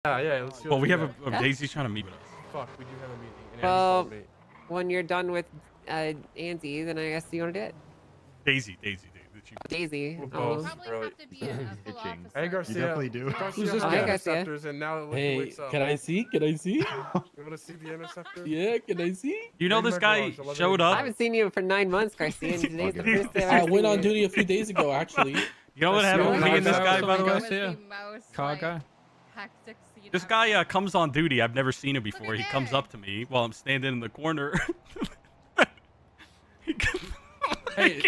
Yeah. Let's see. Well, we have a Daisy's trying to meet with us. Fuck, we do have a meeting. And Well, me. when you're done with Andy, then I guess you want to do it. Daisy. Daisy. We'll Oh. both, Probably really. have to be a full officer. Hey, Garcia. You definitely do. Garcia Who's this has guy? interceptors, and now it Hey, wakes up. can I see? Can I see? You want to see the interceptor? Yeah, can I see? You know this guy showed I up. haven't seen you for 9 months, Garcia, and today's the first day I I've went seen on you. duty a few days ago, actually. You know what happened with me and this guy, by the way? Car guy. Hectic scene This ever. guy comes on duty. I've never seen him before. at He comes that. up to me while I'm standing in the corner. Hey.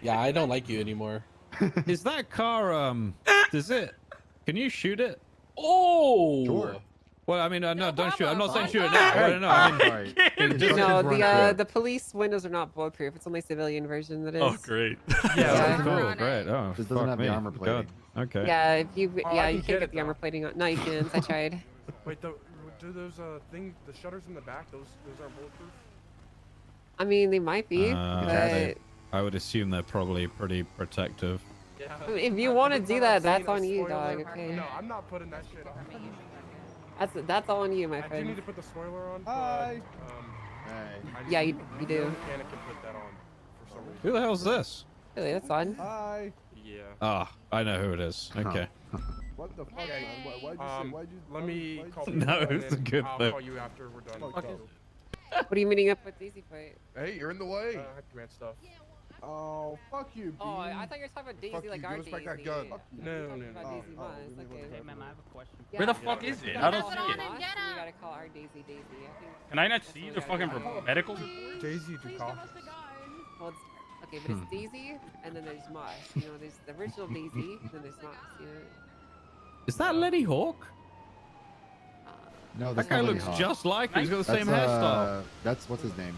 Yeah, I don't like you anymore. Is that car, does it, can you shoot it? Oh! Sure. Well, I mean, no, don't shoot. I'm not saying Hey. shoot it now. I don't know. I mean, Right. No, the police windows are not bulletproof. It's only civilian version that is. Oh, great. Yeah. cool, great. Oh, This doesn't fuck have me. the armor plating. God. Okay. Yeah, if you Oh, yeah, I you can can't get get it, the armor though. plating on. No, you can't. I tried. Wait, do those the shutters in the back? Those aren't bulletproof. I mean, they might be, Okay. but I would assume they're probably pretty protective. Yeah. I mean, if you want to do that, that's on you, dog. Okay. No, I'm not putting that shit on. That's all on you, my I do need friend. to put the spoiler on. Hi. But, Hey. I Yeah, just- you do. the mechanic can put that on for some reason. Who the hell's this? Really, that's fun. Hi. Yeah. Ah, I know who it is. Okay. What the fuck, man? Why'd you Let me call No, people and it's a then good I'll thing. call you after we're done. Okay. What are you meeting up with Daisy Fight? Hey, you're in the way. I have to grant stuff. Oh, fuck you, Oh, I thought you were talking about Daisy Fuck like you, our give us Daisy. back that gun. Fuck You No, were talking no, about no. Daisy Oh, Moss. we Okay. would've- Hey, ma'am, I have a question. Yeah, Where the yeah, fuck yeah. is it? You I gotta don't call see her it. Moss, Get and You up. gotta call our Daisy Daisy. I think. Can I not see the fucking medical? Daisy Dukas. Well, it's, okay, but it's Daisy, and then there's Moss. You know, there's the original Daisy, and then there's Moss. You know. Is that Lenny Hawk? No, That guy looks just like him. He's got the same hairstyle. That's what's his name?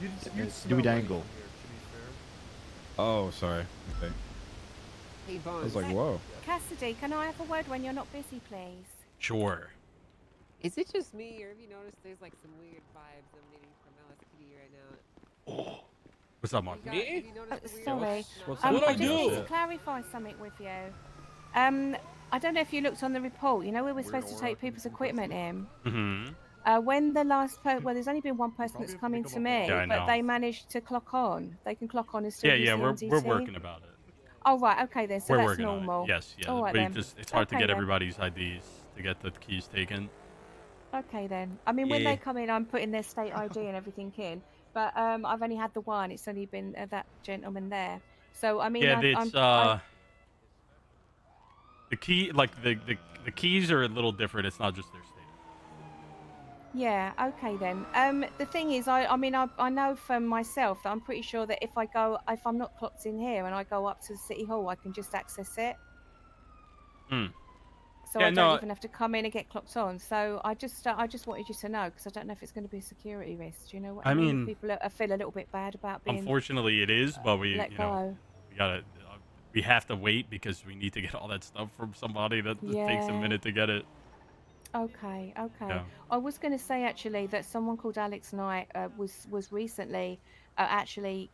You'd It's smell Dewey like Dangle. here, to be fair. Oh, sorry. Okay. Hey, I Bones. was like, whoa. Cassidy, can I have a word when you're not busy, please? Sure. Is it just me, or have you noticed there's like some weird vibes emanating from LSPD right now? What's up, Mark? Have you noticed the weird Sorry. What's No. up? I What'd I just need do? to clarify something with you. I don't know if you looked on the report. You know, we were supposed to take people's equipment in. Mm-hmm. When the last well, there's only been one person that's come in to me, Yeah, I but know. they managed to clock on. They can clock on and still Yeah, use the we're MDT. working about it. Oh right, okay then. So We're that's working normal. on it. Yes, yeah. All right but then. it's hard to Okay get then. everybody's IDs to get the keys taken. Okay then. I mean, when Yeah. they come in, I'm putting their state ID and everything in. But I've only had the one. It's only been that gentleman there. So I mean, Yeah, I'm, it's the key, like the keys are a little different. It's not just their state. Yeah, okay then. The thing is, I mean, I know for myself that I'm pretty sure that if I'm not clocked in here and I go up to the city hall, I can just access it. Hmm. So Yeah, I don't no, even have to come in and get clocked on. So I just wanted you to know because I don't know if it's going to be a security risk. Do you know what I I mean? mean, People feel a little bit bad about being Unfortunately, it is, but we, let you know, go. we have to wait because we need to get all that stuff from somebody that it takes a Yeah. minute to get it. Okay. Yeah. I was going to say actually that someone called Alex Knight was recently actually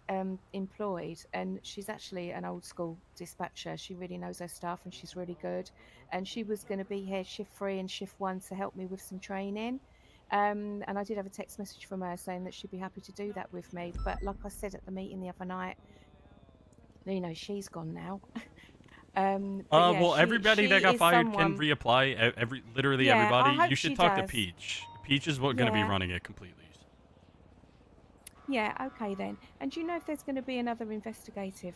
employed, and she's actually an old school dispatcher. She really knows her stuff, and she's really good. And she was going to be here shift 3 and shift 1 to help me with some training. And I did have a text message from her saying that she'd be happy to do that with me. But like I said at the meeting the other night, you know, she's gone now. But yeah, Well, everybody she that got is fired someone- can reapply. Literally Yeah, I everybody. hope You should she talk to does. Peach. Peach is what going to be Yeah. running it completely. Yeah, okay then. And do you know if there's going to be another investigative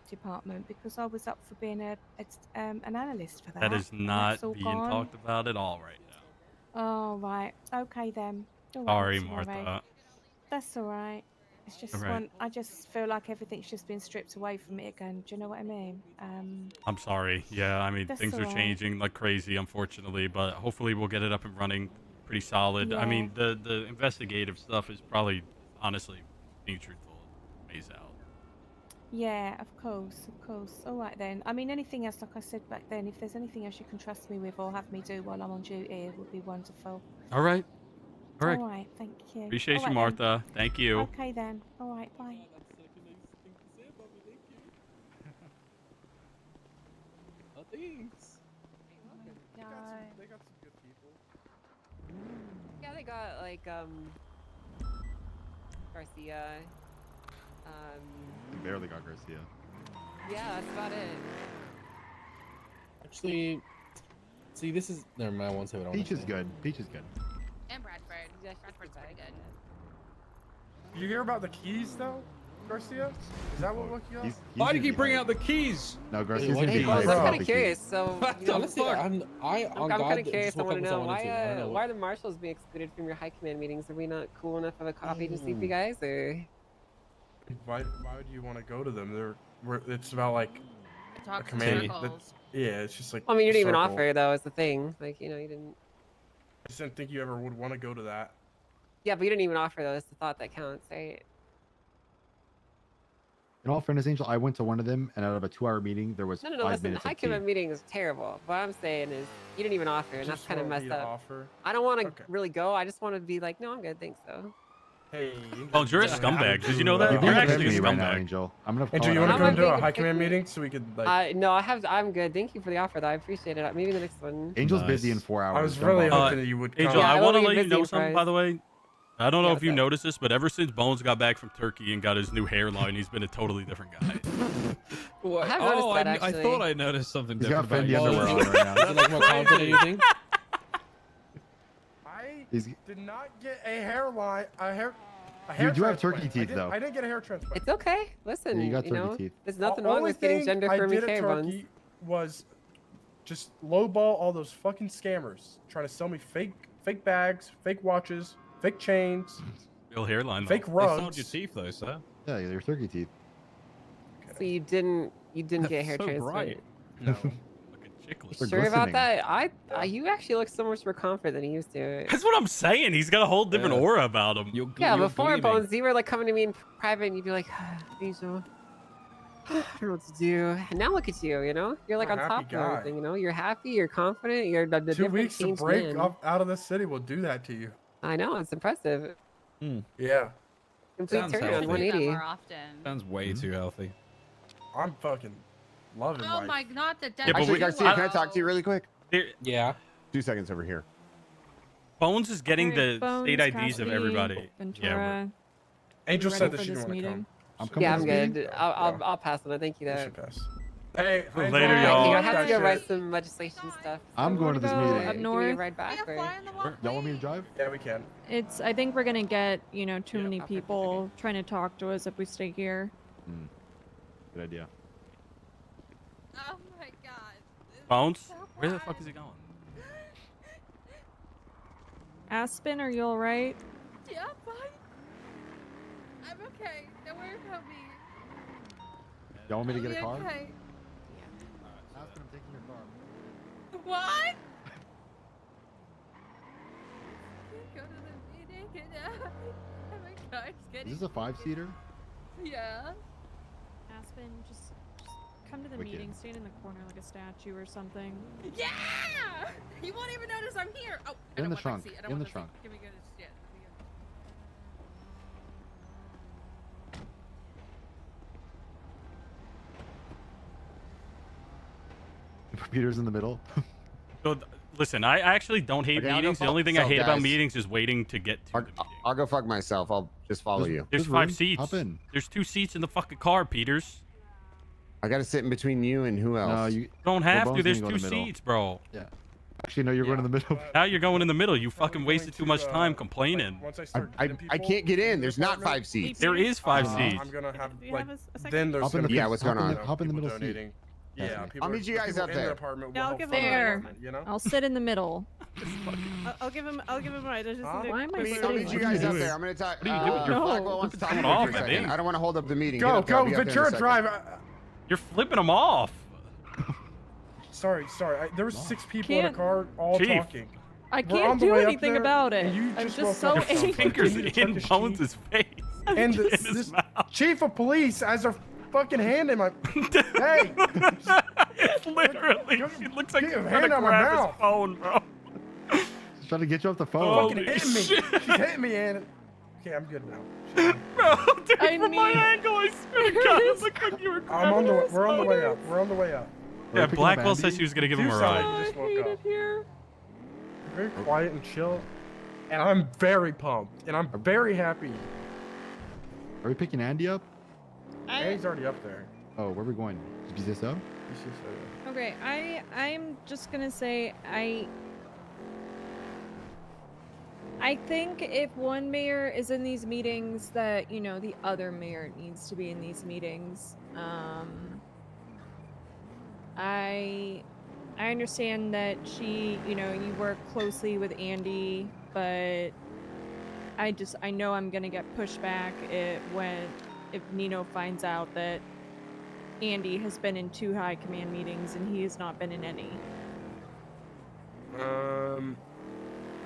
department? Because I was up for being an analyst for that. That is and not that's all being gone. talked about at all right now. Oh right, okay then. All right, Sorry, not to worry. Martha. That's all right. It's just All right. I just feel like everything's just been stripped away from me again. Do you know what I mean? I'm sorry. Yeah, I mean, That's things are alright. changing like crazy, unfortunately, but hopefully we'll get it up and running pretty solid. I Yeah. mean, the investigative stuff is probably, honestly, being truthful, phase out. Yeah, of course. All right then. I mean, anything else, like I said back then, if there's anything else you can trust me with or have me do while I'm on duty, it would be wonderful. All right. All right. All right, thank you. Appreciate All you, right then. Martha. Thank you. Okay then. All right, bye. Oh, thanks. got some good people. Yeah, they got like Garcia. Barely got Garcia. Yeah, that's about it. Actually, see, this is never mind. I won't say what I want Peach to is say. good. Peach is good. And Bradford. Yeah, Bradford's pretty good. You hear about the keys though, Garcia? Is that what looking up? He's Why do you gonna keep be bringing hype. out the keys? No, Garcia's Wait, gonna what be is Well, hype I'm about kind the of keys. curious. So, you know, Honestly, I'm I'm God, kind of just curious. I woke want up to and know saw one too. I don't know why are the marshals being excluded from your high command meetings? Are we not cool enough of a cop agency for you guys, or? Why would you want to go to them? It's about like Talk a to command. circles. Yeah, it's just like. Well, I mean, you didn't even circle. offer though. Is the thing. Like, you know, you didn't. I just didn't think you ever would want to go to that. Yeah, but you didn't even offer though. It's the thought that counts, right? In all fairness, Angel, I went to one of them, and out of a 2-hour meeting, there was No, 5 listen. minutes High of tea. command meeting is terrible. What I'm saying is, you didn't even offer, and that's Just kind of want me messed to up. Offer. I don't want to Okay. really go. I just want to be like, no, I'm good, thanks though. Hey. Oh, you're a scumbag. Did you know that? You're You're being actually a me right now, scumbag. Angel. I'm gonna. Angel, call you it want out to I'm go right not into now. a being high a command pick me. meeting so we could like? No, I'm good. Thank you for the offer, though. I appreciate it. Maybe the next one. Angel's busy in Nice. 4 hours. I was Don't really bother. hoping that you would come. Angel, Yeah, I I want to will be let you busy know in something, by the way. I don't know Yeah, if you what's up? noticed this, but ever since Bones got back from Turkey and got his new hairline, he's been a totally different guy. What? I have noticed Oh, that I actually. thought I noticed something He's got different. Fendi about you. underwear on right Is it like more confident? You think? I He's- did not get a hairline. A hair You do have turkey transplant. teeth, though. I didn't get a hair transplant. It's okay. Listen, Yeah, you got turkey know, teeth. there's nothing The wrong only with getting thing gender I affirming did at hair buns. Turkey was just lowball all those fucking scammers trying to sell me fake bags, fake watches, fake chains, Real hairline, though. fake They sold rugs. your teeth though, sir. Yeah, your turkey teeth. So you didn't get a hair So transplant. bright. No. Fucking chickless. They're Sure about glistening. that? You actually look so much more confident than you used to. That's what I'm saying. He's got a whole different Yeah. aura about him. Yeah, You're before gleaming. Bones, you were like coming to me in private and you'd be like, Angel, I don't know what to do. And now look at you, you know? You're like I'm on a top happy of guy. everything, you know? You're happy, you're confident, you're the 2 different weeks to changed break man. up out of the city will do that to you. I know, it's impressive. Yeah. Complete Sounds turn healthy. on Do that 180. more often. Sounds way too healthy. I'm fucking loving Oh life. my, not the Yeah, dead. but Actually, we- Garcia, can I talk to you really quick? There- Yeah. 2 seconds over here. Bones is getting Alright, the Bones, state IDs of Cassidy, everybody. Yeah, Ventura. Angel ready said that for she this didn't want to meeting? come. I'm So- coming Yeah, to I'm this meeting. good. I'll pass on it. Thank you, You though. should pass. Hey, Later, Alright, y'all. I have to go That write shit. some legislation stuff. I'm so going to this Wanna go meeting. up give me a north? ride back, Can I or? fly on the wall, Y'all want me to please? drive? Yeah, we can. I think we're gonna get, too Yeah. many Okay, people trying to talk to us if we stay here. Good idea. Oh my god. This is Bones? so Where the bad. fuck is he going? Aspen, are you alright? Yeah, I'm fine. I'm okay. Don't worry about me. Y'all want me to I'll get a be car? okay. Aspen, I'm taking your car. What? Go to the meeting and oh my god, it's getting. Is this a 5-seater? Yeah. Aspen, just come to the Wicked. meeting, stand in the corner like a statue or something. Yeah! You won't even notice I'm here. Oh, I In don't the want trunk, seat. I don't in want the trunk. Seat. Give me good shit. Peter's in the middle. So, listen, I actually don't hate Okay, I'll go meetings. The fuck only thing I myself, hate about guys. meetings is waiting to get to I'll, the meeting. I'll go fuck myself. I'll just follow you. There's There's 5 room. seats. Hop in. There's 2 seats in the fucking car, Peters. I gotta sit in between you and who else? No, you. Don't have to. Bones There's gonna 2 go in the middle. seats, bro. Yeah. Actually, no, you're going in the middle. Now you're going in the middle. You So we're fucking going wasted too to, much time like, complaining. once I start I getting people can't get in. the There's not department, 5 seats. There is 5 seats. I'm gonna have Do you like have a second? then there's Hop in gonna the- be Yeah, what's going on? hop in the people middle seat. donating. Yeah, Yeah. people I'll are- meet you the guys people up in the there. apartment Yeah, will I'll help give fund the there. apartment, you know? I'll sit in the middle. I'll give him a ride. I just Huh? need to Why am I I'll sitting meet you like guys this? up there. I'm gonna talk. What are you doing? Your No. Blackwell wants to talk to me Someone for a off, I second. think. I don't want to hold up the meeting. Go, Get up there. I'll go, be up there in a Ventura second. Drive. You're flipping them off. Sorry. There was 6 people in a Can't- car all Chief. talking. I We're on can't the do way up anything there, about it. and you I'm just just woke so up. Your angry. fingers You need to tuck in his Bones' face. And In his this mouth. chief of police has a fucking hand in my. Hey, It's literally. It looks like Get he's your trying hand to on my grab his mouth. phone, bro. She's trying to get you off the phone. Oh, fucking Holy hitting me. shit. She's hitting me, and okay, I'm good now. Bro, dude, I from my need- angle, I swear to God, it looked like you were I'm on the. grabbing his We're on the phone. way up. We're on the way up. We're Yeah, picking up Blackwell Andy. said she was gonna give him Do a something. ride. Just I woke hate up. it here. very quiet and chill, and I'm very pumped, and I'm very happy. Are we picking Andy up? Andy's already up there. Oh, where are we going? BCSO? Okay, I'm just gonna say I think if one mayor is in these meetings, that the other mayor needs to be in these meetings. I understand that you work closely with Andy, but I know I'm gonna get pushback if Nino finds out that Andy has been in 2 high command meetings and he has not been in any.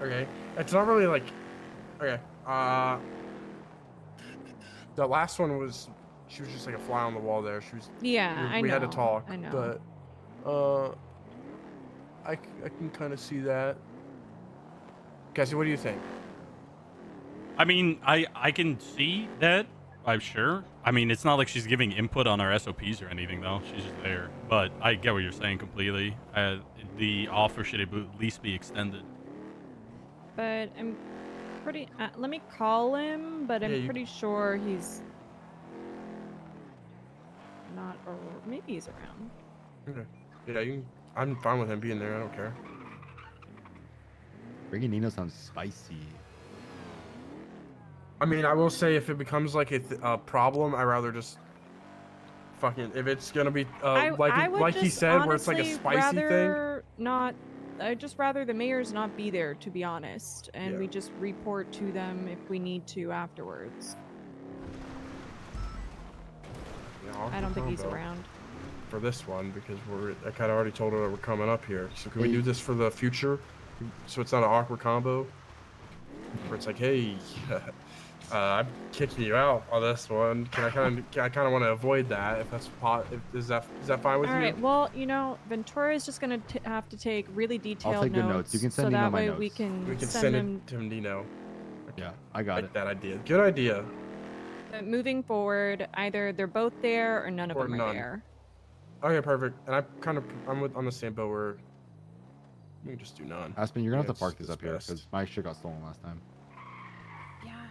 Okay. It's not really like, okay. The last one was, she was just like a fly on the wall there. She was. Yeah, I know. We had to talk. I know. But, I can kind of see that. Cassie, what do you think? I mean, I can see that. I'm sure. I mean, it's not like she's giving input on our SOPs or anything, though. She's just there. But I get what you're saying completely. The offer should at least be extended. But I'm pretty. Let me call him, but I'm pretty sure he's not, or maybe he's around. Okay. Yeah, I'm fine with him being there. I don't care. Bringing Nino sounds spicy. I mean, I will say if it becomes like a problem, I'd rather just fucking, if it's gonna be like he said, where it's like a spicy thing. I'd just rather the mayors not be there, to be honest, and we just report to them if we need to afterwards. Yeah, I don't think he's around. For this one, because I kind of already told her that we're coming up here. So can we do this for the future? So it's not an awkward combo? Where it's like, hey, I'm kicking you out on this one. I kind of want to avoid that. If that's is that fine with you? All right. Well, Ventura is just gonna have to take really detailed I'll take good notes. You can send so Nino that my way notes. we can send them. it to Nino. Yeah, I got it. That idea. Good idea. Moving forward, either they're both there or none of them are there. Okay, perfect. And I'm on the same boat where we can just do none. Aspen, you're gonna have to park this up here because my shit got stolen last time. Yeah.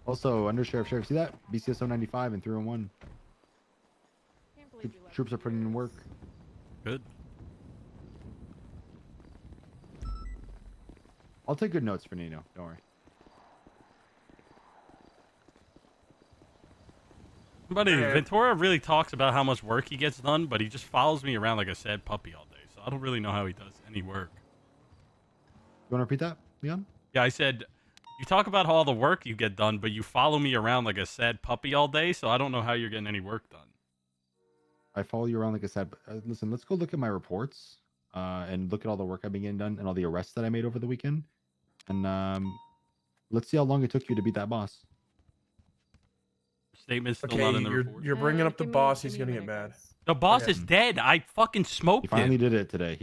Also, Under Sheriff, see that? BCSO 95 and 301. Troops are putting in work. Good. I'll take good notes for Nino. Don't worry. Buddy, Ventura really talks about how much work he gets done, but he just follows me around like a sad puppy all day. So I don't really know how he does any work. You want to repeat that, Leon? Yeah, I said, you talk about all the work you get done, but you follow me around like a sad puppy all day, so I don't know how you're getting any work done. I follow you around like I said. Listen, let's go look at my reports and look at all the work I've been getting done and all the arrests that I made over the weekend. And let's see how long it took you to beat that boss. Statement's still not in the report. You're bringing up the boss. He's gonna get mad. The boss is dead. I fucking smoked He finally did it today.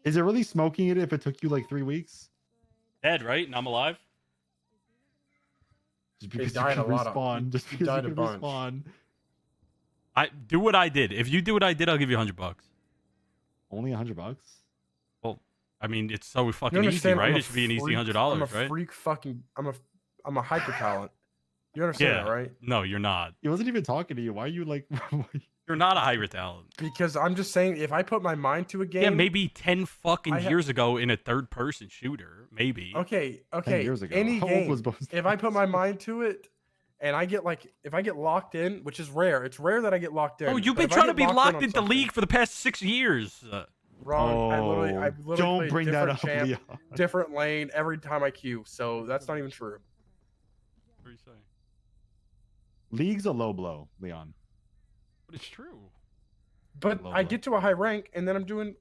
Is it really smoking it if it took you like 3 weeks? Dead, right? And I'm alive? Just because you can respawn. Just because you can respawn. I do what I did. If you do what I did, I'll give you $100. Only $100? Well, I mean, it's so fucking easy, right? It should be an easy $100, I'm a right? freak fucking. I'm a hyper talent. You understand that, right? No, you're not. He wasn't even talking to you. Why are you like? You're not a hyper talent. Because I'm just saying, if I put my mind to a game. Yeah, maybe 10 fucking years ago in a third-person shooter, maybe. Okay. 10 years ago. Any How game. old was both? If I put my mind to it, and if I get locked in, which is rare. It's rare that I get locked in. Oh, you've been trying to be locked into League for the past 6 years. Wrong. I literally don't bring that up, champ, Leon. different lane every time I queue. So that's not even true. What are you saying? League's a low blow, Leon. But it's true. But I get to a high rank, and then I'm doing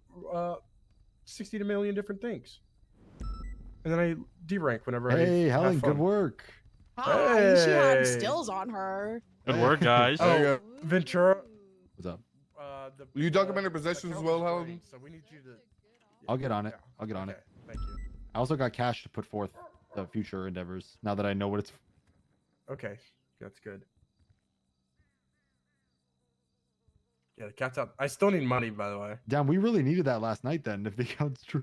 60 to a million different things. And then I D-rank whenever I Hey, have Helen, fun. good work. Hi, she had stills on her. Good work, guys. Oh, Ventura. What's up? Will you document your possessions as well, Helen? So we need you to. I'll get on it. I'll get on it. Thank you. I also got cash to put forth the future endeavors. Now that I know what it's. Okay, that's good. Yeah, the cat's out. I still need money, by the way. Damn, we really needed that last night then, if the count's true.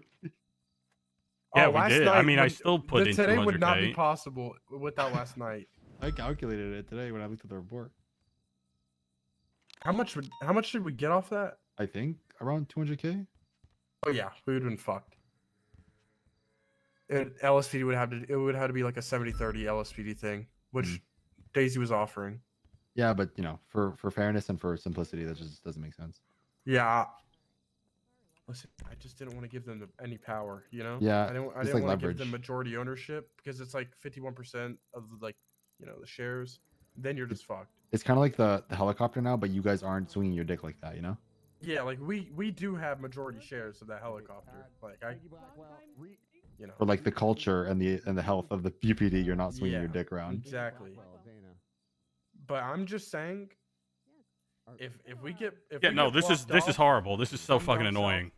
Yeah, Oh, we last did. I night mean, I would- still put in today would not be 200K. possible without last night. I calculated it today when I looked at the report. How much did we get off that? I think around 200K. Oh yeah, we would have been fucked. LSPD would have to be like a 70-30 LSPD thing, which Daisy was offering. Yeah, but you know, for fairness and for simplicity, that just doesn't make sense. Yeah. Listen, I just didn't want to give them any power, you know? Yeah, I didn't it's want like to leverage. give them majority ownership because it's like 51% of the, like, you know, the shares. Then you're just fucked. It's kind of like the helicopter now, but you guys aren't swinging your dick like that, you know? Yeah, like we do have majority shares of that helicopter. Like you know. For like the culture and the health of the UPD, you're not swinging Yeah, your dick around. Exactly. But I'm just saying, if we get Yeah, no, this is horrible. This is so fucking annoying.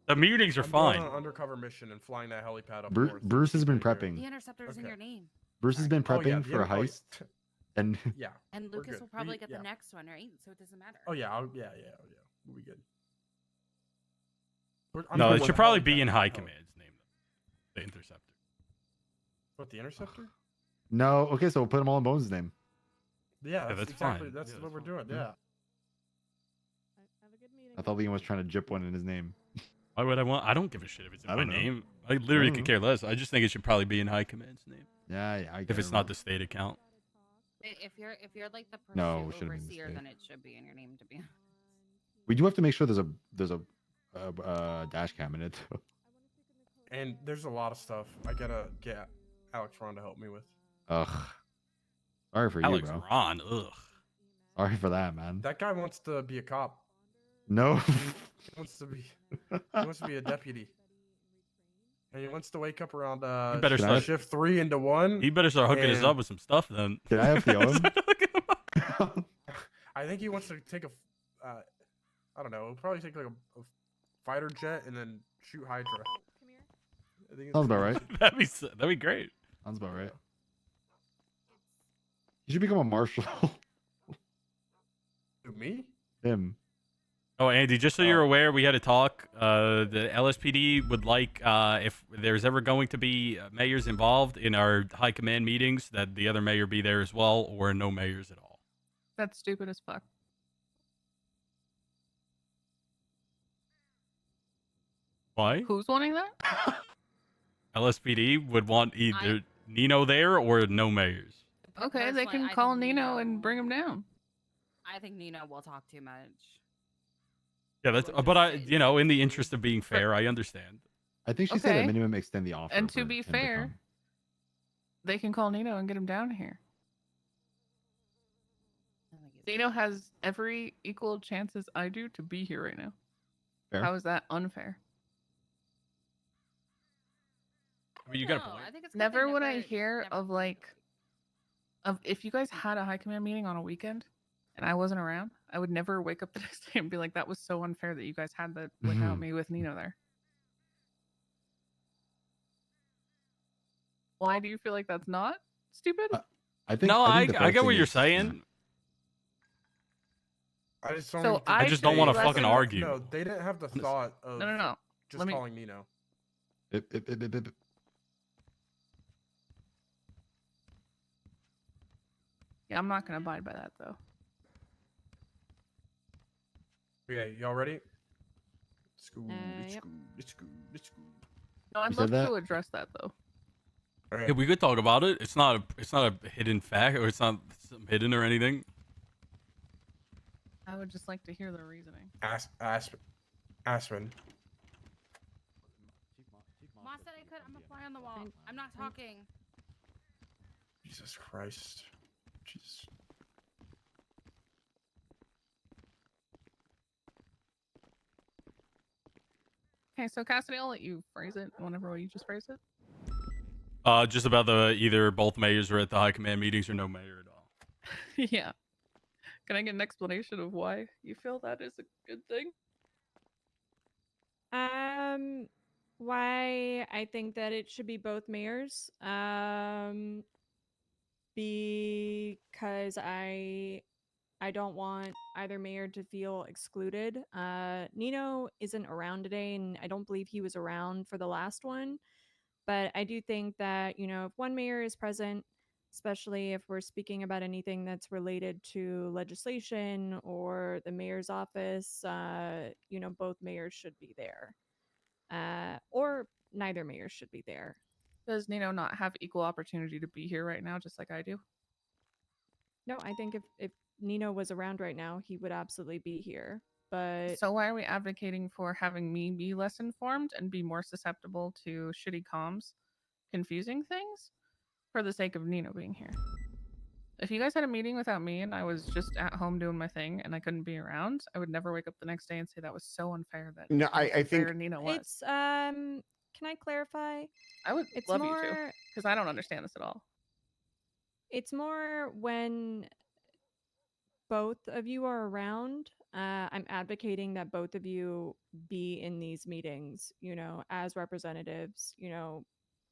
The meetings are fine. Going on an undercover mission and flying that helipad up north. Bruce has been prepping. The interceptor's in your name. Bruce has been Oh, yeah, prepping for a heist, and yeah. And we're Lucas good. will probably get yeah. the next one, right? So it doesn't matter. Oh yeah, yeah. We'll be good. No, it should probably be in High Command's name, the interceptor. What, the interceptor? no, okay, so we'll put them all in Bones' name. Yeah, that's exactly. fine. That's Yeah, what we're that's doing. fine. Yeah. I thought Liam was trying to jip one in his name. Why would I want? I don't give a shit if it's in I my don't know. name. I literally don't could know. care less. I just think it should probably be in High Command's name. Yeah, I If it's not the state account. If you're like the No, it pursuit shouldn't be the overseer, state. then it should be in your name to be. We do have to make sure there's a dash cam in it. And there's a lot of stuff I gotta get Alex Ron to help me with. Ugh. Sorry for Alex you, bro. Ron, ugh. Sorry for that, man. That guy wants to be a cop. No. He wants to be a deputy. And he wants to wake up around better start- shift 3 into 1. He better start hooking us and up with some stuff then. Can I FPO him? I think he wants to take a I don't know, he'll probably take like a fighter jet and then shoot Hydra. I think Sounds about right. That'd be great. Sounds about right. You should become a marshal. Who, me? Him. Oh, Andy, just so you're aware, we had a talk. The LSPD would like, if there's ever going to be mayors involved in our high command meetings, that the other mayor be there as well, or no mayors at all. That's stupid as fuck. Why? Who's wanting that? LSPD would want either Nino there or no mayors. Okay, they Personally, can I call think Nino and bring him down. I think Nino will talk too much. Yeah, that's. But in the interest of being fair, I understand. I think she said Okay. at minimum extend the offer. And to for be him to fair, come. they can call Nino and get him down here. Nino has every equal chance as I do to be here right now. Fair. How is that unfair? I mean, you got a No, point. I think it's a good Never thing would that I we're hear never- of if you guys had a high command meeting on a weekend and I wasn't around, I would never wake up the next day and be like, that was so unfair that you guys had that without me with Nino there. Why do you feel like that's not stupid? I think. No, I think the I first get what thing you're is- saying. I just don't So think I just don't want to say- fucking argue. No, they didn't have the thought of No. just Let me- calling Nino. Yeah, I'm not gonna abide by that though. Okay, y'all ready? Let's go. Let's Yep. go. Let's go. Let's go. No, I'd You said love that? to address that though. All right. Yeah, we could talk about it. It's not a hidden fact, or it's not something hidden or anything. I would just like to hear the reasoning. Aspen. Moss said I could. I'm a fly on the wall. I'm not talking. Jesus Christ. Jesus. Okay, so Cassidy, I'll let you phrase it whenever you just phrase it. Just about either both mayors are at the high command meetings or no mayor at all. Yeah. Can I get an explanation of why you feel that is a good thing? Why I think that it should be both mayors. Because I I don't want either mayor to feel excluded. Nino isn't around today, and I don't believe he was around for the last one. But I do think that, if one mayor is present, especially if we're speaking about anything that's related to legislation or the mayor's office, both mayors should be there. Or neither mayor should be there. Does Nino not have equal opportunity to be here right now, just like I do? No, I think if Nino was around right now, he would absolutely be here. But So why are we advocating for having me be less informed and be more susceptible to shitty comms confusing things for the sake of Nino being here? If you guys had a meeting without me and I was just at home doing my thing and I couldn't be around, I would never wake up the next day and say that was so unfair that No, I think Nino was. it's can I clarify? I would It's love you to, more because I don't understand this at all. it's more when both of you are around. I'm advocating that both of you be in these meetings, as representatives,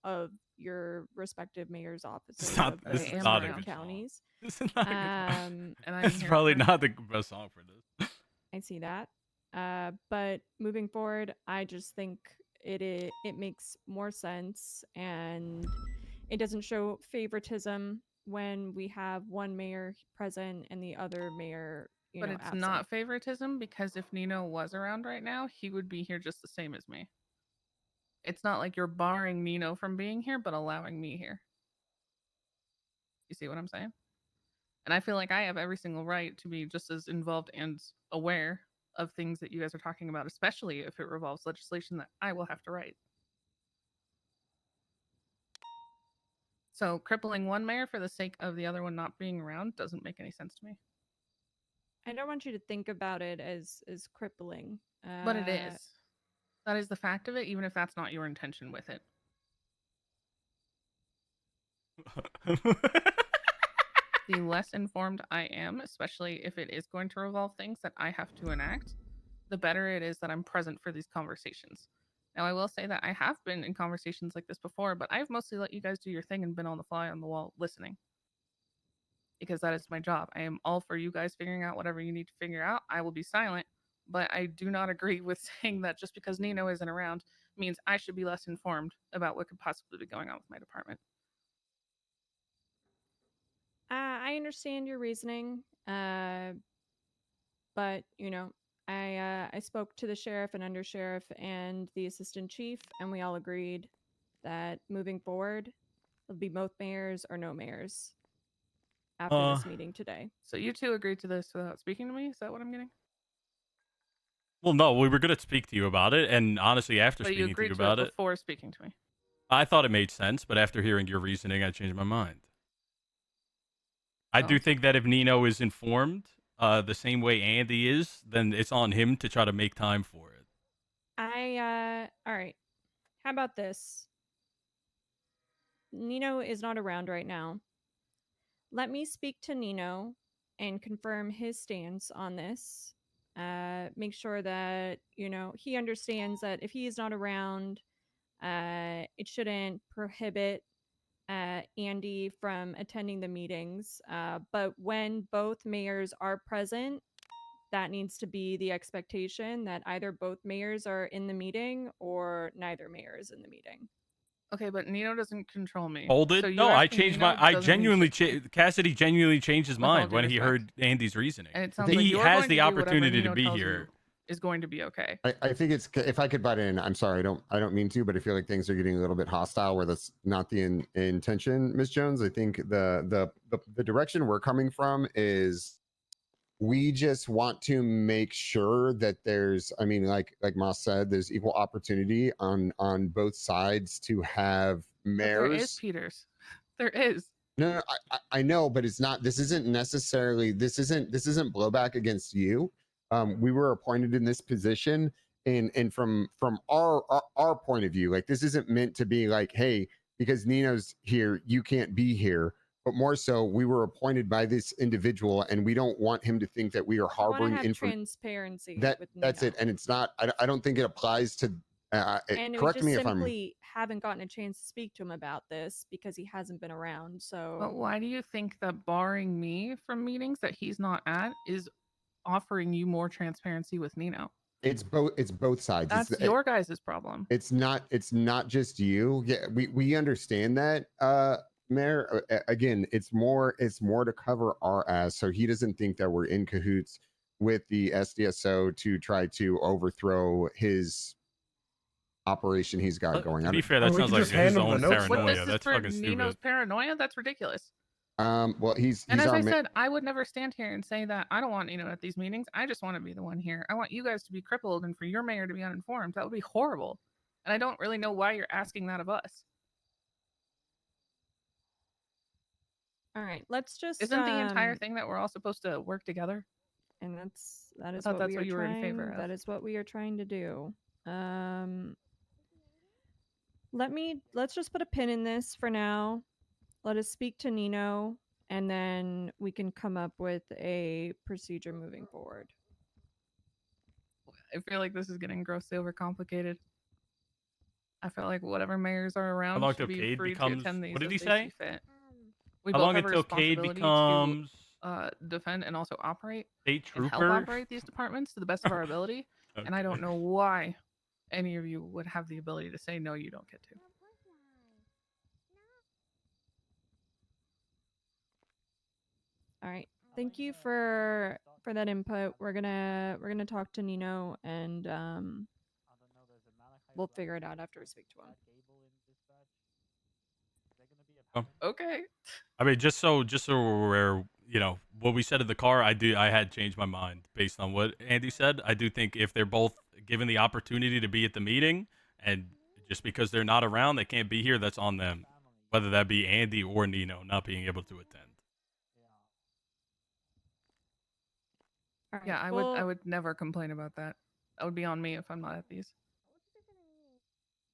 of your respective mayor's offices of This the is not a surrounding good song. counties. This is not a good song. And I'm This is here probably for- not the best song for this. I see that. But moving forward, I just think it makes more sense, and it doesn't show favoritism when we have one mayor present and the other mayor, But it's absent. not favoritism, because if Nino was around right now, he would be here just the same as me. It's not like you're barring Nino from being here, but allowing me here. You see what I'm saying? And I feel like I have every single right to be just as involved and aware of things that you guys are talking about, especially if it revolves legislation that I will have to write. So crippling one mayor for the sake of the other one not being around doesn't make any sense to me. I don't want you to think about it as crippling. But it is. That is the fact of it, even if that's not your intention with it. The less informed I am, especially if it is going to revolve things that I have to enact, the better it is that I'm present for these conversations. Now, I will say that I have been in conversations like this before, but I've mostly let you guys do your thing and been on the fly on the wall listening. Because that is my job. I am all for you guys figuring out whatever you need to figure out. I will be silent, but I do not agree with saying that just because Nino isn't around means I should be less informed about what could possibly be going on with my department. I understand your reasoning, but I spoke to the sheriff and undersheriff and the assistant chief, and we all agreed that moving forward, it'll be both mayors or no mayors after this meeting today. So you two agreed to this without speaking to me? Is that what I'm getting? Well, no, we were going to speak to you about it, and honestly, after But you speaking to agreed you to about it it, before speaking to me. I thought it made sense, but after hearing your reasoning, I changed my mind. I do think that if Nino is informed the same way Andy is, then it's on him to try to make time for it. All right. How about this? Nino is not around right now. Let me speak to Nino and confirm his stance on this. Make sure that, he understands that if he is not around, it shouldn't prohibit Andy from attending the meetings. But when both mayors are present, that needs to be the expectation that either both mayors are in the meeting or neither mayor is in the meeting. Okay, but Nino doesn't control me. Hold it. So you No, I asking changed Nino my. I doesn't mean genuinely, shit to me. Cassidy genuinely changed his With all mind due when he respect. heard Andy's reasoning. And it sounds like He you're has going the to do whatever opportunity Nino to be tells here. you is going to be okay. I think it's, if I could butt in, I'm sorry, I don't mean to, but I feel like things are getting a little bit hostile where that's not the intention, Ms. Jones. I think the direction we're coming from is we just want to make sure that there's, I mean, like Moss said, there's equal opportunity on both sides to have mayors. But there is, Peters. There is. No, I know, but it's not. This isn't necessarily. This isn't blowback against you. We were appointed in this position, and from our point of view, like this isn't meant to be like, hey, because Nino's here, you can't be here. But more so, we were appointed by this individual, and we don't want him to think that we are I want to harboring have information. transparency with That's Nino. it, and it's not. I don't think it applies to And we correct just me if I'm. simply haven't gotten a chance to speak to him about this because he hasn't been around. But So why do you think that barring me from meetings that he's not at is offering you more transparency with Nino? It's both. It's both sides. That's your guys' problem. It's not. It's not just you. Yeah, we understand that, Mayor. Again, it's more. It's more to cover our ass, so he doesn't think that we're in cahoots with the SDSO to try to overthrow his operation he's got going. To be fair, that sounds like his own paranoia. That's fucking Nino's stupid. paranoia. That's ridiculous. Well, he's And as our I said, I would never stand here and say that I don't want Nino at these meetings. I just want to be the one here. I want you guys to be crippled and for your mayor to be uninformed. That would be horrible. And I don't really know why you're asking that of us. all right, let's just Isn't the entire thing that we're all supposed to work together? And that is thought what that's we what are you were in trying. favor of. That is what we are trying to do. Let's just put a pin in this for now. Let us speak to Nino, and then we can come up with a procedure moving forward. I feel like this is getting grossly overcomplicated. I feel like whatever mayors are around How long should till be Cade free becomes? to attend these What did as he they say? see fit. We How both long have a until Cade responsibility becomes to defend and also operate state and help trooper? operate these departments to the best of our ability. And I don't know why any of you would have the ability to say no, you don't get to. All right. Thank you for that input. We're gonna talk to Nino, and we'll figure it out after we speak to him. Okay. I mean, just so we're what we said in the car, I had changed my mind based on what Andy said. I do think if they're both given the opportunity to be at the meeting, and just because they're not around, they can't be here, that's on them. Whether that be Andy or Nino not being able to attend. All right, Yeah, I would never complain about that. That would be on me if I'm not at these.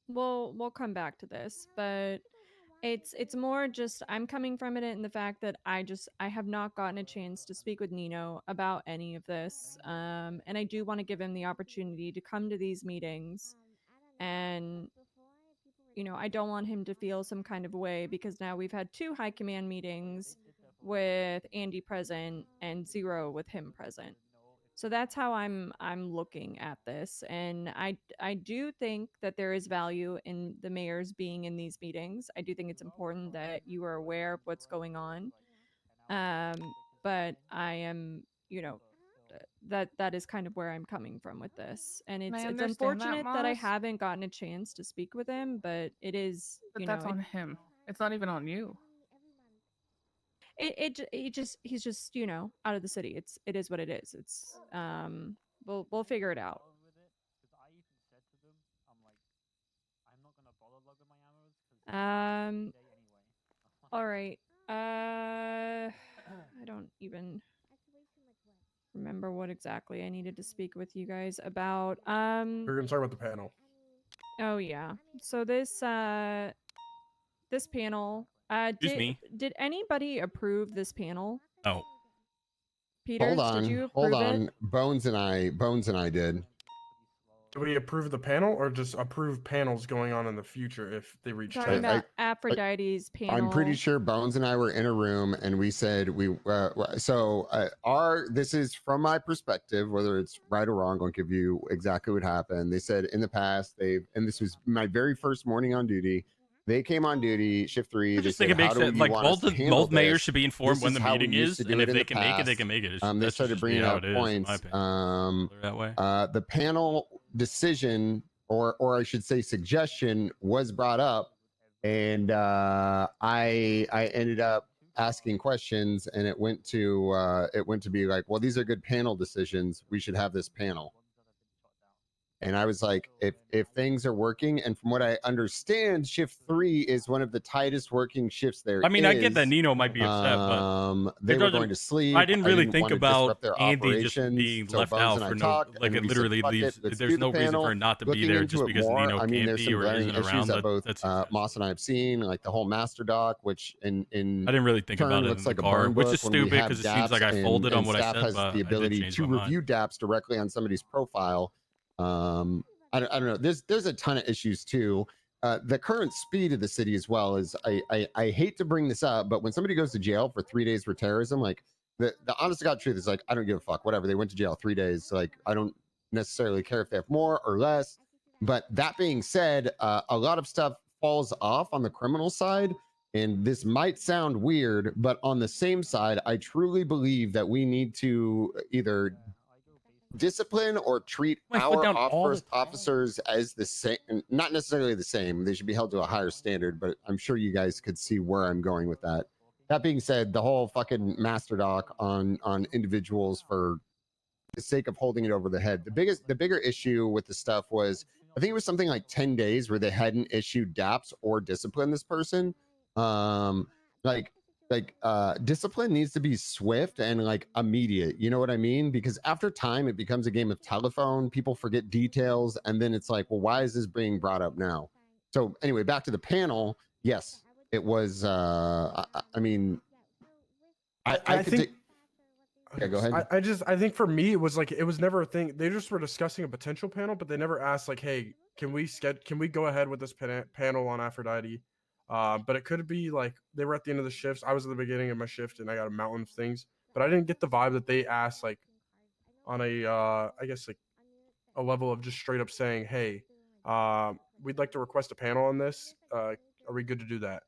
We'll come back to this, but it's more just I'm coming from it in the fact that I have not gotten a chance to speak with Nino about any of this, and I do want to give him the opportunity to come to these meetings, and I don't want him to feel some kind of way because now we've had 2 high command meetings with Andy present and 0 with him present. So that's how I'm looking at this, and I do think that there is value in the mayors being in these meetings. I do think it's important that you are aware of what's going on. But I am, that is kind of where I'm coming from with this, and I it's understand that, unfortunate that I Moss. haven't gotten a chance to speak with him, but it is, But that's on him. It's not even on you. He's just out of the city. It is what it is. It's we'll figure it out. All right. I don't even remember what exactly I needed to speak with you guys about. We're gonna talk about the panel. Oh yeah. So this panel. Did anybody approve this panel? No. Peters, did you approve hold on. it? Bones and I did. Do we approve the panel or just approve panels going on in the future if they reach Talking 10? about Aphrodite's panel. I'm pretty sure Bones and I were in a room and we said this is from my perspective, whether it's right or wrong, I'll give you exactly what happened. They said in the past and this was my very first morning on duty. They came on duty, shift 3. I just think it makes sense. Like both mayors should be informed when the meeting is, and if they can make it, they can make it. They started bringing out points. That way. The panel decision, or I should say suggestion, was brought up, and I ended up asking questions, and it went to be like, well, these are good panel decisions. We should have this panel. And I was like, if things are working, and from what I understand, shift 3 is one of the tightest working shifts there. I mean, I get that Nino might be upset, but they were going to sleep. I didn't really think want to about disrupt their Andy just operations, being so left Bones out and I for no, talked, like and it we said, literally "Fuck leaves. it, let's There's do no the reason panel." for her not to be Looking there into just it because more, Nino I mean, can't there's be some or glaring isn't issues around. that both That's Moss and I have seen, like the whole master doc, which in I didn't really think about it looks in the like a car, burn which book is when we stupid have because it seems like DAPs I folded on and what I staff said, has but the I did ability change to my mind. review DAPs directly on somebody's profile. I don't know. There's a ton of issues too. The current speed of the city as well is I hate to bring this up, but when somebody goes to jail for 3 days for terrorism, like the honest to God truth is like I don't give a fuck. Whatever, they went to jail 3 days. Like I don't necessarily care if they have more or less. But that being said, a lot of stuff falls off on the criminal side. And this might sound weird, but on the same side, I truly believe that we need to either discipline or treat My foot our down all the time. officers as the same, not necessarily the same. They should be held to a higher standard, but I'm sure you guys could see where I'm going with that. That being said, the whole fucking master doc on individuals for the sake of holding it over the head. The bigger issue with the stuff was I think it was something like 10 days where they hadn't issued DAPs or disciplined this person. Um, like discipline needs to be swift and like immediate. You know what I mean? Because after time, it becomes a game of telephone. People forget details, and then it's like, well, why is this being brought up now? So anyway, back to the panel. Yes, it was. I mean, I could think. take. Yeah, go ahead. I think for me it was like it was never a thing. They just were discussing a potential panel, but they never asked like, hey, can we go ahead with this panel on Aphrodite? But it could be like they were at the end of the shifts. I was at the beginning of my shift and I got a mountain of things, but I didn't get the vibe that they asked like on a I guess like a level of just straight up saying, hey, we'd like to request a panel on this. Are we good to do that?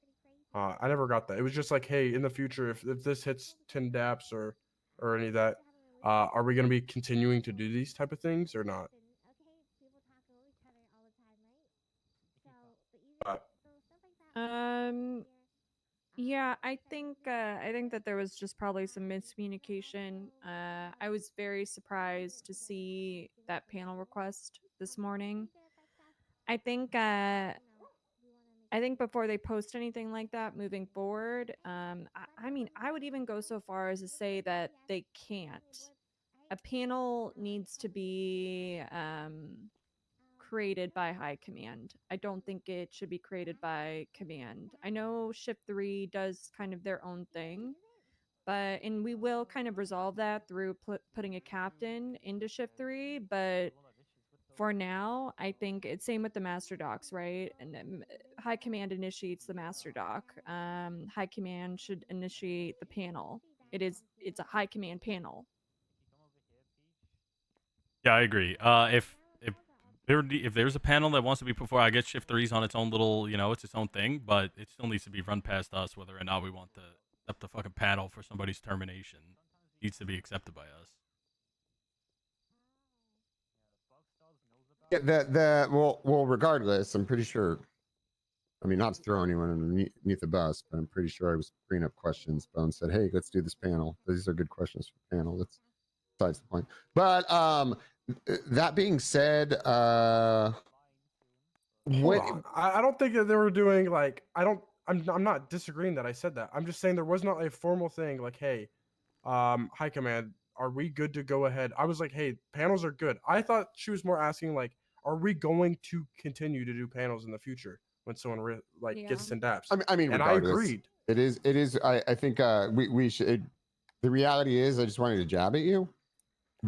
I never got that. It was just like, hey, in the future, if this hits 10 DAPs or any of that, are we going to be continuing to do these type of things or not? Yeah, I think that there was just probably some miscommunication. I was very surprised to see that panel request this morning. I think before they post anything like that moving forward, I mean, I would even go so far as to say that they can't. A panel needs to be created by high command. I don't think it should be created by command. I know shift 3 does kind of their own thing, and we will kind of resolve that through putting a captain into shift 3, but for now, I think it's same with the master docs, right? And high command initiates the master doc. High command should initiate the panel. It's a high command panel. Yeah, I agree. If there's a panel that wants to be put forward, I guess shift 3's on its own little, it's its own thing, but it still needs to be run past us whether or not we want to accept the fucking panel for somebody's termination. It needs to be accepted by us. Yeah, well, regardless, I'm pretty sure. I mean, not to throw anyone underneath the bus, but I'm pretty sure I was bringing up questions. Bone said, "Hey, let's do this panel. These are good questions for the panel." That's besides the point. But that being said, I don't think that they were doing like I'm not disagreeing that I said that. I'm just saying there was not a formal thing like, hey, high command, are we good to go ahead? I was like, hey, panels are good. I thought she was more asking like, are we going to continue to do panels in the future when someone gets 10 DAPs? I mean, and regardless, I agreed. It is. I think we should. The reality is, I just wanted to jab at you.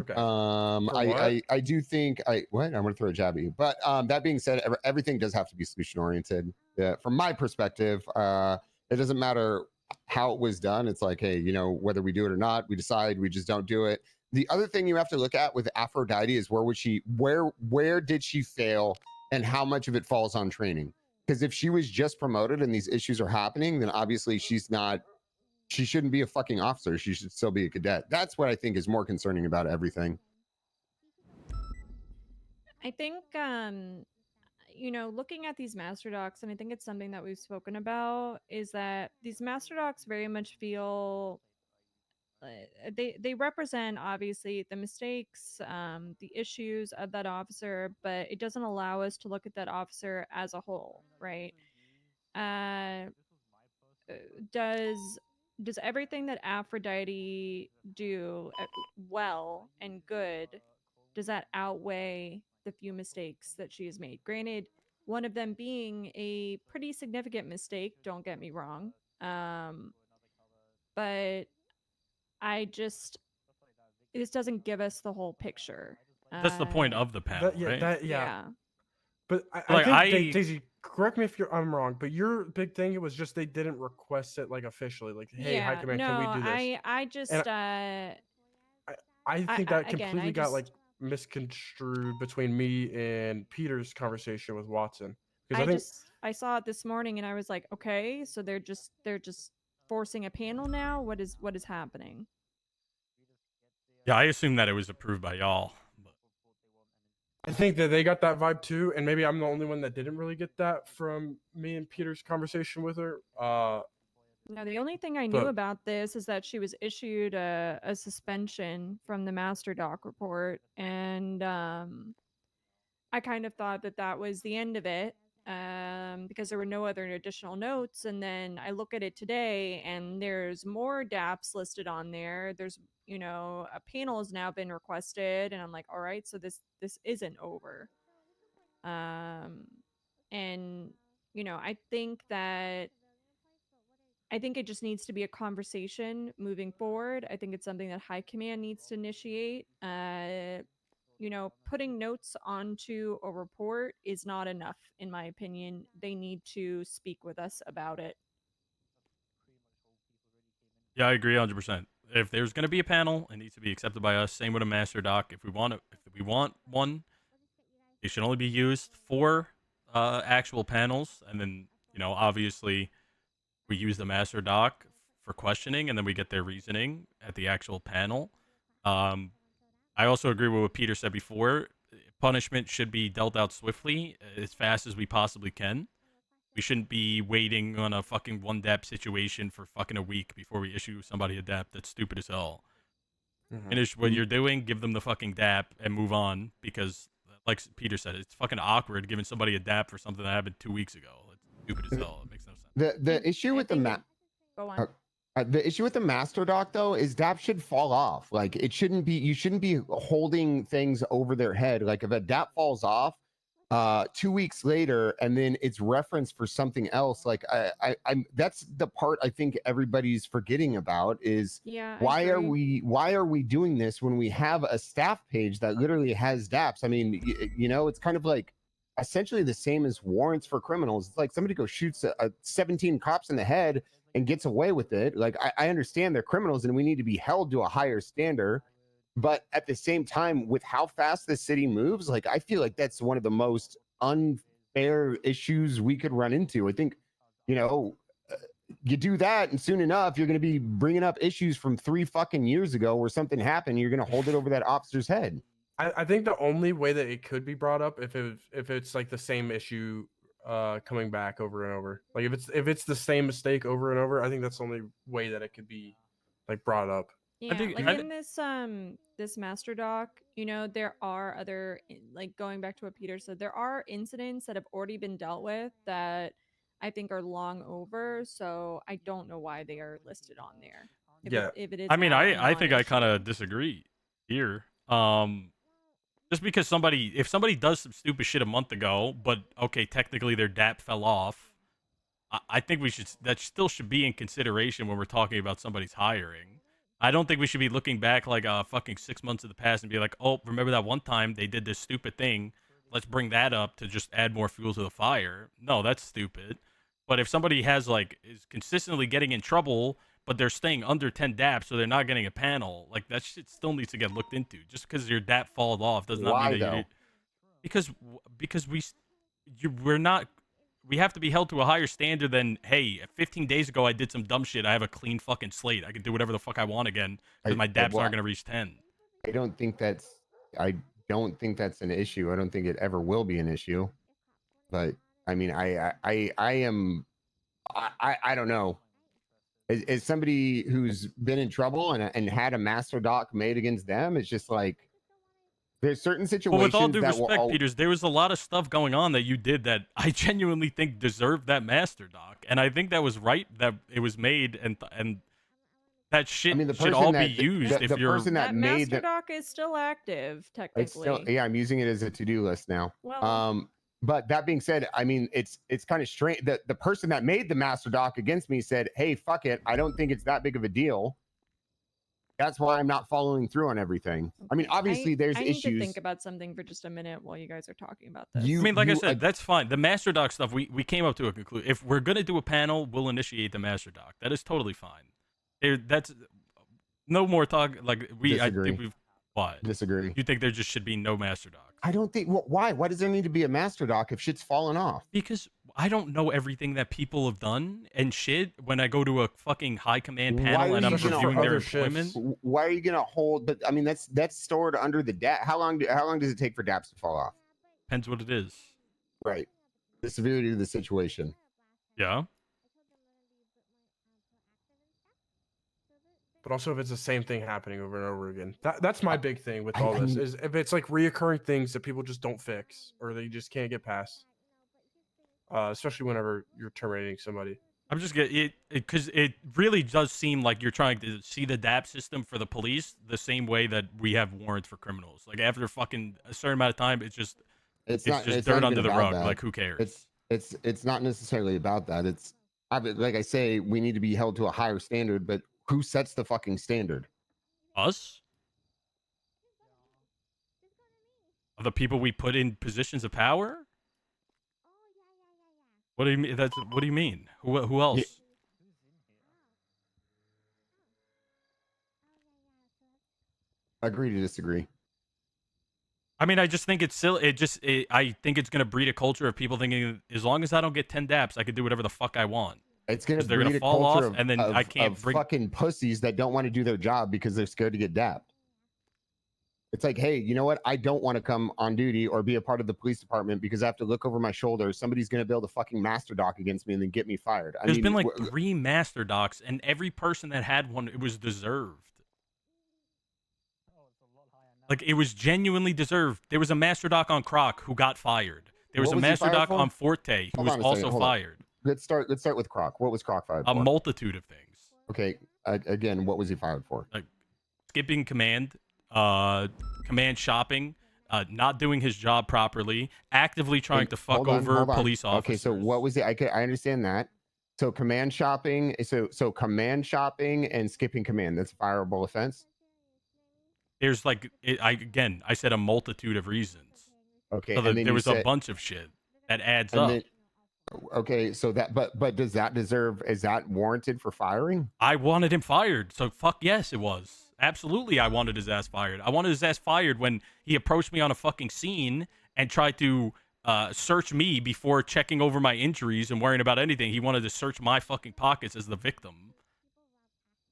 Okay. I do think I want to throw a jab at you, but that being said, everything does have to be solution oriented. From my perspective, it doesn't matter how it was done. It's like, hey, whether we do it or not, we decide we just don't do it. The other thing you have to look at with Aphrodite is where did she fail and how much of it falls on training? Because if she was just promoted and these issues are happening, then obviously she shouldn't be a fucking officer. She should still be a cadet. That's what I think is more concerning about everything. I think, looking at these master docs, and I think it's something that we've spoken about, is that these master docs very much feel they represent obviously the mistakes, the issues of that officer, but it doesn't allow us to look at that officer as a whole, right? Does everything that Aphrodite do well and good, does that outweigh the few mistakes that she has made? Granted, one of them being a pretty significant mistake, don't get me wrong. But this doesn't give us the whole picture. That's the point of the panel, right? Yeah. But I Like, think Daisy, correct me if I'm wrong, but your big thing, it was just they didn't request it like officially, like, hey, High Yeah, Command, no, can we do this? I just And I think that again, completely got like misconstrued between me and Peter's conversation with Watson, because I think I saw it this morning and I was like, okay, so they're just forcing a panel now. What is happening? Yeah, I assume that it was approved by y'all. I think that they got that vibe too, and maybe I'm the only one that didn't really get that from me and Peter's conversation with her. No, the only thing I knew about this is that she was issued a suspension from the master doc report, and I kind of thought that that was the end of it, because there were no other additional notes. And then I look at it today, and there's more DAPs listed on there. There's, a panel has now been requested, and I'm like, all right, so this isn't over. And I think it just needs to be a conversation moving forward. I think it's something that High Command needs to initiate. Putting notes onto a report is not enough, in my opinion. They need to speak with us about it. Yeah, I agree 100%. If there's going to be a panel, it needs to be accepted by us. Same with a master doc. If we want one, it should only be used for actual panels, and then obviously we use the master doc for questioning, and then we get their reasoning at the actual panel. I also agree with what Peter said before. Punishment should be dealt out swiftly, as fast as we possibly can. We shouldn't be waiting on a fucking one DAP situation for fucking a week before we issue somebody a DAP. That's stupid as hell. Finish what you're doing, give them the fucking DAP, and move on, because, like Peter said, it's fucking awkward giving somebody a DAP for something that happened 2 weeks ago. It's stupid as hell. It makes no sense. The issue with Go on. The issue with the master doc, though, is DAP should fall off. Like, you shouldn't be holding things over their head. Like, if a DAP falls off 2 weeks later and then it's referenced for something else, like I'm that's the part I think everybody's forgetting about is why are we doing this when we have a staff page that literally has DAPs? I mean, it's kind of like essentially the same as warrants for criminals. It's like somebody goes shoots 17 cops in the head and gets away with it. Like, I understand they're criminals and we need to be held to a higher standard. But at the same time, with how fast the city moves, like, I feel like that's one of the most unfair issues we could run into. I think, you do that, and soon enough, you're going to be bringing up issues from 3 fucking years ago where something happened. You're going to hold it over that officer's head. I think the only way that it could be brought up if it's like the same issue coming back over and over, like if it's the same mistake over and over, I think that's the only way that it could be like brought up. Yeah, in this master doc, there are other, like, going back to what Peter said, there are incidents that have already been dealt with that I think are long over. So I don't know why they are listed on there. If it is, I mean, I think I kind of disagree here. Just because if somebody does some stupid shit a month ago, but okay, technically their DAP fell off, I think that still should be in consideration when we're talking about somebody's hiring. I don't think we should be looking back like fucking 6 months of the past and be like, oh, remember that one time they did this stupid thing? Let's bring that up to just add more fuel to the fire. No, that's stupid. But if somebody is consistently getting in trouble, but they're staying under 10 DAP, so they're not getting a panel, like, that shit still needs to get looked into. Just because your DAP falls off does not mean that you're... Because we have to be held to a higher standard than, hey, 15 days ago I did some dumb shit. I have a clean fucking slate. I can do whatever the fuck I want again because my DAPs aren't going to reach 10. I don't think that's an issue. I don't think it ever will be an issue. But I mean, I don't know. As somebody who's been in trouble and had a master doc made against them, it's just like, there's certain situations. Well, with all due respect, Peters, there was a lot of stuff going on that you did that I genuinely think deserved that master doc, and I think that was right that it was made, and that shit should all be used. If you're that master doc is still active, technically. It's still, yeah, I'm using it as a to-do list now. Well, but that being said, I mean, it's kind of strange that the person that made the master doc against me said, "Hey, fuck it, I don't think it's that big of a deal." That's why I'm not following through on everything. I mean, obviously there's I need to issues. think about something for just a minute while you guys are talking about this. You, I mean, like I you- said, that's fine. The master doc stuff, we came up to a conclusion. If we're gonna do a panel, we'll initiate the master doc. That is totally fine. That's no more talk. Like I Disagree. think we've what? Disagree. You think there just should be no master doc? I don't think. Why? Why does there need to be a master doc if shit's falling off? Because I don't know everything that people have done and shit. When I go to a fucking high command panel and I'm reviewing their employment, Why are you gonna hold? But I mean, that's stored under the DAP. How long does it take for DAPs to fall off? depends what it is. Right. The severity of the situation. Yeah. But also, if it's the same thing happening over and over again, that's my big thing with all I this mean- is if it's like reoccurring things that people just don't fix or they just can't get past. Especially whenever you're terminating somebody. I'm just getting because it really does seem like you're trying to see the DAP system for the police the same way that we have warrants for criminals. Like after fucking a certain amount of time, it's just dirt not under even the about rug. that. Like who cares? It's not necessarily about that. Like I say, we need to be held to a higher standard, but who sets the fucking standard? Us? Are the people we put in positions of power? What do you mean? What do you mean? Who else? Agree to disagree. I mean, I just think it's silly. I think it's gonna breed a culture of people thinking as long as I don't get 10 daps, I can do whatever the fuck I want. It's gonna they're breed gonna a fall culture off, of, and then of, I can't of bring. fucking pussies that don't want to do their job because they're scared to get dapped. It's like, hey, you know what? I don't want to come on duty or be a part of the police department because I have to look over my shoulder. Somebody's gonna build a fucking master doc against me and then get me fired. There's been like 3 master docs, and every person that had one, it was deserved. Like it was genuinely deserved. There was a master doc on Croc who got fired. There was What a was he master fired doc for? on Forte who Hold was on a second, also hold on. fired. Let's start with Croc. What was Croc fired A for? multitude of things. Okay, again, what was he fired for? Like skipping command, command shopping, not doing his job properly, actively trying to fuck over hold on. police officers. Okay, so what was it? I understand that. So command shopping. So command shopping and skipping command. That's a fireable offense. There's like I said a multitude of reasons. Okay, So and then there you was said, a bunch of shit that adds and up. then, okay, so that but does that deserve? Is that warranted for firing? I wanted him fired, so fuck yes, it was. Absolutely, I wanted his ass fired. I wanted his ass fired when he approached me on a fucking scene and tried to search me before checking over my injuries and worrying about anything. He wanted to search my fucking pockets as the victim.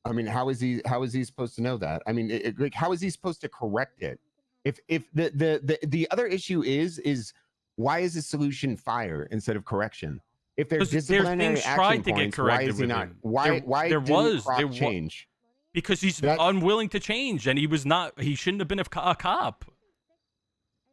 I mean, how is he supposed to know that? I mean, like, how is he supposed to correct it? If the other issue is why is the solution fire instead of correction? If there's disciplinary things action tried to points, get why corrected is he with not? him. Why there didn't was Croc there wa- change? Because he's unwilling to change, and he shouldn't have been a cop.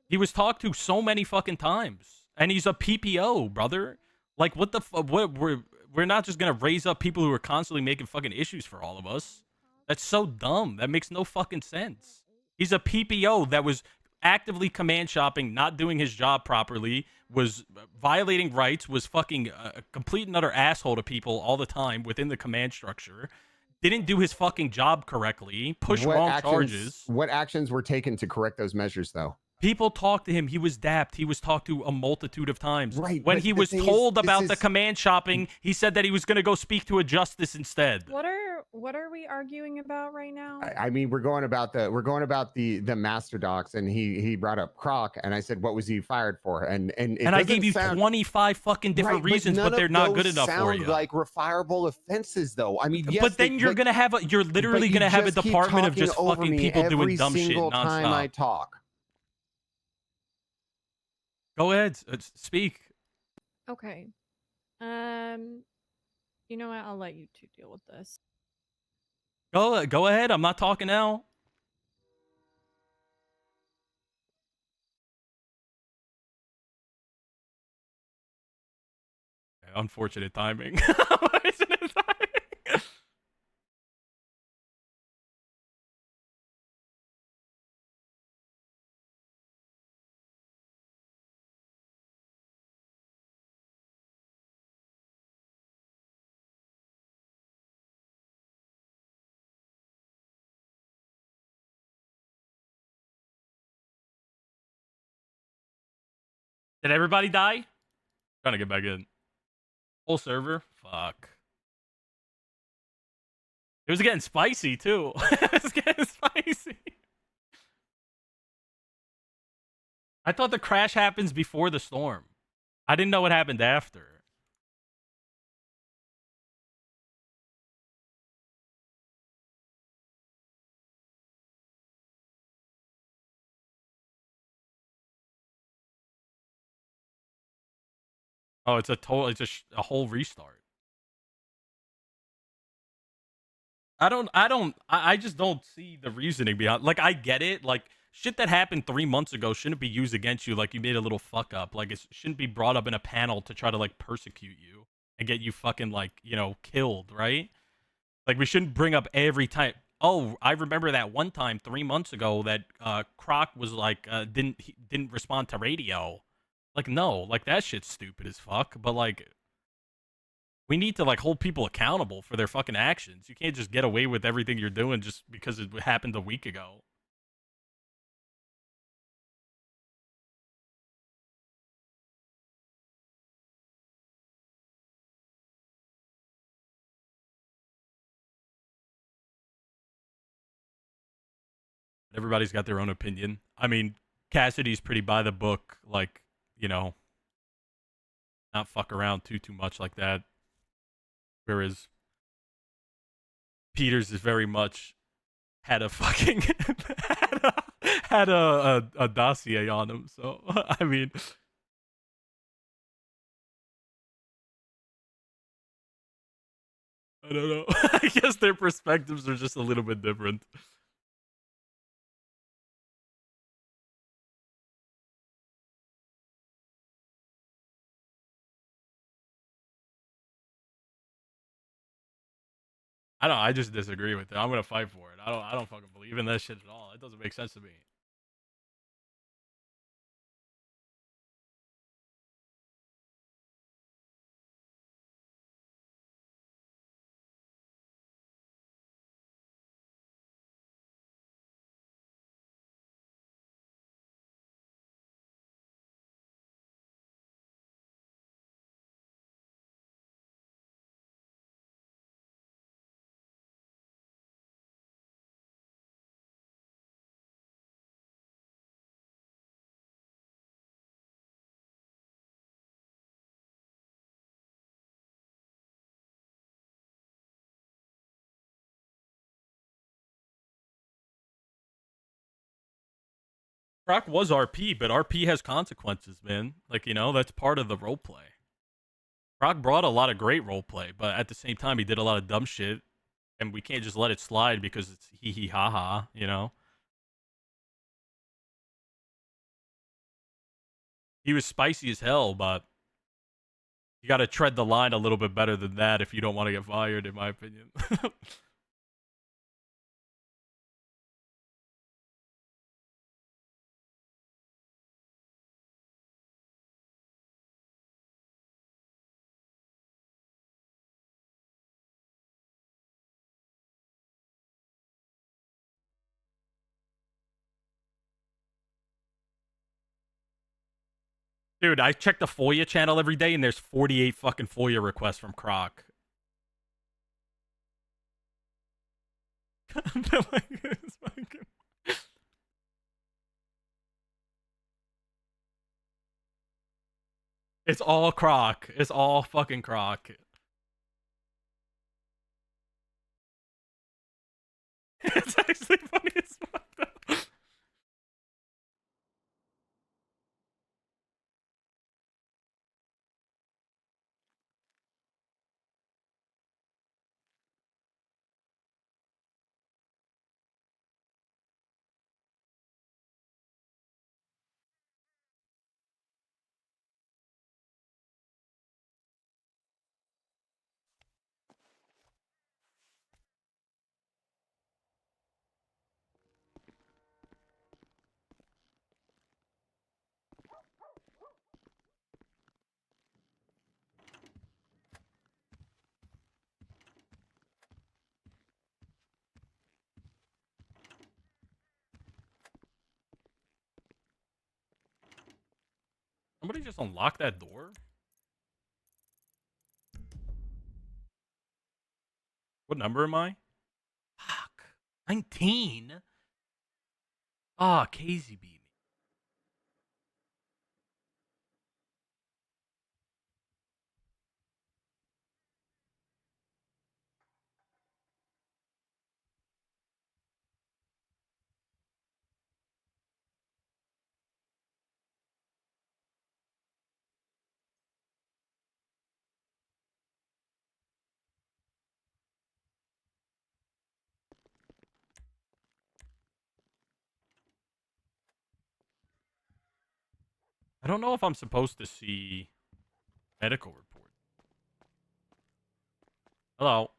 He was talked to so many fucking times, and he's a PPO, brother. Like, what the fuck? We're not just gonna raise up people who are constantly making fucking issues for all of us. That's so dumb. That makes no fucking sense. He's a PPO that was actively command shopping, not doing his job properly, was violating rights, was fucking a complete and utter asshole to people all the time within the command structure. Didn't do his fucking job correctly, pushed wrong charges. What actions were taken to correct those measures, though? People talked to him. He was dapped. He was talked to a multitude of times. Right. When but he the was thing is, told this about the is- command shopping, he said that he was going to go speak to a justice instead. What are we arguing about right now? I mean, we're going about the master docs, and he brought up Croc, and I said, what was he fired for? And I gave you 25 fucking different reasons, but they're not good enough for you. Sound like refireable offenses, though. I mean, yes, but then you're gonna have you're literally gonna have a department of just fucking people doing dumb shit single time I nonstop. talk. Go ahead, speak. Okay. You know what? I'll let you two deal with this. Go ahead. I'm not talking now. Unfortunate timing. Did everybody die? Trying to get back in. Whole server? Fuck. It was getting spicy, too. It was getting spicy. I thought the crash happens before the storm. I didn't know what happened after. Oh, it's a total. It's a whole restart. I just don't see the reasoning behind. Like, I get it. Like, shit that happened 3 months ago shouldn't be used against you. Like, you made a little fuck up. Like, it shouldn't be brought up in a panel to try to like persecute you and get you fucking like killed, right? Like, we shouldn't bring up every time. Oh, I remember that one time 3 months ago that Croc was like didn't respond to radio. Like, no, like that shit's stupid as fuck. But like, we need to like hold people accountable for their fucking actions. You can't just get away with everything you're doing just because it happened a week ago. Everybody's got their own opinion. I mean, Cassidy's pretty by the book, like, not fuck around too much like that. Whereas Peters is very much had a fucking had a dossier on him. So I mean, I don't know. I guess their perspectives are just a little bit different. I don't. I just disagree with it. I'm gonna fight for it. I don't fucking believe in that shit at all. It doesn't make sense to me. Croc was RP, but RP has consequences, man. Like, that's part of the role play. Croc brought a lot of great role play, but at the same time, he did a lot of dumb shit, and we can't just let it slide because it's hee hee ha ha. He was spicy as hell, but you got to tread the line a little bit better than that if you don't want to get fired, in my opinion. Dude, I check the FOIA channel every day, and there's 48 fucking FOIA requests from Croc. It's all Croc. It's all fucking Croc. It's actually funny as fuck, though. Somebody just unlock that door? What number am I? Fuck. 19? Ah, Casey beat me. I don't know if I'm supposed to see medical report. Hello.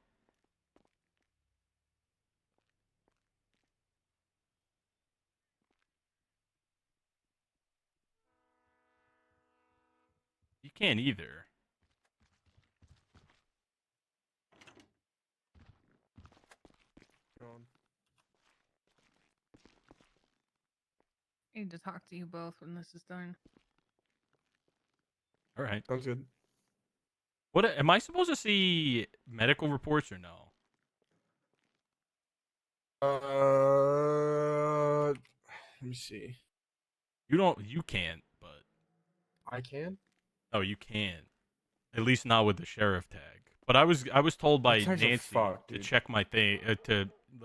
You can't either. I need to talk to you both when this is done. All right. Sounds good. What am I supposed to see medical reports or no? Let me see. You can't, but I can. oh, you can. At least not with the sheriff tag. But I was told by tags are Nancy fucked, to dude. check my thing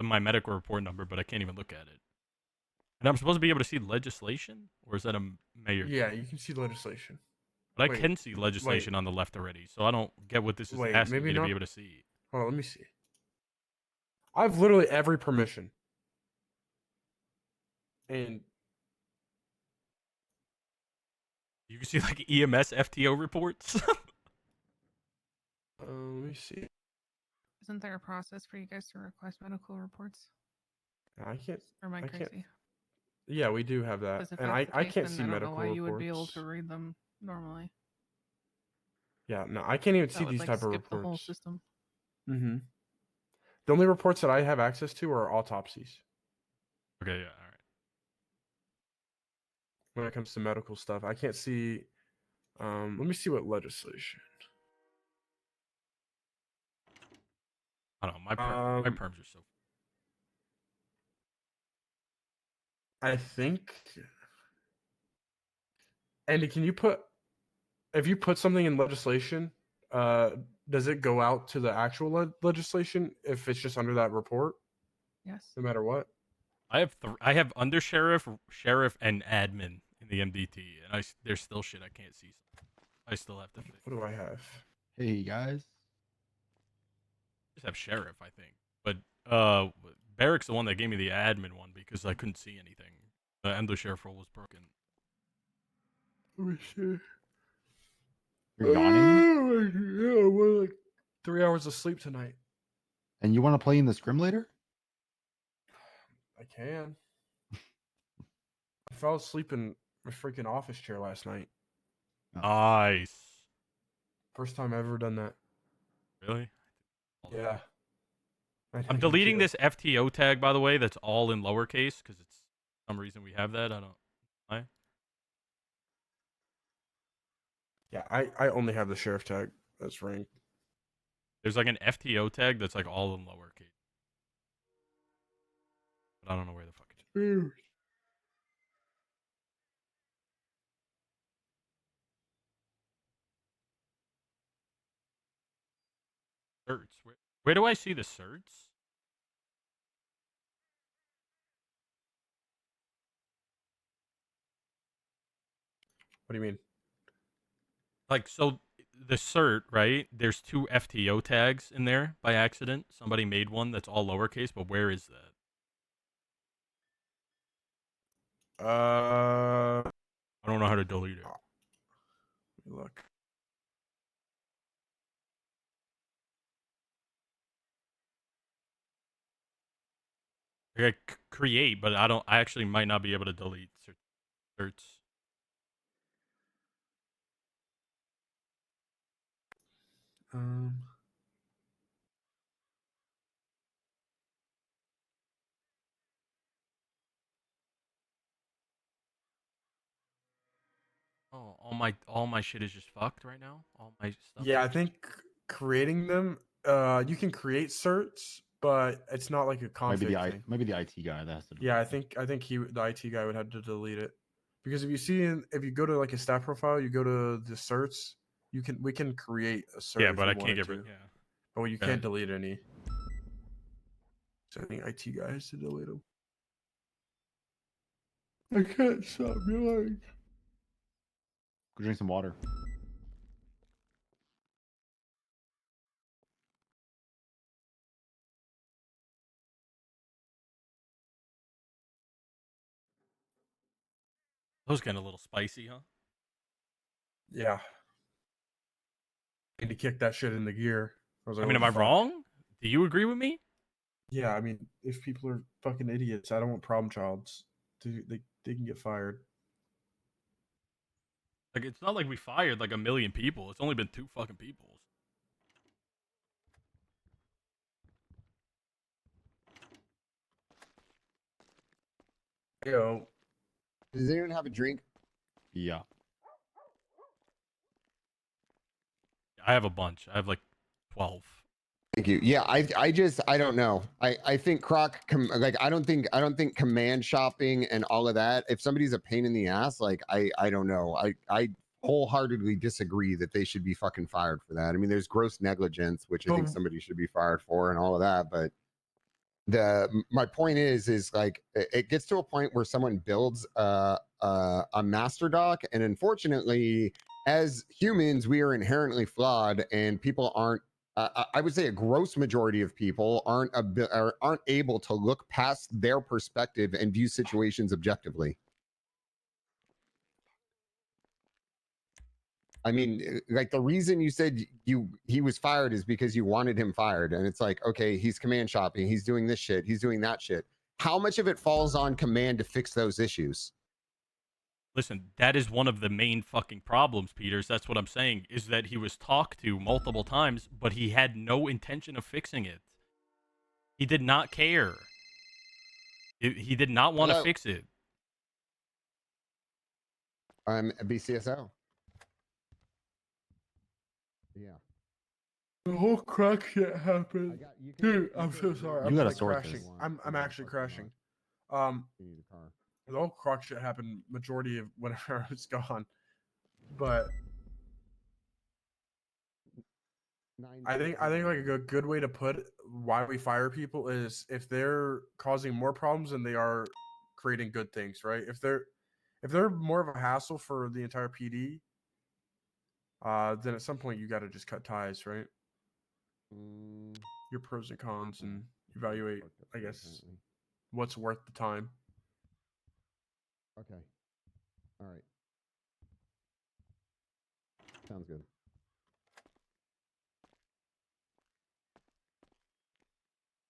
my medical report number, but I can't even look at it. And I'm supposed to be able to see legislation, or is that a mayor? Yeah, you can see legislation. But I Wait, can see legislation on the left already, so I don't get what this is Wait, asking maybe me to not. be able to see. Hold on, let me see. I have literally every permission. And You can see like EMS FTO reports. let me see. Isn't there a process for you guys to request medical reports? I can't. Or am I I can't. crazy? Yeah, we do have that, Because if and that's the I case, can't then see I don't know medical why you would be able reports. to read them normally. Yeah, no, I can't even That see would these like type of skip the whole reports. system. Mm-hmm. The only reports that I have access to are autopsies. Okay, yeah, all right. When it comes to medical stuff, I can't see. Let me see what legislation. I don't know. My perms are so. I think. Andy, can you put if you put something in legislation, does it go out to the actual legislation if it's just under that report? Yes. No matter what. I have undersheriff, sheriff, and admin in the MDT, and there's still shit I can't see. I still have to fix. What do I have? Hey guys. Just have sheriff, I think. But Barrick's the one that gave me the admin one because I couldn't see anything. The undersheriff role was broken. Let me see. You're yawning? Yeah, we're like 3 hours of sleep tonight. And you want to play in the scrim later? I can. I fell asleep in my freaking office chair last night. Nice. First time I've ever done that. Really? Yeah. I'm deleting this FTO tag, by the way. That's all in lowercase because it's some reason we have that. I don't know why. Yeah, I only have the sheriff tag. That's ranked. There's like an FTO tag that's like all in lowercase. But I don't know where the fuck it is. Certs. Where do I see the certs? What do you mean? Like, so the cert, right? There's 2 FTO tags in there by accident. Somebody made one that's all lowercase, but where is that? I don't know how to delete it. Look. I create, but I actually might not be able to delete certs. Um. Oh, all my shit is just fucked right now. All my stuff. Yeah, I think creating them, you can create certs, but it's not like a config thing. Maybe the IT guy that has to. Yeah, I think the IT guy would have to delete it, because if you go to like a staff profile, you go to the certs, we can create a cert. Yeah, if but we I can't wanted get rid. to. Yeah. But you Yeah. can't delete any. So I think IT guy has to delete them. I can't stop yelling. Go drink some water. Those getting a little spicy, huh? Yeah. Need to kick that shit into gear. I was like, I mean, what am I the fuck? wrong? Do you agree with me? Yeah, I mean, if people are fucking idiots, I don't want problem childs. They can get fired. Like, it's not like we fired like 1 million people. It's only been 2 fucking people. Yo. Does anyone have a drink? Yeah. I have a bunch. I have like 12. Thank you. Yeah, I don't know. I think I don't think command shopping and all of that. If somebody's a pain in the ass, like I don't know. I wholeheartedly disagree that they should be fucking fired for that. I mean, there's gross negligence, which I think somebody should be fired for, and all of that. But my point is like it gets to a point where someone builds a master doc, and unfortunately, as humans, we are inherently flawed, and people aren't. I would say a gross majority of people aren't able to look past their perspective and view situations objectively. I mean, like the reason you said he was fired is because you wanted him fired, and it's like, okay, he's command shopping, he's doing this shit, he's doing that shit. How much of it falls on command to fix those issues? Listen, that is one of the main fucking problems, Peters. That's what I'm saying, is that he was talked to multiple times, but he had no intention of fixing it. He did not care. He did not want to fix it. I'm a BCSO. Yeah. The whole crack shit happened. Dude, I'm so sorry. I'm gotta like sort crashing. this. I'm actually crashing. You need a car. The whole croc shit happened majority of whenever I was gone. But I think like a good way to put why we fire people is if they're causing more problems than they are creating good things, right? If they're more of a hassle for the entire PD, then at some point you got to just cut ties, right? Your pros and cons and evaluate, I guess, what's worth the time. Okay. All right. Sounds good.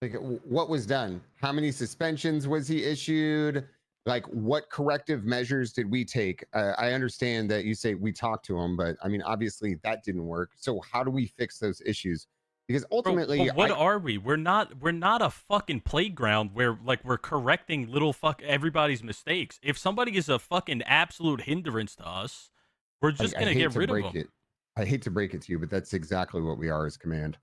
Like, what was done? How many suspensions was he issued? Like, what corrective measures did we take? I understand that you say we talked to him, but I mean, obviously that didn't work. So how do we fix those issues? Because ultimately, Bro, what are we? We're not a fucking playground where like we're correcting little everybody's mistakes. If somebody is a fucking absolute hindrance to us, we're just gonna get rid of them. I hate to break it to you, but that's exactly what we are as command.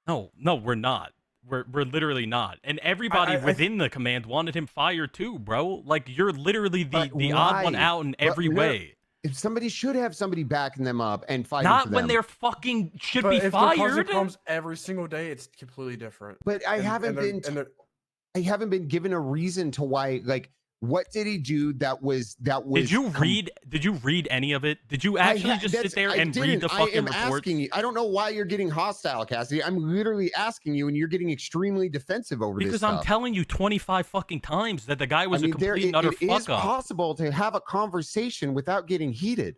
No, we're not. We're literally not. And everybody within the command wanted him fired too, bro. Like you're literally the odd one out in every way. If somebody should have somebody backing them up and fighting Not for them. when they're fucking should But be if they're causing fired. problems every single day, it's completely different. But I haven't been given a reason to why. Like, what did he do that was Did you read any of it? Did you actually just sit there and read the fucking reports? Asking you. I don't know why you're getting hostile, Cassidy. I'm literally asking you, and you're getting extremely defensive over this because stuff. I'm telling you 25 fucking times that the guy was a complete and utter fuck up. It is possible to have a conversation without getting heated.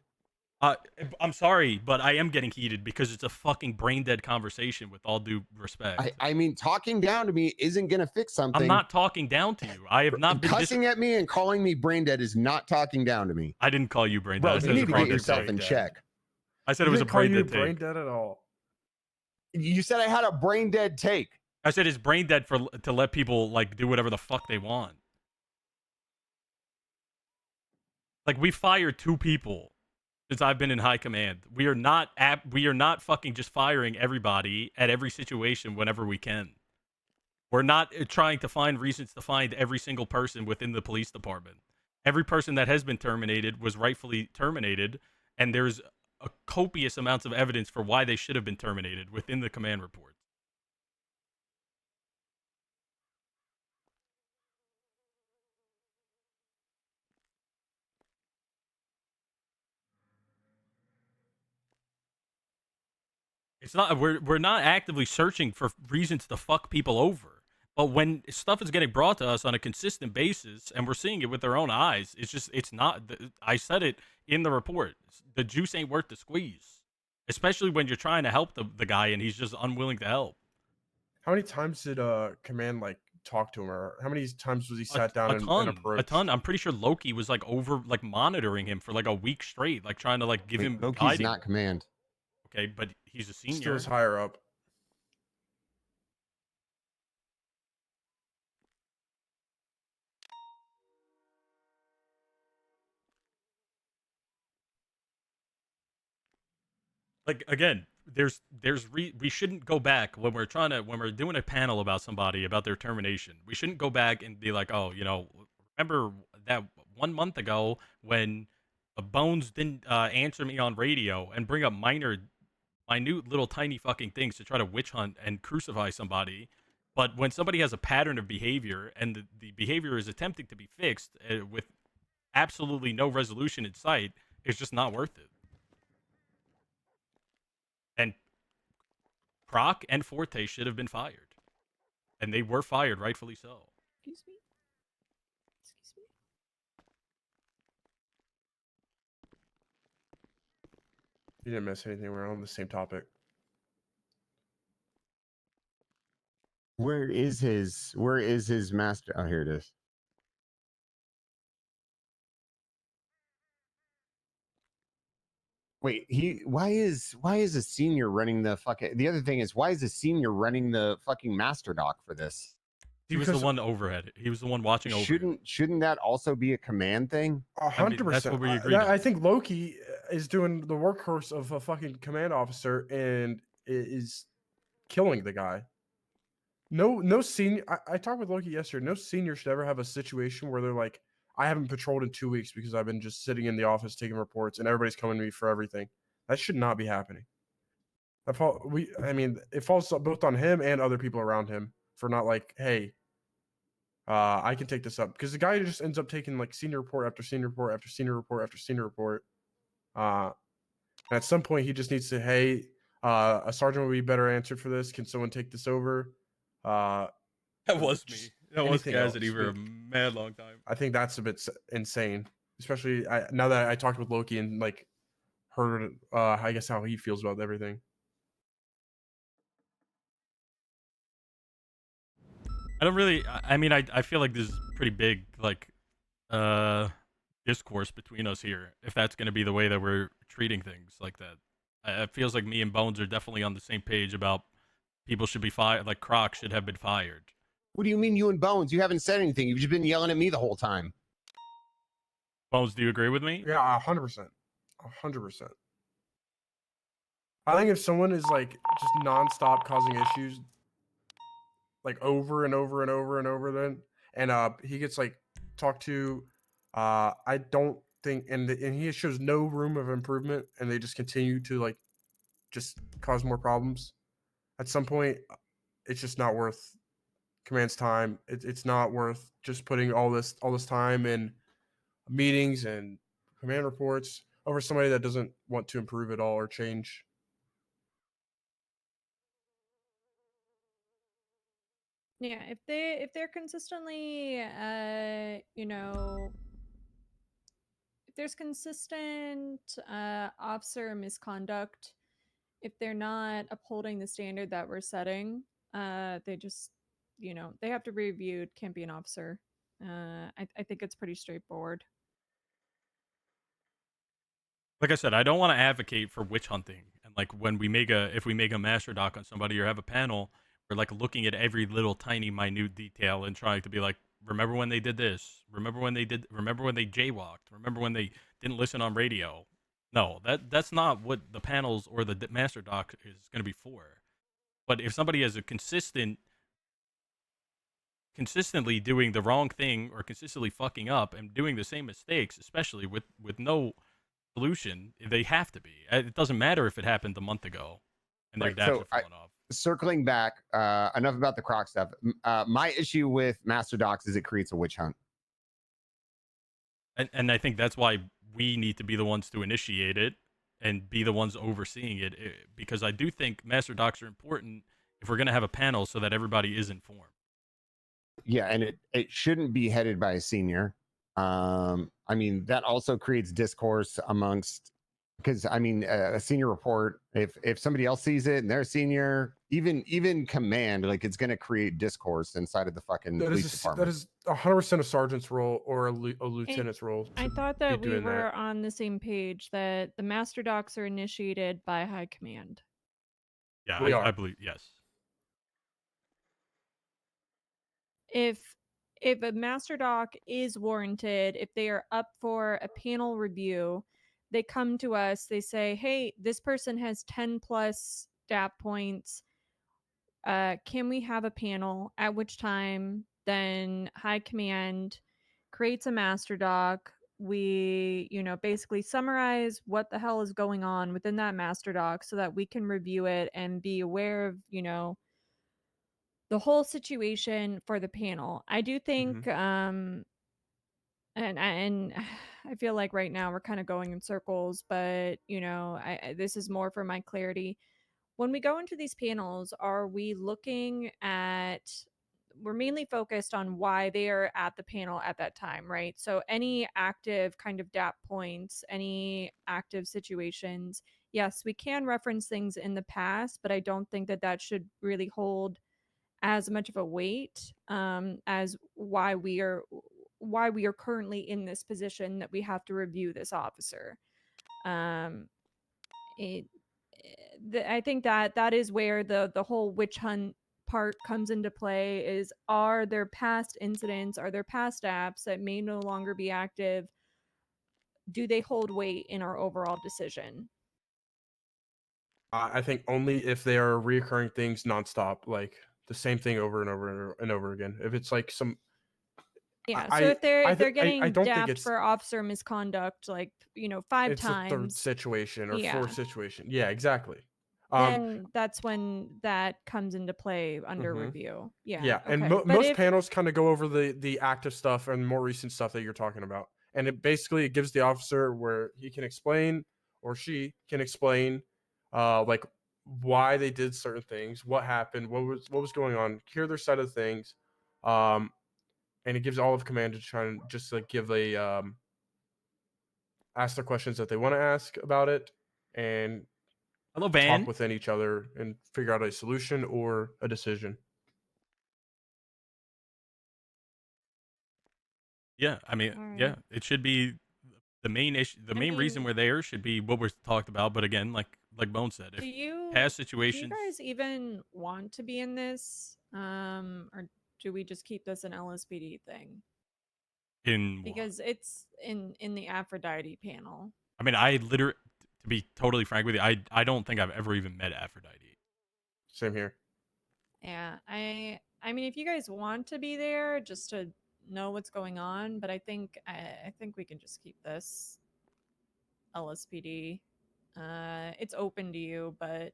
I'm sorry, but I am getting heated because it's a fucking brain dead conversation. With all due respect, I mean, talking down to me isn't gonna fix something. I'm not talking down to you. I have not been cussing at me and calling me brain dead is not talking down to me. I didn't call you brain dead. Bro, I said you need to get brain yourself dead in check. I said it was a brain dead brain take. dead at all. You said I had a brain dead take. I said it's brain dead to let people like do whatever the fuck they want. Like we fired 2 people. since I've been in high command. We are not fucking just firing everybody at every situation whenever we can. We're not trying to find reasons to find every single person within the police department. Every person that has been terminated was rightfully terminated, and there's a copious amounts of evidence for why they should have been terminated within the command report. It's not we're not actively searching for reasons to fuck people over. But when stuff is getting brought to us on a consistent basis and we're seeing it with our own eyes, it's not. I said it in the report. The juice ain't worth the squeeze, especially when you're trying to help the guy and he's just unwilling to help. How many times did command like talk to him, or how many times was he sat down and approached? A ton. I'm pretty sure Loki was like monitoring him for like a week straight, like trying to like give him Loki's guiding. not command. Okay, but he's a senior. Still is higher up. Like again, we shouldn't go back when we're doing a panel about somebody about their termination. We shouldn't go back and be like, oh, remember that 1 month ago when Bones didn't answer me on radio, and bring up minute little tiny fucking things to try to witch hunt and crucify somebody. But when somebody has a pattern of behavior and the behavior is attempting to be fixed with absolutely no resolution in sight, it's just not worth it. And Proc and Forte should have been fired. And they were fired, rightfully so. Excuse me? Excuse me? You didn't miss anything. We're on the same topic. Where is his master? Oh, here it is. Wait, why is a senior running the fucking? The other thing is, why is a senior running the fucking master doc for this? He was the one overhead. He was the one watching over. Shouldn't that also be a command thing? 100%. That's what we agreed on. I think Loki is doing the workhorse of a fucking command officer and is killing the guy. No senior. I talked with Loki yesterday. No senior should ever have a situation where they're like, I haven't patrolled in 2 weeks because I've been just sitting in the office taking reports and everybody's coming to me for everything. That should not be happening. It falls both on him and other people around him for not like, hey, I can take this up, because the guy just ends up taking like senior report after senior report after senior report after senior report. And at some point, he just needs to, hey, a sergeant would be better answered for this. Can someone take this over? That was me. That was Cassidy for a mad long time. I think that's a bit insane, especially now that I talked with Loki and like heard, I guess, how he feels about everything. I don't really. I feel like this is pretty big, like, discourse between us here. If that's going to be the way that we're treating things like that, it feels like me and Bones are definitely on the same page about people should be fired. Like Croc should have been fired. What do you mean, you and Bones? You haven't said anything. You've just been yelling at me the whole time. Bones, do you agree with me? Yeah, 100%. 100%. I think if someone is like just nonstop causing issues, like over and over and over and over, then and he gets like talked to, I don't think, and he shows no room of improvement, and they just continue to like just cause more problems. At some point, it's just not worth command's time. It's not worth just putting all this time in meetings and command reports over somebody that doesn't want to improve at all or change. Yeah, if they're consistently if there's consistent officer misconduct, if they're not upholding the standard that we're setting, they just they have to be reviewed, can't be an officer. I think it's pretty straightforward. Like I said, I don't want to advocate for witch hunting. And like when if we make a master doc on somebody or have a panel, we're like looking at every little tiny minute detail and trying to be like, remember when they did this? Remember when they jaywalked? Remember when they didn't listen on radio? No, that's not what the panels or the master doc is going to be for. But if somebody has a consistently doing the wrong thing or consistently fucking up and doing the same mistakes, especially with no solution, they have to be. It doesn't matter if it happened a month ago and their Right. dApps So are falling off. circling back, enough about the Croc stuff. My issue with Master Docs is it creates a witch hunt. And I think that's why we need to be the ones to initiate it and be the ones overseeing it, because I do think master docs are important if we're going to have a panel so that everybody is informed. Yeah, and it shouldn't be headed by a senior. I mean, that also creates discourse amongst, because I mean, a senior report, if somebody else sees it and they're a senior, even command, like it's going to create discourse inside of the fucking police department. That is 100% a sergeant's role or a lieutenant's role. I thought be that we doing were that. on the same page that the master docs are initiated by high command. Yeah, We I are. believe, yes. If a master doc is warranted, if they are up for a panel review, they come to us, they say, hey, this person has 10 plus DAP points. Can we have a panel? At which time, then high command creates a master doc. We, basically summarize what the hell is going on within that master doc so that we can review it and be aware of, the whole situation for the panel. I do think, and I feel like right now we're kind of going in circles, but this is more for my clarity. When we go into these panels, are we looking at? We're mainly focused on why they are at the panel at that time, right? So any active kind of DAP points, any active situations, yes, we can reference things in the past, but I don't think that that should really hold as much of a weight as why we are currently in this position that we have to review this officer. I think that is where the whole witch hunt part comes into play. Is, are there past incidents, are there past apps that may no longer be active? Do they hold weight in our overall decision? I think only if they are reoccurring things nonstop, like the same thing over and over and over again. If it's like some, Yeah, so if they're I getting don't think dapped it's for officer misconduct, like 5 it's a third times, situation or yeah, fourth situation. Yeah, exactly. then that's when that comes into play under review. Yeah. Yeah, Okay. and But most if panels kind of go over the active stuff and more recent stuff that you're talking about, and it basically gives the officer where he can explain or she can explain, like why they did certain things, what happened, what was going on, hear their side of things, and it gives all of command to try and just like give a ask the questions that they want to ask about it, and hello, Van, talk within each other and figure out a solution or a decision. Yeah, I mean, yeah, it should be the main issue. The main reason we're there should be what we're talked about. But again, like Bone said, if past situations, do you guys even want to be in this, or do we just keep this an LSPD thing? Because it's in the Aphrodite panel. I mean, I literally, to be totally frank with you, I don't think I've ever even met Aphrodite. Same here. Yeah, I mean, if you guys want to be there just to know what's going on, but I think we can just keep this LSPD. It's open to you, but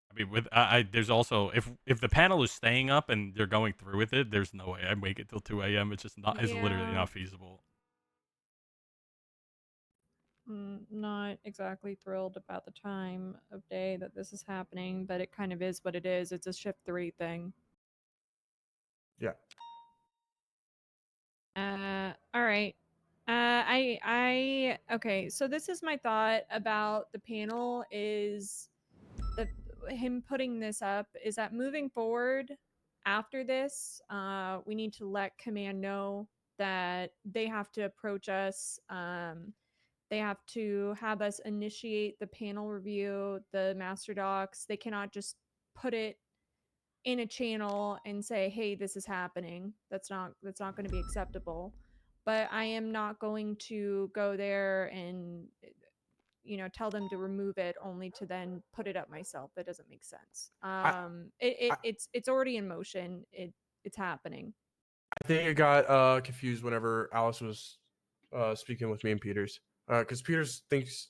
I mean, with there's also if the panel is staying up and they're going through with it, there's no way I'd make it till 2 a.m. It's just not. It's literally not feasible. Not exactly thrilled about the time of day that this is happening, but it kind of is what it is. It's a shift 3 thing. Yeah. All right. Okay, so this is my thought about the panel is him putting this up is that moving forward after this, we need to let command know that they have to approach us. They have to have us initiate the panel review, the master docs. They cannot just put it in a channel and say, "Hey, this is happening." That's not going to be acceptable. But I am not going to go there and tell them to remove it only to then put it up myself. That doesn't make sense. It's already in motion. It's happening. I think it got confused whenever Alice was speaking with me and Peters, because Peters thinks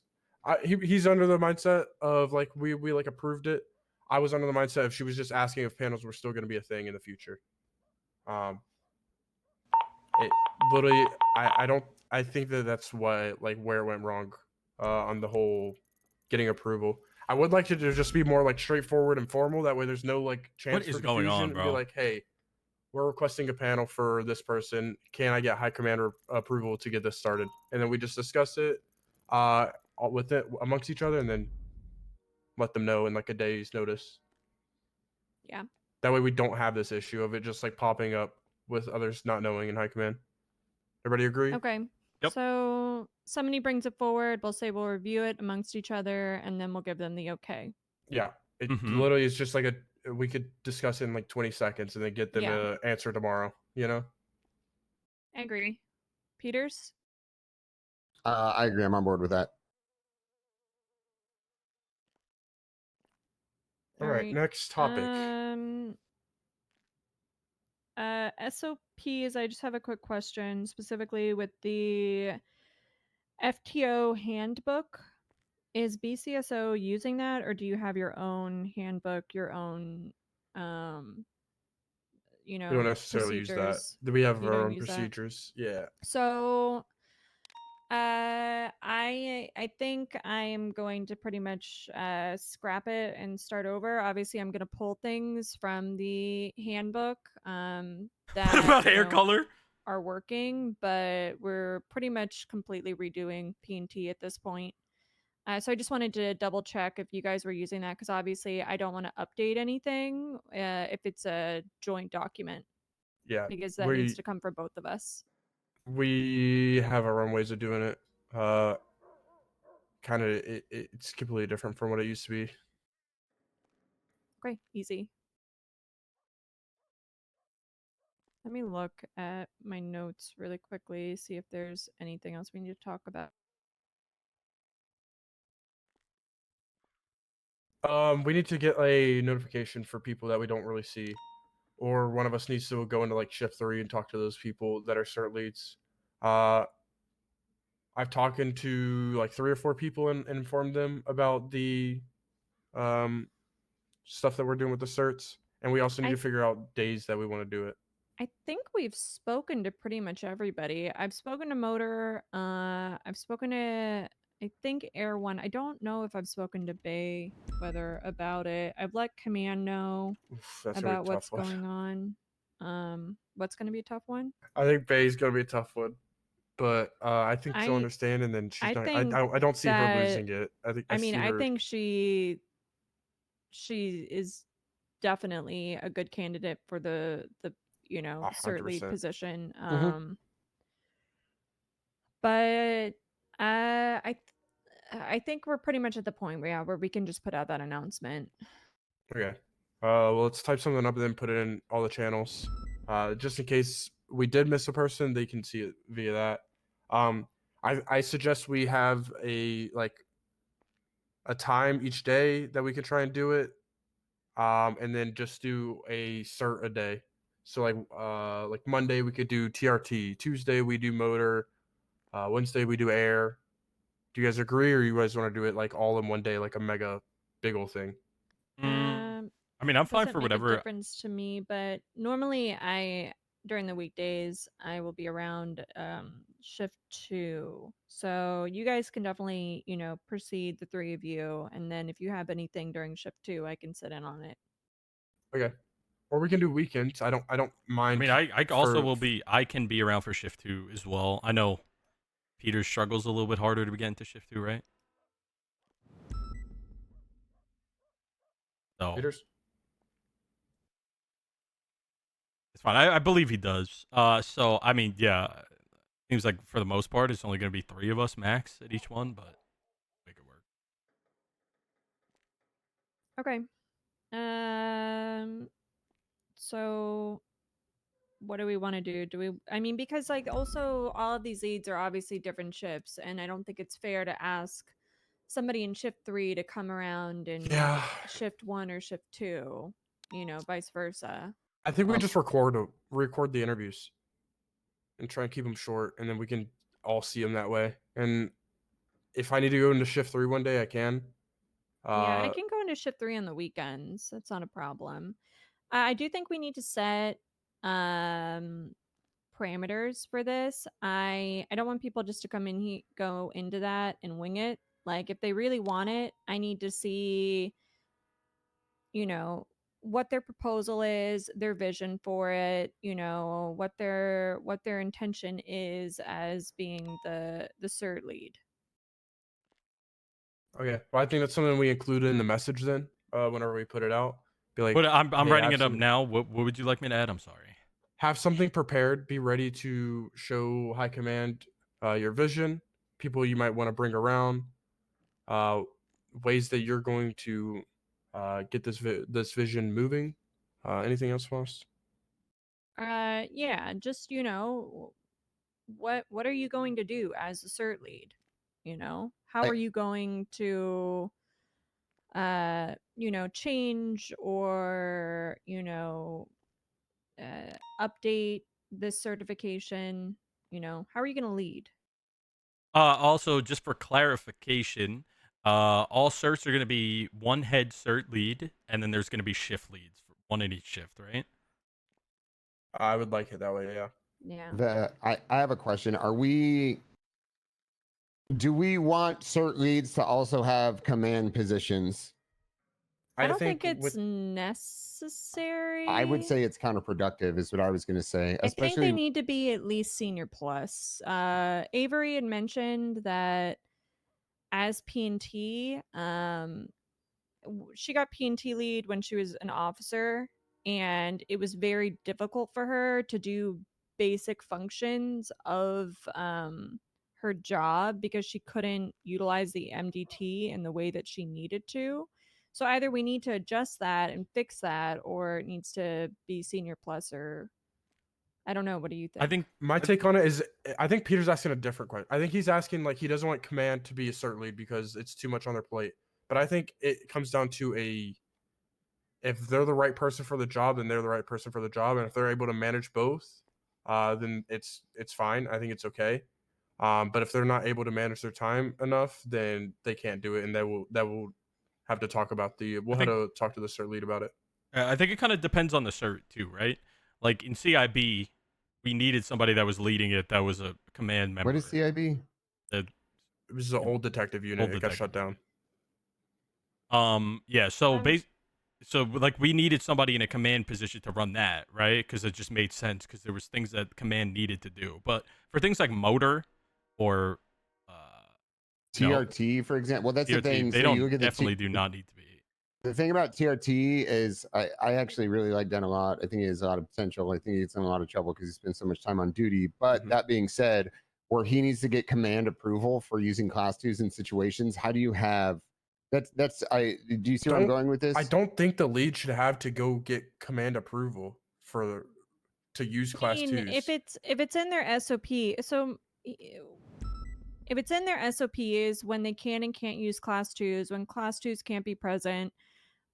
he's under the mindset of like we like approved it. I was under the mindset of she was just asking if panels were still going to be a thing in the future. It literally, I think that's what like where it went wrong on the whole getting approval. I would like to just be more like straightforward and formal. That way, there's no like chance What for is confusion. going on, And be bro? like, hey, we're requesting a panel for this person. Can I get high commander approval to get this started? And then we just discuss it with it amongst each other, and then let them know in like a day's notice. Yeah. That way we don't have this issue of it just like popping up with others not knowing in high command. Everybody agree? Okay. Yep. So somebody brings it forward. We'll say we'll review it amongst each other, and then we'll give them the okay. Yeah. It Mhm. literally is just like we could discuss it in like 20 seconds and then get them Yeah. to answer tomorrow, you know? I agree. Peters? I agree. I'm on board with that. All right, next topic. SOPs, I just have a quick question, specifically with the FTO handbook. Is BCSO using that, or do you have your own handbook, your own, We don't necessarily use that. procedures? We have You our don't own use that? procedures. Yeah. So, I think I am going to pretty much scrap it and start over. Obviously, I'm going to pull things from the handbook that What about hair color? are working, but we're pretty much completely redoing P&T at this point. So I just wanted to double check if you guys were using that, because obviously I don't want to update anything if it's a joint document. Yeah. Because that needs to come from both of us. We have our own ways of doing it. Kind of, it's completely different from what it used to be. Okay, easy. Let me look at my notes really quickly, see if there's anything else we need to talk about. We need to get a notification for people that we don't really see, or one of us needs to go into like shift 3 and talk to those people that are cert leads. I've talked to like 3 or 4 people and informed them about the stuff that we're doing with the certs, and we also need to figure out days that we want to do it. I think we've spoken to pretty much everybody. I've spoken to Motor. I've spoken to, I think, Air One. I don't know if I've spoken to Bay Weather about it. I've let Command know about what's going on. What's going to be a tough one? I think Bay's gonna be a tough one, but I think she'll understand, and then she's not. I don't see her losing it. I think she is definitely a good candidate for the cert lead 100%. position. But I think we're pretty much at the point where we can just put out that announcement. Okay. Well, let's type something up and then put it in all the channels. Just in case we did miss a person, they can see it via that. I suggest we have a time each day that we can try and do it. And then just do a cert a day. So like Monday we could do TRT, Tuesday we do motor, Wednesday we do air. Do you guys agree, or you guys want to do it like all in one day, like a mega big old thing? I mean, I'm fine Doesn't for make whatever. a difference to me, but normally during the weekdays I will be around shift 2. So you guys can definitely, proceed, the 3 of you, and then if you have anything during shift 2, I can sit in on it. Okay. Or we can do weekends. I don't mind. I mean, I also will be. I can be around for shift 2 as well. I know Peter struggles a little bit harder to get into shift 2, right? So Peters? it's fine. I believe he does. So I mean, yeah, seems like for the most part, it's only going to be 3 of us max at each one, but make it work. Okay. So what do we want to do? I mean, because like also all of these leads are obviously different shifts, and I don't think it's fair to ask somebody in shift 3 to come around and Yeah. shift 1 or shift 2, you know, vice versa. I think we just record the interviews and try and keep them short, and then we can all see them that way. And if I need to go into shift 3 one day, I can. Yeah, I can go into shift 3 on the weekends. That's not a problem. I do think we need to set parameters for this. I don't want people just to come in go into that and wing it. Like if they really want it, I need to see, you know, what their proposal is, their vision for it, you know, what their intention is as being the cert lead. Okay, well, I think that's something we included in the message then. Whenever we put it out, be like, But I'm "Hey, writing have it up some- now. What would you like me to add? I'm sorry. Have something prepared. Be ready to show high command your vision, people you might want to bring around, ways that you're going to get this vision moving. Anything else, Foss? Yeah, just, you know, what are you going to do as a cert lead? You know, how are you going to you know, change or, you know, update this certification? You know, how are you going to lead? Also, just for clarification, all certs are going to be one head cert lead, and then there's going to be shift leads, one in each shift, right? I would like it that way. Yeah. Yeah. I have a question. Do we want cert leads to also have command positions? I don't think it's necessary. I would say it's counterproductive, is what I was going to say. I think they need to be at least senior plus. Avery had mentioned that as P&T, she got P&T lead when she was an officer, and it was very difficult for her to do basic functions of her job because she couldn't utilize the MDT in the way that she needed to. So either we need to adjust that and fix that, or it needs to be senior plus, or I don't know. What do you think? I think my take on it is, I think Peter's asking a different question. I think he's asking like he doesn't want command to be a cert lead because it's too much on their plate. But I think it comes down to if they're the right person for the job, then they're the right person for the job, and if they're able to manage both, then it's fine. I think it's okay. But if they're not able to manage their time enough, then they can't do it, and that will have to talk about we'll have to talk to the cert lead about it. I think it kind of depends on the cert too, right? Like in CIB, we needed somebody that was leading it that was a command member. What is CIB? It was an old detective unit. It got shut down. Yeah. So so like we needed somebody in a command position to run that, right? Because it just made sense because there was things that command needed to do. But for things like motor or TRT, for example, well, that's the TRT, thing. they So you look at definitely do not need to be. The thing about TRT is I actually really like Dan a lot. I think he has a lot of potential. I think he gets in a lot of trouble because he spends so much time on duty. But that being said, where he needs to get command approval for using class 2s in situations, how do you have do you see where I'm going with this? I don't think the lead should have to go get command approval to use class 2s. If it's in their SOP, so if it's in their SOPs when they can and can't use class 2s, when class 2s can't be present,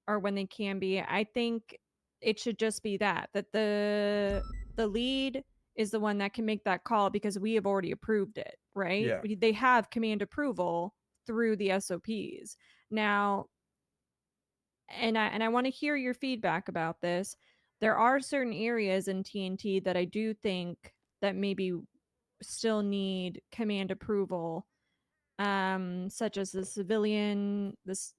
or when they can be, I think it should just be that the lead is the one that can make that call because we have already approved it, right? Yeah. They have command approval through the SOPs. Now, and I want to hear your feedback about this. There are certain areas in TNT that I do think that maybe still need command approval, such as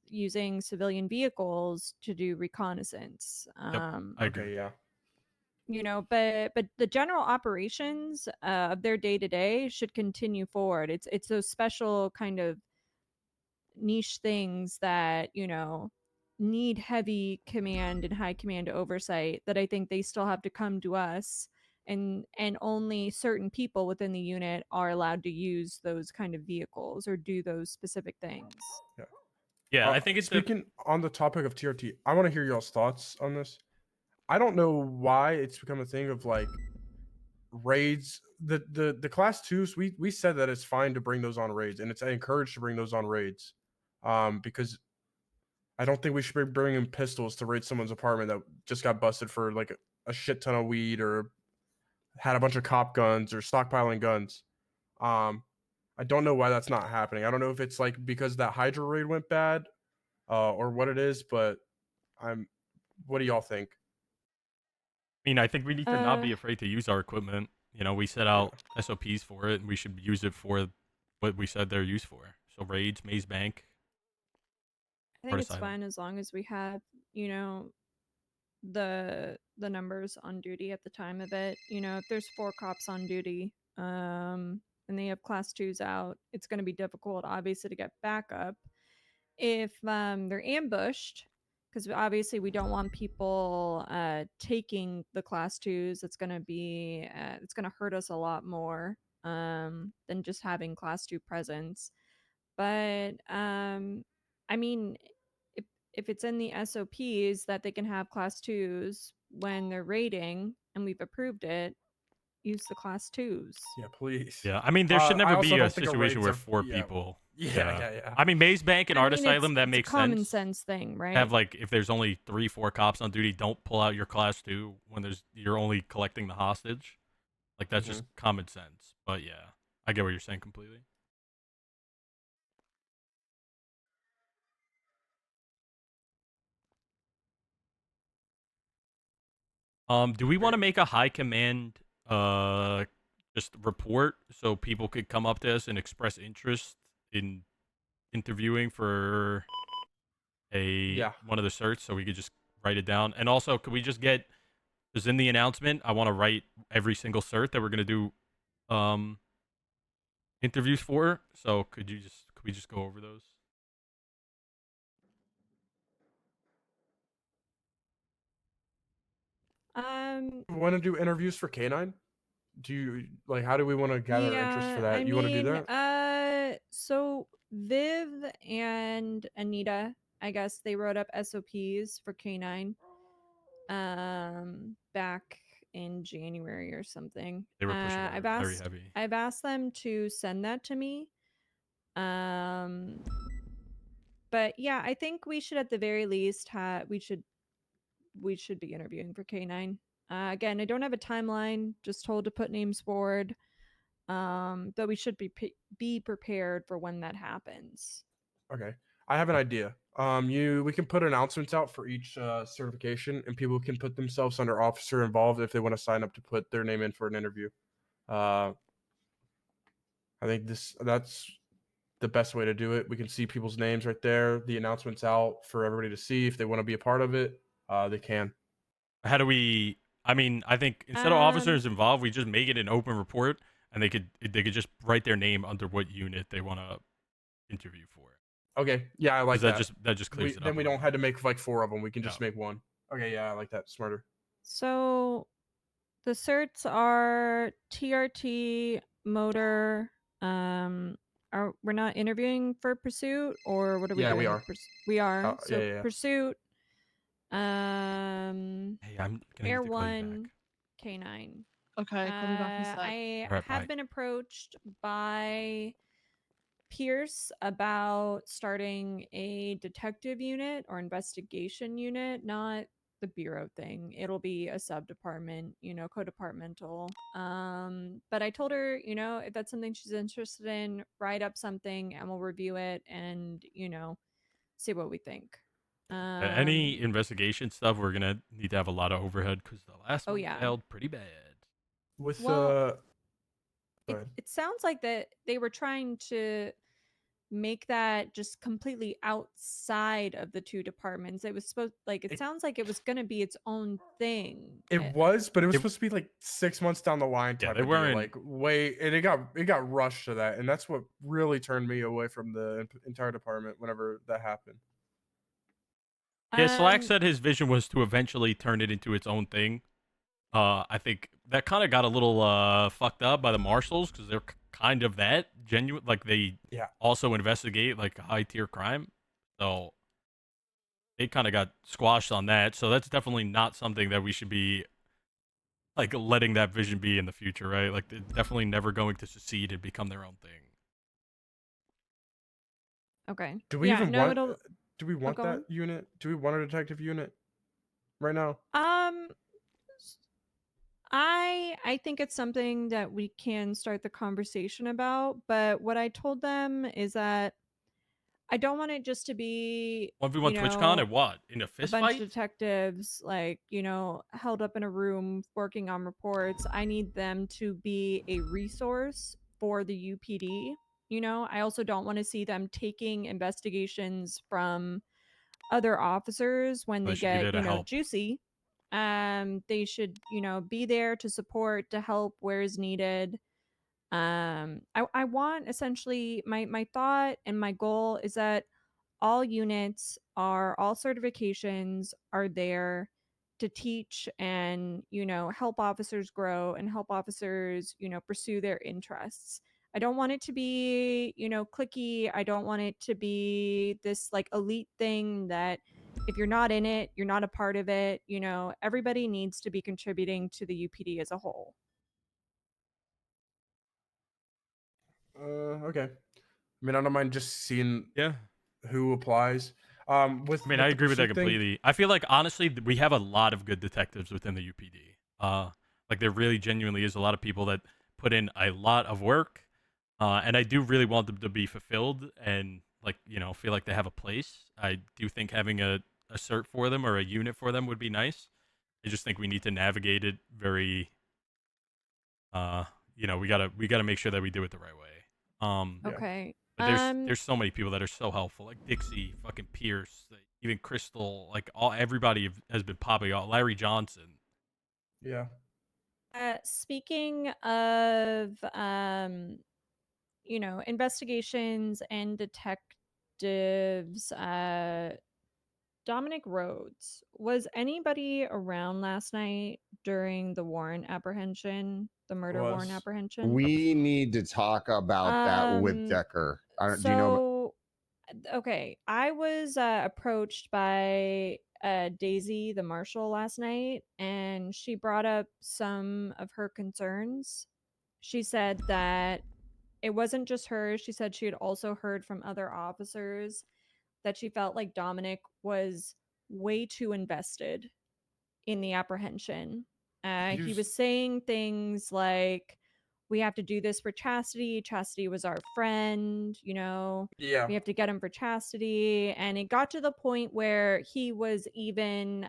using civilian vehicles to do reconnaissance. I agree. Okay, yeah. You know, but the general operations of their day to day should continue forward. It's those special kind of niche things that, you know, need heavy command and high command oversight that I think they still have to come to us, and only certain people within the unit are allowed to use those kind of vehicles or do those specific things. Yeah, I think it's speaking on the topic of TRT. I want to hear y'all's thoughts on this. I don't know why it's become a thing of like raids. The class 2s, we said that it's fine to bring those on raids, and it's encouraged to bring those on raids. because I don't think we should be bringing pistols to raid someone's apartment that just got busted for like a shit ton of weed or had a bunch of cop guns or stockpiling guns. I don't know why that's not happening. I don't know if it's like because that Hydra raid went bad, or what it is, but what do y'all think? I mean, I think we need to not be afraid to use our equipment. You know, we set out SOPs for it, and we should use it for what we said they're used for. So raids, maze bank. I think it's fine as long as we have, you know, the numbers on duty at the time of it. You know, if there's 4 cops on duty, and they have class 2s out, it's going to be difficult, obviously, to get backup. If they're ambushed, because obviously we don't want people taking the class 2s. It's going to be it's going to hurt us a lot more than just having class 2 presence. But I mean, if it's in the SOPs that they can have class 2s when they're raiding and we've approved it, use the class 2s. Yeah, please. Yeah, I mean, there should never be a situation where 4 yeah. people. Yeah. I mean, maze bank and I art mean, asylum, that it's makes a common sense. sense thing, right? Have like if there's only 3-4 cops on duty, don't pull out your class 2 when you're only collecting the hostage. Like that's just common sense. But yeah, I get what you're saying completely. Do we want to make a high command just report so people could come up to us and express interest in interviewing for one of the certs, so we could just write it down? And also, could we just get, because in the announcement, I want to write every single cert that we're gonna do interviews for. So could we just go over those? Want to do interviews for K9? Do you like? How do we want to gather interest for that? You want to do that? So Viv and Anita, I guess they wrote up SOPs for K9 back in January or something. They were pushing it very heavy. I've asked them to send that to me. But yeah, I think we should at the very least we should be interviewing for K9. Again, I don't have a timeline, just told to put names forward. But we should be prepared for when that happens. Okay, I have an idea. We can put announcements out for each certification, and people can put themselves under officer involved if they want to sign up to put their name in for an interview. I think that's the best way to do it. We can see people's names right there. The announcements out for everybody to see. If they want to be a part of it, they can. How do we? I mean, I think instead of officers involved, we just make it an open report, and they could just write their name under what unit they want to interview for. Okay, yeah, I like that. That just clears it up. Then we don't have to make like 4 of them. We can just make one. Okay, yeah, I like that. Smarter. So the certs are TRT, motor. We're not interviewing for pursuit, or what are we doing? We are. We are. So yeah. pursuit. Hey, I'm gonna Air need to call you 1, back. K9. Okay, call me back in a sec. I Alright, have bye. been approached by Pierce about starting a detective unit or investigation unit, not the bureau thing. It'll be a sub department, you know, co-departmental. But I told her, you know, if that's something she's interested in, write up something and we'll review it and, you know, see what we think. Any investigation stuff, we're gonna need to have a lot of overhead because the last one failed pretty bad. With it sounds like that they were trying to make that just completely outside of the 2 departments. It was supposed it sounds like it was going to be its own thing. It was, but it was supposed to be like 6 months down the line. Yeah, Type they of weren't deal. Like wait, and it got rushed to that, and that's what really turned me away from the entire department whenever that happened. Yeah, Slack said his vision was to eventually turn it into its own thing. I think that kind of got a little fucked up by the marshals because they're kind of that genuine. Like they also investigate like high tier crime, so they kind of got squashed on that. So that's definitely not something that we should be like letting that vision be in the future, right? Like they're definitely never going to succeed and become their own thing. Okay. Do we yeah, even no, want? it'll. Do we want go that on. unit? Do we want a detective unit right now? I think it's something that we can start the conversation about, but what I told them is that I don't want it just to be, 1v1 TwitchCon and what? In a a fist bunch fight? of detectives like, held up in a room working on reports. I need them to be a resource for the UPD. I also don't want to see them taking investigations from other officers when They they should be there get, to help. juicy. They should, be there to support, to help where is needed. I want essentially my thought and my goal is that all units are all certifications are there to teach and help officers grow and help officers pursue their interests. I don't want it to be clicky. I don't want it to be this like elite thing that if you're not in it, you're not a part of it. Everybody needs to be contributing to the UPD as a whole. Okay. I mean, I don't mind just seeing Yeah. who applies. With I mean, with I the agree with that pursuit thing, completely. I feel like honestly, we have a lot of good detectives within the UPD. Like there really genuinely is a lot of people that put in a lot of work, and I do really want them to be fulfilled and like feel like they have a place. I do think having a cert for them or a unit for them would be nice. I just think we need to navigate it very. We gotta make sure that we do it the right way. yeah. Okay. But there's so many people that are so helpful, like Dixie, fucking Pierce, even Crystal, like everybody has been popping out. Larry Johnson. Yeah. Speaking of investigations and detectives, Dominic Rhodes, was anybody around last night during the warrant apprehension, the murder warrant Was. apprehension? We need to talk about that with Decker. Do you know? So, okay, I was approached by Daisy, the marshal, last night, and she brought up some of her concerns. She said that it wasn't just her. She said she had also heard from other officers that she felt like Dominic was way too invested in the apprehension. He was saying things like, we have to do this for Chastity. Chastity was our friend, Yeah. we have to get him for Chastity. And it got to the point where he was even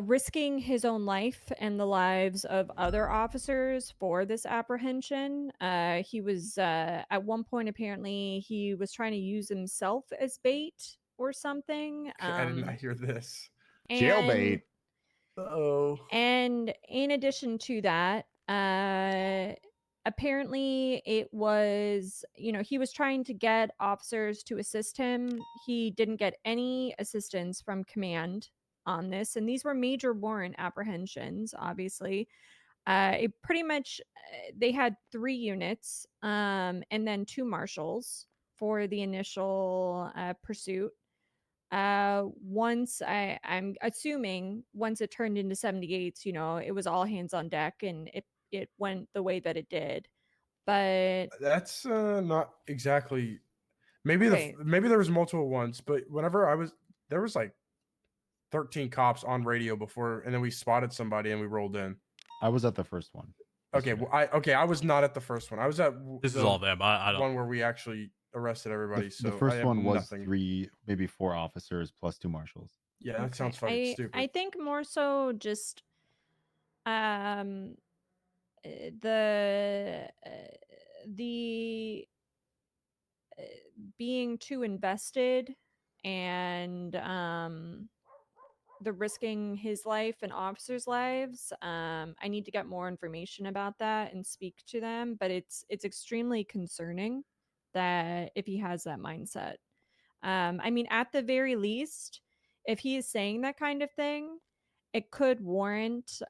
risking his own life and the lives of other officers for this apprehension. He was, at one point, apparently, he was trying to use himself as bait or something. I did not hear this. Jailbait. Oh. And in addition to that, apparently it was, he was trying to get officers to assist him. He didn't get any assistance from command on this. And these were major warrant apprehensions, obviously. It pretty much, they had 3 units and then 2 marshals for the initial pursuit. Once I'm assuming once it turned into 78s, it was all hands on deck and it went the way that it did. But That's not exactly. Maybe okay. maybe there was multiple ones, but whenever there was like 13 cops on radio before, and then we spotted somebody and we rolled in. I was at the first one. Okay, well, I was not at the first one. I was at This is all them. I don't. one where we actually arrested everybody. The So I first have one was nothing. 3, maybe 4 officers plus 2 marshals. Yeah, that sounds fucking stupid. I think more so just the being too invested and the risking his life and officers' lives. I need to get more information about that and speak to them, but it's extremely concerning that if he has that mindset. I mean, at the very least, if he is saying that kind of thing, it could warrant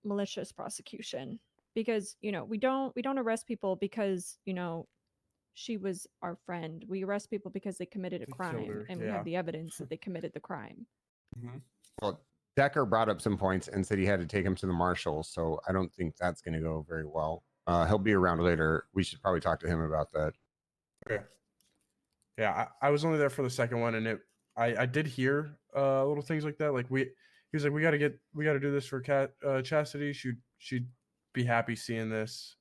malicious prosecution because we don't arrest people because she was our friend. We arrest people because they committed a They killed crime her, and we yeah. have the evidence that they committed the crime. Well, Decker brought up some points and said he had to take him to the marshal, so I don't think that's going to go very well. He'll be around later. We should probably talk to him about that. Okay. Yeah, I was only there for the second one, and I did hear little things like that. Like he was like, we gotta do this for Chastity. She'd be happy seeing this.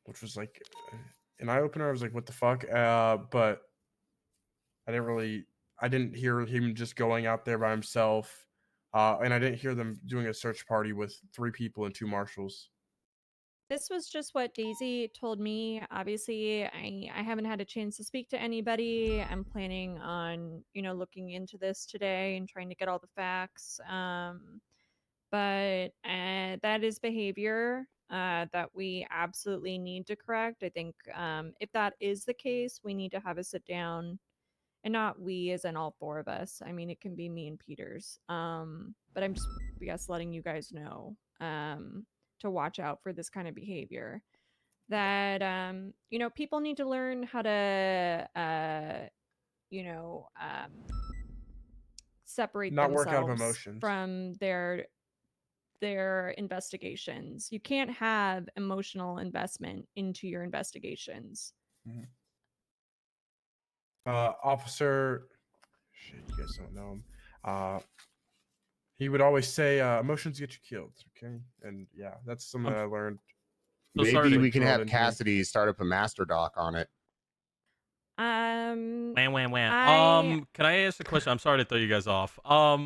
Which was like an eye opener. I was like, what the fuck? But I didn't hear him just going out there by himself. And I didn't hear them doing a search party with 3 people and 2 marshals. This was just what Daisy told me. Obviously, I haven't had a chance to speak to anybody. I'm planning on, looking into this today and trying to get all the facts. But that is behavior that we absolutely need to correct. I think if that is the case, we need to have a sit down, and not we as in all 4 of us. I mean, it can be me and Peters. But I'm just, I guess, letting you guys know to watch out for this kind of behavior. That people need to learn how to separate Not work out of themselves emotions. from their investigations. You can't have emotional investment into your investigations. Officer, shit, you guys don't know him. He would always say, "Emotions get you killed." Okay, and yeah, that's something that I learned. So sorry Maybe to we can throw it have in here. Cassidy start up a master doc on it. Wham. Can I ask a question? I'm sorry to throw you guys off. Are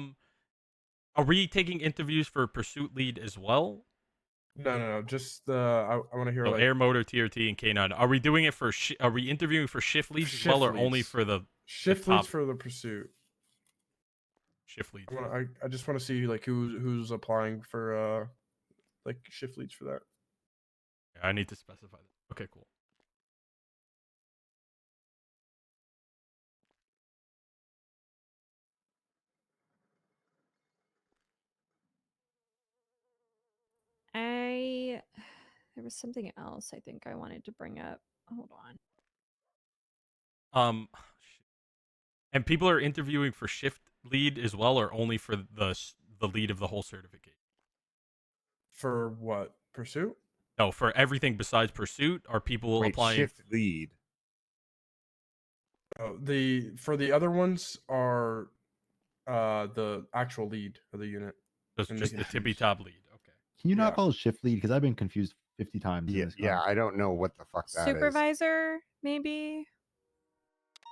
we taking interviews for pursuit lead as well? No. Just I want to hear So like air motor, TRT, and K9. Are we doing it for? Are we interviewing for shift leads as well, or only for the shift top leads for the pursuit? Shift leads. I just want to see like who's applying for like shift leads for that. I need to specify that. Okay, cool. There was something else I think I wanted to bring up. Hold on. And people are interviewing for shift lead as well, or only for the lead of the whole certificate? For what? Pursuit? No, for everything besides pursuit. Are people applying shift lead? Oh, for the other ones are the actual lead of the unit. Just the tippy top lead. Okay. Can you not call it shift lead? Because I've been confused 50 times. Yeah, in this I don't know what the fuck that is. Supervisor, maybe.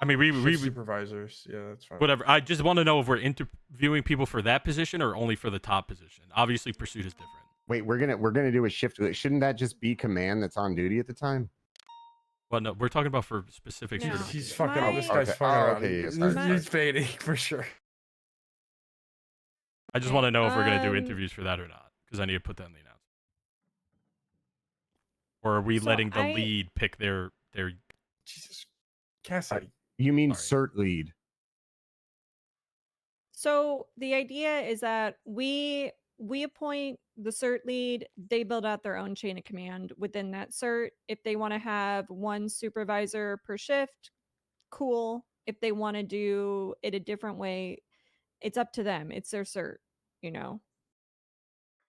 I mean, we supervisors. Yeah, that's fine. Whatever. I just want to know if we're interviewing people for that position or only for the top position. Obviously, pursuit is different. Wait, we're gonna do a shift. Shouldn't that just be command that's on duty at the time? Well, no, we're talking about for specific No. certificates. He's fucking up. This guy's fucking around. Okay, yeah, He's fading for sure. I just want to know if we're going to do interviews for that or not, because I need to put that in the announcement. Or are we letting the lead pick their Jesus, Cassidy. You mean cert lead? So the idea is that we appoint the cert lead. They build out their own chain of command within that cert. If they want to have one supervisor per shift, cool. If they want to do it a different way, it's up to them. It's their cert,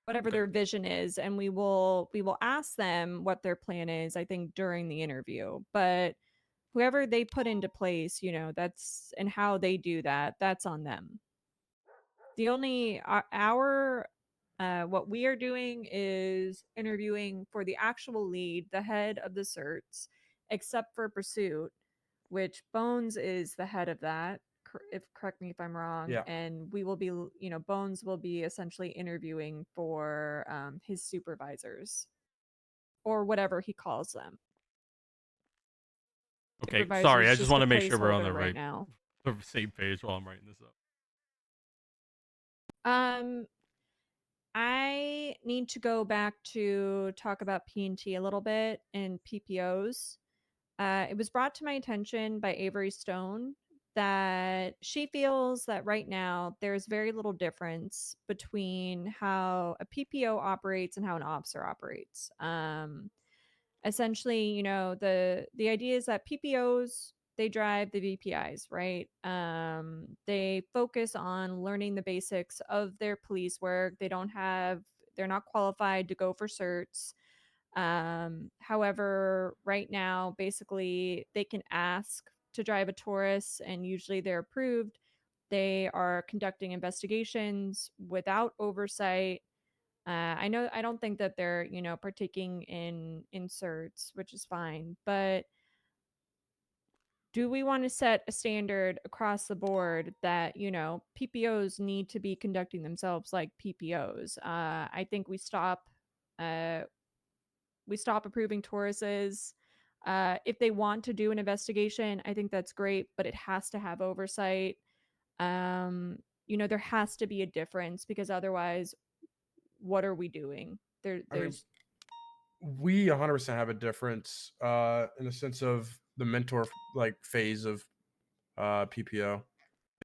whatever their vision is, and we will ask them what their plan is, I think, during the interview. But whoever they put into place, that's, and how they do that, that's on them. The only what we are doing is interviewing for the actual lead, the head of the certs, except for pursuit, which Bones is the head of that. Correct me if I'm wrong. Yeah. And we will be, Bones will be essentially interviewing for his supervisors, or whatever he calls them. Okay, Supervisor's sorry. I just want a to make sure we're on placeholder the now. the same page while I'm writing this up. I need to go back to talk about P&T a little bit and PPOs. It was brought to my attention by Avery Stone that she feels that right now there's very little difference between how a PPO operates and how an officer operates. Essentially, the idea is that PPOs, they drive the VPIs, right? They focus on learning the basics of their police work. They don't have they're not qualified to go for certs. However, right now, basically, they can ask to drive a Taurus, and usually they're approved. They are conducting investigations without oversight. I don't think that they're partaking in certs, which is fine, but do we want to set a standard across the board that PPOs need to be conducting themselves like PPOs? I think we stop approving Tauruses. If they want to do an investigation, I think that's great, but it has to have oversight. There has to be a difference, because otherwise, what are we doing? There's we 100% have a difference in the sense of the mentor phase of PPO.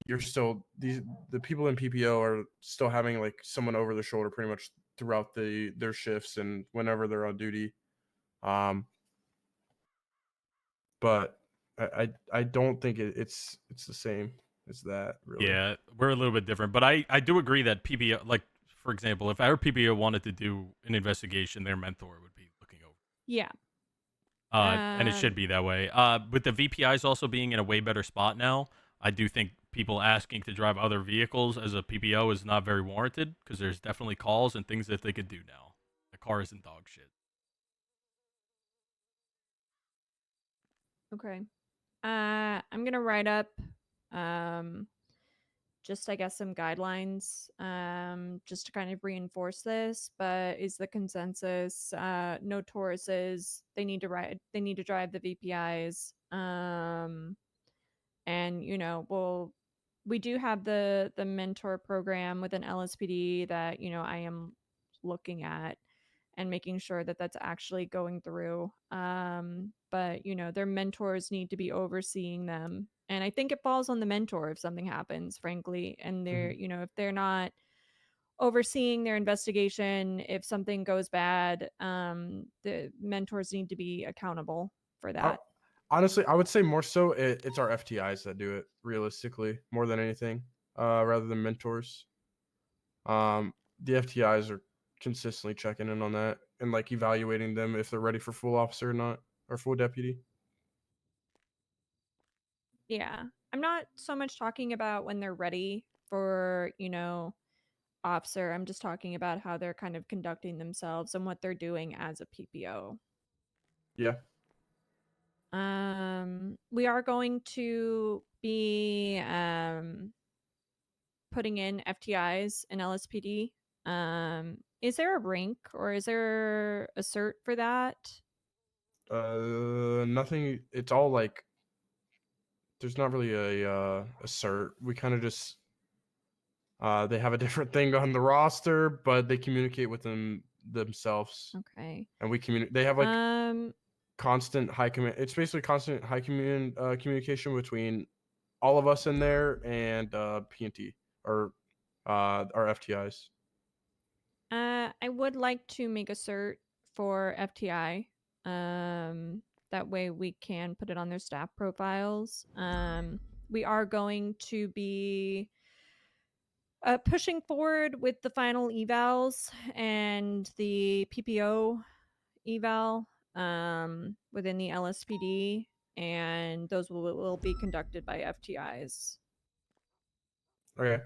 You're still the people in PPO are still having like someone over their shoulder pretty much throughout their shifts and whenever they're on duty. But I don't think it's the same as that, really. Yeah, we're a little bit different, but I do agree that PPO, like for example, if our PPO wanted to do an investigation, their mentor would be looking over. Yeah. And it should be that way. With the VPIs also being in a way better spot now, I do think people asking to drive other vehicles as a PPO is not very warranted, because there's definitely calls and things that they could do now. The car isn't dog shit. Okay. I'm gonna write up just I guess some guidelines just to kind of reinforce this, but is the consensus no Tauruses, they need to drive the VPIs. And we do have the mentor program with an LSPD that I am looking at and making sure that that's actually going through. But their mentors need to be overseeing them, and I think it falls on the mentor if something happens, frankly, and they're if they're not overseeing their investigation, if something goes bad, the mentors need to be accountable for that. Honestly, I would say more so it's our FTIs that do it, realistically, more than anything, rather than mentors. The FTIs are consistently checking in on that and like evaluating them if they're ready for full officer or not, or full deputy. Yeah. I'm not so much talking about when they're ready for, officer. I'm just talking about how they're kind of conducting themselves and what they're doing as a PPO. Yeah. We are going to be putting in FTIs and LSPD. Is there a rank or is there a cert for that? Nothing. It's all like there's not really a cert. We kind of just they have a different thing on the roster, but they communicate with themselves. Okay. And we communicate. They have like constant high command. It's basically constant high communication between all of us in there and PNT or our FTIs. I would like to make a cert for FTI. That way we can put it on their staff profiles. We are going to be pushing forward with the final evals and the PPO eval within the LSPD, and those will be conducted by FTIs. Okay.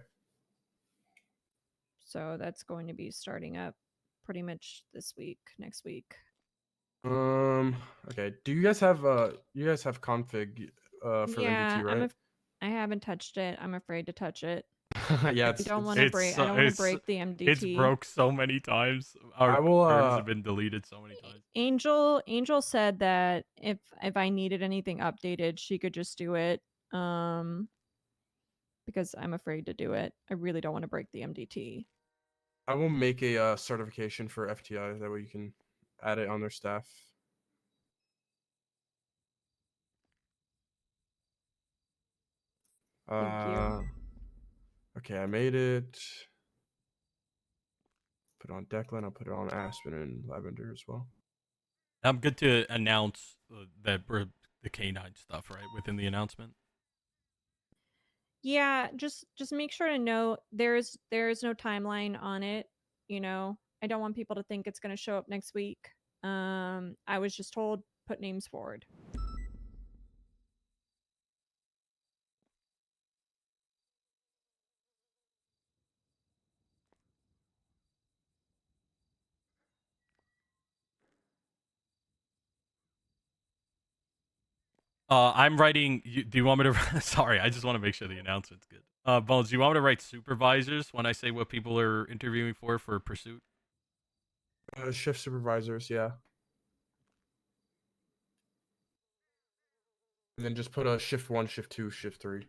So that's going to be starting up pretty much next week. Okay. Do you guys have config for the MDT, right? I haven't touched it. I'm afraid to touch it. Yeah, I don't want to break. I don't want to break the MDT. It's broke so many times. Our turns have been deleted so many times. Angel said that if I needed anything updated, she could just do it. Because I'm afraid to do it. I really don't want to break the MDT. I will make a certification for FTI. That way you can add it on their staff. Thank you. Okay, I made it. Put it on Declan. I'll put it on Aspen and Lavender as well. I'm good to announce that we're the K9 stuff, right, within the announcement. Yeah, just make sure to know there is no timeline on it. I don't want people to think it's going to show up next week. I was just told put names forward. I'm writing. Do you want me to? Sorry, I just want to make sure the announcement's good. Bones, do you want me to write supervisors when I say what people are interviewing for pursuit? Shift supervisors, yeah. And then just put a shift 1, shift 2, shift 3.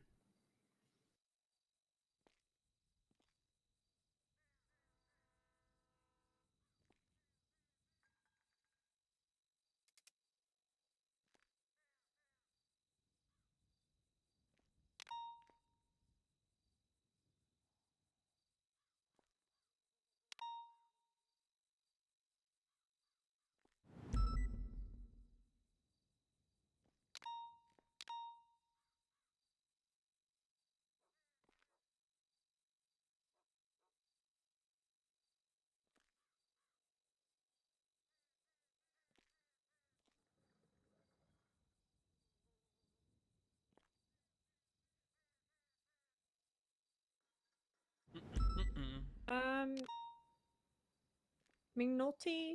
McNulty,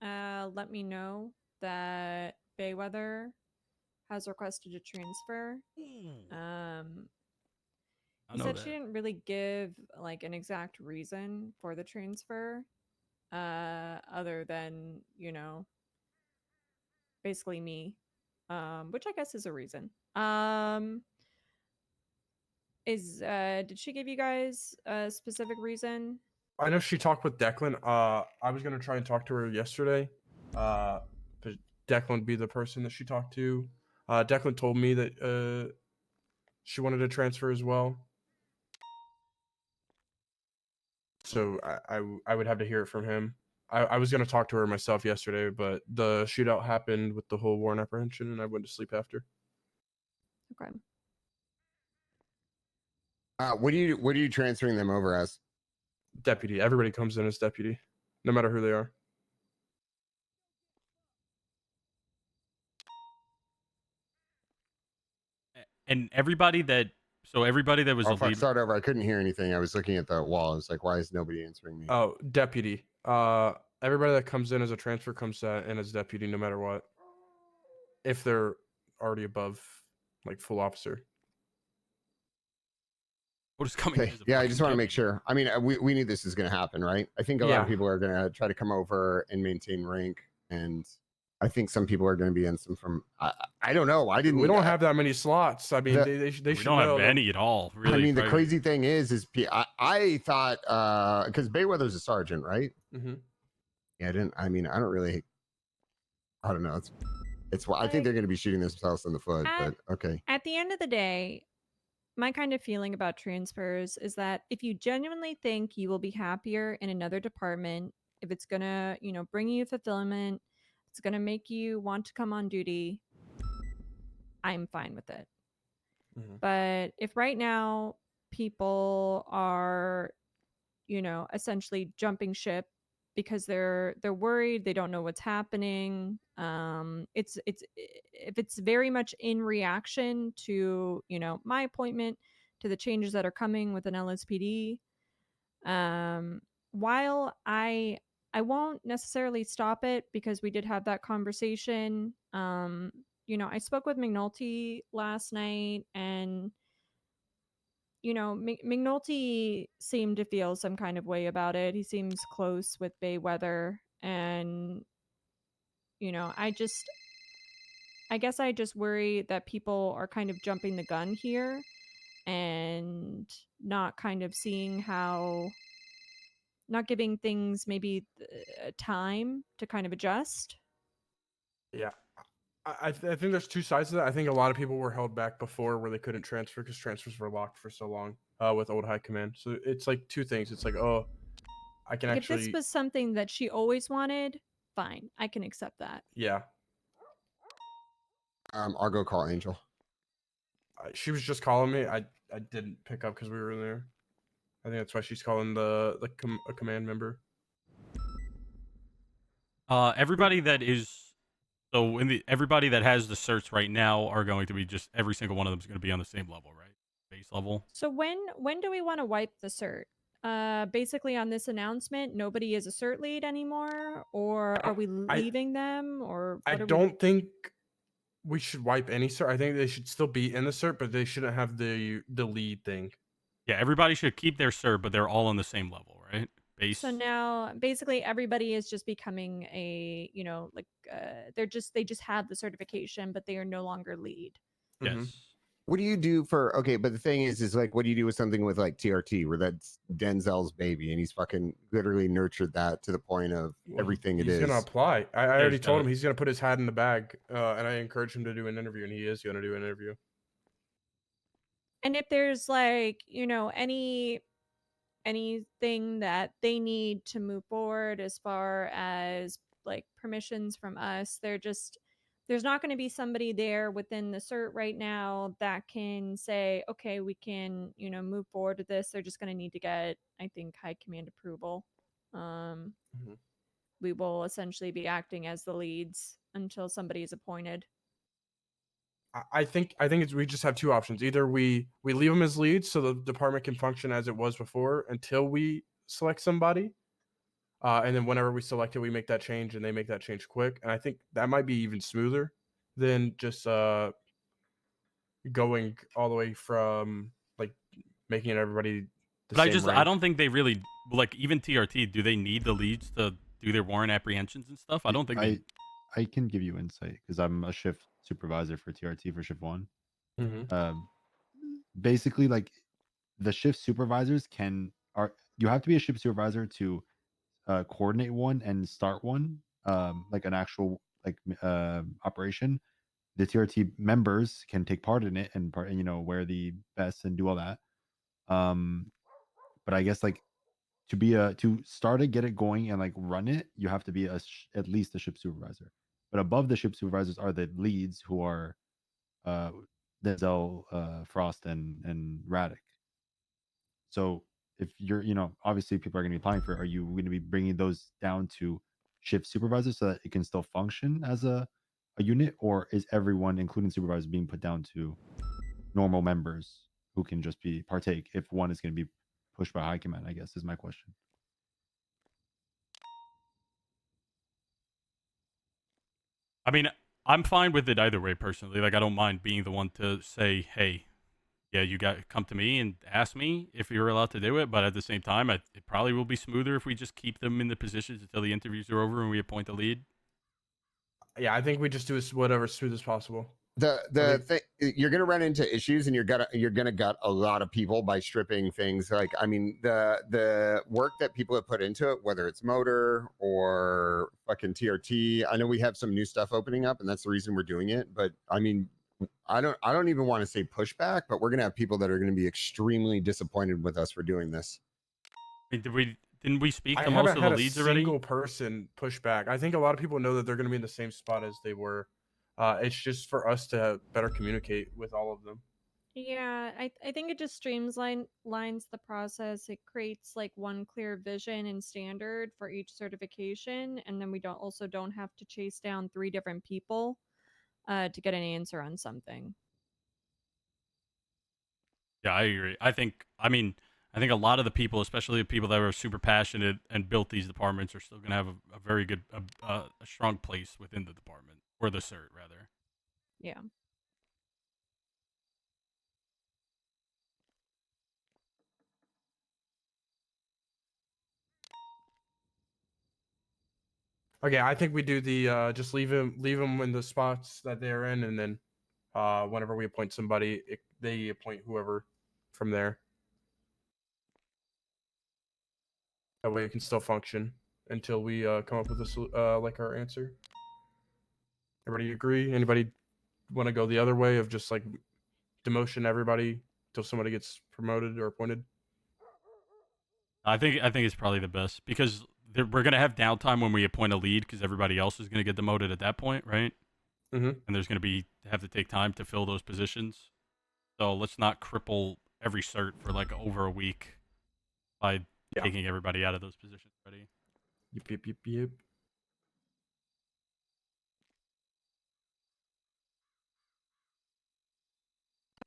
let me know that Bayweather has requested a transfer. I He know said that. she didn't really give like an exact reason for the transfer, other than, you know, basically me, which I guess is a reason. Did she give you guys a specific reason? I know she talked with Declan. I was gonna try and talk to her yesterday. But Declan would be the person that she talked to. Declan told me that she wanted to transfer as well. So I would have to hear it from him. I was gonna talk to her myself yesterday, but the shootout happened with the whole warrant apprehension, and I went to sleep after. Okay. What are you transferring them over as? Deputy. Everybody comes in as deputy, no matter who they are. And everybody that was Oh a fuck! lead. Start over. I couldn't hear anything. I was looking at the wall. I was like, why is nobody answering me? Oh, deputy. Everybody that comes in as a transfer comes in as deputy, no matter what. If they're already above, like, full officer. What is coming? Okay. Yeah, I just want to make sure. I mean, we knew this is going to happen, right? I think a lot of Yeah. people are going to try to come over and maintain rank, and I think some people are going to be in some from. I don't know. I didn't. We don't have that many slots. I mean, they should We don't know have any at all. Really. I mean, the probably. crazy thing is I thought because Bayweather's a sergeant, right? Mm-hmm. Yeah, I don't really. I don't know. It's. I think they're going to be shooting themselves in the foot. But okay. At the end of the day, my kind of feeling about transfers is that if you genuinely think you will be happier in another department, if it's gonna, you know, bring you fulfillment, it's gonna make you want to come on duty, I'm fine with it. Mhm. But if right now people are, you know, essentially jumping ship because they're worried, they don't know what's happening, it's if it's very much in reaction to, you know, my appointment, to the changes that are coming with an LSPD, while I won't necessarily stop it because we did have that conversation. You know, I spoke with McNulty last night, and you know, McNulty seemed to feel some kind of way about it. He seems close with Bayweather, and you know, I guess I just worry that people are kind of jumping the gun here and not kind of seeing how, not giving things maybe time to kind of adjust. Yeah. I think there's two sides to that. I think a lot of people were held back before where they couldn't transfer because transfers were locked for so long with old high command. So it's like two things. It's like, oh, I can Like, actually. if this was something that she always wanted, fine, I can accept that. Yeah. I'll go call Angel. She was just calling me. I didn't pick up because we were in there. I think that's why she's calling a command member. Everybody that is so everybody that has the certs right now are going to be just every single one of them is going to be on the same level, right? Base level. So when do we want to wipe the cert? Basically on this announcement, nobody is a cert lead anymore, or are we leaving them, or I what are don't think we should wipe any cert. I think they should still be in the cert, but they shouldn't have the lead thing. Yeah, everybody should keep their cert, but they're all on the same level, right? Base. So now basically everybody is just becoming a, like they just have the certification, but they are no longer lead. Yes. What do you do for okay? But the thing is like, what do you do with something with like TRT, where that's Denzel's baby, and he's fucking literally nurtured that to the point of everything it is. He's gonna apply. I already told gotta- him he's gonna put his hat in the bag, and I encouraged him to do an interview, and he is gonna do an interview. And if there's like, anything that they need to move forward as far as like permissions from us, there's not going to be somebody there within the cert right now that can say, okay, we can, move forward with this. They're just going to need to get, I think, high command approval. We will essentially be acting as the leads until somebody is appointed. I think we just have two options. Either we leave them as leads so the department can function as it was before until we select somebody, and then whenever we select it, we make that change and they make that change quick. And I think that might be even smoother than just going all the way from like making it everybody the But same I rank. don't think they really like even TRT. Do they need the leads to do their warrant apprehensions and stuff? I don't think they. I can give you insight because I'm a shift supervisor for TRT for shift 1. Basically, like the shift supervisors you have to be a shift supervisor to coordinate one and start one, like an actual operation. The TRT members can take part in it and wear the vests and do all that. But I guess like to start it, get it going, and like run it, you have to be at least a ship supervisor. But above the ship supervisors are the leads, who are Denzel, Frost, and Raddick. So if you're, obviously people are going to be applying for it. Are you going to be bringing those down to shift supervisors so that it can still function as a unit, or is everyone, including supervisors, being put down to normal members who can just be partake if one is going to be pushed by high command? I guess is my question. I mean, I'm fine with it either way personally. Like, I don't mind being the one to say, "Hey, yeah, you got to come to me and ask me if you're allowed to do it." But at the same time, it probably will be smoother if we just keep them in the positions until the interviews are over and we appoint a lead. Yeah, I think we just do whatever as smooth as possible. You're gonna run into issues, and you're gonna gut a lot of people by stripping things. Like, I mean, the work that people have put into it, whether it's motor or fucking TRT. I know we have some new stuff opening up, and that's the reason we're doing it. But I mean, I don't even want to say pushback, but we're gonna have people that are gonna be extremely disappointed with us for doing this. I mean, didn't we speak to I most haven't of had the a leads already? single person push back. I think a lot of people know that they're going to be in the same spot as they were. It's just for us to better communicate with all of them. Yeah, I think it just lines the process. It creates like one clear vision and standard for each certification, and then we don't have to chase down 3 different people to get an answer on something. Yeah, I agree. I think a lot of the people, especially the people that are super passionate and built these departments, are still going to have a very good, a strong place within the department, or the cert, rather. Yeah. Okay, I think we do the just leave them in the spots that they're in, and then whenever we appoint somebody, they appoint whoever from there. That way it can still function until we come up with like our answer. Everybody agree? Anybody want to go the other way of just like demotion everybody till somebody gets promoted or appointed? I think it's probably the best because we're gonna have downtime when we appoint a lead because everybody else is gonna get demoted at that point, right? Mm-hmm. And there's gonna have to take time to fill those positions. So let's not cripple every cert for like over a week by taking everybody out of those positions already. Yep.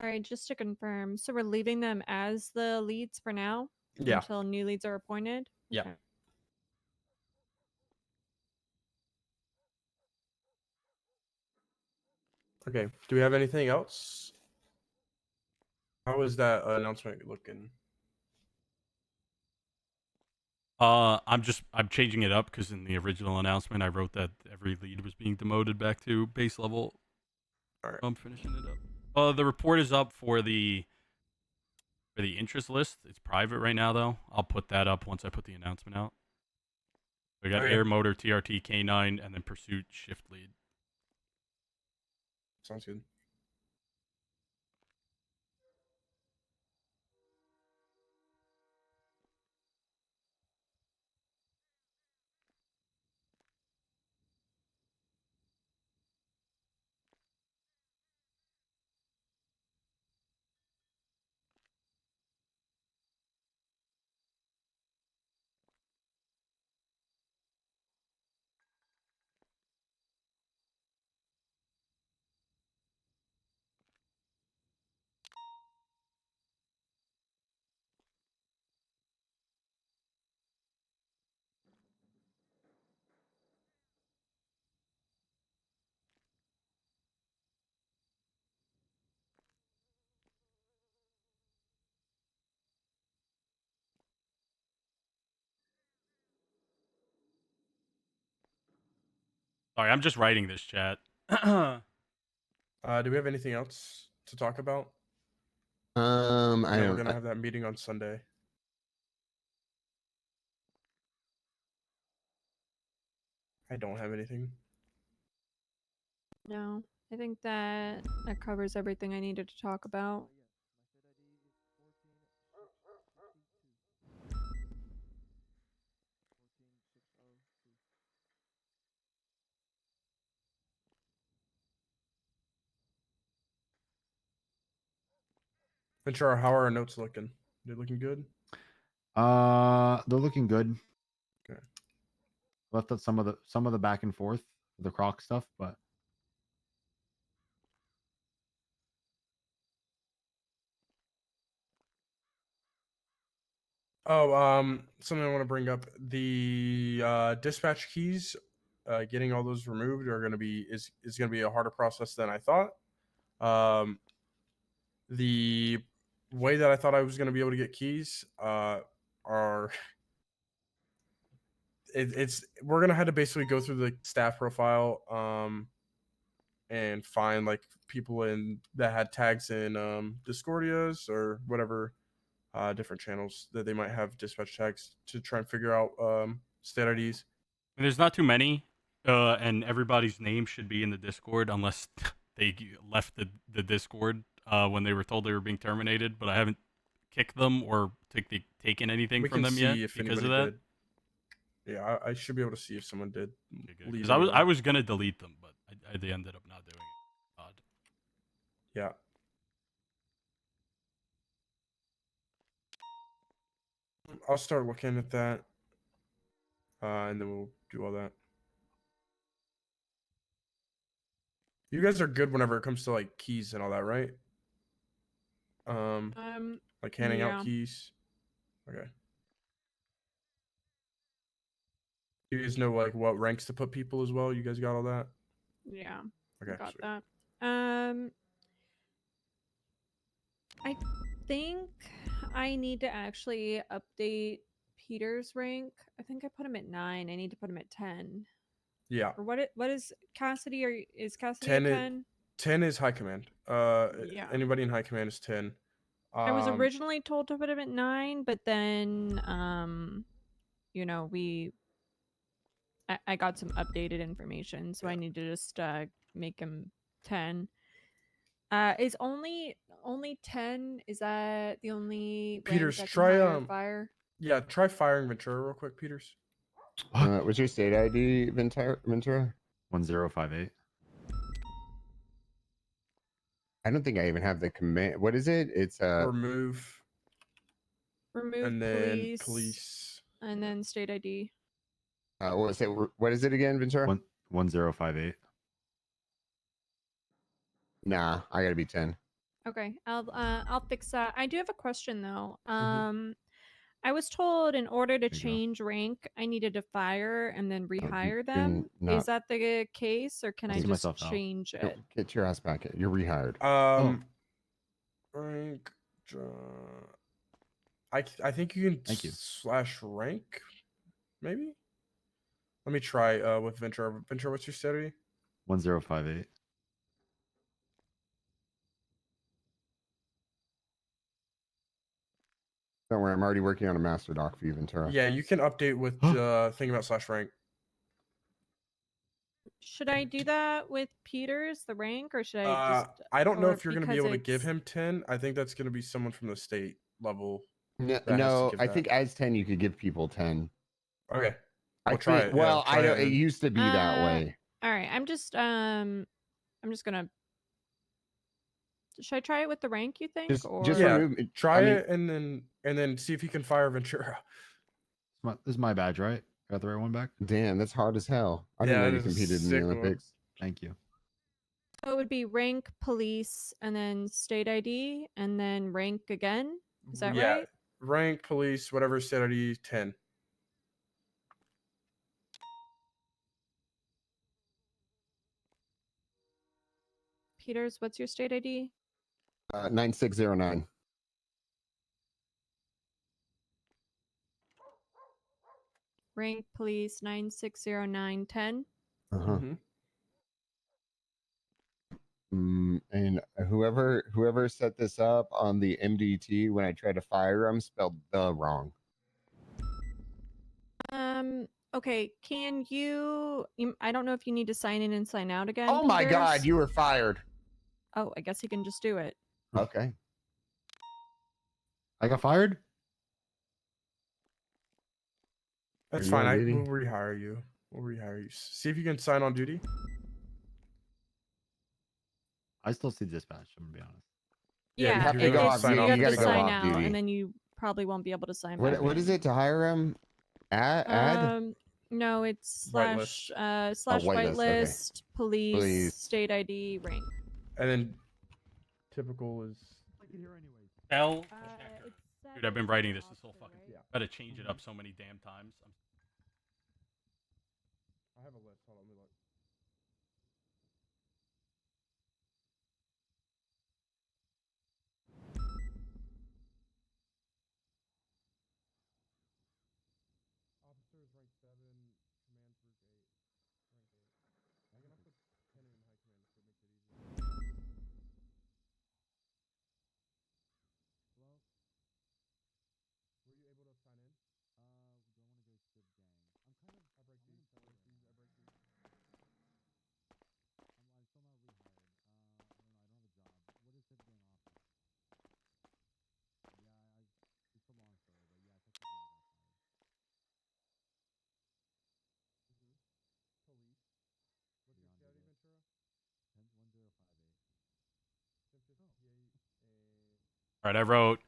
All right, just to confirm, so we're leaving them as the leads for now Yeah. until new leads are appointed. Yeah. Okay. Okay. Do we have anything else? How is that announcement looking? I'm changing it up because in the original announcement I wrote that every lead was being demoted back to base level. All right. I'm finishing it up. The report is up for the interest list. It's private right now though. I'll put that up once I put the announcement out. We got Okay. air motor, TRT, K9, and then pursuit shift lead. Sounds good. Sorry, I'm just writing this chat. Do we have anything else to talk about? I We're don't. gonna have that meeting on Sunday. I don't have anything. No, I think that covers everything I needed to talk about. Ventura, how are our notes looking? They looking good? They're looking good. Okay. Left out some of the back and forth, the Croc stuff, but Oh, something I want to bring up: the dispatch keys, getting all those removed are gonna be is gonna be a harder process than I thought. The way that I thought I was gonna be able to get keys, are it's we're gonna have to basically go through the staff profile, and find like people in that had tags in Discordias or whatever different channels that they might have dispatch tags to try and figure out state IDs. And there's not too many, and everybody's name should be in the Discord unless they left the Discord when they were told they were being terminated. But I haven't kicked them or taken anything We from can them see yet if because of anybody that. did. Yeah, I should be able to see if someone did. Because I was gonna delete them, but they ended up not doing it. Odd. Yeah. I'll start looking at that, and then we'll do all that. You guys are good whenever it comes to like keys and all that, right? Like handing out yeah. keys. Okay. You guys know like what ranks to put people as well. You guys got all that? Yeah. Okay. Got Sweet. that. I think I need to actually update Peter's rank. I think I put him at 9. I need to put him at 10. Yeah. Or what is Cassidy? Or is Cassidy 10 at is 10? 10 is high command. Yeah. Anybody in high command is 10. I was originally told to put him at 9, but then you know, I got some updated information, so I need to just make him 10. Is only 10? Is that the only Peters, rank that try can hire fire? Yeah, try firing Ventura real quick, Peters. What's your state ID, Ventura? 1058. I don't think I even have the command. What is it? It's remove and then police, and then state ID. what is it again, Ventura? 1058. Nah, I gotta be 10. Okay, I'll fix that. I do have a question though. Mm-hmm. I was told in order to There you go. change rank, I needed to fire and then you rehire can them. not- Is that the case, or can I'll I see just myself out. change No, it? get your ass back. You're rehired. Rank. I think you can Thank you. slash rank, maybe. Let me try with Ventura. Ventura, what's your steady? 1058. Don't worry, I'm already working on a master doc for you, Ventura. Yeah, you can update with thinking about slash rank. Should I do that with Peters, the rank, or should I just? I don't know or if you're going to be because able to give it's- him 10. I think that's going to be someone from the state level. No, that has to give I that. think as 10 you could give people 10. Okay. I We'll try think, it. Yeah, well, try I don't, it it and- used to be that way. All right, I'm just gonna. Should I try it with the rank? You think? Just yeah, remove. try I mean, it and then see if you can fire Ventura. This is my badge, right? Got the right one back? Damn, that's hard as hell. I Yeah, didn't know that you is a competed in the sick one. Olympics. Thank you. So it would be rank, police, and then state ID, and then rank again. Is that Yeah, right? rank, police, whatever state ID 10. Peters, what's your state ID? 9609. Rank, police, 960910. Uh-huh. Mm-hmm. And whoever set this up on the MDT when I tried to fire him spelled the wrong. Okay, can you I don't know if you need to sign in and sign out again. Oh my God, Peters? you were fired. Oh, I guess he can just do it. Okay. I got fired? That's Are you fine. on duty? We'll rehire you. We'll rehire you. See if you can sign on duty. I still see dispatch, I'm gonna be honest. Yeah, Yeah, you're gonna it's, sign you off. have You to gotta go sign off out, duty. and then you probably won't be able to sign What back is in. it to hire him? Add? No, it's Whitelist. slash whitelist, okay. whitelist, police, Police. state ID, rank. And then typical is Tell It's dude, I've been writing this whole fucking. right? Gotta change it up so many damn times. I have a list. Hold on, let me look. Officers rank 7, command group 8, rank 8. I'm gonna put 10 in high command so it makes it easier. Hello? Were you able to sign in? Do I want to go SCADU gang? I'm kind of. I break these. I break these. I break these. I'm still not rehired. I don't know. I don't have a job. What is SCADU gang offer? Yeah, it's a long story, but yeah, technically I got fired. Police. What's your SCADU, Ventura? 101058. 1058. All right, I wrote.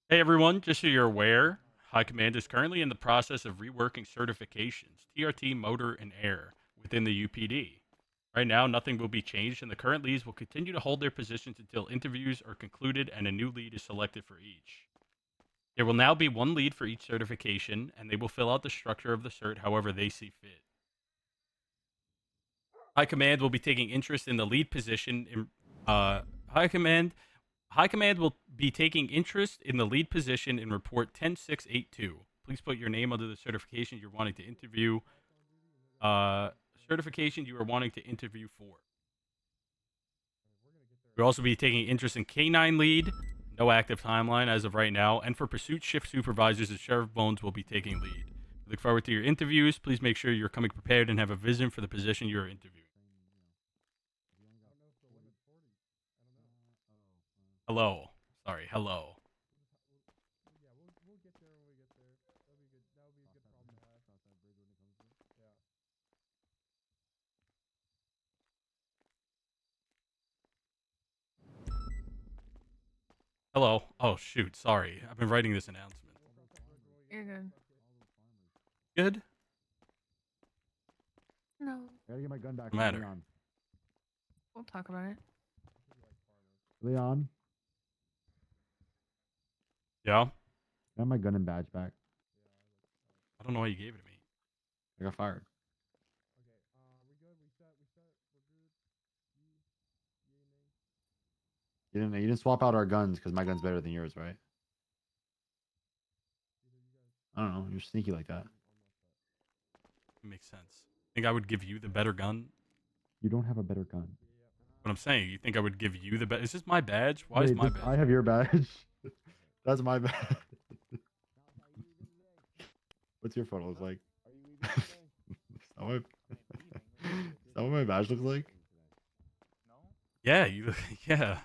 Hey everyone, just so you're aware, High Command is currently in the process of reworking certifications, TRT, motor, and air, within the UPD. Right now, nothing will be changed, and the current leads will continue to hold their positions until interviews are concluded and a new lead is selected for each. There will now be one lead for each certification, and they will fill out the structure of the cert however they see fit. High Command will be taking interest in the lead position in High Command will be taking interest in the lead position in report 10682. Please put your name under the certification you're wanting to interview. Certification you are wanting to interview for. We'll also be taking interest in K9 lead. No active timeline as of right now. And for pursuit shift supervisors, the Sheriff Bones will be taking lead. We look forward to your interviews. Please make sure you're coming prepared and have a vision for the position you're interviewing. Hello. Sorry, hello. Yeah, we'll get there when we get there. That'll be good. That'll be a good problem to have. Yeah. Hello. Oh, shoot. Sorry. I've been writing this announcement. You're good. Good? No. I gotta get my gun back. Matter. Leon. We'll talk about it. Leon. Yeah. I have my gun and badge back. I don't know why you gave it to me. I got fired. You didn't swap out our guns because my gun's better than yours, right? I don't know. You're sneaky like that. It makes sense. Think I would give you the better gun? You don't have a better gun. What I'm saying, you think I would give you the badge? Is this my badge? Why is Wait, my badge? I have your badge. That's my badge. What's your photo look like? Is that what my badge looks like? Yeah, you. Yeah.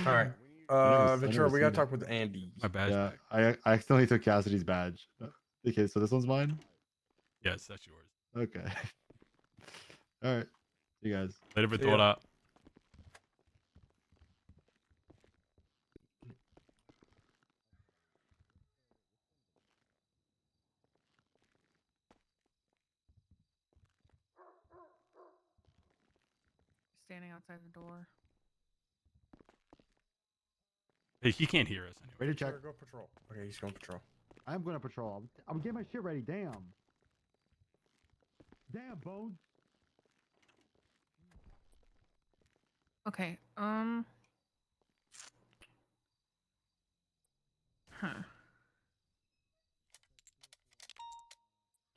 All right. I Ventura, never we gotta seen talk with Andy. My badge. Yeah, back. I accidentally took Cassidy's badge. Okay, so this one's mine? Yes, that's yours. Okay. All right. See you guys. Later, See ya. Ventura. Standing outside the door. Hey, he can't hear us anyway. Ready to check. Go patrol. Okay, he's going patrol. I'm going to patrol. I'm getting my shit ready. Damn. Damn, Bones. Okay. Trying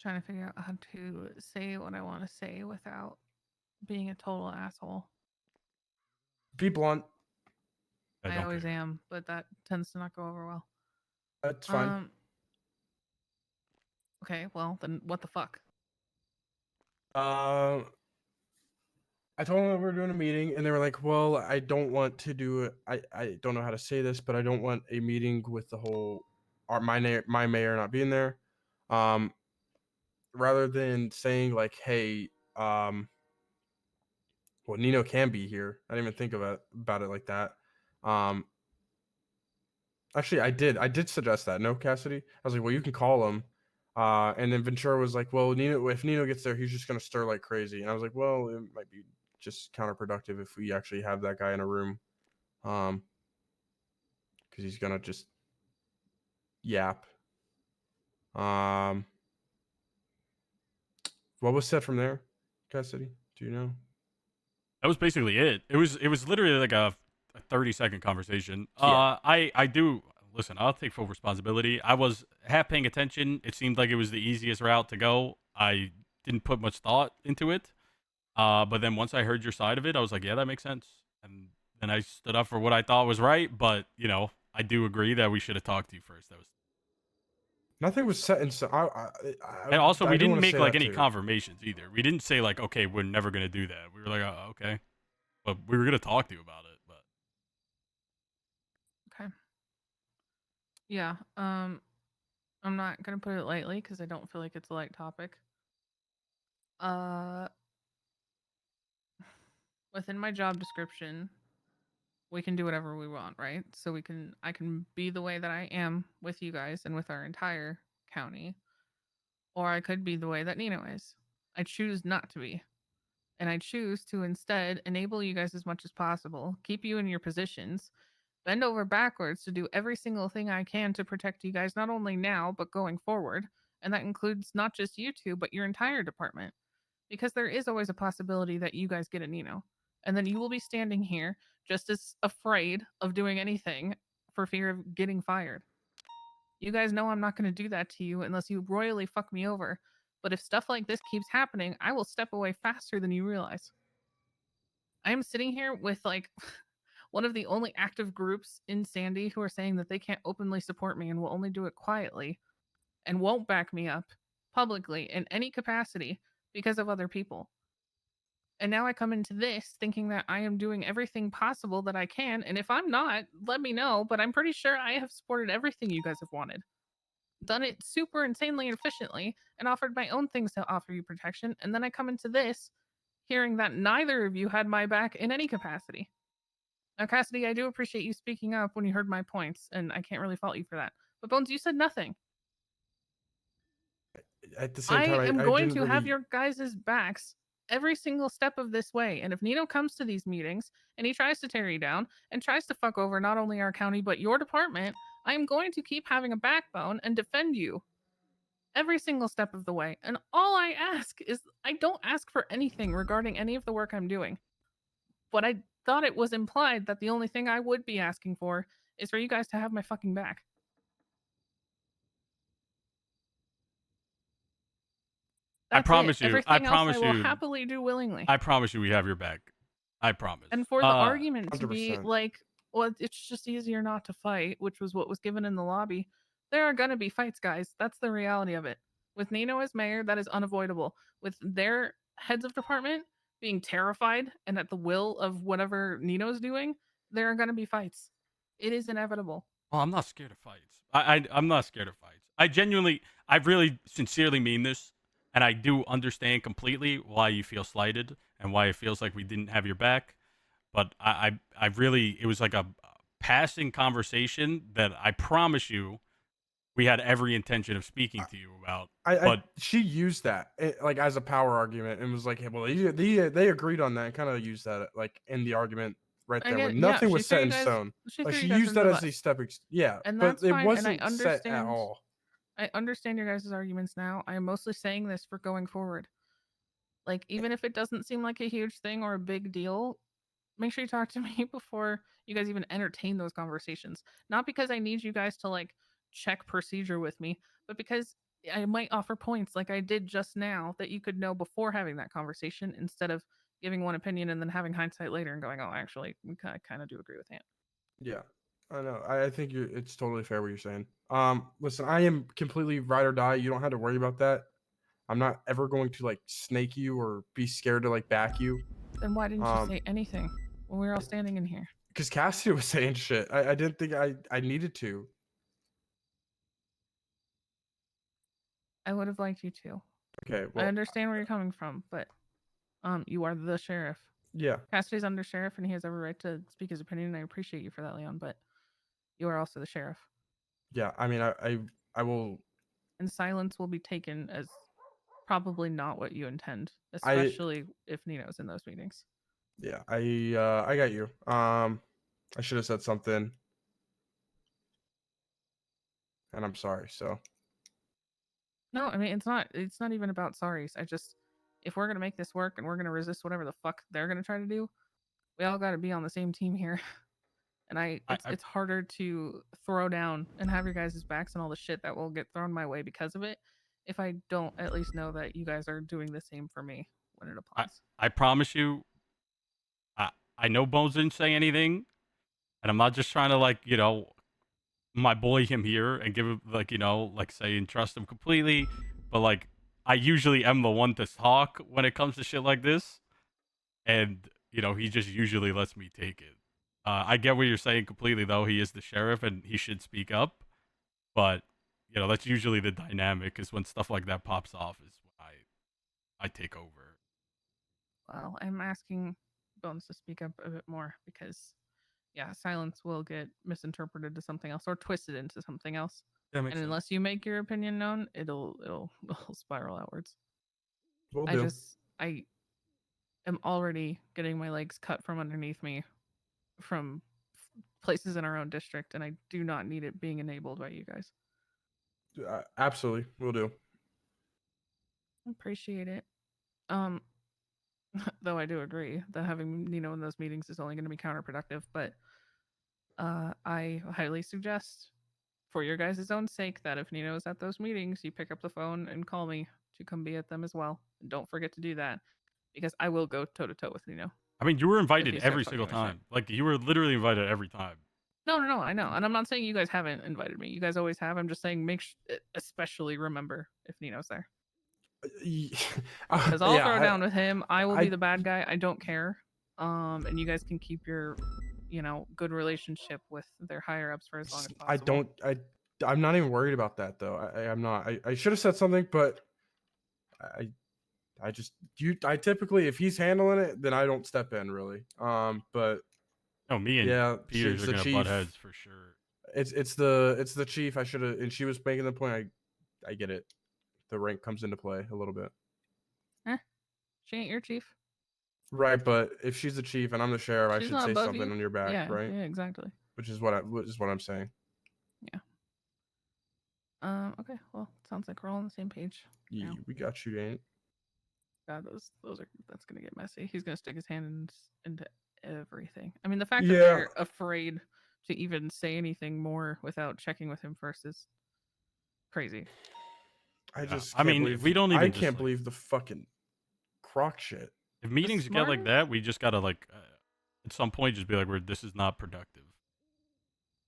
to figure out how to say what I want to say without being a total asshole. Be blunt. I always am, but that tends to not go over well. That's fine. Okay, well then what the fuck? I told them that we were doing a meeting, and they were like, "Well, I don't want to do it. I don't know how to say this, but I don't want a meeting with the whole my mayor not being there. Rather than saying like, hey, well, Nino can be here. I didn't even think about it like that. Actually, I did suggest that. No, Cassidy. I was like, well, you can call him. And then Ventura was like, well, if Nino gets there, he's just gonna stir like crazy. And I was like, well, it might be just counterproductive if we actually have that guy in a room, because he's gonna just yap. What was said from there, Cassidy? Do you know? That was basically it. It was literally like a 30-second conversation. Yeah. I do listen. I'll take full responsibility. I was half paying attention. It seemed like it was the easiest route to go. I didn't put much thought into it. But then once I heard your side of it, I was like, yeah, that makes sense. And then I stood up for what I thought was right. But I do agree that we should have talked to you first. That was. Nothing was set in stone. And also, I we do didn't wanna make say like that any too. confirmations either. We didn't say like, okay, we're never gonna do that. We were like, oh, okay, but we were gonna talk to you about it. But Okay. Yeah. I'm not gonna put it lightly because I don't feel like it's a light topic. Within my job description, we can do whatever we want, right? So I can be the way that I am with you guys and with our entire county, or I could be the way that Nino is. I choose not to be. And I choose to instead enable you guys as much as possible, keep you in your positions, bend over backwards to do every single thing I can to protect you guys, not only now, but going forward. And that includes not just you two, but your entire department. Because there is always a possibility that you guys get a Nino. And then you will be standing here just as afraid of doing anything for fear of getting fired. You guys know I'm not going to do that to you unless you royally fuck me over. But if stuff like this keeps happening, I will step away faster than you realize. I am sitting here with like one of the only active groups in Sandy who are saying that they can't openly support me and will only do it quietly and won't back me up publicly in any capacity because of other people. And now I come into this thinking that I am doing everything possible that I can. And if I'm not, let me know. But I'm pretty sure I have supported everything you guys have wanted. Done it super insanely efficiently and offered my own things to offer you protection. And then I come into this hearing that neither of you had my back in any capacity. Now, Cassidy, I do appreciate you speaking up when you heard my points, and I can't really fault you for that. But Bones, you said nothing. At the same time, I am I going didn't to have really- your guys' backs every single step of this way. And if Nino comes to these meetings and he tries to tear you down and tries to fuck over not only our county but your department, I am going to keep having a backbone and defend you every single step of the way. And all I ask is, I don't ask for anything regarding any of the work I'm doing. But I thought it was implied that the only thing I would be asking for is for you guys to have my fucking back. I That's promise it. you. Everything else I will happily do willingly. I promise you, we have your back. I promise. And for the argument to be 100%. like, well, it's just easier not to fight, which was what was given in the lobby. There are gonna be fights, guys. That's the reality of it. With Nino as mayor, that is unavoidable. With their heads of department being terrified and at the will of whatever Nino's doing, there are gonna be fights. It is inevitable. Oh, I'm not scared of fights. I'm not scared of fights. I really sincerely mean this, and I do understand completely why you feel slighted and why it feels like we didn't have your back. But I really, it was like a passing conversation that I promise you, we had every intention of speaking to you about. But she used that like as a power argument and was like, hey, well, they agreed on that and kind of used that like in the argument right there when nothing was set in stone. Like she used that as a stepping. Yeah, and but that's it fine. wasn't And I set understand, at all. I understand your guys' arguments now. I am mostly saying this for going forward. Like, even if it doesn't seem like a huge thing or a big deal, make sure you talk to me before you guys even entertain those conversations. Not because I need you guys to like check procedure with me, but because I might offer points like I did just now that you could know before having that conversation instead of giving one opinion and then having hindsight later and going, oh, actually, I kind of do agree with him. Yeah, I know. I think it's totally fair what you're saying. Listen, I am completely ride or die. You don't have to worry about that. I'm not ever going to like snake you or be scared to like back you. Then why didn't you say anything when we were all standing in here? Because Cassidy was saying shit. I didn't think I needed to. I would have liked you to. Okay, well, I understand where you're coming from, but you are the sheriff. Yeah. Cassidy's under sheriff and he has every right to speak his opinion, and I appreciate you for that, Leon, but you are also the sheriff. Yeah, I mean I will, and silence will be taken as probably not what you intend, especially if Nino's in those meetings. Yeah, I got you. I should have said something. And I'm sorry, so. No, I mean it's not even about sorries. I just, if we're gonna make this work and we're gonna resist whatever the fuck they're gonna try to do, we all gotta be on the same team here. And it's harder to throw down and have your guys' backs and all the shit that will get thrown my way because of it if I don't at least know that you guys are doing the same for me when it applies. I promise you, I know Bones didn't say anything, and I'm not just trying to like, my boy him here and give him like, like say and trust him completely, but like I usually am the one to talk when it comes to shit like this, and he just usually lets me take it. I get what you're saying completely, though. He is the sheriff and he should speak up, but that's usually the dynamic. Is when stuff like that pops off is when I take over. Well, I'm asking Bones to speak up a bit more because, yeah, silence will get misinterpreted to something else or twisted into something else. That and unless you make your opinion known, it'll spiral outwards. I am already getting my legs cut from underneath me from places in our own district, and I do not need it being enabled by you guys. Absolutely, we'll do. Appreciate it. Though I do agree that having Nino in those meetings is only going to be counterproductive, but I highly suggest, for your guys' own sake, that if Nino is at those meetings, you pick up the phone and call me to come be at them as well. And don't forget to do that, because I will go toe-to-toe with Nino. I mean, you were invited every single time. Like, you were literally invited every time. No, I know. And I'm not saying you guys haven't invited me. You guys always have. I'm just saying especially remember if Nino's there. Because I'll throw down with him. I will be the bad guy. I don't care. And you guys can keep your, good relationship with their higher ups for as long as possible. I'm not even worried about that though. I'm not. I should have said something, but I typically, if he's handling it, then I don't step in really. But me and Peter's are gonna butt heads for sure. It's the chief. I should have, and she was making the point. I get it. The rank comes into play a little bit. She ain't your chief. Right, but if she's the chief and I'm the sheriff, I She's should not say above something you. on your back, Yeah, right? yeah, exactly. Which is what I'm saying. Yeah. Okay. Well, sounds like we're all on the same page. Yeah, now. we got you, ain't? God, that's gonna get messy. He's gonna stick his hand into everything. I mean, the fact that Yeah. they're afraid to even say anything more without checking with him first is crazy. I just I can't mean, believe, we don't even I just, can't like, believe the fucking croc shit. if meetings get like that, we just gotta like at some point just be like, this is not productive.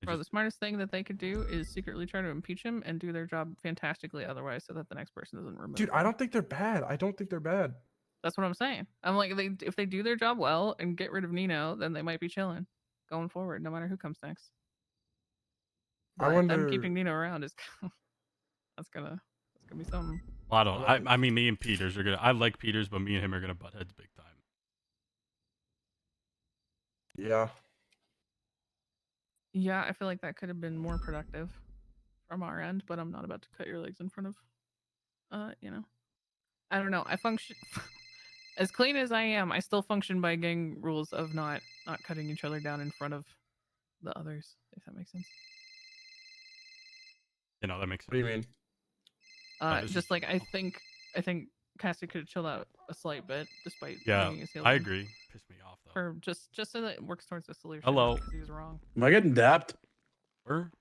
Bro, the smartest thing that they could do is secretly try to impeach him and do their job fantastically otherwise, so that the next person doesn't remove. Dude, I don't think they're bad. I don't think they're bad. That's what I'm saying. I'm like, if they do their job well and get rid of Nino, then they might be chilling going forward, no matter who comes next. But I wonder. them keeping Nino around is that's gonna be something. Well, I don't. I mean, me and Peters are gonna. I like Peters, but me and him are gonna butt heads big time. Yeah. Yeah, I feel like that could have been more productive from our end, but I'm not about to cut your legs in front of, I don't know. I function as clean as I am. I still function by gang rules of not cutting each other down in front of the others, if that makes sense. That makes sense. What do you mean? Just like I think Cassie could have chilled out a slight bit, despite Yeah, his heel I turn. agree. Pissed me off though. For just so that it works towards a solution. Hello. Because he was wrong. Am I getting dapped?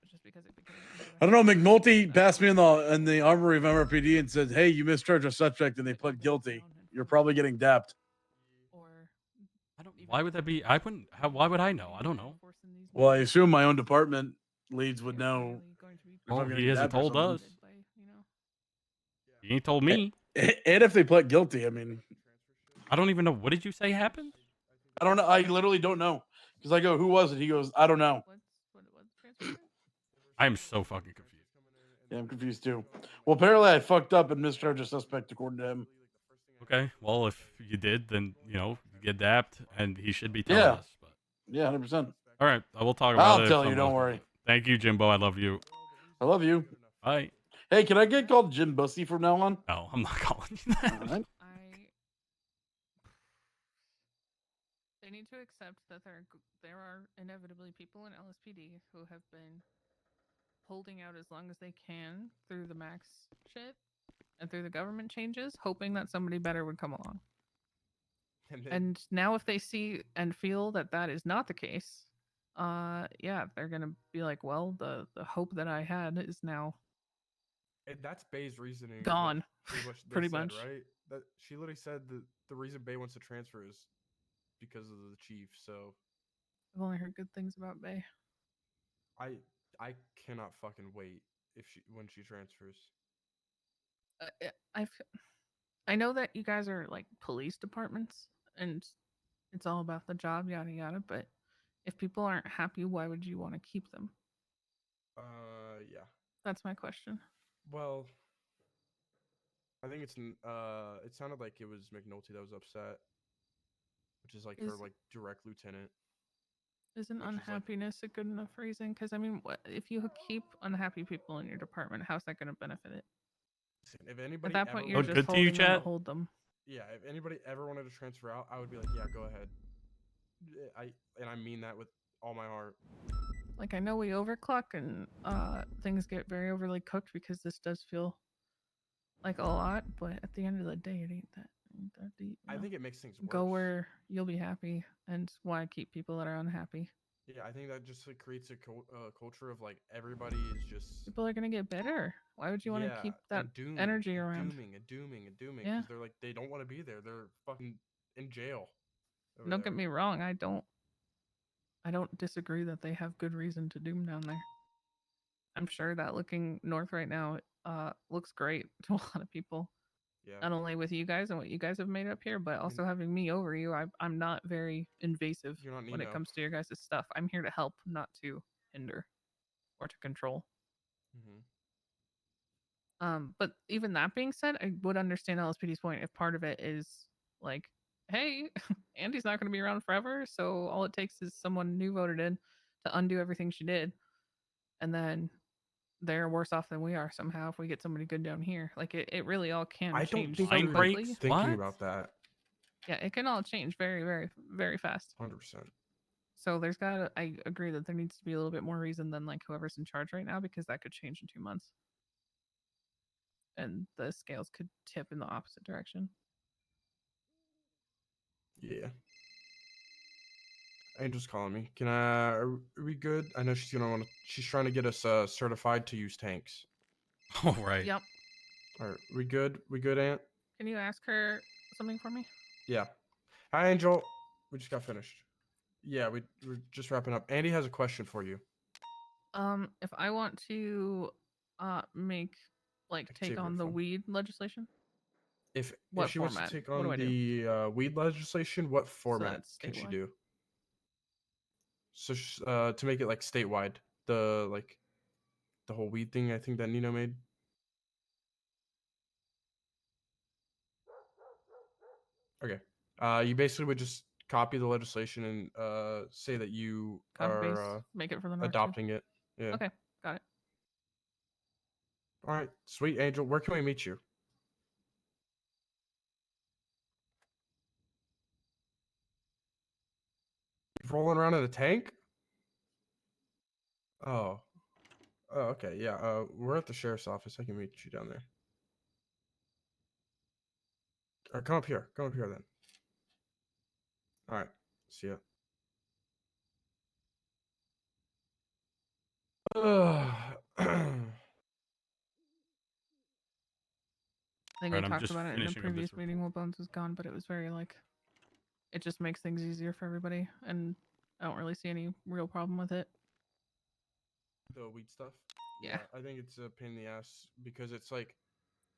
Just because it became. I don't know. McNulty passed me in the armory of MRPD and said, "Hey, you mischarged a suspect and they pled guilty. You're probably getting dapped." Why would that be? I wouldn't. Why would I know? I don't know. Well, I assume my own department leads would know. if Well, I'm he getting hasn't dapped or told something. us. He ain't told me. And if they pled guilty, I mean, I don't even know. What did you say happened? I don't know. I literally don't know because I go, "Who was it?" He goes, "I don't know." I am so fucking confused. Yeah, I'm confused too. Well, apparently I fucked up and mischarged a suspect according to him. Okay. Well, if you did, then you get dapped, and he should be telling us. But Yeah, 100%. all right, I will talk about it. I'll tell you. Don't worry. Thank you, Jimbo. I love you. I love you. Bye. Hey, can I get called Jim Bussy from now on? No, I'm not calling you that. All right. They need to accept that there are inevitably people in LSPD who have been holding out as long as they can through the max shit and through the government changes, hoping that somebody better would come along. And now if they see and feel that that is not the case, they're gonna be like, well, the hope that I had is now And that's Bay's reasoning. gone, pretty said, much. Right? That she literally said that the reason Bay wants to transfer is because of the chief. So I've only heard good things about Bay. I cannot fucking wait when she transfers. I know that you guys are like police departments and it's all about the job, yada yada. But if people aren't happy, why would you want to keep them? Yeah. That's my question. Well, I think it sounded like it was McNulty that was upset, which is like her like direct lieutenant. Isn't unhappiness a good enough reason? Because I mean, if you keep unhappy people in your department, how's that going to benefit it? If anybody at that point, ever you're just holding them to hold them. Yeah, if anybody ever wanted to transfer out, I would be like, yeah, go ahead. I mean that with all my heart. Like I know we overclock and things get very overly cooked because this does feel like a lot, but at the end of the day, it ain't that deep. I think it makes things worse. Go where you'll be happy, and why keep people that are unhappy? Yeah, I think that just like, creates a culture of like everybody is just. People are gonna get better. Why would you want to keep that energy around? Dooming. Yeah. Because they're like they don't want to be there. They're fucking in jail. Don't get me wrong. I don't disagree that they have good reason to doom down there. I'm sure that looking north right now looks great to a lot of people. Yeah. Not only with you guys and what you guys have made up here, but also having me over you. I'm not very invasive when it comes to your guys' stuff. I'm here to help, not to hinder or to control. But even that being said, I would understand LSPD's point if part of it is like, hey, Andy's not going to be around forever, so all it takes is someone new voted in to undo everything she did, and then they're worse off than we are somehow if we get somebody good down here. Like it really all can change. I don't think quickly. thinking about that. Yeah, it can all change very, very, very fast. 100%. So there's gotta. I agree that there needs to be a little bit more reason than like whoever's in charge right now, because that could change in 2 months, and the scales could tip in the opposite direction. Yeah. Angel's calling me. Are we good? I know she's gonna want to. She's trying to get us certified to use tanks. All right. Yep. All right, we good? We good, Aunt? Can you ask her something for me? Yeah. Hi, Angel. We just got finished. Yeah, we're just wrapping up. Andy has a question for you. If I want to, make take on the weed legislation. If What she format? wants to take What do on I do? the weed legislation, what format that's can she statewide? do? So to make it like statewide, the whole weed thing I think that Nino made. Okay. You basically would just copy the legislation and say that you Copy paste, are make it for the North too. adopting it. Yeah. Okay, got it. All right, sweet Angel. Where can we meet you? Rolling around in a tank? Oh. Oh, okay. Yeah. We're at the sheriff's office. I can meet you down there. Come up here. Come up here then. All right. See ya. I think Alright, we I'm talked just about it in the finishing up this previous meeting while Bones was gone, but it was very like, it just makes things easier for everybody, and I don't really see any real problem with it. The weed stuff. Yeah. I think it's a pain in the ass because it's like,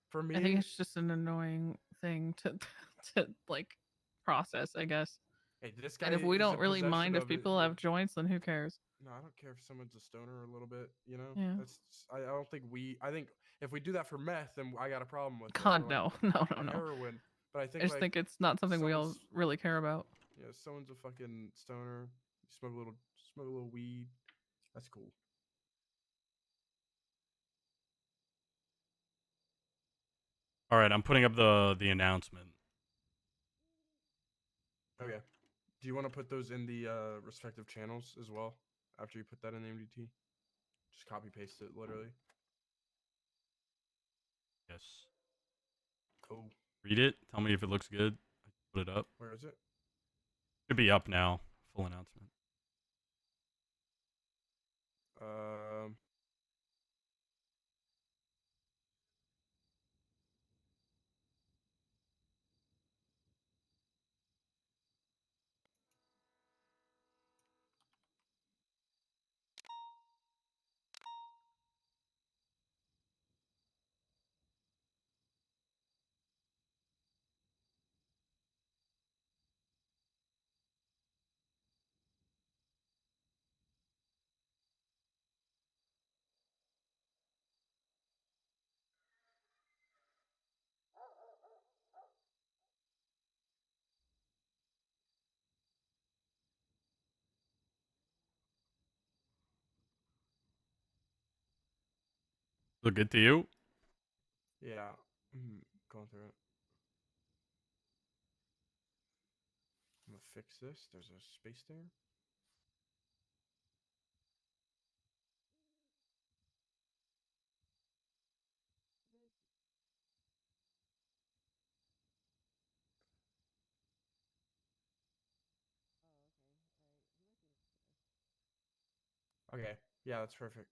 for me. I think it's just an annoying thing to to like process, I guess. Hey, this guy And if we is don't in really mind possession if of it, people have joints, then who cares? No, I don't care if someone's a stoner a little bit. You know. Yeah. I don't think I think if we do that for meth, then I got a problem with it. God, Or, no, like, no. heroin. But I I think just like think it's not something we all someone's- really care about. Yeah, someone's a fucking stoner. You smoke a little weed. That's cool. All right, I'm putting up the announcement. Okay. Do you want to put those in the respective channels as well after you put that in the MDT? Just copy paste it literally. Yes. Cool. Read it. Tell me if it looks good. Put it up. Where is it? Should be up now. Full announcement. Um. Look good to you? Yeah. Going through it. I'm gonna fix this. There's a space there. Okay. Yeah, that's perfect.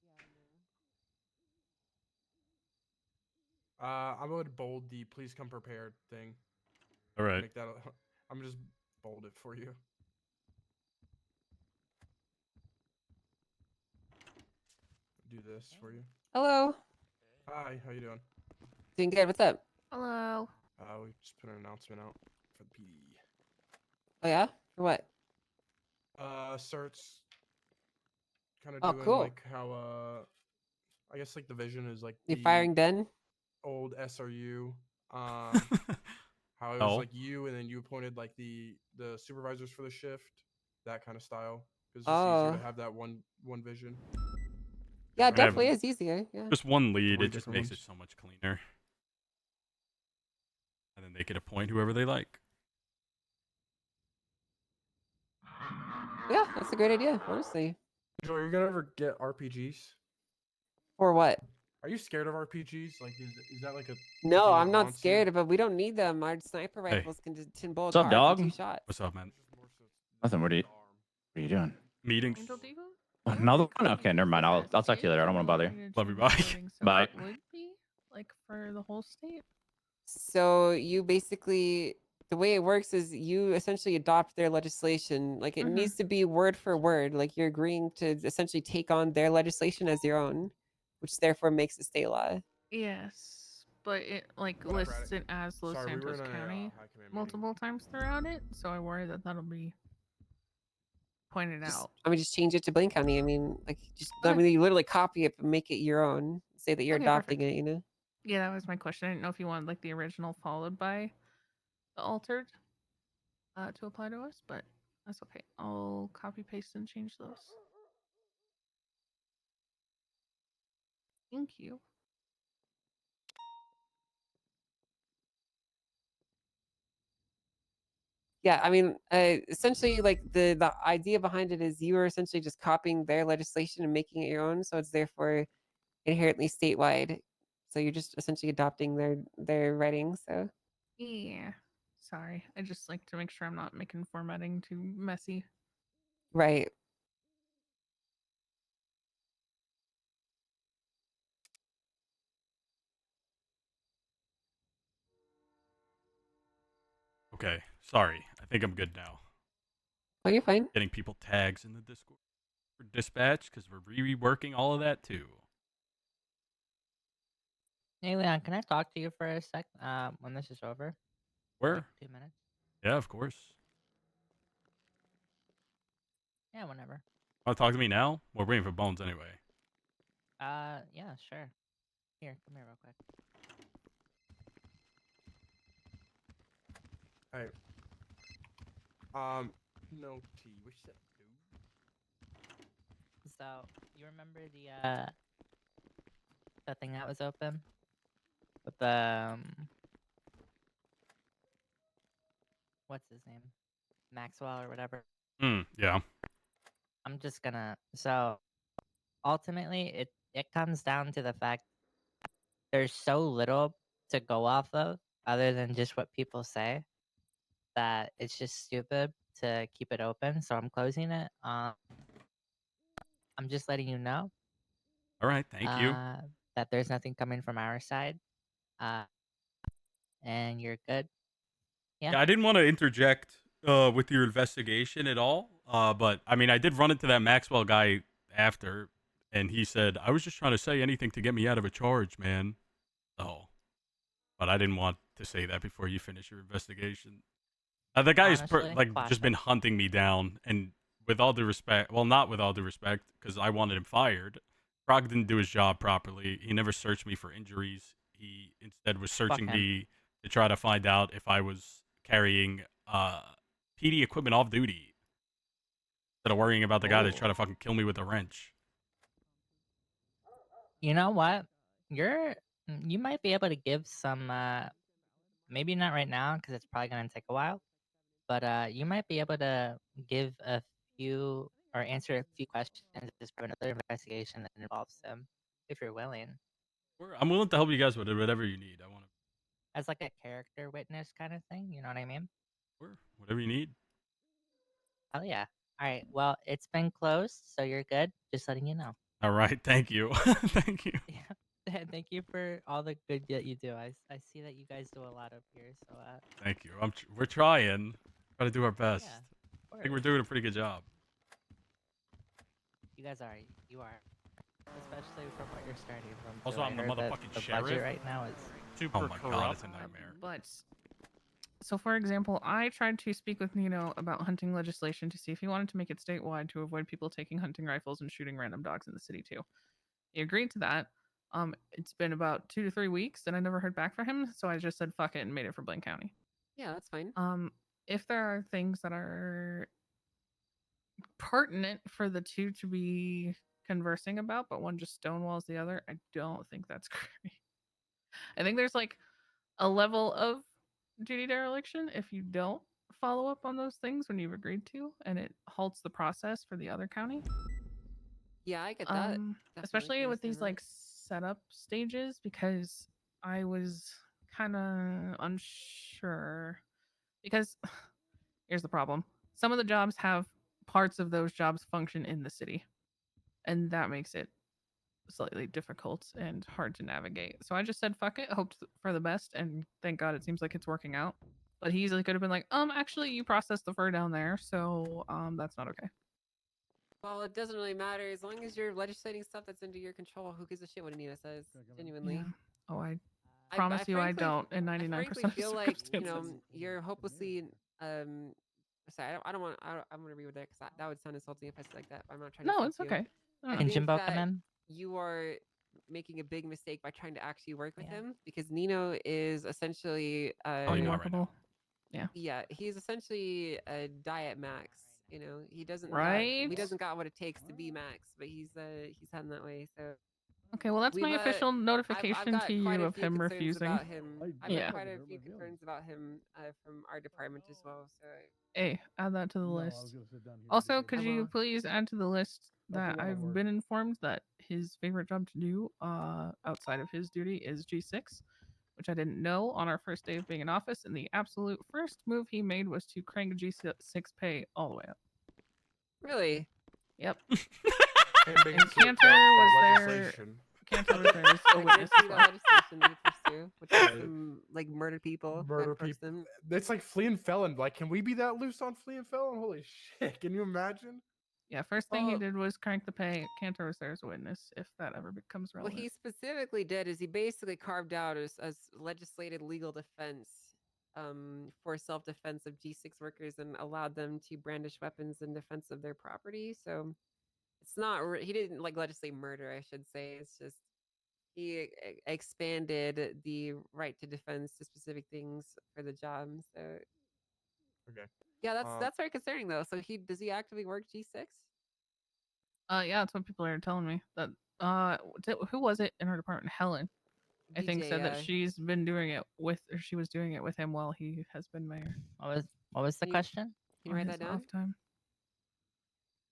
I'm going to bold the "please come prepared" thing. All right. Make that. I'm just bold it for you. Do this for you. Hello. Hi. How you doing? Doing good. What's up? Hello. We just put an announcement out for the PD. Oh yeah. For what? Certs. Kind of Oh, doing cool. like how I guess like the vision is like You the firing Den? old SRU. How it was Oh. like you, and then you appointed like the supervisors for the shift, that kind of style. Because it's easier to have that one vision. Yeah, it I have definitely is easier. Yeah. Just one lead. Three It just different makes ones. it so much cleaner. And then they can appoint whoever they like. Yeah, that's a great idea, honestly. Joe, are you gonna ever get RPGs? For what? Are you scared of RPGs? Like, is that like a No, thing that I'm not haunts you? scared, but we don't need them. Our sniper Hey. rifles can just 10 bullets What's up, hard dog? for 2 shots. What's up, man? Nothing. What are you doing? Meetings. Angel Diva? Another one? Okay, never mind. I'll talk to you later. I don't want to bother you. Love you. Bye. So Bye. it would be like for the whole state. So you basically, the way it works is you essentially adopt their legislation. Like it needs to be word for word. Like you're agreeing to essentially take on their legislation as your own, which therefore makes it state law. Yes, but it like Whatever, lists it as Los Sorry, we were Santos in a, County high command meeting. multiple times throughout it. So I worry that that'll be pointed out. I mean, just change it to Blaine County. I mean, like just, I Okay. mean, you literally copy it, but make it your own. Say that you're Okay, adopting it, you know? Yeah, that was my question. I didn't know if you wanted like the original followed by the altered to apply to us, but that's okay. I'll copy paste and change those. Thank you. Yeah, I mean, essentially, like the idea behind it is you are essentially just copying their legislation and making it your own, so it's therefore inherently statewide. So you're just essentially adopting their writing. So Yeah. Sorry. I just like to make sure I'm not making formatting too messy. right. Okay. Sorry. I think I'm good now. Oh, you're fine. Getting people tags in the Discord for dispatch because we're reworking all of that too. Hey Leon, can I talk to you for a sec? When this is over? Where? Like 2 minutes. Yeah, of course. Yeah, whenever. Want to talk to me now? We're waiting for Bones anyway. Yeah, sure. Here, come here real quick. Alright. No tea. What's that, dude? So, you remember the thing that was open? With the, what's his name? Maxwell or whatever? Yeah. I'm just gonna, so, ultimately, it comes down to the fact there's so little to go off of other than just what people say that it's just stupid to keep it open, so I'm closing it. I'm just letting you know. All right, thank you. That there's nothing coming from our side. And you're good. Yeah. Yeah, I didn't want to interject with your investigation at all. But I mean, I did run into that Maxwell guy after, and he said, "I was just trying to say anything to get me out of a charge, man." Oh, but I didn't want to say that before you finish your investigation. The guy has just been hunting me down, and with all due respect, well, not with all due respect, because I wanted him fired. Frog didn't do his job properly. He never searched me for injuries. He instead was searching me to try to find out if I was carrying PD equipment off duty, instead of worrying about the guy that's trying to fucking kill me with a wrench. You know what? You might be able to give some maybe not right now because it's probably gonna take a while, but you might be able to give a few or answer a few questions just for another investigation that involves them, if you're willing. I'm willing to help you guys with whatever you need. I want to. As like a character witness kind of thing, you know what I mean? Sure, whatever you need. Oh yeah. All right. Well, it's been closed, so you're good. Just letting you know. All right. Thank you. Thank you. Yeah. Thank you for all the good that you do. I see that you guys do a lot up here. So Thank you. We're trying. Try to do our best. Yeah, I think we're doing a pretty good job. you guys are. You are. Especially from what you're starting from. Also, too. I I'm the heard that motherfucking the sheriff. budget right now is Super oh my god, it's a nightmare. But so, for example, I tried to speak with Nino about hunting legislation to see if he wanted to make it statewide to avoid people taking hunting rifles and shooting random dogs in the city too. He agreed to that. It's been about 2 to 3 weeks, and I never heard back from him. So I just said fuck it and made it for Blaine County. Yeah, that's fine. If there are things that are pertinent for the two to be conversing about, but one just stonewalls the other, I don't think that's great. I think there's like a level of duty dereliction if you don't follow up on those things when you've agreed to, and it halts the process for the other county. Yeah, I get that. Definitely Especially can with understand these that. like setup stages, because I was kind of unsure. Because here's the problem: some of the jobs have parts of those jobs function in the city, and that makes it slightly difficult and hard to navigate. So I just said fuck it, hoped for the best, and thank God it seems like it's working out. But he easily could have been like, actually you processed the fur down there, so that's not okay. Well, it doesn't really matter as long as you're legislating stuff that's under your control. Who gives a shit what Anita says? Genuinely. Yeah. Oh, I promise you I don't. In 99% of feel like circumstances. you're hopelessly sorry, I don't want I'm gonna read with that because that would sound insulting if I said like that. But I'm not trying to No, insult it's you. okay. I Can think Jimbo that come in? you are making a big mistake by trying to actually work with him because Nino is essentially unworkable. Yeah. Yeah, he's essentially a diet Max. You know, he doesn't Right? he doesn't got what it takes to be Max, but he's heading that way. So Okay, well that's my official notification I've got to quite you a of few him concerns refusing. about him. I've Yeah. got quite a few concerns about him from our department as well. So Hey, add that to the list. Also, could you please add to the list that I've been informed that his favorite job to do outside of his duty is G6, which I didn't know on our first day of being in office, and the absolute first move he made was to crank G6 pay all the way up. Really? Yep. And And Cantor was there. Cantor was there as a witness as the well. legislation they pursue, which is some like murder people. Murder people. It's like flea and felon. Like, can we be that loose on flea and felon? Holy shit! Can you imagine? Yeah, first thing he did was crank the pay. Cantor was there as a witness, if that ever becomes relevant. What he specifically did is he basically carved out as legislated legal defense for self-defense of G6 workers and allowed them to brandish weapons in defense of their property. So it's not he didn't like legislate murder, I should say. It's just he expanded the right to defense to specific things for the job. So Okay. yeah, that's very concerning though. So does he actively work G6? Yeah, that's what people are telling me. That who was it in our department? Helen, I think, DJ, said that she's been doing it with, or she was doing it with him while he has been mayor. What was the question? Can you write his that down? off time.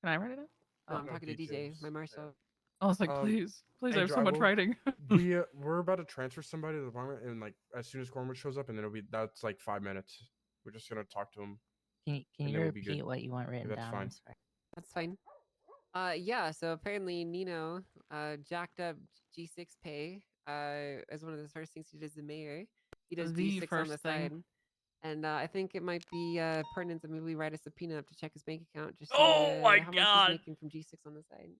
Can I write it down? No, I'm talking to DJ, my marshal. I was like, please, I have Andrew, so much writing. we're about to transfer somebody to the department, and like as soon as Cornwood shows up, and then that's like 5 minutes. We're just gonna talk to him. Can you repeat what you want written That's down? fine. I'm sorry. That's fine. Yeah, so apparently Nino jacked up G6 pay as one of the first things he did as the mayor. He does The G6 on the first thing. side. And I think it might be pertinent that maybe we write a subpoena up to check his bank account just Oh my how much God. he's making from G6 on the side.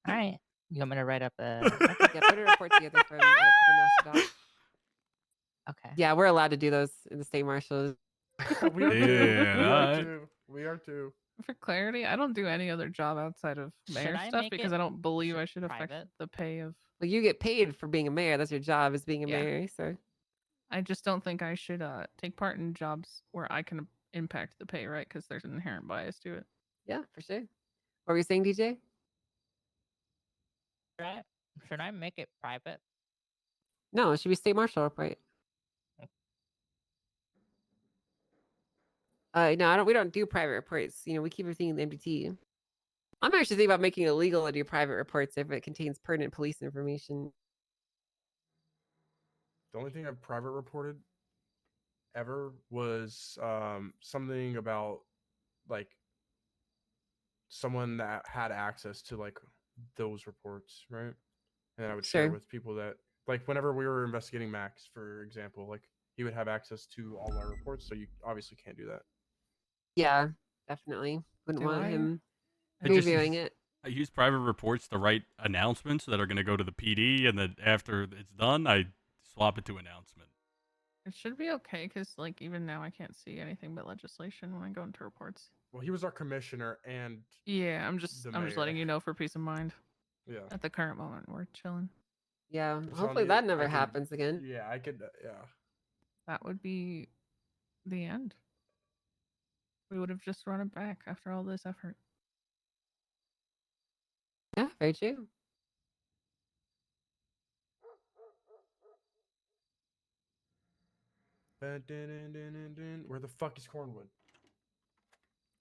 All right. You want me to write up a? Yeah, put a report together for him. Add it to the master doc. Okay. Yeah, we're allowed to do those in the state marshals. We are too. Yeah, We are alright. too. We are too. For clarity, I don't do any other job outside of Should mayor I stuff make because it I don't believe I should affect private? the pay of. Well, you get paid for being a mayor. That's your job, is being a Yeah. mayor. So I just don't think I should take part in jobs where I can impact the pay, right? Because there's an inherent bias to it. yeah, for sure. What were you saying, DJ? Should I make it private? No, it should be state marshal, right? No, I don't. We don't do private reports. You know, we keep everything in the MDT. I'm actually thinking about making it illegal to do private reports if it contains pertinent police information. The only thing I've private reported ever was something about like someone that had access to like those reports, right? And I would share Sure. with people that like whenever we were investigating Max, for example, like he would have access to all our reports, so you obviously can't do that. Yeah, definitely. Wouldn't Do want I- him I just reviewing it. I use private reports to write announcements that are going to go to the PD, and then after it's done, I swap it to announcement. It should be okay because, like, even now I can't see anything but legislation when I go into reports. Well, he was our commissioner and Yeah, I'm just the letting mayor. you know for peace of mind. Yeah. At the current moment, we're chilling. Yeah, I'm telling hopefully you, that never I can- happens again. Yeah, I could. Yeah. That would be the end. We would have just run it back after all this effort. Yeah, very true. Where the fuck is Cornwood?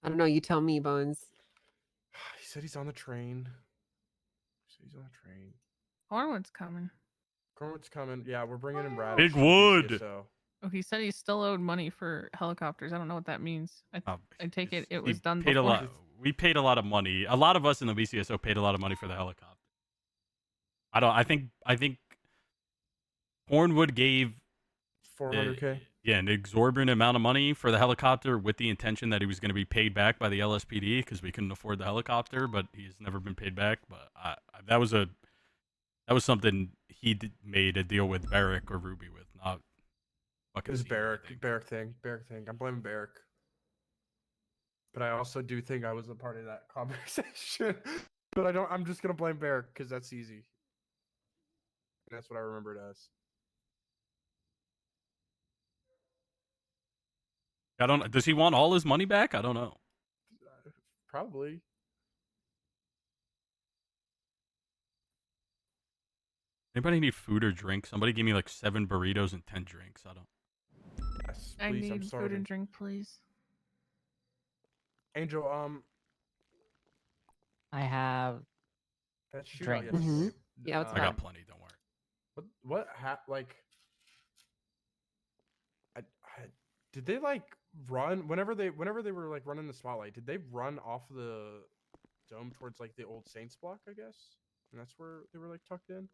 I don't know. You tell me, Bones. He said he's on the train. He said he's on the train. Cornwood's coming. Cornwood's coming. Yeah, we're bringing him RADAHN. Big Wood. Oh, he said he still owed money for helicopters. I don't know what that means. I take it it was done paid before. a lot. We paid a lot of money. A lot of us in the BCSO paid a lot of money for the helicopter. I think Cornwood gave 400K. Yeah, an exorbitant amount of money for the helicopter with the intention that he was going to be paid back by the LSPD because we couldn't afford the helicopter, but he's never been paid back. But that was something he made a deal with Barrick or Ruby with, not fucking. It was Barrick thing. I'm blaming Barrick. But I also do think I was a part of that conversation. But I'm just gonna blame Barrick because that's easy. And that's what I remember it as. I don't. Does he want all his money back? I don't know. Probably. Anybody need food or drink? Somebody give me like 7 burritos and 10 drinks. I don't. Yes, I please. I'm need food starving. and drink, please. Angel, I have that shootout drinks. yesterday, Mhm. Yeah, it's I fine. got plenty. Don't worry. What like did they like run whenever they were like running the spotlight, did they run off the dome towards like the old Saints block, I guess? And that's where they were like tucked in?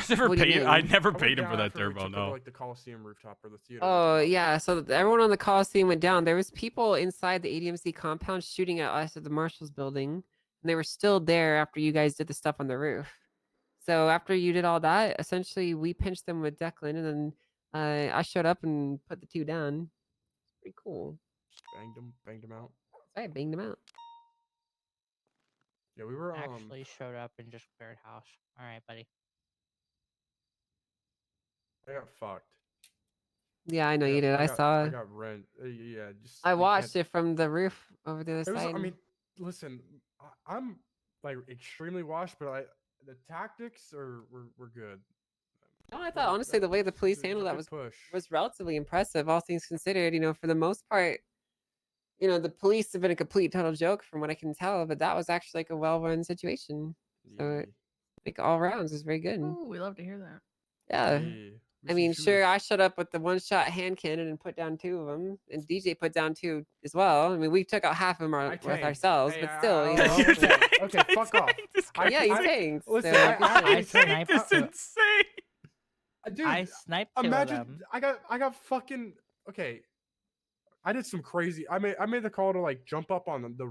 What do you I mean? never I went paid him down for that after we turbo, took over, no. like the Coliseum rooftop or the theater. Oh rooftop. yeah, so everyone on the Coliseum went down. There was people inside the ADMC compound shooting at us at the Marshals building, and they were still there after you guys did the stuff on the roof. So after you did all that, essentially we pinched them with Declan, and then I showed up and put the 2 down. Pretty cool. Banged them out. I banged them out. Yeah, we were Actually showed up and just cleared house. All right, buddy. I got fucked. Yeah, I know you did. I saw. I got rent. Yeah, just I you watched can't- it from the roof over the other It was, side. I mean, listen, I'm like extremely washed, but the tactics were good. No, I thought honestly the way the police handled that was relatively impressive, all things considered. You know, for the most part, you know, the police have been a complete total joke from what I can tell, but that was actually like a well-run situation. So, like all rounds was very good. Ooh, we love to hear that. Yeah. Yeah. I mean, sure, I showed up with the 1-shot hand cannon and put down 2 of them, and DJ put down 2 as well. I mean, we took out half of them with ourselves, but still, you know. Okay, fuck off. Yeah, you tanked. Listen, so, I sniped It's insane. Dude, I sniped 2 imagine of them. I got fucking okay. I did some crazy. I made the call to like jump up on the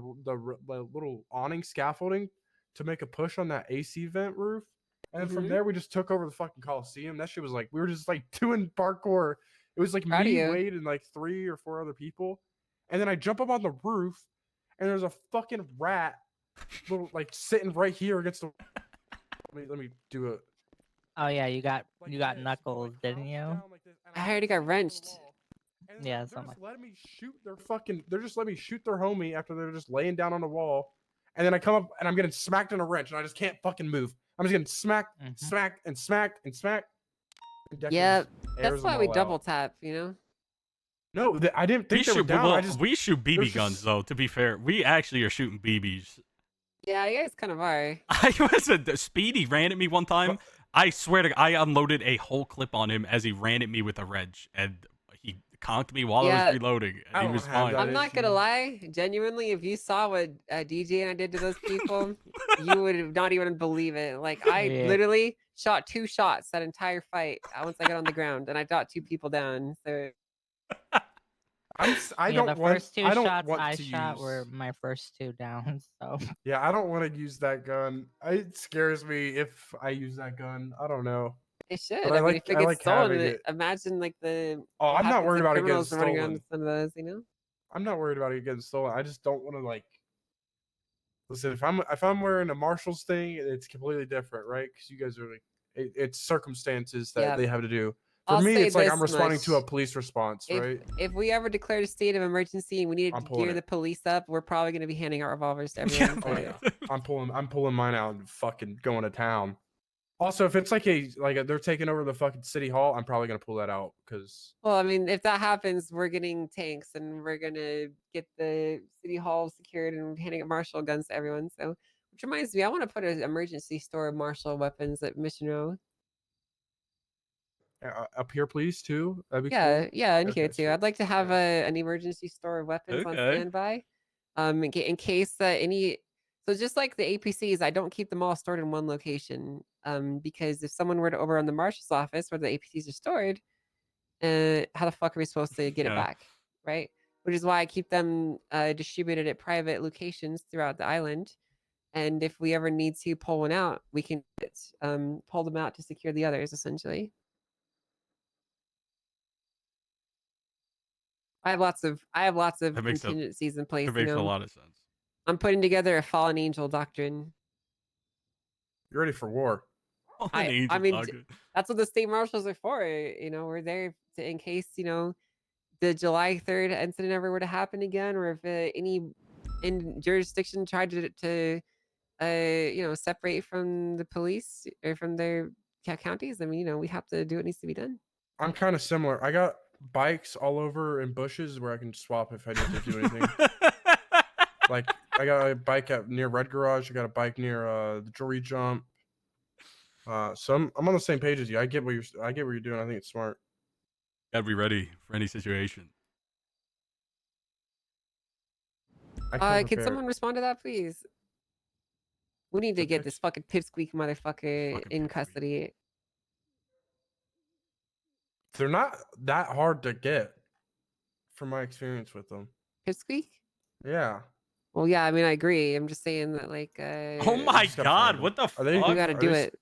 little awning scaffolding to make a push on that AC vent roof, and then from there we just took over the fucking Coliseum. That shit was like we were just like doing parkour. It was like Proud of me, you. Wade, and like 3 or 4 other people, and then I jump up on the roof, and there's a fucking rat, little like sitting right here against the. Let me do it. Oh yeah, you got knuckles, didn't you? I already got wrenched. Yeah, They're something just letting me shoot their fucking. They're just letting me shoot their homie after they're just laying down on the wall, and then I come up and I'm getting smacked in a wrench and I just can't fucking move. I'm just getting smacked, smacked, and smacked and smacked. And Declan Yeah, just airs that's them why we all double out. tap, you know. No, I didn't think We they were shoot, down. well, we shoot BB there's guns though. To be fair, we actually are shooting BBs. Yeah, you guys kind of are. I was Speedy ran at me one time. I swear to God, I unloaded a whole clip on him as he ran at me with a wrench, and he conked me while I Yeah. was reloading, and he was fine. I'm not gonna lie, genuinely, if you saw what DJ and I did to those people, you would not even believe it. Like I Yeah. literally shot 2 shots that entire fight once I got on the ground, and I got 2 people down. So I Yeah, don't the want. first 2 I don't shots want I to shot use. were my first 2 downs. So Yeah, I don't want to use that gun. It scares me if I use that gun. I don't know. it should. But I mean, if it I gets like stolen, having it. imagine like the. Oh, what I'm not happens worried if about it getting criminals are running around stolen. with some of those, you know. I'm not worried about it getting stolen. I just don't want to like. Listen, if I'm wearing a Marshalls thing, it's completely different, right? Because you guys are like, it's circumstances that Yeah. they have to do. For I'll me, say it's like this I'm responding to a much. police response, right? If we ever declared a state of emergency and we needed I'm to pulling gear it. the police up, we're probably going to be handing out revolvers to everyone. Oh yeah, I'm pulling mine out and fucking going to town. Also, if it's like they're taking over the fucking city hall, I'm probably gonna pull that out because Well, I mean, if that happens, we're getting tanks and we're gonna get the city hall secured and handing out martial guns to everyone. So, which reminds me, I want to put an emergency store of martial weapons at Mission Row. up here, please, too. That'd be Yeah, cool. yeah, in here Okay, too. sweet. I'd like to have an emergency store of weapons on Okay. standby. In case that any. So just like the APCs, I don't keep them all stored in one location. Because if someone were to overrun the marshal's office where the APCs are stored, how the fuck are we supposed to get it Yeah. back, right? Which is why I keep them distributed at private locations throughout the island. And if we ever need to pull one out, we can pull them out to secure the others, essentially. I have lots of That makes contingencies in place. It makes a lot of sense. I'm putting together a fallen angel doctrine. You're ready for war. I mean, that's what the state marshals are for. We're there in case the July 3rd incident ever were to happen again, or if any in jurisdiction tried to separate from the police or from their counties. I mean, we have to do what needs to be done. I'm kind of similar. I got bikes all over in bushes where I can swap if I need to do anything. Like I got a bike near Red Garage. I got a bike near the Jewelry Jump. So I'm on the same page as you. I get what you're doing. I think it's smart. Gotta be ready for any situation. Can someone respond to that, please? We need to get this fucking pipsqueak motherfucker in custody. They're not that hard to get, from my experience with them. Pipsqueak? Yeah. Well, yeah. I mean, I agree. I'm just saying that, like. Oh my god! What the fuck? We gotta do it.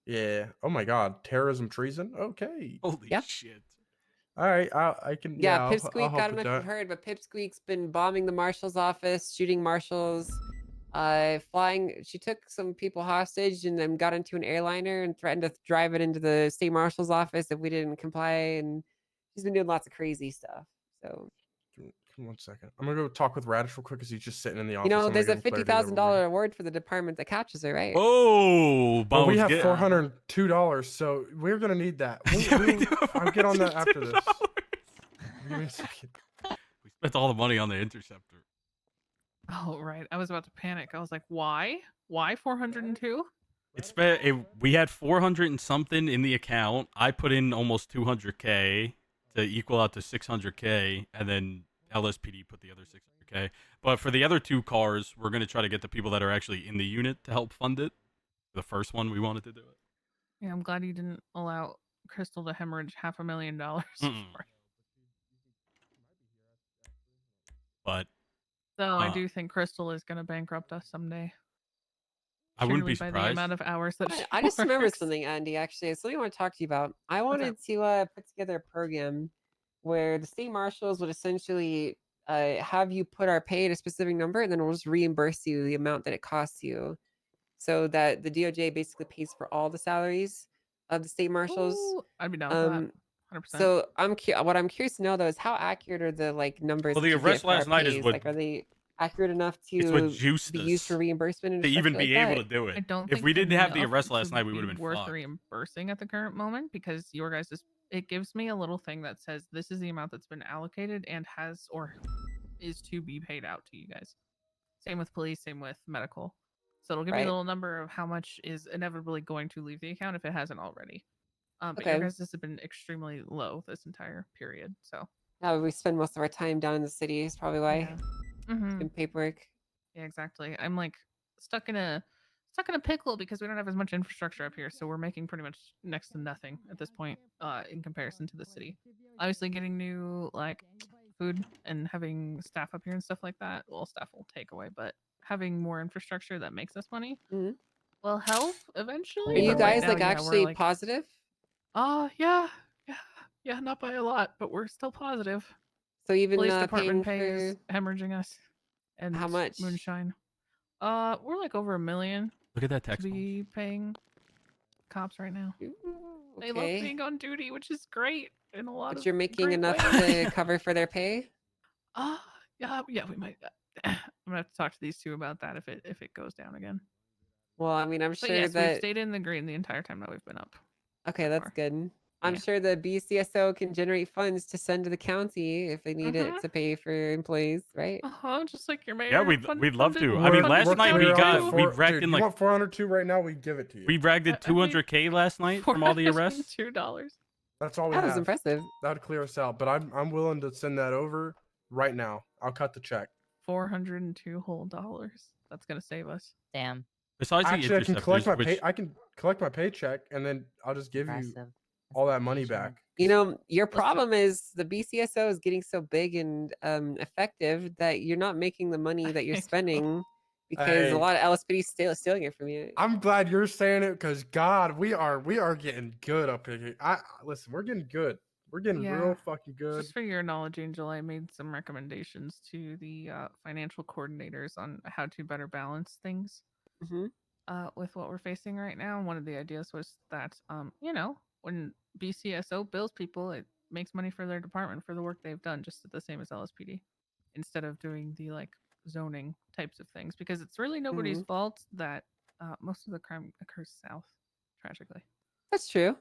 Yeah. Oh my god. Terrorism, treason. Okay. Holy shit. All right. I can. Yeah, I'll Pipsqueak. help I don't know with if you've that. heard, but Pipsqueak's been bombing the marshal's office, shooting marshals, flying. She took some people hostage and then got into an airliner and threatened to drive it into the state marshal's office if we didn't comply. And she's been doing lots of crazy stuff. So. Give me 1 second. I'm gonna go talk with Radish real quick because he's just sitting in the office. I'm gonna There's a give him clarity that $50,000 award for the department that catches her, right? Oh, well, we have $402, so we're gonna need that. I'll get on that after this. Give me a second. We spent all the money on the interceptor. Oh, right. I was about to panic. I was like, why? Why 402? We had 400 and something in the account. I put in almost 200K to equal out to 600K, and then LSPD put the other 600K. But for the other two cars, we're gonna try to get the people that are actually in the unit to help fund it. The first one we wanted to do it. Yeah, I'm glad you didn't allow Crystal to hemorrhage $500,000. But so I do think Crystal is going to bankrupt us someday. I wouldn't be By surprised. the amount of hours that she I just remembered works. something, Andy. Actually, it's something I want to talk to you about. I wanted to put together a program where the state marshals would essentially have you put our pay at a specific number, and then we'll just reimburse you the amount that it costs you, so that the DOJ basically pays for all the salaries of the state marshals. Ooh, I'd be down with that. 100%. So what I'm curious to know though is how accurate are the numbers? Well, the that you arrest get for our last night is pays? what are they accurate enough it's what to juiced be us used for reimbursement and to stuff even like be that? able to do it. I don't if think we didn't have the enough arrest last to night, we would be have been worth fucked. reimbursing at the current moment, because your guys it gives me a little thing that says this is the amount that's been allocated and has or is to be paid out to you guys. Same with police, same with medical. So it'll give me a little number of how much is inevitably going to leave the account if it hasn't already. But your guys' has been extremely low this entire period. So yeah, we spend most of our time down in the city. Is probably why. Yeah. Paperwork. Yeah, exactly. I'm like stuck in a pickle because we don't have as much infrastructure up here, so we're making pretty much next to nothing at this point in comparison to the city. Obviously, getting new food and having staff up here and stuff like that. Well, staff will take away, but having more infrastructure that makes us money will help eventually. Are you But right guys now, actually positive? Yeah, not by a lot, but we're still positive. So even police department paying pay is hemorrhaging us. And how much? Moonshine. We're like over $1 million. Look at that text. To be paying cops right now. They love being on duty, which is great in a lot of. But you're making enough ways. to cover for their pay. Yeah, we might. I'm gonna have to talk to these two about that if it goes down again. Well, I mean, I'm But sure yes, we've that. stayed in the green the entire time that we've been up. Okay, that's good. I'm Yeah. sure the BCSO can generate funds to send to the county if they need it to pay for employees, right? Just like your mayor. Yeah, we'd love to. I mean, last night we racked in you like want 402 right now? We give it to you. we ragged in 200K last night from all the arrests. $2. That's all we That have. was impressive. That would clear us out. But I'm willing to send that over right now. I'll cut the check. $402 whole dollars. That's gonna save us. Damn. Besides the Actually, I can collect my interceptors, I can collect my paycheck and then I'll just give you all that money back. You know, your problem is the BCSO is getting so big and effective that you're not making the money that you're spending because a lot of LSPD stealing it from you. I'm glad you're saying it because God, we are getting good up here. Listen, we're getting good. We're getting real fucking good. Just for your knowledge, Angel, I made some recommendations to the financial coordinators on how to better balance things with what we're facing right now. And one of the ideas was that, you know, when BCSO bills people, it makes money for their department for the work they've done, just the same as LSPD, instead of doing the like zoning types of things, because it's really nobody's fault that most of the crime occurs south, tragically. That's true.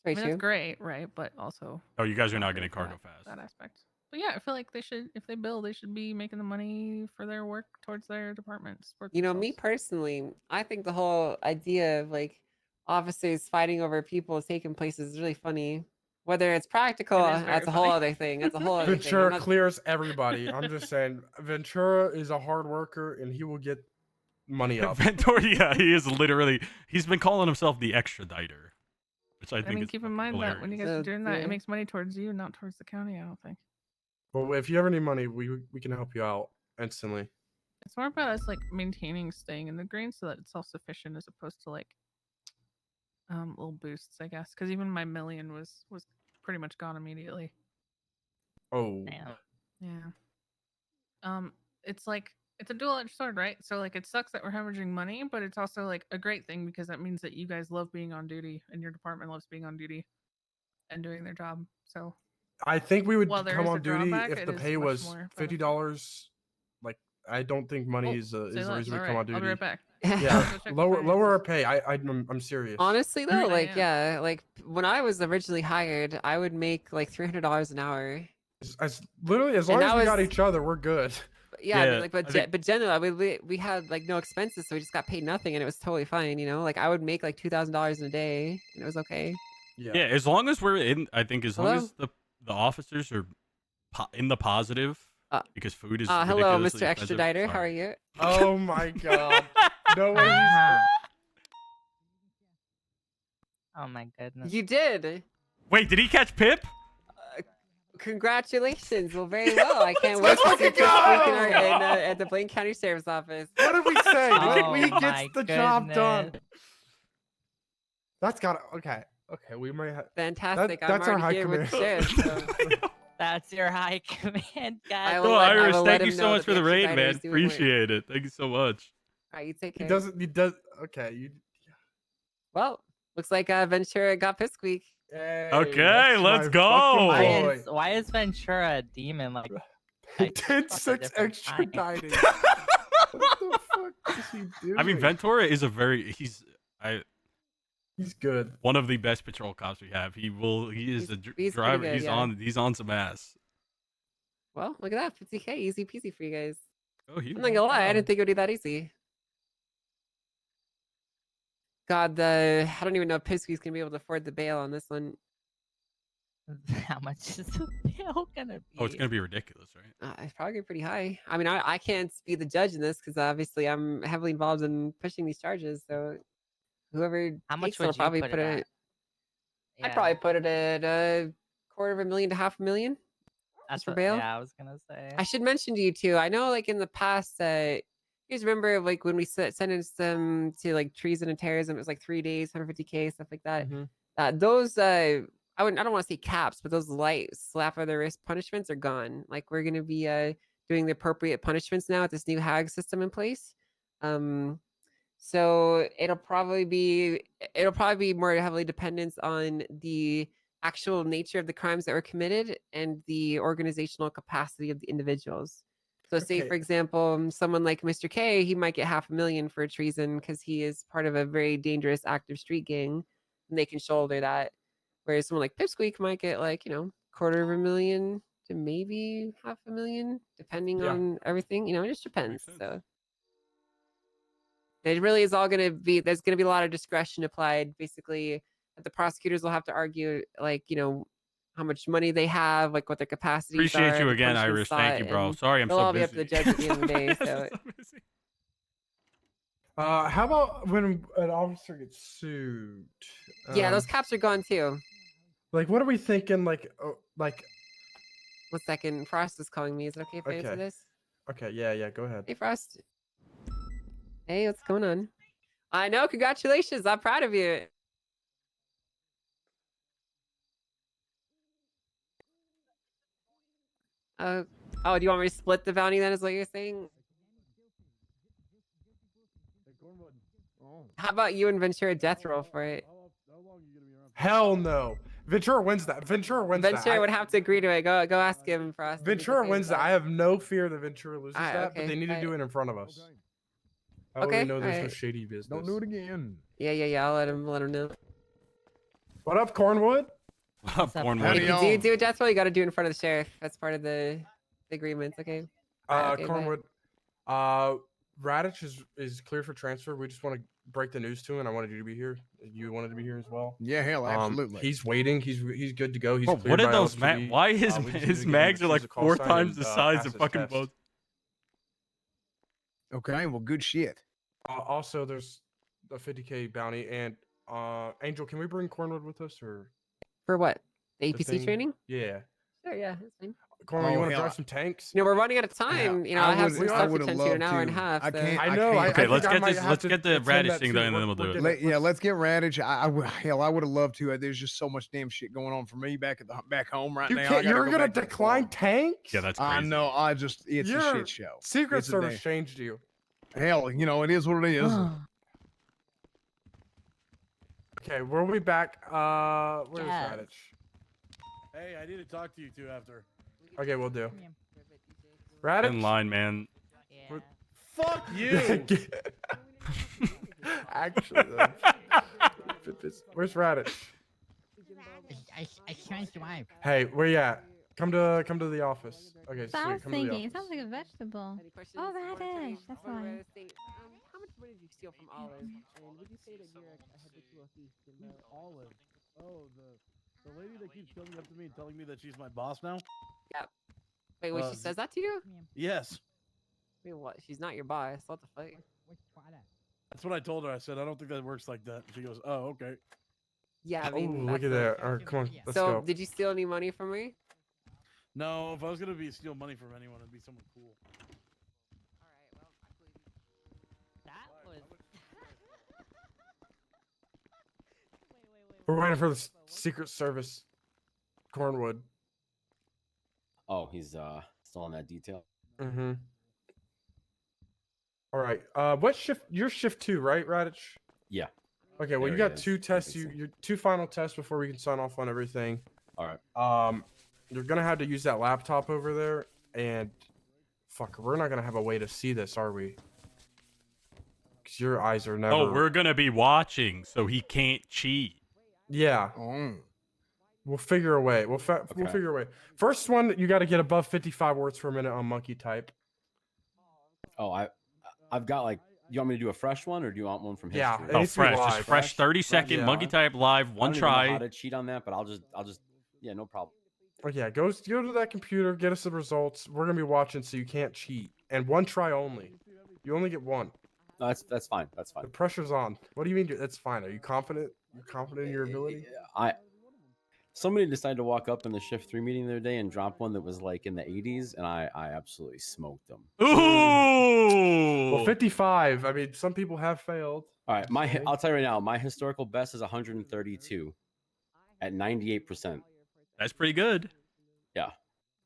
I mean, that's great, right? But also, oh, you guys are not getting cargo fast. That aspect. But yeah, I feel like they should, if they bill, they should be making the money for their work towards their departments. You know, me personally, I think the whole idea of like officers fighting over people taking places is really funny. Whether it's practical, that's a whole other thing. That's a whole other thing. Ventura clears everybody. I'm just saying, Ventura is a hard worker and he will get money up. Ventura, yeah, he is literally. He's been calling himself the extraditer, which I think mean, is keep in mind hilarious. that when you guys are doing that, it makes money towards you, not towards the county. I don't think. Well, if you ever need money, we can help you out instantly. It's more about us like maintaining staying in the green so that it's self-sufficient as opposed to like little boosts, I guess. Because even my million was pretty much gone immediately. Oh. Yeah. It's like it's a dual-edged sword, right? So like it sucks that we're hemorrhaging money, but it's also like a great thing because that means that you guys love being on duty and your department loves being on duty and doing their job. So I think we would while there come is a on duty drawback, if it the is pay much was more $50. Like, I don't think money is the reason we come on duty. I'll be right back. Yeah, lower our pay. I'm serious. Honestly though, like like when I was originally hired, I would make like $300 an hour. As literally as long as we got each other, we're good. Yeah, I mean, like, but generally, we had like no expenses, so we just got paid nothing, and it was totally fine. You know, like I would make like $2,000 in a day, and it was okay. Yeah, as long as we're in, I think as long as the officers are in the positive, because food is. Hello, Mr. Extraditer. How are you? Oh my God! No way. Oh my goodness. You did. Wait, did he catch Pip? Congratulations. Well, very well. I can't wait to see Pip at the Blaine County Sheriff's Office. What did we say? He gets my the job done. goodness. That's got okay. Okay, we might have. Fantastic. That's I'm our high already here with the command. sheriff. So. That's your high command, guy. I will Oh, let- I Iris, will thank let you him so know much that for the the raid, Extraditer man. is doing work. Appreciate it. Thank you so much. All right, you take He care. does. Okay, you. Well, looks like Ventura got piss squeak. Hey, Okay, that's let's my go. fucking boy. Why is Ventura a demon? Like, Did 6 extra dining. What the fuck is he doing? I mean, Ventura is he's good. One of the best patrol cops we have. He is a he's driver. pretty good, He's on some ass. Well, look at that. 50K. Easy peasy for you guys. Oh, I'm not gonna lie. I didn't think it would be that easy. God, I don't even know if Pisky's gonna be able to afford the bail on this one. How much is the bail gonna be? Oh, it's gonna be ridiculous, right? It's probably pretty high. I mean, I can't be the judge in this because obviously I'm heavily involved in pushing these charges. So whoever How much takes it will would you probably put put it it. at? I'd probably put it at $250,000 to $500,000. That's for what, bail. yeah, I was gonna say. I should mention to you too. I know, like in the past, you guys remember like when we sentenced them to like treason and terrorism, it was like 3 days, 150K, stuff like that. Those I don't want to say caps, but those light slap of the wrist punishments are gone. Like we're gonna be doing the appropriate punishments now with this new HAG system in place. So it'll probably be more heavily dependent on the actual nature of the crimes that were committed and the organizational capacity of the individuals. So say, for example, someone like Mr. K, he might get $500,000 for treason because he is part of a very dangerous active street gang, and they can shoulder that. Whereas someone like Pipsqueak might get like, $250,000 to maybe $500,000, depending on everything. It just depends. So it really is all going to be, there's going to be a lot of discretion applied. Basically, the prosecutors will have to argue, like, how much money they have, like what their capacities Appreciate are. you the again, punishment Irish. Thank you, sought, bro. and Sorry, I'm it'll so all busy. be up to the judge at the end of the day. So How about when an officer gets sued? yeah, those cops are gone too. Like, what are we thinking? Like, 1 second, Frost is calling me. Is it okay if I answer Okay. this? Okay, yeah, go ahead. Hey, Frost. Hey, what's going on? I know. Congratulations. I'm proud of you. Oh, do you want me to split the bounty then? Is what you're saying? How about you and Ventura death roll for it? Hell no. Ventura wins that. Ventura would have to agree to it. Go ask him, Frost. Ventura wins that. I have no fear that Ventura loses Alright, that, but okay, they need to do it in front of us. I Okay, already know there's no alright. shady business. Don't do it again. Yeah. I'll let him know. What up, Cornwood? Cornwood. If you do a death roll, you got to do it in front of the sheriff. That's part of the agreement. Okay. Alright, okay, bye. Cornwood. Radich is clear for transfer. We just want to break the news to him. I wanted you to be here. You wanted to be here as well. Yeah, hell, absolutely. He's waiting. He's good to go. He's Bro, cleared what are by those LSPD. why We his just need to his get him mags to are choose like a call 4 sign times and, the size pass of his fucking test. both? Okay, well, good shit. Also, there's a 50K bounty. And Angel, can we bring Cornwood with us or For what? The the APC thing? training? Yeah. Sure, yeah, that's fine. Cornwood, you want to hell, drive some tanks? We're running out of time. I have some stuff to tend to in an hour and a half. I so- can't. I know. can't. I Okay, let's think I get might this. have Let's to get the attend radish that thing too. done, and then we'll do it. Let's get Radish. Hell, I would have loved to. There's just so much damn shit going on for me back home right You now. can't, you're go gonna back to the decline farm. tanks? Yeah, that's crazy. I know. It's a Your shit show. Secret It's a Service damn- changed you. Hell, it is what it is. Okay, we'll be back. Where's Yes. Radich? Hey, I need to talk to you two after. Okay, we'll do. In Radich? line, man. Yeah. Fuck you. Actually, where's Radich? I can't drive. Hey, where you at? Come to the office. Okay, So I was sweet. Come to the thinking, it office. sounds like a vegetable. Any questions? Oh, One radish. second. That's One why. radish thing. How much money did you steal from Olive? And would you say that you're a habitual thief? Olive. Oh, the lady that keeps coming up to me and telling me that she's my boss now? Wait, she says that to you? Yes. Wait, what? She's not your boss. What the fuck? That's what I told her. I said, I don't think that works like that. She goes, oh, okay. Yeah, I Oh, mean, look at that. All right, come on, let's so, go. did you steal any money from me? No, if I was going to steal money from anyone, it'd be someone cool. Alright, well, I believe you. That was. We're waiting for the Secret Service. Cornwood. Oh, he's still on that detail. Mm-hmm. All right. What shift? You're shift 2, right, Radich? Yeah. Okay. Well, There you he got is. 2 tests. Your 2 final tests before we can sign off on everything. All right. You're gonna have to use that laptop over there, and fuck, we're not gonna have a way to see this, are we? Because your eyes are never. Oh, we're gonna be watching, so he can't cheat. Yeah. We'll figure a way. We'll figure a way. First one, you got to get above 55 words per minute on monkey type. Oh, I've got like. You want me to do a fresh one, or do you want one from history? Yeah, Oh, fresh, just fresh 30-second monkey type live, one I don't even try. know how to cheat on that, but I'll just. Yeah, no problem. Oh yeah, go to that computer, get us the results. We're gonna be watching, so you can't cheat. And one try only. You only get one. No, that's fine. That's fine. The pressure's on. What do you mean? That's fine. Are you confident? You're confident in your ability? Somebody decided to walk up in the shift 3 meeting the other day and drop one that was like in the 80s, and I absolutely smoked them. Ooh. Well, 55. I mean, some people have failed. All right, I'll tell you right now, my historical best is 132 at 98%. That's pretty good. Yeah,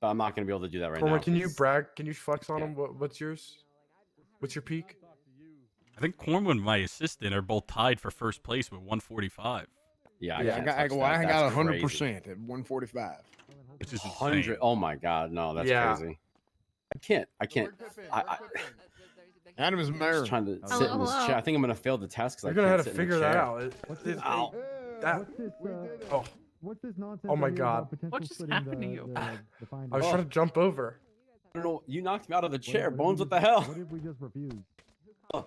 but I'm not gonna be able to do that right now. Cormac, can you 'cause- brag? Can you flex on them? What's yours? What's your peak? I think Cornwood and my assistant are both tied for first place with 145. Yeah, I got 100% at 145. Which is 100. Oh my god, no, that's crazy. I can't. Adam is I'm mayor. just trying to Hello, sit in this hello. chair. I think I'm gonna fail the test because I You're gonna can't have to sit in the figure that chair. out. Ow. Oh. What's this nonsense? Oh my God. What just happened to you? I was trying to jump over. I don't know. You knocked me out of the chair, Bones. What the hell? What did we just refuse? Oh.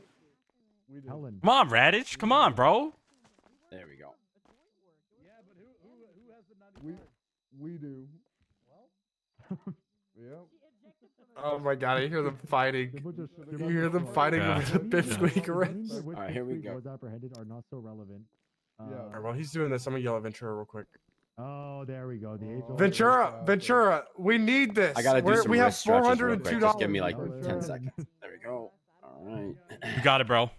Helen. Come on, Radish. Come on, bro. There we go. We do. Yeah. Oh my God, I hear them fighting. You hear them fighting Yeah. over the pipsqueak arrest. All right, here we go. Was apprehended are not so relevant. Alright, while he's doing this, I'm gonna yell at Ventura real quick. Oh, there we go. The Ventura, we need this. I gotta do some we have wrist stretches real quick. $402. Just give me like 10 seconds. There we go. All right. You got it, bro.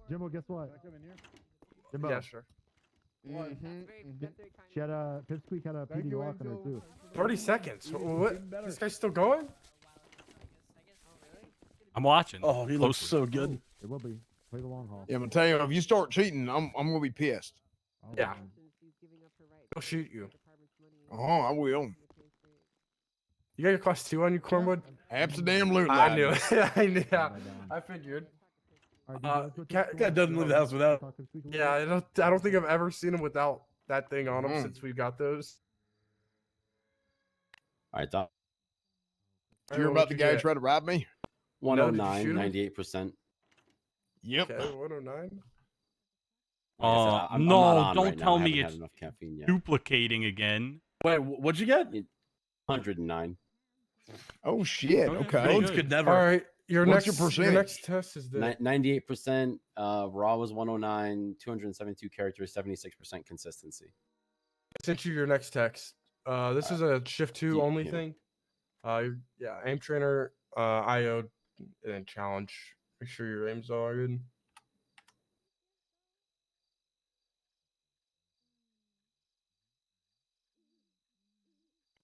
Jimbo, guess what? Jimbo. Yeah, sure. She had a Pipsqueak had a PD lock on her too. 30 seconds. What? This guy's still going? I'm watching. Oh, he looks closely. so good. It will be. Play the long haul. Yeah, I'm gonna tell you, if you start cheating, I'm gonna be pissed. Yeah. I'll shoot you. Oh, I will. You got your class 2 on you, Cornwood? Absolutely. I knew it. I knew. I figured. Guy doesn't leave the house without. Yeah, I don't think I've ever seen him without that thing on him since we got those. All right, Doc. Did you hear about the guy who tried to rob me? 109, shoot him? 98%. Yep. Okay, 109. I'm not No, on don't right now. tell I me haven't had it's enough caffeine yet. duplicating again. Wait, what'd you get? 109. Oh shit. Okay. Bones could never. All right, What's your your percentage? next test is the 98%. Raw was 109, 272 characters, 76% consistency. I sent you your next text. This is a shift 2 only thing. Yeah, aim trainer, IO, and then challenge. Make sure your aims are good.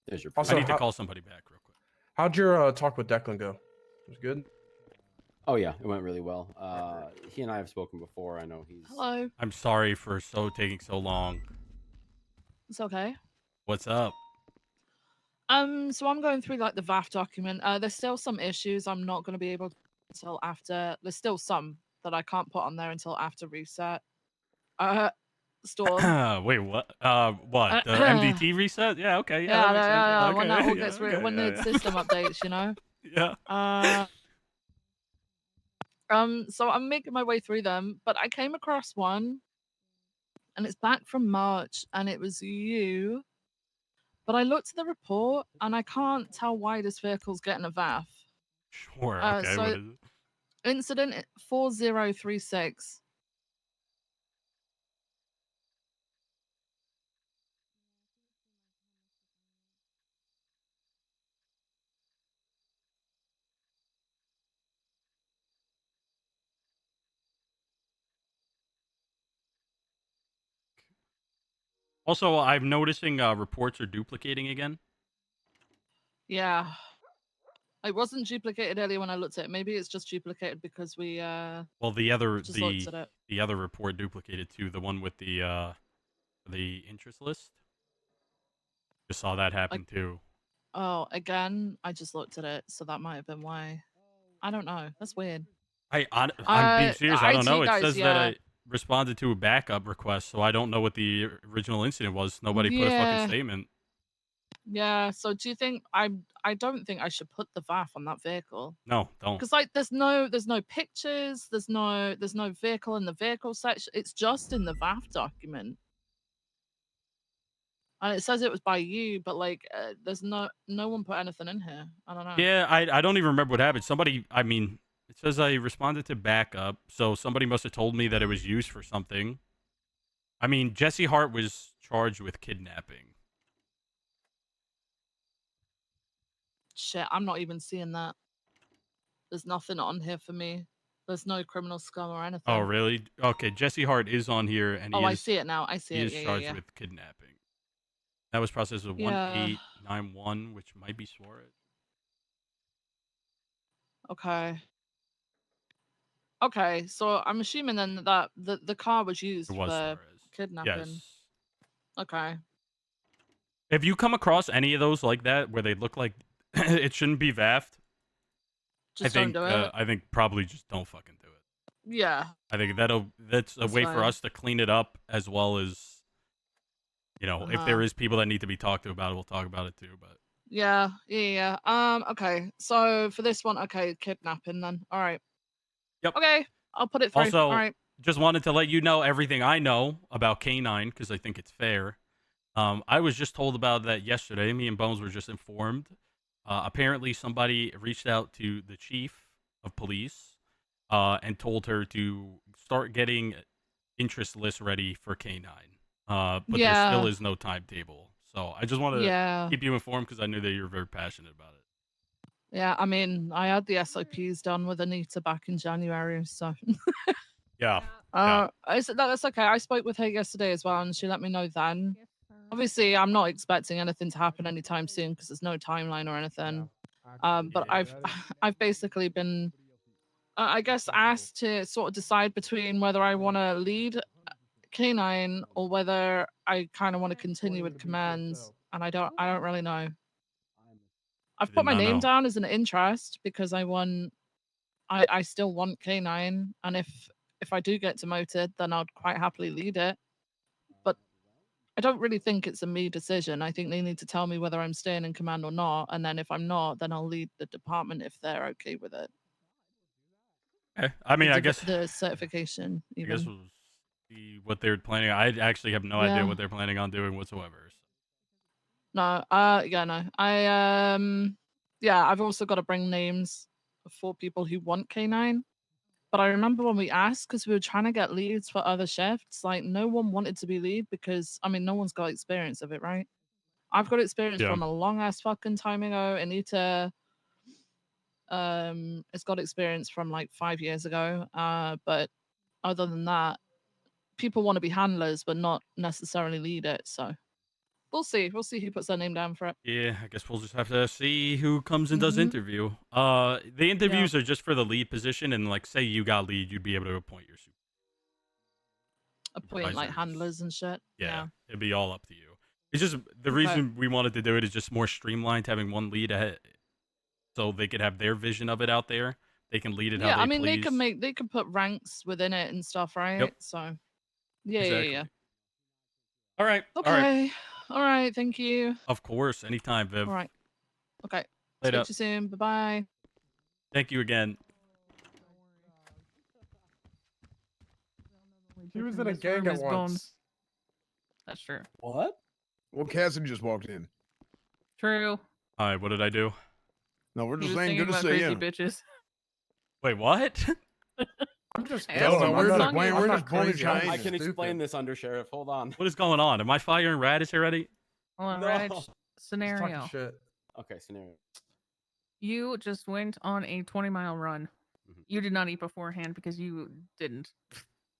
There's your. Also, I need to call somebody back real quick. How'd your talk with Declan go? It was good. Oh yeah, it went really well. He and I have spoken before. I know he's. Hello. I'm sorry for taking so long. It's okay. What's up? So I'm going through like the VAF document. There's still some issues I'm not going to be able to until after. There's still some that I can't put on there until after reset. Storm. Wait, what? What? The MDT reset? Yeah, okay. Yeah, that makes sense. when that Okay, all yeah, gets okay, when yeah, the yeah. system updates, you know. Yeah. So I'm making my way through them, but I came across one, and it's back from March, and it was you. But I looked at the report, and I can't tell why this vehicle's getting a VAF. Sure. Okay. So What is it? incident 4036. Also, I'm noticing reports are duplicating again. Yeah. It wasn't duplicated earlier when I looked at it. Maybe it's just duplicated because we Well, the other just looked at it. the other report duplicated too. The one with the interest list. Just saw that happen too. Oh, again, I just looked at it, so that might have been why. I don't know. That's weird. I'm being serious. I don't IT know. It guys, says yeah. that I responded to a backup request, so I don't know what the original incident was. Nobody put a Yeah. fucking statement. Yeah, so do you think I don't think I should put the VAF on that vehicle. No, don't. Because like there's no pictures, there's no vehicle in the vehicle section. It's just in the VAF document. And it says it was by you, but like there's no one put anything in here. I don't know. Yeah, I don't even remember what happened. Somebody, I mean, it says I responded to backup, so somebody must have told me that it was used for something. I mean, Jesse Hart was charged with kidnapping. Shit, I'm not even seeing that. There's nothing on here for me. There's no criminal scum or anything. Oh, really? Okay, Jesse Hart is on here, and Oh, I see it now. I see he it. is Yeah, charged yeah. with kidnapping. That was processed with Yeah. 1891, which might be Suarez. Okay. Okay, so I'm assuming then that the car was used It was for Suarez. kidnapping. Yes. Okay. If you come across any of those like that, where they look like it shouldn't be VAFT, Just don't do it. I think probably just don't fucking do it. Yeah. I think that's a That's way for fine. us to clean it up, as well as, you know, if there is people that need to be talked to about it, we'll talk about it too. But Yeah. Okay. So for this one, okay, kidnapping then. All right. Yep. Okay. I'll put it through. also, All right. just wanted to let you know everything I know about K9 because I think it's fair. I was just told about that yesterday. Me and Bones were just informed. Apparently, somebody reached out to the chief of police and told her to start getting interest lists ready for K9. But there still is no timetable. So I just want to keep you informed because I knew that you were very passionate about it. Yeah. I mean, I had the SOPs done with Anita back in January, so. Yeah. That's okay. I spoke with her yesterday as well, and she let me know then. Obviously, I'm not expecting anything to happen anytime soon because there's no timeline or anything. But I've basically been, I guess, asked to sort of decide between whether I want to lead K9 or whether I kind of want to continue with commands, and I don't really know. I've put my name down as an interest because I still want K9, and if I do get demoted, then I'd quite happily lead it. But I don't really think it's a me decision. I think they need to tell me whether I'm staying in command or not, and then if I'm not, then I'll lead the department if they're okay with it. Okay. I mean, I guess the certification. I guess we'll see what they're planning. I actually have no idea what they're planning on doing whatsoever. No, no. I've also got to bring names of 4 people who want K9. But I remember when we asked, because we were trying to get leads for other shifts, like no one wanted to be lead because, I mean, no one's got experience of it, right? I've got experience from a long ass fucking time ago. Anita has got experience from like 5 years ago. But other than that, people want to be handlers, but not necessarily lead it. So we'll see. We'll see who puts their name down for it. Yeah, I guess we'll just have to see who comes and does interview. The interviews are just for the lead position, and like, say you got lead, you'd be able to appoint your appoint like handlers and shit. Yeah, it'd be all up to you. It's just the reason we wanted to do it is just more streamlined, having one lead ahead, so they could have their vision of it out there. They can lead it how they I mean, please. they can put ranks within it and stuff, right? Yep. So, Exactly. yeah. All right. Okay. All right. Thank you. Of course, anytime, Viv. All right. Okay. Later. Speak to you soon. Bye bye. Thank you again. He was in a gang at once. That's true. What? Well, Cassidy just walked in. True. All right, what did I do? No, we're He just was saying singing good to about see crazy you. bitches. Wait, what? I'm just Hey, No, I'm we're not- just I'm playing. not We're just pulling crazy, I'm Chinese. I can explain this, Undersheriff. Hold on. What is going on? Am I firing Radish already? Hold on, No. Reg, He's scenario. Shit. Okay, scenario. You just went on a 20-mile run. Mhm. You did not eat beforehand because you didn't.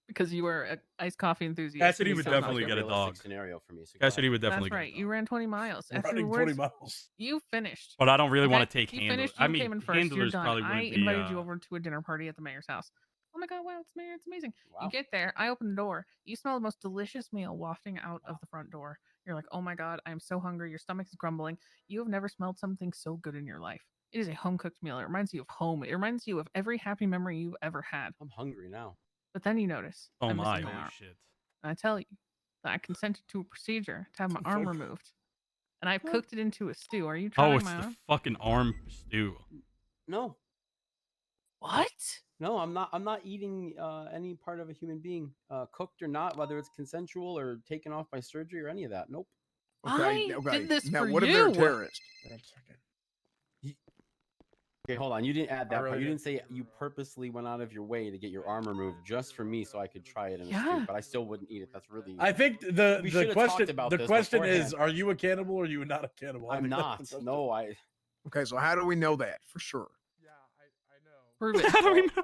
Because you were an iced coffee enthusiast. Cassidy You would sound like definitely it. get a Realistic dog. scenario for me. So go Cassidy ahead. would definitely That's right. get a You dog. ran 20 miles. Running 20 Afterwards, miles. you finished. But I don't really want Okay? to take You handlers. finished. You I mean, came in first. You're handlers done. probably I wouldn't be. invited you over to a dinner party at the mayor's house. Oh my god! Wow, it's mayor. It's amazing. Wow. You get there. I open the door. You smell the most delicious meal wafting out of the front door. You're like, oh my god, I'm so hungry. Your stomach is grumbling. You have never smelled something so good in your life. It is a home cooked meal. It reminds you of home. It reminds you of every happy memory you've ever had. I'm hungry now. But then you notice Oh I'm my, missing my holy arm. shit. And I tell you that I consented to a procedure to have my arm removed. And I've cooked it into a stew. Are you trying Oh, it's my the arm? fucking arm stew. No, What? no, I'm not. I'm not eating any part of a human being, cooked or not, whether it's consensual or taken off by surgery or any of that. Nope. I did this now, for what if you. they're a terrorist? Okay, hold on. You didn't add that really part. You didn't. didn't say you purposely went out of your way to get your arm removed just for me, so I could try it in a Yeah. stew. But I still wouldn't eat it. That's really. I think We the should have talked question about the this question is: beforehand. are you a cannibal or are you not a cannibal? I I'm think that's not. the question. No, I. Okay, so how do we know that for sure? Yeah, I know. Prove it. How do we know?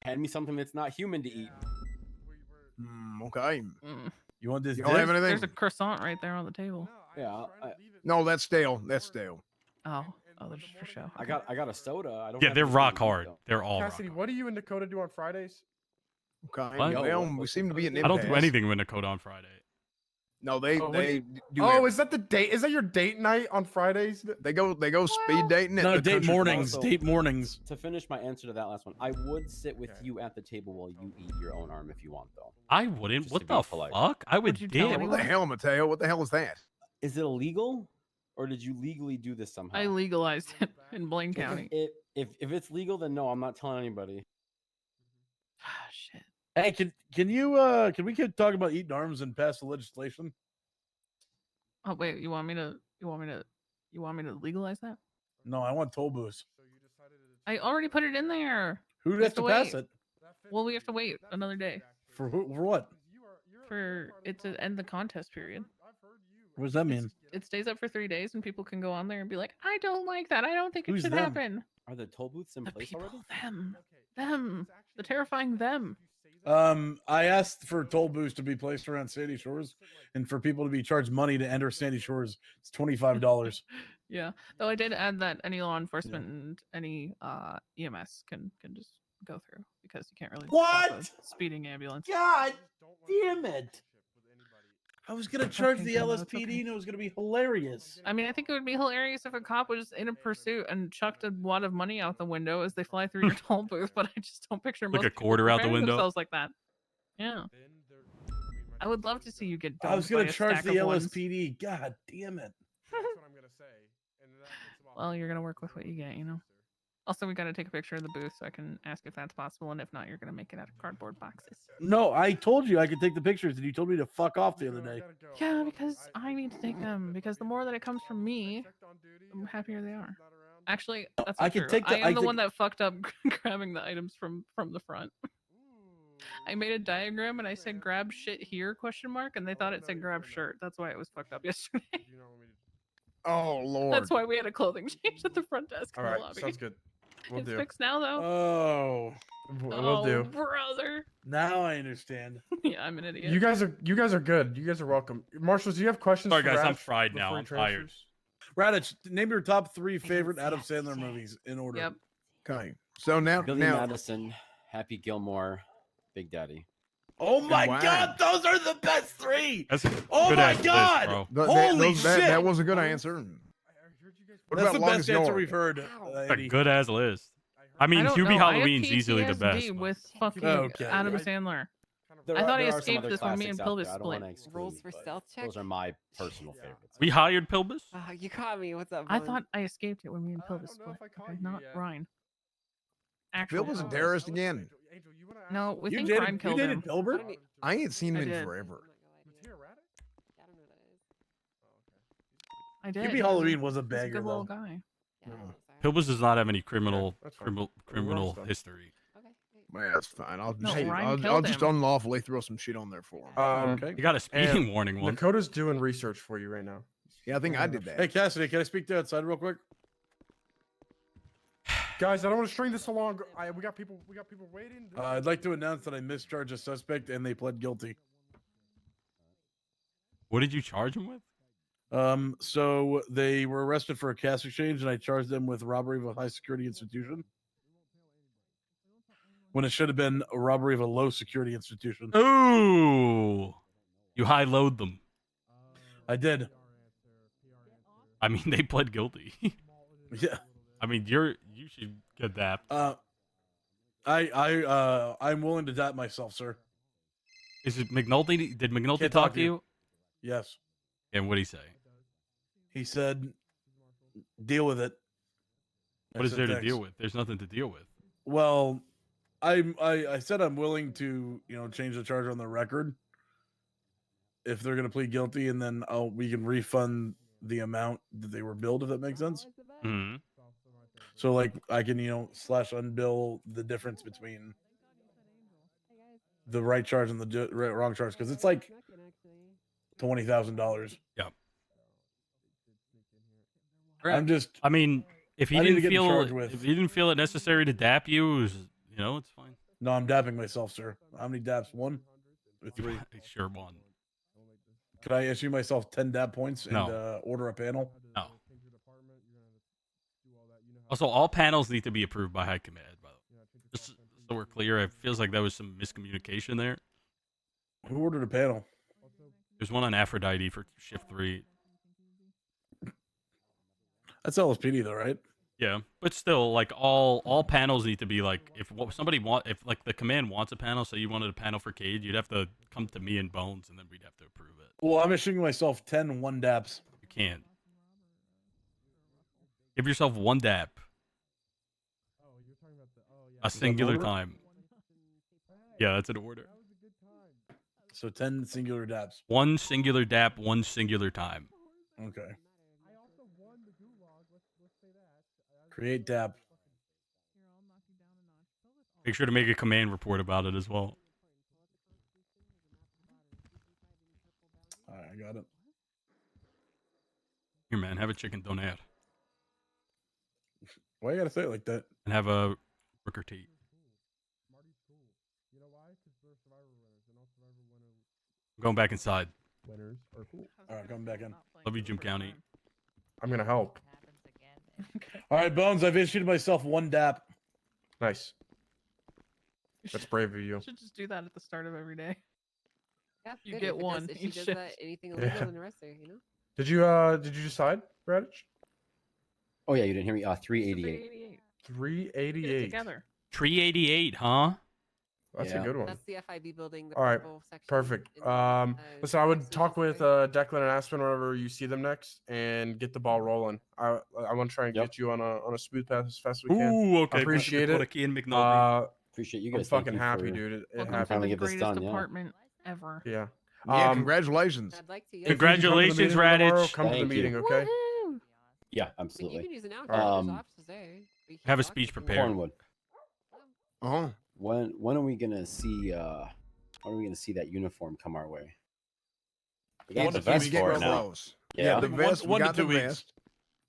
Hand me something that's not human to eat. Okay. Mm. You want this? You don't have dick? anything? There's a croissant right there on the table. Yeah. No, that's stale. That's stale. Oh, they're just for show. I got a soda. I don't. Yeah, have they're anything rock to eat, hard. though. They're all rock Cassidy, hard. what do you and Dakota do on Fridays? Okay. What? Well, Yo, we seem to be an I don't do impasse. anything with Dakota on Friday. No, they Oh, they do. Oh, is that the date? Is that your date night on Fridays? They go speed dating at No, the date country mornings. club. Also, Date mornings. To finish my answer to that last one, I would sit with you at the table while you eat your own arm if you want, though. I wouldn't. Just What to be the polite. fuck? I would you tell dip. What the hell, Mateo? What the hell is that? Is it illegal, or did you legally do this somehow? I legalized it in Blaine County. If it's legal, then no, I'm not telling anybody. Shit. Hey, can we talk about eating arms and pass the legislation? Oh wait, you want me to legalize that? No, I want toll booths. I already put it in there. Who We has to pass wait. it? Well, we have to wait another day For what? for it to end the contest period. What does that mean? It stays up for 3 days, and people can go on there and be like, "I don't like that. I don't think it Who's should them? happen." Are the toll booths in place already? Them, the terrifying them. I asked for toll booths to be placed around Sandy Shores, and for people to be charged money to enter Sandy Shores. It's $25. Yeah, though I did add that any law enforcement and any EMS can just go through because you can't really stop a speeding ambulance. God damn it! I was gonna charge okay, the Grandma, it's LSPD, okay. and it was gonna be hilarious. I mean, I think it would be hilarious if a cop was in a pursuit and chucked a wad of money out the window as they fly through your toll booth, but I just don't picture Like most a people quarter out the preparing window? themselves like that. Yeah, I would love to see you get. I was dumped by gonna a charge stack the of ones. LSPD. God damn it! Well, you're gonna work with what you get, you know. Also, we gotta take a picture of the booth so I can ask if that's possible, and if not, you're gonna make it out of cardboard boxes. No, I told you I could take the pictures, and you told me to fuck off the other day. Yeah, because I need to take them. Because the more that it comes from me, the happier they are. Actually, that's not I can true. take the- I am I the think- one that fucked up grabbing the items from the front. I made a diagram and I said grab shit here ? And they thought it said grab shirt. That's why it was fucked up yesterday. Oh Lord. That's why we had a clothing change at the front desk All in right, the lobby. sounds good. We'll It's do. fixed now though. Oh, We'll do. Brother. now I understand. Yeah, I'm an idiot. You guys are good. You guys are welcome. Marshall, do you have questions? Sorry, for guys. I'm Radich fried before now. he I'm tired. transfers? Radich, name your top 3 favorite Adam Sandler movies in order. Yep. Okay. So now Billy now Madison, Happy Gilmore, Big Daddy. Oh my Wow. God, those are the best 3. That's a Oh good my ass list, God! bro. Holy shit! that was a good answer. What That's about the Longest best answer Yard? we've heard. That's a Andy. good ass list. I mean, don't Hubie know. I have Halloween's easily the best. PTSD but- with fucking Okay. Adam Sandler. There I thought there he are some escaped other this when me classics and out Pilvis there. I don't want to split. exclude, Rules for but stealth check? those are my personal favorites. We hired Pilbus? You caught me. What's up, I Vaughn? thought I escaped it when me and Pilvis split. Okay, not Ryan. Bill Actual was a Pilvis. terrorist again. No, we You think dated, Ryan you killed dated him. Pilbert? I ain't seen him I in did. forever. I did. Hubie Halloween was a He's a banger good little though. guy. Pilbus does not have any criminal that's fine. criminal done. history. Man, that's fine. I'll No, just, Ryan I'll killed just him. unlawfully throw some shit on there for him. Okay. You got a speeding And warning one. Dakota's doing research for you right now. Yeah, I think I did Hey that. Cassidy, can I speak to outside real quick? Guys, I don't want to string this along. We got people waiting. I'd like to announce that I mischarged a suspect and they pled guilty. What did you charge him with? So they were arrested for a cash exchange, and I charged them with robbery of a high security institution. When it should have been a robbery of a low security institution. Ooh, you high load them. I did. I mean, they pled guilty. Yeah. I mean, you should get that. I'm willing to dap myself, sir. Is it McNulty? Did McNulty Can't talk to you? Yes. And what did he say? He said, "Deal with it." What I is said, there to "Thanks." deal with? There's nothing to deal with. Well, I said I'm willing to change the charge on the record if they're gonna plead guilty, and then we can refund the amount that they were billed, if that makes sense. Mm-hmm. So like I can slash unbill the difference between the right charge and the wrong charge, because it's like $20,000. Yeah. I'm just. I mean, if he I need to didn't get charged feel with. if he didn't feel it necessary to dap you, it was, it's fine. No, I'm dapping myself, sir. How many daps? 1 or 3? Sure, one. Could I issue myself 10 dap points and No. order a panel? No. Also, all panels need to be approved by high command. By the way, just so we're clear, it feels like there was some miscommunication there. Who ordered a panel? There's one on Aphrodite for shift 3. That's LSPD though, right? Yeah, but still, like all panels need to be like if if like the command wants a panel, so you wanted a panel for Cage, you'd have to come to me and Bones, and then we'd have to approve it. Well, I'm issuing myself 10 1 daps. You can't. Give yourself 1 dap. A singular order? time. Yeah, that's an order. So 10 singular daps. 1 singular dap, 1 singular time. Okay. Create dap. Make sure to make a command report about it as well. All right, I got it. Here, man, have a chicken donair. Why you gotta say it like that? And have a Rooker tea. I'm going back inside. Winners are cool. All right, coming back in. Love you, Jim County. I'm gonna help. All right, Bones, I've issued myself 1 dap. Nice. That's brave of you. Should just do that at the start of every day. Yeah, You good. get If it does- one If she each does shift. that, anything illegal, Yeah. then arrest her. You know. Did you decide, Radich? Oh yeah, you didn't hear me. 388. 388. Together. 388, huh? That's Yeah. a good one. That's the FIB building. The All right, purple section. perfect. in the, Listen, I would talk with Declan and Aspen whenever you see them next, and get the ball rolling. I want to try and get you on a smooth path as fast as we can. Ooh, okay. I appreciate Put a it. key in McNulty. Appreciate you I'm guys. Thank fucking you happy, for- dude. It Welcome happened. to finally the get this greatest done, yeah. department ever. Yeah. Yeah, congratulations. I'd like to. If you can come to the Congratulations, meeting tomorrow, Radich. Come to the Thank you. meeting, okay? Woohoo! Yeah, I mean, you absolutely. can use an out. Um, There's offices there. But you can't Have a talk speech to them. prepared. Cornwood. Uh-huh. When are we gonna see? When are we gonna see that uniform come our way? We got One the to two vest weeks for it real now. close. Yeah. Yeah, I the think vest. we one to got the 2 weeks. vest.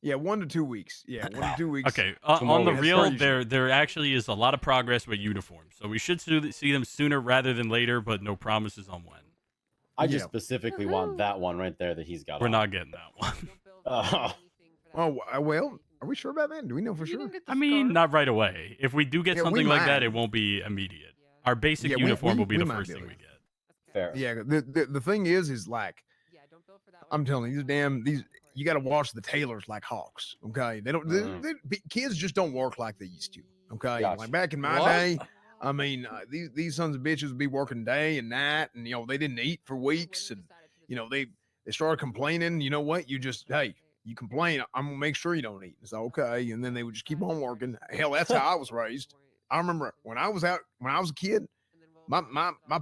Yeah, 1 to 2 weeks. Yeah, 1 to 2 weeks. Okay, Two more on the weeks. real, Crazy. there actually is a lot of progress with uniforms, so we should see them sooner rather than later, but no promises on when. I just Yeah. specifically want that one right there that he's got. We're on. not getting that one. Oh well, are we sure about that? Do we know for You sure? didn't get the I mean, scarf? not right away. If we do get Yeah, we something like that, might. it won't be immediate. Our basic Yeah, uniform will be we the might first be thing able we to. get. Fair. Yeah, the thing is like, I'm telling you, these you got to watch the tailors like hawks. Okay, they don't. Kids just don't work like they used to. Okay, Gotcha. like back in my What? day, I mean, these sons of bitches would be working day and night, and they didn't eat for weeks, and they started complaining. You know what? You just you complain. I'm gonna make sure you don't eat. It's okay, and then they would just keep on working. Hell, that's how I was raised. I remember when I was a kid, my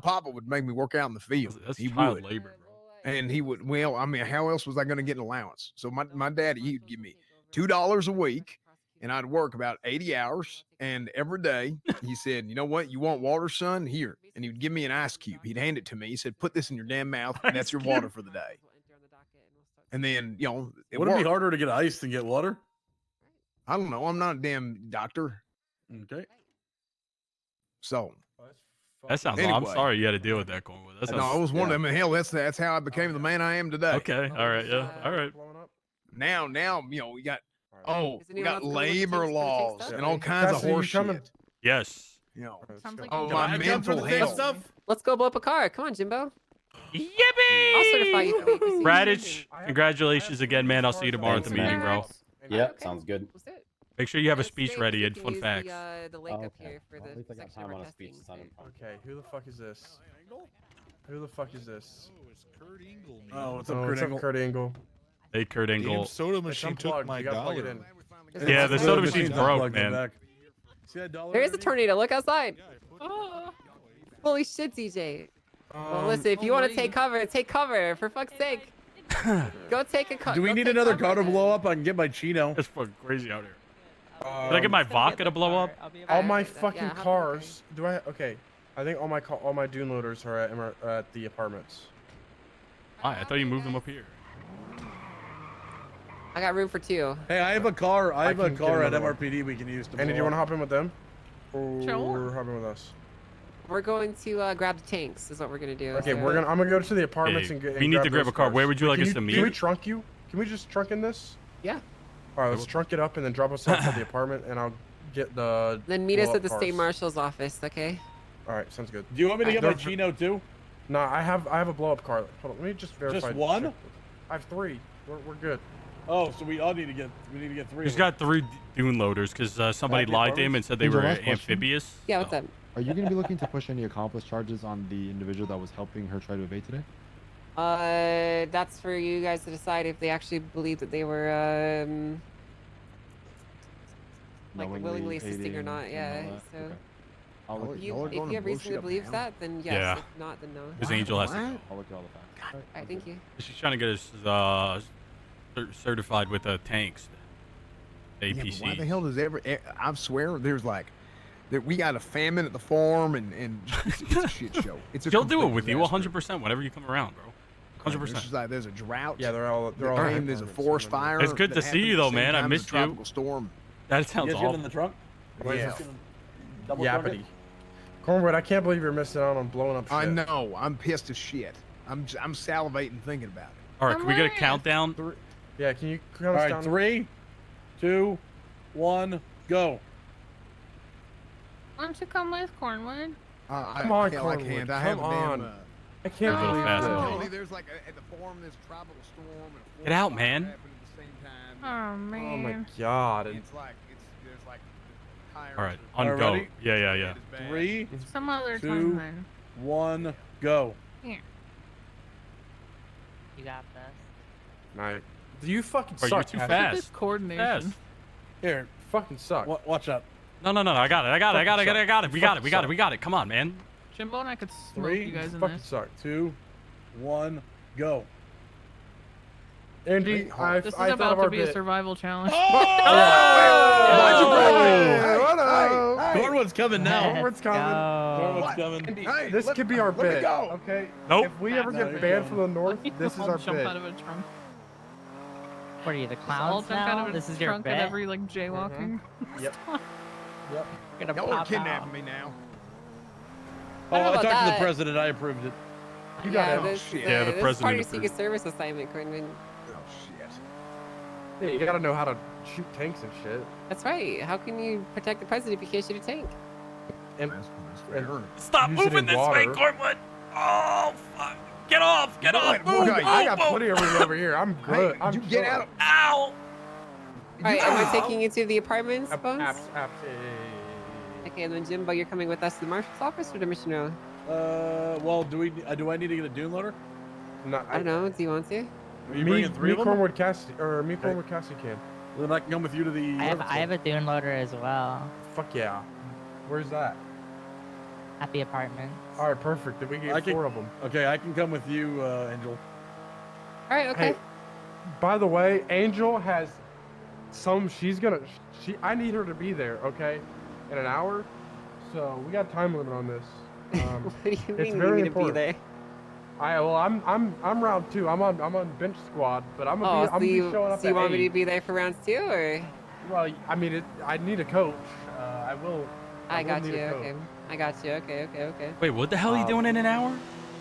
papa would make me work out in the field. That's He child would. labor, bro. And he would, well, I mean, how else was I going to get an allowance? So my daddy, he'd give me $2 a week, and I'd work about 80 hours. And every day he said, you know what? You want water, son? Here. And he would give me an ice cube. He'd hand it to me. He said, put this in your damn mouth. And that's your water for the day. And then, it Would it be worked. harder to get ice than get water? I don't know. I'm not a damn doctor. Okay. So That sounds. I'm Anyway. sorry you had to deal with that, Cornwood. That sounds. no, I was one of them. Hell, that's how I became the man I am today. Okay. All right. Yeah. All right. Now, we got Is we anyone got else gonna look labor for the tank laws stuff? and all kinds of Cassidy, you horse coming? shit. Yes. Sounds like Oh, you my got it. mental health. Let's go blow up a car. Come on, Jimbo. Yippee! I'll certify you for week. Radich, congratulations again, man. I'll see you tomorrow at the Thanks, meeting, man. bro. Yeah, Okay. sounds good. Let's do it. Make sure you have a Stay, speech 'cause ready we and can fun use facts. The lake Oh, up okay. here for Well, the at least I got section time we're on a testing. speech. It's not so- Okay, who the fuck is this? Who the fuck is this? Oh, what's up, Oh, Kurt what's up, Angle? Kurt Angle? Hey, Kurt Angle. soda It's machine took unplugged. my You gotta plug it dollar. in. Yeah, the soda machine's Not broke, plugged in man. back. See that dollar There is a underneath? tornado. Look outside. Oh, Holy shit, DJ. Well, listen, if you want to take cover, for fuck's sake. Go take a cover. Do we need another car to blow up? I can get my Chino. It's fucking crazy out here. Did I get my vodka to blow up? All my Alright, fucking yeah, hop in the cars. Do I? Okay. I think all my dune loaders are at the apartments. Why? I thought you moved them up here. I got room for 2. Hey, I have a car. I have a can get car at another one. MRPD we can use to. Andy, do you want to blow up. hop in with them? Or Sure. hop in with us? We're going to grab the tanks. Is what we're gonna do. Okay, so- I'm gonna go to the apartments Hey, and get. we need to grab those a car. cars. Where would you like us to Can we meet? trunk you? Can we just trunk in this? Yeah. All right, let's trunk it up and then drop us off at the apartment, and I'll get the. Then meet us blow-up at the state cars. marshal's office. Okay. All right, sounds good. Do you want me to get my Don't- Chino too? No, I have a blow up car. Hold on, let me just verify. Just one? check. I have 3. We're good. Oh, so we need to get 3. He's got 3 dune loaders because somebody Happy lied to him and said they Angel, were last question. amphibious. Yeah, what's so. up? Are you going to be looking to push any accomplice charges on the individual that was helping her try to evade today? That's for you guys to decide if they actually believe that they were like willingly assisting or aiding, not. and Yeah. all that? So Okay. I'll look at you, all if you have reason to believe that, then yes. Yeah. If not, then no. Because Angel has to. I'll look at all the facts. All right, thank you. She's trying to get us certified with the tanks. Yeah, but APC. why the hell does I swear there's like we got a famine at the farm and it's a shit show. It's a She'll do it complete with you disaster. 100% whenever you come around, bro. 100%. There's just like there's a drought. Yeah, they're all There's a forest fire. It's good that to see happened you at the though, same man. I time as missed a you. tropical storm. That sounds You guys get in awful. the trunk? Yeah. Double trunk it? Yappity. Cornwood, I can't believe you're missing out on blowing up shit. I know. I'm pissed as shit. I'm salivating thinking about it. All right, can we get a countdown? Yeah, can you count All us right, down? 3, 2, 1, go. Why don't you come with Cornwood? Come on, hell, I Cornwood. can't. I Come have a damn. on. I can't Go a little believe faster. this. Apparently there's like at the farm there's a tropical storm and a Get out, forest fire man. happened at the same time. Oh man. Oh my god. It's like there's like tires. All right, are- on All right, go. ready? Yeah. 3, Some other 2, time then. 1, go. Here. You got this. Night. You fucking Bro, suck. you're too Abby. fast. This coordination. Fast. Here, Fucking suck. watch out. No. I got it. I got it. We got it. Come on, man. Jimbo and I could smoke 3, you guys in Fucking this. suck. 2, 1, go. Andy, I This is thought about of to our be a bit. survival challenge. Cornwood's coming now. Cornwood's coming. Cornwood's coming. Andy, this could be our let me bit. go. Okay. Nope. If we ever No, get you're banned good. from the north, this is I'll our jump bit. out of a trunk. What are you, the I'll clowns jump out now? of a This is your trunk at bit? every like jaywalking. Yep. You're gonna Y'all are pop kidnapping out. me now. Oh, I don't know I about talked to the that. president. I approved it. You got Yeah, it. this, shit. Yeah, the this is part of your president Secret Service assignment, Quinn. Oh shit. Yeah, you gotta know how to shoot tanks and shit. That's right. How can you protect the president if you can't shoot a tank? And, That's fair. Stop Use it moving in this way, water. Cornwood. Oh, fuck. Get off. Get off. What? Move. Okay, I got move. plenty of room over here. I'm good. Hey, I'm you get good. out of. Ow. All right, am I taking you to the apartments, Bones? Okay, and then Jimbo, you're coming with us to the marshal's office or to Mission Row? Well, do I need to get a dune loader? No, I don't know. Do you want to? Are you bringing 3 of them? Cornwood Cassidy, or me, Cornwood Cassidy can. Then I can come with you to the. I have a dune loader as well. Fuck yeah. Where's that? At the apartment. All right, perfect. Then we I get can- 4 of them. Okay, I can come with you, Angel. All right, okay. Hey, by the way, Angel has I need her to be there, okay, in an hour. So we got a time limit on this. What do you it's mean very you need to be important. there? I'm round 2. I'm on bench squad, but I'm gonna Oh, be, so I'm gonna you, be showing up so you at want me 8. to be there for rounds 2, or? Well, I mean, I need a coach. I will. I will got need you. a coach. Okay. I got you. Okay. Wait, what the hell are you doing in an hour?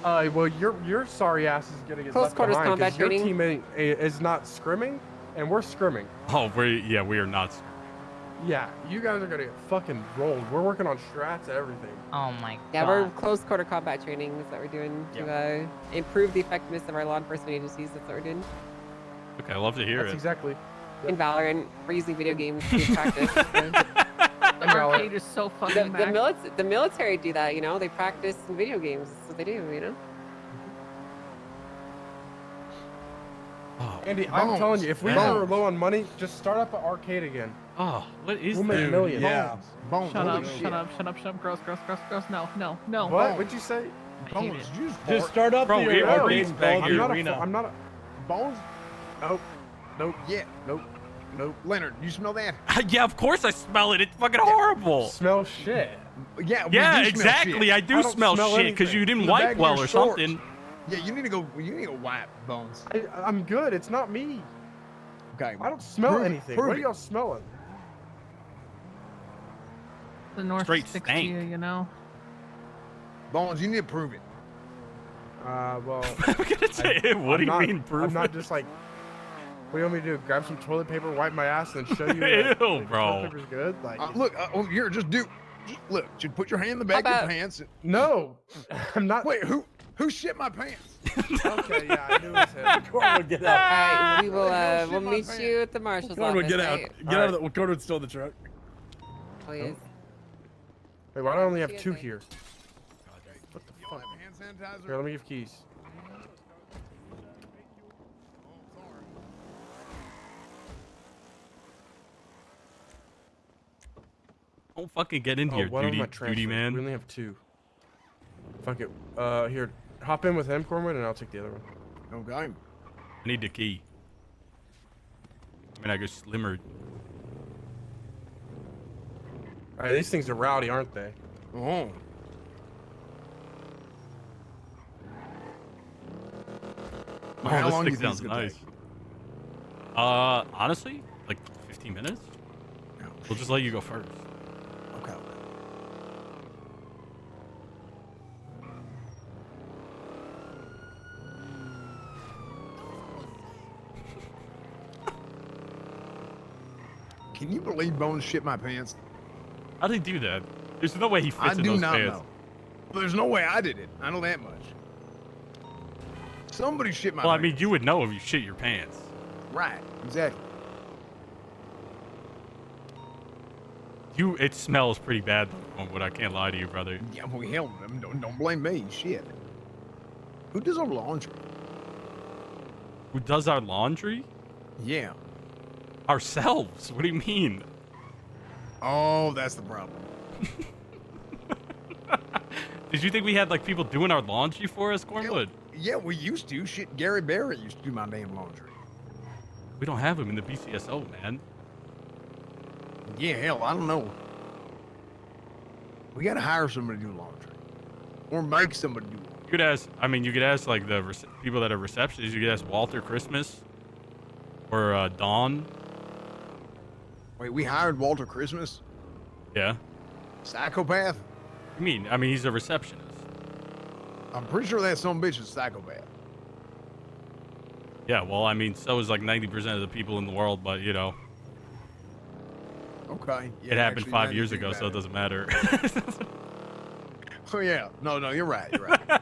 Well, your sorry ass is gonna get Close left quarters behind combat 'cause your training. teammate is not scrimming, and we're scrimming. Oh, we are not. Yeah, you guys are gonna get fucking rolled. We're working on strats and everything. Oh my Yeah, god. we're close quarter combat training. That's what we're doing to improve the effectiveness of our law enforcement agencies. That's what we're doing. Okay, I love to hear That's it. exactly. In Valorant, we're using video games to practice. The arcade is so fucking back. the military do that, you know. They practice in video games. That's what they do, you know. Oh, Andy, I'm telling you, if we Yeah. are low on money, just start up an arcade again. oh, what is We'll make this? millions. Yeah. Bones. Shut holy up, shit. shut up, shut up, shut up, gross. No. What? What'd you say? I hate Bones. it. You just Just start up Bro, the it arcade reads and back call it here. the I'm arena. not a. Bones. Nope. Yeah. Nope. Leonard, you smell that? Yeah, of course I smell it. It's fucking horrible. Smell shit. Yeah. we Yeah, do smell exactly. shit. I do I don't smell smell shit because anything. you didn't In the back wipe of well your or shorts. something. Yeah, you need to go. You need to wipe, Bones. I'm good. It's not me. Okay. I don't smell Prove it, anything. prove What are it. y'all smelling? The North Straight sticks stank. to you, you know. Bones, you need to prove it. Well. I'm gonna say, what do you mean, proof? I'm not just like. What do you want me to do? Grab some toilet paper, wipe my ass, and show you? Ew, that, like, bro. Toilet paper's good. Like. Look, here, just do. Just look, just put your hand in the How back of your about- pants. No, I'm not. Wait, who shit my pants? Okay, yeah, I knew it was him. Cornwood, get All out. right, we will. Hell, shit We'll my meet pants. you at the marshal's Cornwood, office. get out. Right? Get out of the. Cornwood's still in the truck. Please. Wait, why do I only have You guys 2 say. here? What the You fuck? don't have hand sanitizer? Here, let me give keys. Don't fucking get in here, one of duty, them I transferred. duty man. We only have 2. Fuck it. Here, hop in with him, Cornwood, and I'll take the other one. Okay. I need the key. I mean, I go slimmer. All right, these things are rowdy, aren't they? Oh. Oh, How this long do thing you think it's sounds gonna nice. take? Honestly, like 15 minutes. We'll just let you go first. Okay. Can you believe Bones shit my pants? How'd he do that? There's no way he fits I in do those not pants. know. Well, there's no way I did it. I know that much. Somebody shit my Well, I pants. mean, you would know if you shit your pants. Right. Exactly. It smells pretty bad, but I can't lie to you, brother. Yeah, well, hell, don't blame me. Shit. Who does our laundry? Who does our laundry? Yeah. Ourselves. What do you mean? Oh, that's the problem. Did you think we had like people doing our laundry for us, Cornwood? Yeah, we used to. Shit, Gary Barrett used to do my damn laundry. We don't have him in the BCSO, man. Yeah, hell, I don't know. We gotta hire somebody to do laundry, or make somebody do laundry. You could ask. I mean, you could ask like the people that are receptionists. You could ask Walter Christmas or Dawn. Wait, we hired Walter Christmas? Yeah. Psychopath? I mean, he's a receptionist. I'm pretty sure that some bitch is a psychopath. Yeah. Well, I mean, so is like 90% of the people in the world, but you know. Okay. Yeah, It happened actually, 5 now you years think ago, about so it doesn't matter. Oh yeah. No, you're right. You're right.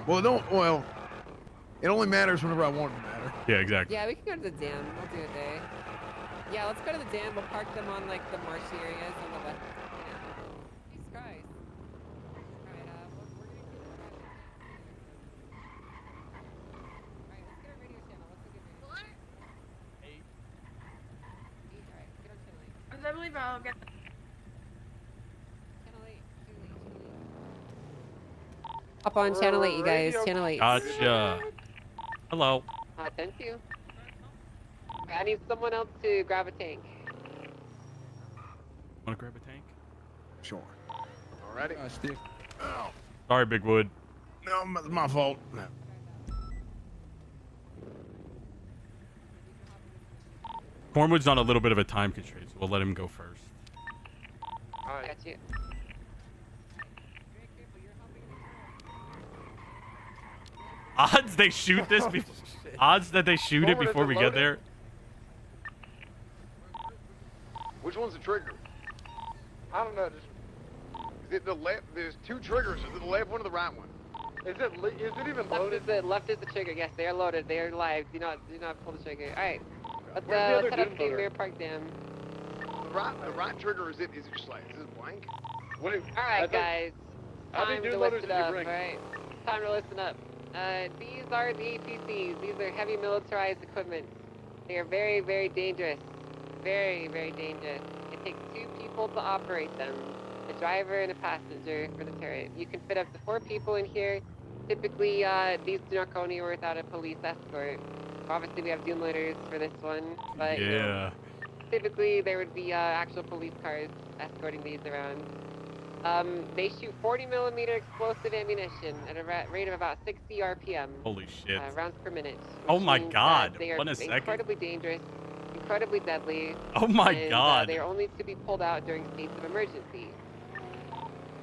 Well, it only matters whenever I want it to matter. Yeah, exactly. Yeah, we can go to the dam. We'll do it there. Yeah, let's go to the dam. We'll park them on like the marshy areas on the left. Yeah. Jesus Christ. Alright, we're gonna keep it private. Alright, let's get our radio channel. What's a good radio channel? 8. Alright, get on channel 8. I believe I'll get. Channel 8. Up on channel 8, you guys. Channel 8. Gotcha. Hello. Thank you. I need someone else to grab a tank. Want to grab a tank? Sure. Alrighty. Oh, Sorry, Big Wood. no, it's my fault. No. Cornwood's on a little bit of a time constraint, so we'll let him go first. Got you. Odds they shoot this. Odds that they shoot it before we get there. Which one's the trigger? I don't know. Is it the left? There's 2 triggers. Is it the left one or the right one? Is it even loaded? Left is the trigger. Yes, they are loaded. They are live. Do not pull the trigger. All right. Let's Where's the head other up to detonator? Mirror Park Dam. The right trigger is it just like is it blank? All right, guys. I Time think to new loaders listen need to up. All bring. right. Time to listen up. These are the APCs. These are heavy militarized equipment. They are very, very dangerous. Very, very dangerous. It takes 2 people to operate them. A driver and a passenger for the turret. You can fit up to 4 people in here. Typically, these do not go anywhere without a police escort. Obviously, we have doom loaders for this one, but you know, Yeah. typically there would be actual police cars escorting these around. They shoot 40mm explosive ammunition at a rate of about 60 RPM. Holy shit. Rounds per minute. Oh which my means that God, They are what a second. incredibly dangerous, incredibly deadly. Oh my and, God. They are only to be pulled out during states of emergency.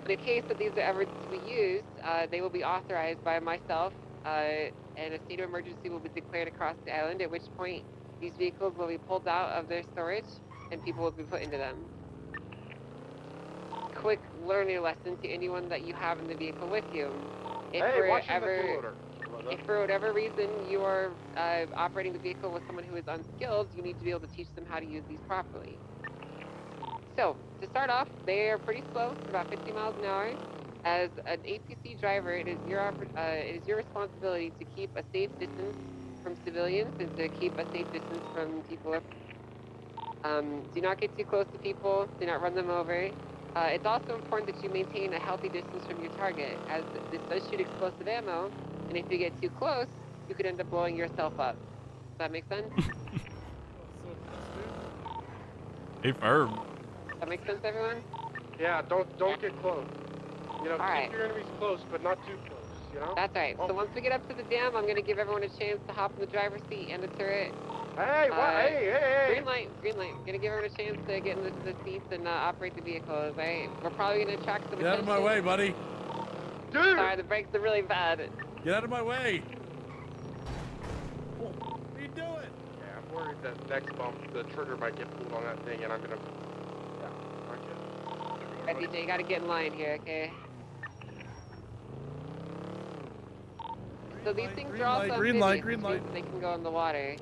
In the case that these are ever to be used, they will be authorized by myself, and a state of emergency will be declared across the island, at which point these vehicles will be pulled out of their storage and people will be put into them. quick learning lesson to anyone that you have in the vehicle with you. If Hey, for watch the ever, loader. if for whatever reason you are operating the vehicle with someone who is unskilled, you need to be able to teach them how to use these properly. So, to start off, they are pretty slow, about 50 miles an hour. As an APC driver, it is your responsibility to keep a safe distance from civilians and to keep a safe distance from people. Do not get too close to people. Do not run them over. It's also important that you maintain a healthy distance from your target, as this does shoot explosive ammo, and if you get too close, you could end up blowing yourself up. Does that make sense? Hey, firm. Does that make sense, everyone? Yeah, don't get close. You know, Alright. keep your enemies close, but not too close. You know. That's right. Oh. So once we get up to the dam, I'm going to give everyone a chance to hop in the driver's seat and the turret. Hey, what? Hey. Green light, green light. Gonna give everyone a chance to get in the seats and operate the vehicles, right? We're probably gonna attract some Get out of my way, buddy. Dude! Sorry, the brakes are really bad. Get out of my way. What are you doing? Yeah, I'm worried that next bump, the trigger might get pulled on that thing, and I'm gonna. Yeah, Alright, DJ, you gotta get in line here, okay? So these things are also green light, amphibious, green which means light. they can go in the water.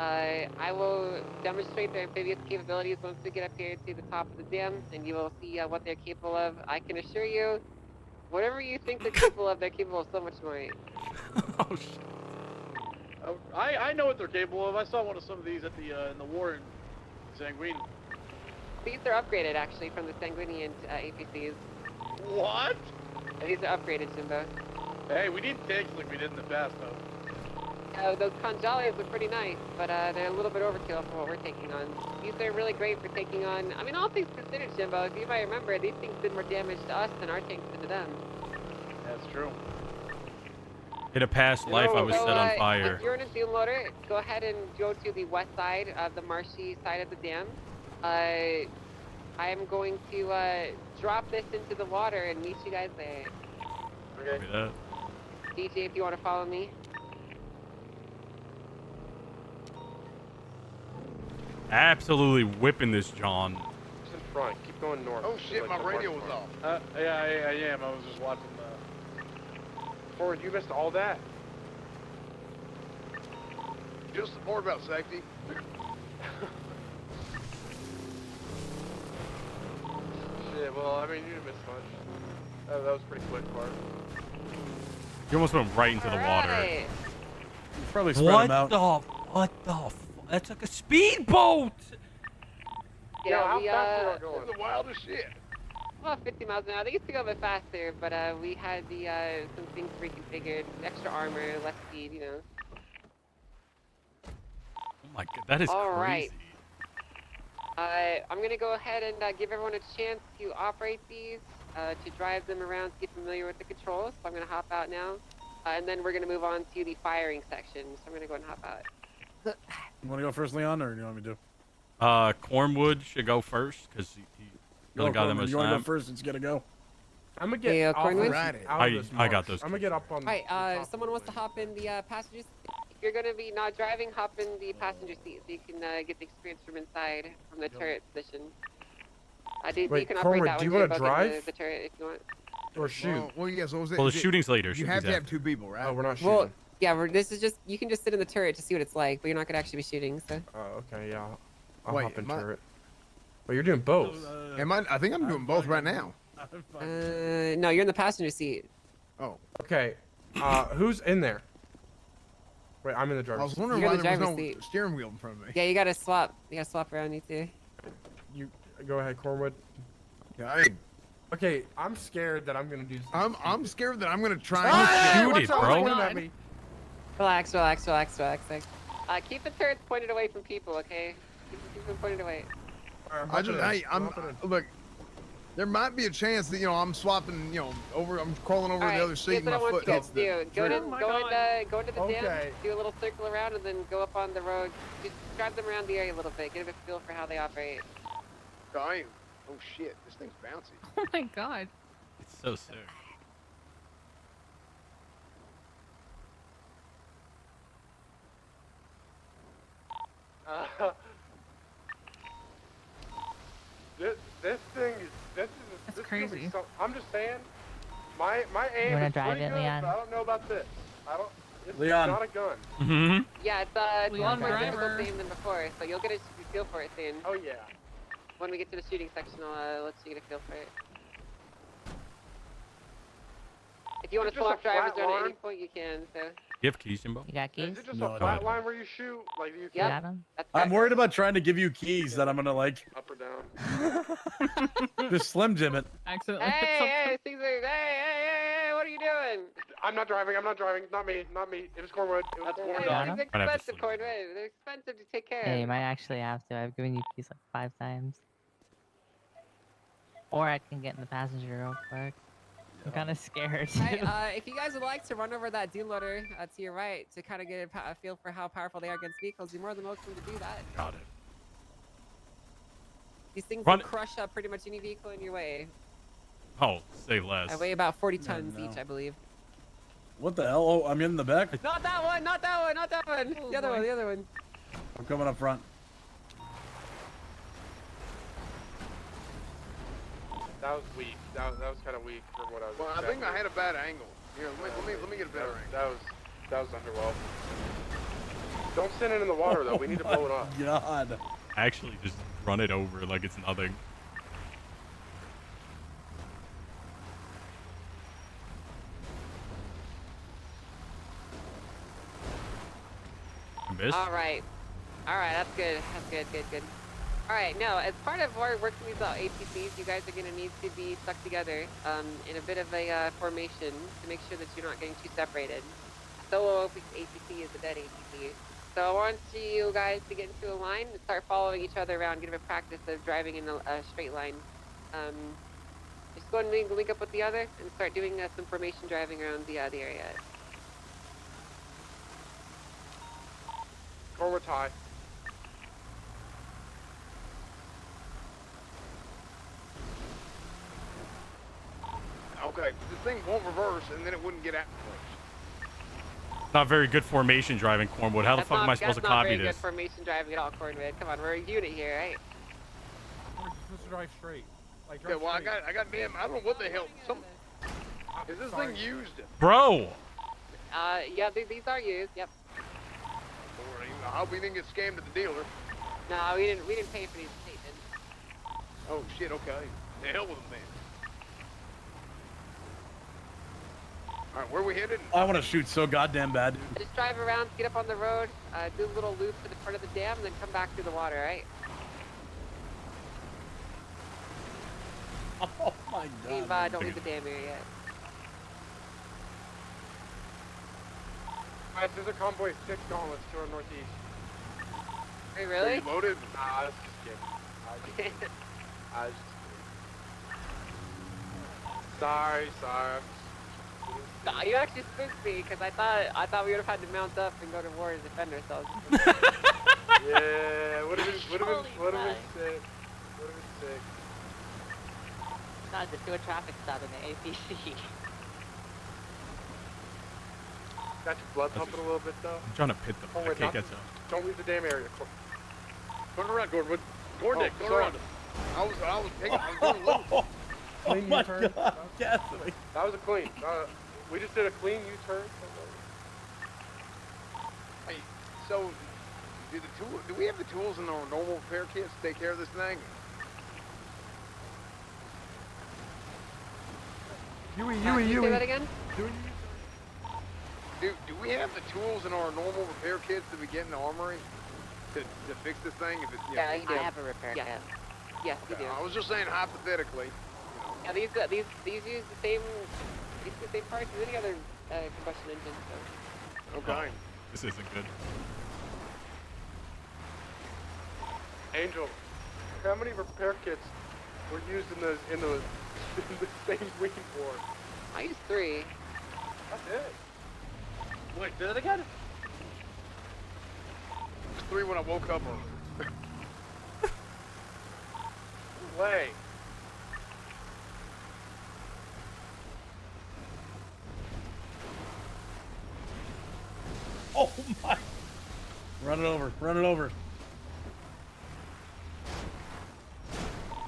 I will demonstrate their amphibious capabilities once we get up here to the top of the dam, and you will see what they're capable of. I can assure you, whatever you think they're capable of so much more. Oh, shit. I know what they're capable of. I saw one of some of these at the in the war in Sanguine. These are upgraded, actually, from the Sanguinian APCs. What? These are upgraded, Jimbo. Hey, we need tanks like we did in the past, though. Those Conjalias are pretty nice, but they're a little bit overkill for what we're taking on. These are really great for taking on, I mean, all things considered, Jimbo, if you might remember, these things did more damage to us than our tanks did to them. That's true. In a past life, I was set on fire. If you're in a Doom loader, go ahead and go to the west side of the marshy side of the dam. I am going to drop this into the water and meet you guys there. Okay. DJ, if you want to follow me. Absolutely whipping this, John. Just in front. Keep going north. Oh shit, Like my the radio mark was farm. off. Yeah, I am. I was just watching the. Forward, you missed all that. Just more about safety. Shit, well, I mean, you didn't miss much. That was a pretty quick part. You almost went right into the water. Alright. Probably spread them out. What the That's like a speedboat! Yeah, how we, fast are you going? It's the wildest shit. well, 50 miles an hour. They used to go a bit faster, but we had some things reconfigured. Extra armor, less speed, you know. Oh my god, that is All crazy. right. I'm going to go ahead and give everyone a chance to operate these, to drive them around, to get familiar with the controls. So I'm going to hop out now. And then we're going to move on to the firing section. So I'm going to go ahead and hop out. You want to go first, Leon, or do you want me to? Cornwood should go first, because you're the guy that most You want to go time. first? It's got to go. I'm gonna get Hey, off Cornwood? out of this I got marsh. those I'm gonna get up on. Alright, the top of someone the wants to building. hop in the passenger seat. If you're going to be not driving, hop in the passenger seat so you can get the experience from inside, from the turret position. You Wait, can Cornwood, operate that do you one, want to Jimbo, get in drive the turret if you want. or shoot? Well, yeah, so Well, the shooting's later. You shooting's have to have after. 2 people, right? Oh, we're not shooting. Well, yeah, this is just, you can just sit in the turret to see what it's like, but you're not going to actually be shooting, so. Oh, okay, yeah. I'll Wait, hop in am I- turret. Well, you're doing both. I think I'm doing both right now. No, you're in the passenger seat. Oh. Okay. Who's in there? Wait, I'm in the I driver's was seat. wondering You're why the there was driver's no seat. steering wheel in front of me. Yeah, you gotta swap. You gotta swap around, you two. You go ahead, Cornwood. Yeah, Okay, I'm scared that I'm gonna do. I'm scared that I'm gonna try Shoot and it, bro. Relax. Keep the turrets pointed away from people, okay? Keep them pointed away. Look, there might be a chance that I'm swapping, I'm crawling over to the other seat Here's and what my I want foot you hits guys the to do. Go trigger. into the dam, do a little circle around, and then go up on the road. Just drive them around the area a little bit. Get a feel for how they operate. Dying. Oh shit, this thing's bouncy. Oh my god. It's so sick. This thing is this crazy. So, I'm just saying, my aim wanna is drive pretty it, good, Leon? but I don't know about this. I don't. It's Leon. not a gun. Mm-hmm. Yeah, it's a Leon more difficult driver. game than before, so you'll get a feel for it soon. Oh yeah. When we get to the shooting section, I'll let you get a feel for it. If you want It's to just a swap drivers flat around at any line. point, you can. So. You have keys, Jimbo? You got keys? Is it just No, a I flat don't. line where you shoot? Like you You can got them? I'm worried about trying to give you keys that I'm gonna like up or down. just Slim Jim it. Accidentally Hey, hit something. hey, Caesar! Hey, what are you doing? I'm not driving. I'm not driving. Not me. Not me. It was Cornwood. It was Cornwood. Hey, Got these 'em? are Might have to expensive, slow Cornwood. They're expensive to take care Hey, of. you might actually have to. I've given you keys like 5 times. Or I can get in the passenger real quick. I'm kind of scared. Right, if you guys would like to run over that deal loader to your right to kind of get a feel for how powerful they are against vehicles, you're more than welcome to do that. Got it. These things Run will it. crush up pretty much any vehicle in your way. Oh, say less. I weigh about 40 Yeah, tons no. each, I believe. What the hell? Oh, I'm in the back. Not that one, not that one, not that one. Oh, the other boy. one, the other one. I'm coming up front. That was weak. That was kind of weak from what I was. Well, I think I had a bad angle. Here, let me get a better angle. That was underwhelming. Don't send it in the water though. We need to blow it up. God. Actually, just run it over like it's nothing. Miss? All right, that's good. That's good. All right, now as part of our working these out APCs, you guys are gonna need to be stuck together in a bit of a formation to make sure that you're not getting too separated. Solo APC is a dead APC. So I want you guys to get into a line and start following each other around, get a practice of driving in a straight line. Just go and link up with the other and start doing some formation driving around the area. Cornwood tie. Okay, this thing won't reverse, and then it wouldn't get out. Not very good formation driving, Cornwood. How the fuck am I supposed to copy That's not very this? good formation driving at all, Cornwood. Come on, we're a unit here, right? We're supposed to drive straight. Like, Okay, well, I got damn, I don't know what the hell. Is this thing used? Bro! Yeah, these are used. Yep. I hope we didn't get scammed at the dealer. No, we didn't pay for these statements. Oh shit. Okay. The hell with them then. All right, where we headed? I want to shoot so goddamn bad. Just drive around, get up on the road, do a little loop to the front of the dam, and then come back through the water, right? Oh my god. Don't leave the dam area yet. Alright, there's a convoy of 6 gauntlets to our northeast. Hey, really? Are you loaded? Nah, that's just kidding. I was just kidding. Sorry. Nah, you actually spooked me because I thought we would have had to mount up and go to war and defend ourselves. Yeah, would have been sick. Would have been sick. No, just do a traffic stop in the APC. Got your blood pumping a little bit though. I'm trying to pit them. I Cornwood, can't catch up. Don't leave the damn area. Turn around, Gordon. Gordon, Oh, turn sorry. around. I was doing a loop. Oh my god. Gasoline. That was a clean. We just did a clean U-turn. Hey, so do we have the tools in our normal repair kits to take care of this thing? Can you say that again? Do we have the tools in our normal repair kits that we get in the armory to fix this thing? If it's, Yeah, you do. I have a repair kit. Yes, you do. I was just saying hypothetically. Yeah, these use the same parts as any other combustion engine. So. Okay. This isn't good. Angel, how many repair kits were used in the things we wore? I used 3. That's it. Wait, did it again? It was 3 when I woke up. Way. Oh my. Run it over. Run it over.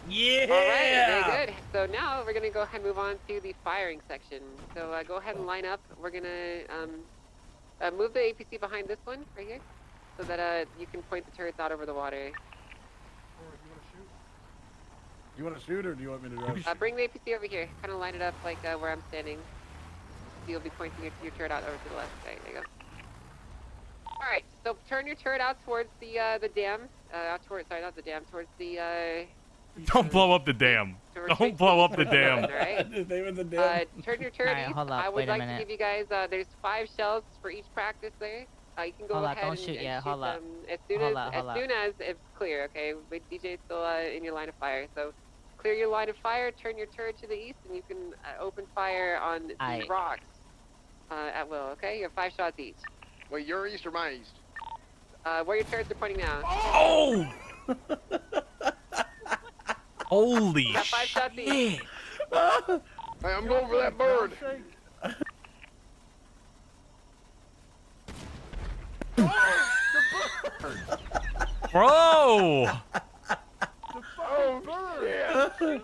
Yeah. All right, very good. So so now we're gonna go ahead and move on to the firing section. So go ahead and line up. We're gonna move the APC behind this one right here, so that you can point the turrets out over the water. You want to shoot or do you want me to drive? Bring the APC over here. Kind of line it up like where I'm standing. So you'll be pointing your turret out over to the left. Okay, there you go. All right. So turn your turret out towards the dam. Out towards, sorry, not the dam. Towards the. Don't blow up the dam. Don't blow up the dam. All right. Name of the dam. Turn your turret Alright, east. hold up, I would wait a like to minute. give you guys. There's 5 shells for each practice there. You can go Hold up, ahead don't and, shoot and yet, shoot hold up. them as soon Hold as up, hold up. soon as it's clear. Okay, with DJ still in your line of fire. So clear your line of fire. Turn your turret to the east, and you can open fire on the Aight. rocks at will. Okay, you have 5 shots each. Wait, your east or my east? Where your turrets are pointing now. Oh! Holy You have 5 shots each. shit! Hey, I'm going for that bird. Bro! Oh, shit.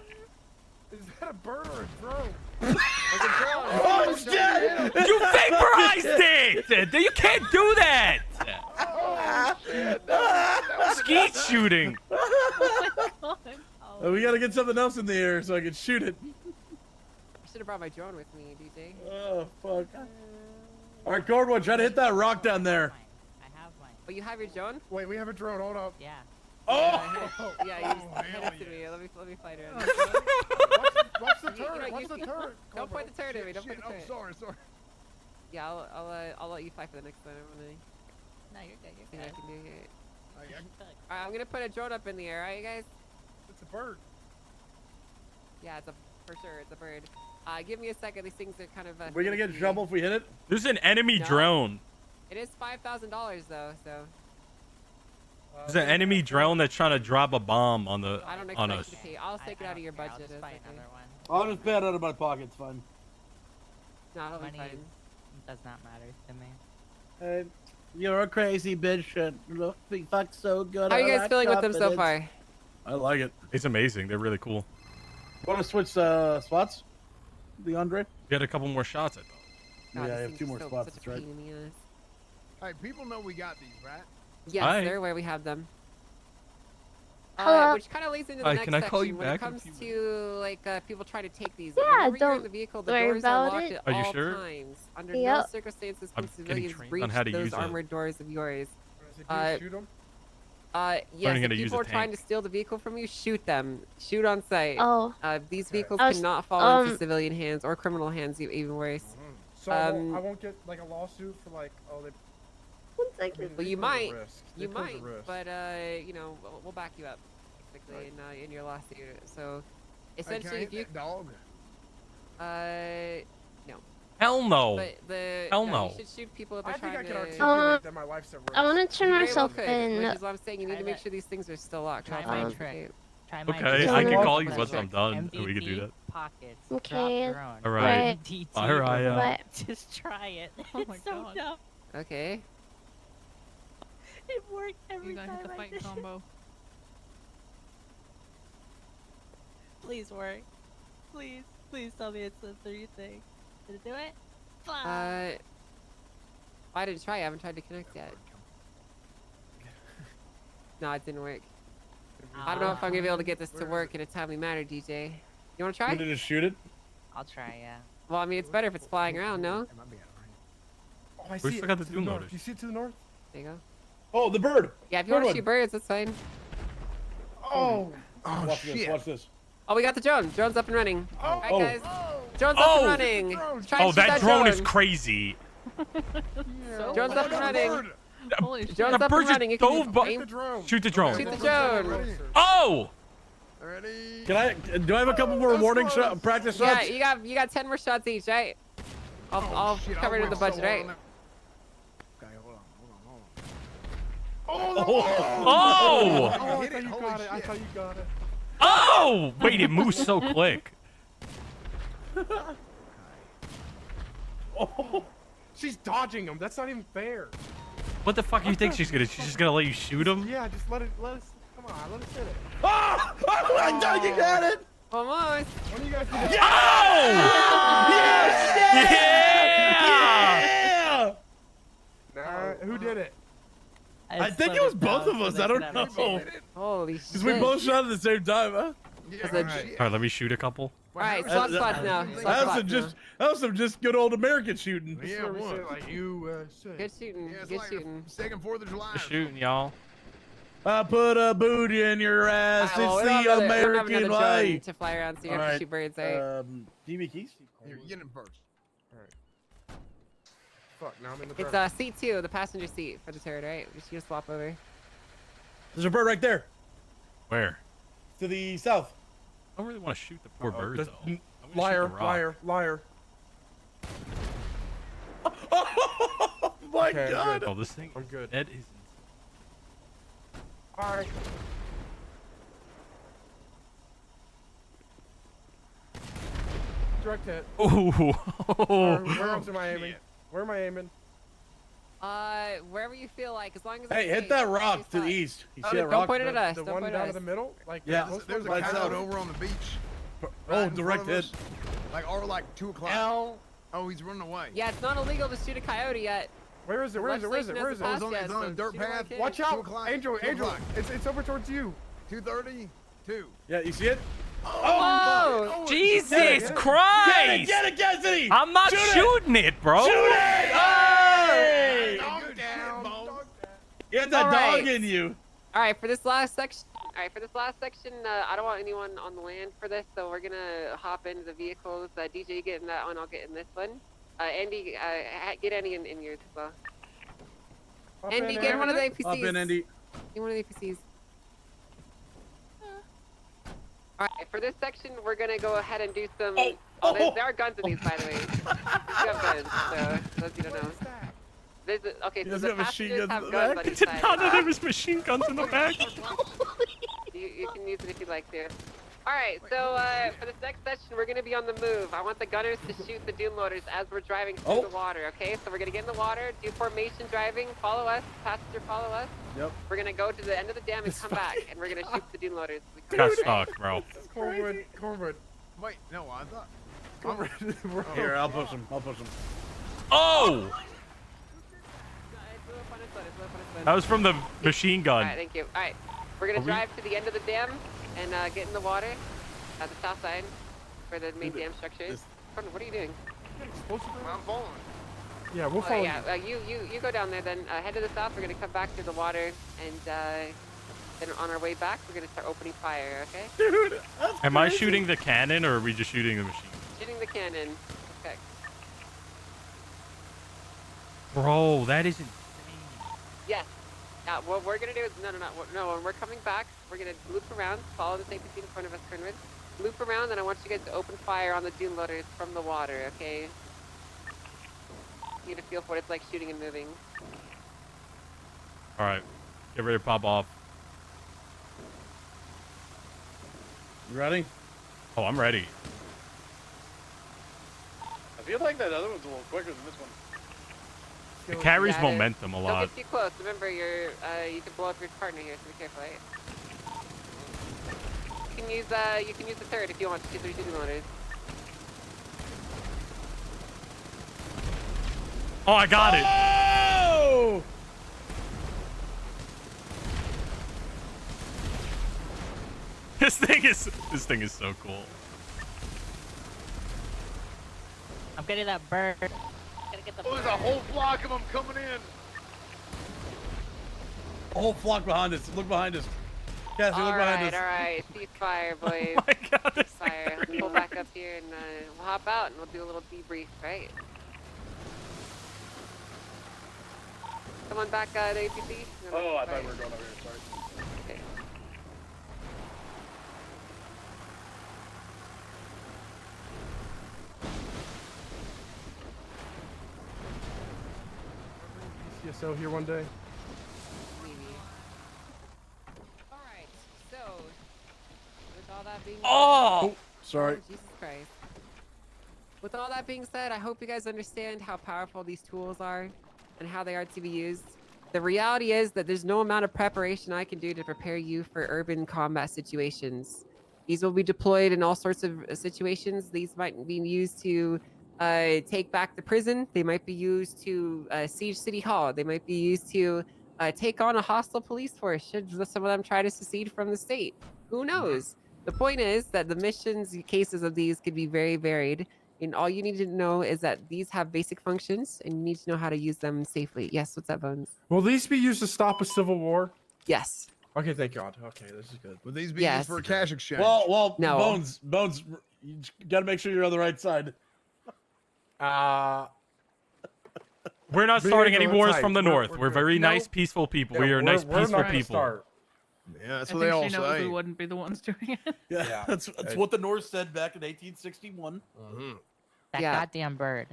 Is that a bird or a drone? Oh, shit. You vaporized it! You can't do that! Oh, shit. That was Skeet shooting! We gotta get something else in the air so I can shoot it. I should have brought my drone with me, DJ. Oh, fuck. All right, Cordwood, try to hit that rock down there. I have mine. Oh, you have your drone? Wait, we have a drone. Hold up. Yeah. Oh! Yeah, you just hand it to me. Let me fight it. What's the You know, turret? you What's the see- turret? Don't point the turret at me. Don't point Shit, the I'm turret. sorry. Yeah, I'll let you fight for the next one. I'm gonna No, you're good. see You're what I good. can do here. Hey, Alright, I'm gonna put a drone up in the air, alright, you guys? it's a bird. Yeah, for sure, it's a bird. Give me a second. These things are kind of. We're gonna get in trouble if we hit it? There's an enemy No. drone. It is $5,000 though, so There's an enemy drone that's trying to drop a bomb on the I don't on expect us. you to pay. I'll take it out of your I'll budget. just It's buy okay. another one. I'll just pay it out of my pocket. It's fine. No, it'll be Money fine. does not matter to me. Hey, you're a crazy bitch. Look, we fuck so good. How are you I guys lack feeling with them so confidence. far? I like it. It's amazing. They're really cool. Want to switch spots? The Andre? We got a couple more shots, I thought. God, Yeah, I these have things 2 are more so- spots. such That's a right. pain in the ass. Hey, people know we got these, right? Yes, Hi. they're where we have them. Hello. Which kind of leads into the Hi, next can I section. call you when back it in a comes few to like people trying to take these. Yeah, Whenever you're in don't the vehicle, the worry doors are about locked it. at Are you all sure? times. Under no Yep. circumstances I'm can getting civilians trained breach on how to those use it. armored doors of yours. Shoot them? Yes, Learning how if to use people a are trying to tank. steal the vehicle from you, shoot them. Shoot on sight. Oh. These Okay. vehicles I was- cannot fall into um, civilian hands or criminal hands, even worse. So I won't get like a lawsuit for like, oh, they. One I mean, second. Well, you they pose a might. risk. They You pose a might, risk. but you know, we'll back you up, basically, in your lawsuit. So, Hey, can I essentially, hit if you that dog? no. Hell no. But Hell no, no. you should shoot people if I they're think I trying can to. articulate that my life's at risk. I want to turn You very well myself could, in. Which is what I'm saying. You need Try to make that. sure these things are still locked. Try Try my to trick. Try my Okay, So I can no- call you What once is it? I'm done, and we can do MVP, that. Pockets. Okay, Drop drone. All right. Right. DT All right. remote. Just try it. Oh my it's so God. dumb. Okay. It worked every You gotta time hit the I fight did it. combo. Please work. Please, please tell me it's a 3 thing. Did it do it? Fuck. I didn't try. I haven't tried to connect yet. No, it didn't work. I don't know if I'm gonna be able to get this to work in a timely manner, DJ. You wanna try? You want to just shoot it? I'll try, yeah. Well, I mean, it's better if it's flying around, no? Oh, I We see still it. got the To do north. notice. You see it to the north? There you go. Oh, the bird. Yeah, if you want to Bird shoot birds, that's fine. Oh. Oh, Watch shit. this. Watch this. Oh, we got the drone. Drone's up and running. All right, Oh. guys. Drone's up Oh. and running. Try to Oh, shoot that drone is crazy. Drone's up and running. Holy shit. Drone's The up bird and just running. You can dove by- aim- The drone. Shoot the drone. Shoot the drone. Oh! Ready? Can I? Do I have a couple more warning practice Yeah, shots? you got 10 more shots each, right? I'll Shit, cover it in went the budget, so well right? on that. Okay, hold on. Oh, Oh! Oh, I hit thought it. you Holy got it. I shit. thought you got it. Oh! Wait, it moves so quick. Oh. She's dodging him. That's not even fair. What the fuck do you think she's gonna? She's just gonna let you shoot him? Yeah, just let us. Come on, let us hit it. Ah! Oh my God, you got it! Almost. When are you guys Yeah! Nah, who did it? I think it was both of us. I don't know. Holy Because we shit. both shot at the same time, huh? Yeah, All right, let me shoot a couple. Alright, swap spots now. That was some just good old American shooting. Yeah, we say like USA. Good shooting. Yeah, it's Good like shooting. second 4th of July. Just shooting, y'all. I put a booty in your ass. Alright, well, It's the American way. to fly around, so you have to shoot birds, right? Give me keys. Here, get him first. Alright. Fuck, now I'm in the It's driver's seat 2, the passenger seat for the turret, right? Just gonna swap over. There's a bird right there. Where? To the south. I don't really want to shoot the poor bird, Just- though. I'm gonna shoot the Liar, rock. liar. Oh my Okay, I'm god. good. Oh, this thing. I'm good. That is. Alright. Direct hit. Oh. Where am I aiming? Where am I aiming? Wherever you feel like, as long as Hey, it's hit safe, that just rock stay to the flat. east. You Oh, see that don't rock? point it at us. The Don't one point down at to us. the middle? Like Yeah. There's a Right coyote south. over on the beach. Oh, right in direct front of hit. us. Like, or like 2 o'clock. Ow. Oh, he's running away. Yeah, it's not illegal to shoot a coyote yet. Where is it? Where is it? Where is it? Where is it? Oh, it's on a dirt path. Watch 2 out! o'clock. Angel, 2 Angel! o'clock. It's over towards you. 2:30. 2. Yeah, you see it? Oh, Jesus Get it, Christ! Get it, Cassidy! I'm not Shoot it! shooting it, bro. Shoot it! Hey! Good shit, Bones. Get the All right. dog in you. All right, for this last section. I don't want anyone on the land for this, so we're gonna hop into the vehicles. DJ, you get in that one. I'll get in this one. Andy, get Andy in yours as well. Hop Andy, in, get one of the Andy. APCs. Up in, Andy. Get one of the APCs. All right, for this section, we're gonna go ahead and do some. There are guns in these, by the way. You have guns, so those you don't know. Okay, so He doesn't the have machine passengers guns have in the guns back. on each Did side. not know there was machine guns in the back. You can use it if you'd like to. All right, so for this next session, we're going to be on the move. I want the gunners to shoot the doom loaders as we're driving through the water, okay? So we're going to get in the water, do formation driving, follow us, passenger follow us. Yep. We're going to go to the end of the dam and come back, and we're going to shoot the doom loaders. Got stuck, bro. Cornwood. Wait, no, I thought. Here, I'll push him. Oh! That was from the machine All gun. right, thank you. All right, we're going to drive to the end of the dam and get in the water at the south side where the main dam structure is. What are you doing? I'm following. Yeah, we'll follow yeah, you go down there then. Head to the south. We're going to come back through the water and then on our way back, we're going to start opening fire, okay? Dude, Am I shooting the cannon or are we just shooting the machine? Shooting the cannon. Okay. Bro, that is insane. Yes. What we're going to do is, no, when we're coming back, we're going to loop around, follow this APC in front of us, Cornwood. Loop around, and I want you guys to open fire on the doom loaders from the water, okay? You get a feel for what it's like shooting and moving. All right, get ready to pop off. You ready? Oh, I'm ready. I feel like that other one's a little quicker than this one. It carries Yeah, momentum a lot. Don't get too close. Remember, you can blow up your partner here, so be careful, right? You can use the third if you want to shoot 3 doom loaders. Oh, I got it. Oh! This thing is so cool. I'm getting that bird. Gotta get the Oh, there's a whole flock of them coming in. A whole flock behind us. Look behind us. Cassie, look behind us. All right, ceasefire, boys. Oh my God, this thing Ceasefire. Let's pull back up here and we'll hop out and we'll do a little debrief, right? Someone back at APC? Oh, I thought we were going over here. Sorry. Okay. CSO here one day. Maybe. All right. So, with all that being Oh! Sorry. Jesus Christ. With all that being said, I hope you guys understand how powerful these tools are and how they are to be used. The reality is that there's no amount of preparation I can do to prepare you for urban combat situations. These will be deployed in all sorts of situations. These might be used to take back the prison. They might be used to siege City Hall. They might be used to take on a hostile police force should some of them try to secede from the state. Who knows? The point is that the missions cases of these could be very varied. And all you need to know is that these have basic functions and you need to know how to use them safely. Yes, what's up, Bones? Will these be used to stop a civil war? Yes. Okay, thank God. Okay, this is good. Will these be Yes. used for a cash exchange? Well, No. Bones, you got to make sure you're on the right side. We're not Being starting on any the wars side. from the north. We're good. very No. nice, peaceful people. Yeah, we are nice, we're peaceful not gonna people. start. Yeah, that's I what think they all she knows say. we wouldn't be the ones doing it. Yeah, that's what the North said back in 1861. That Yeah. goddamn bird.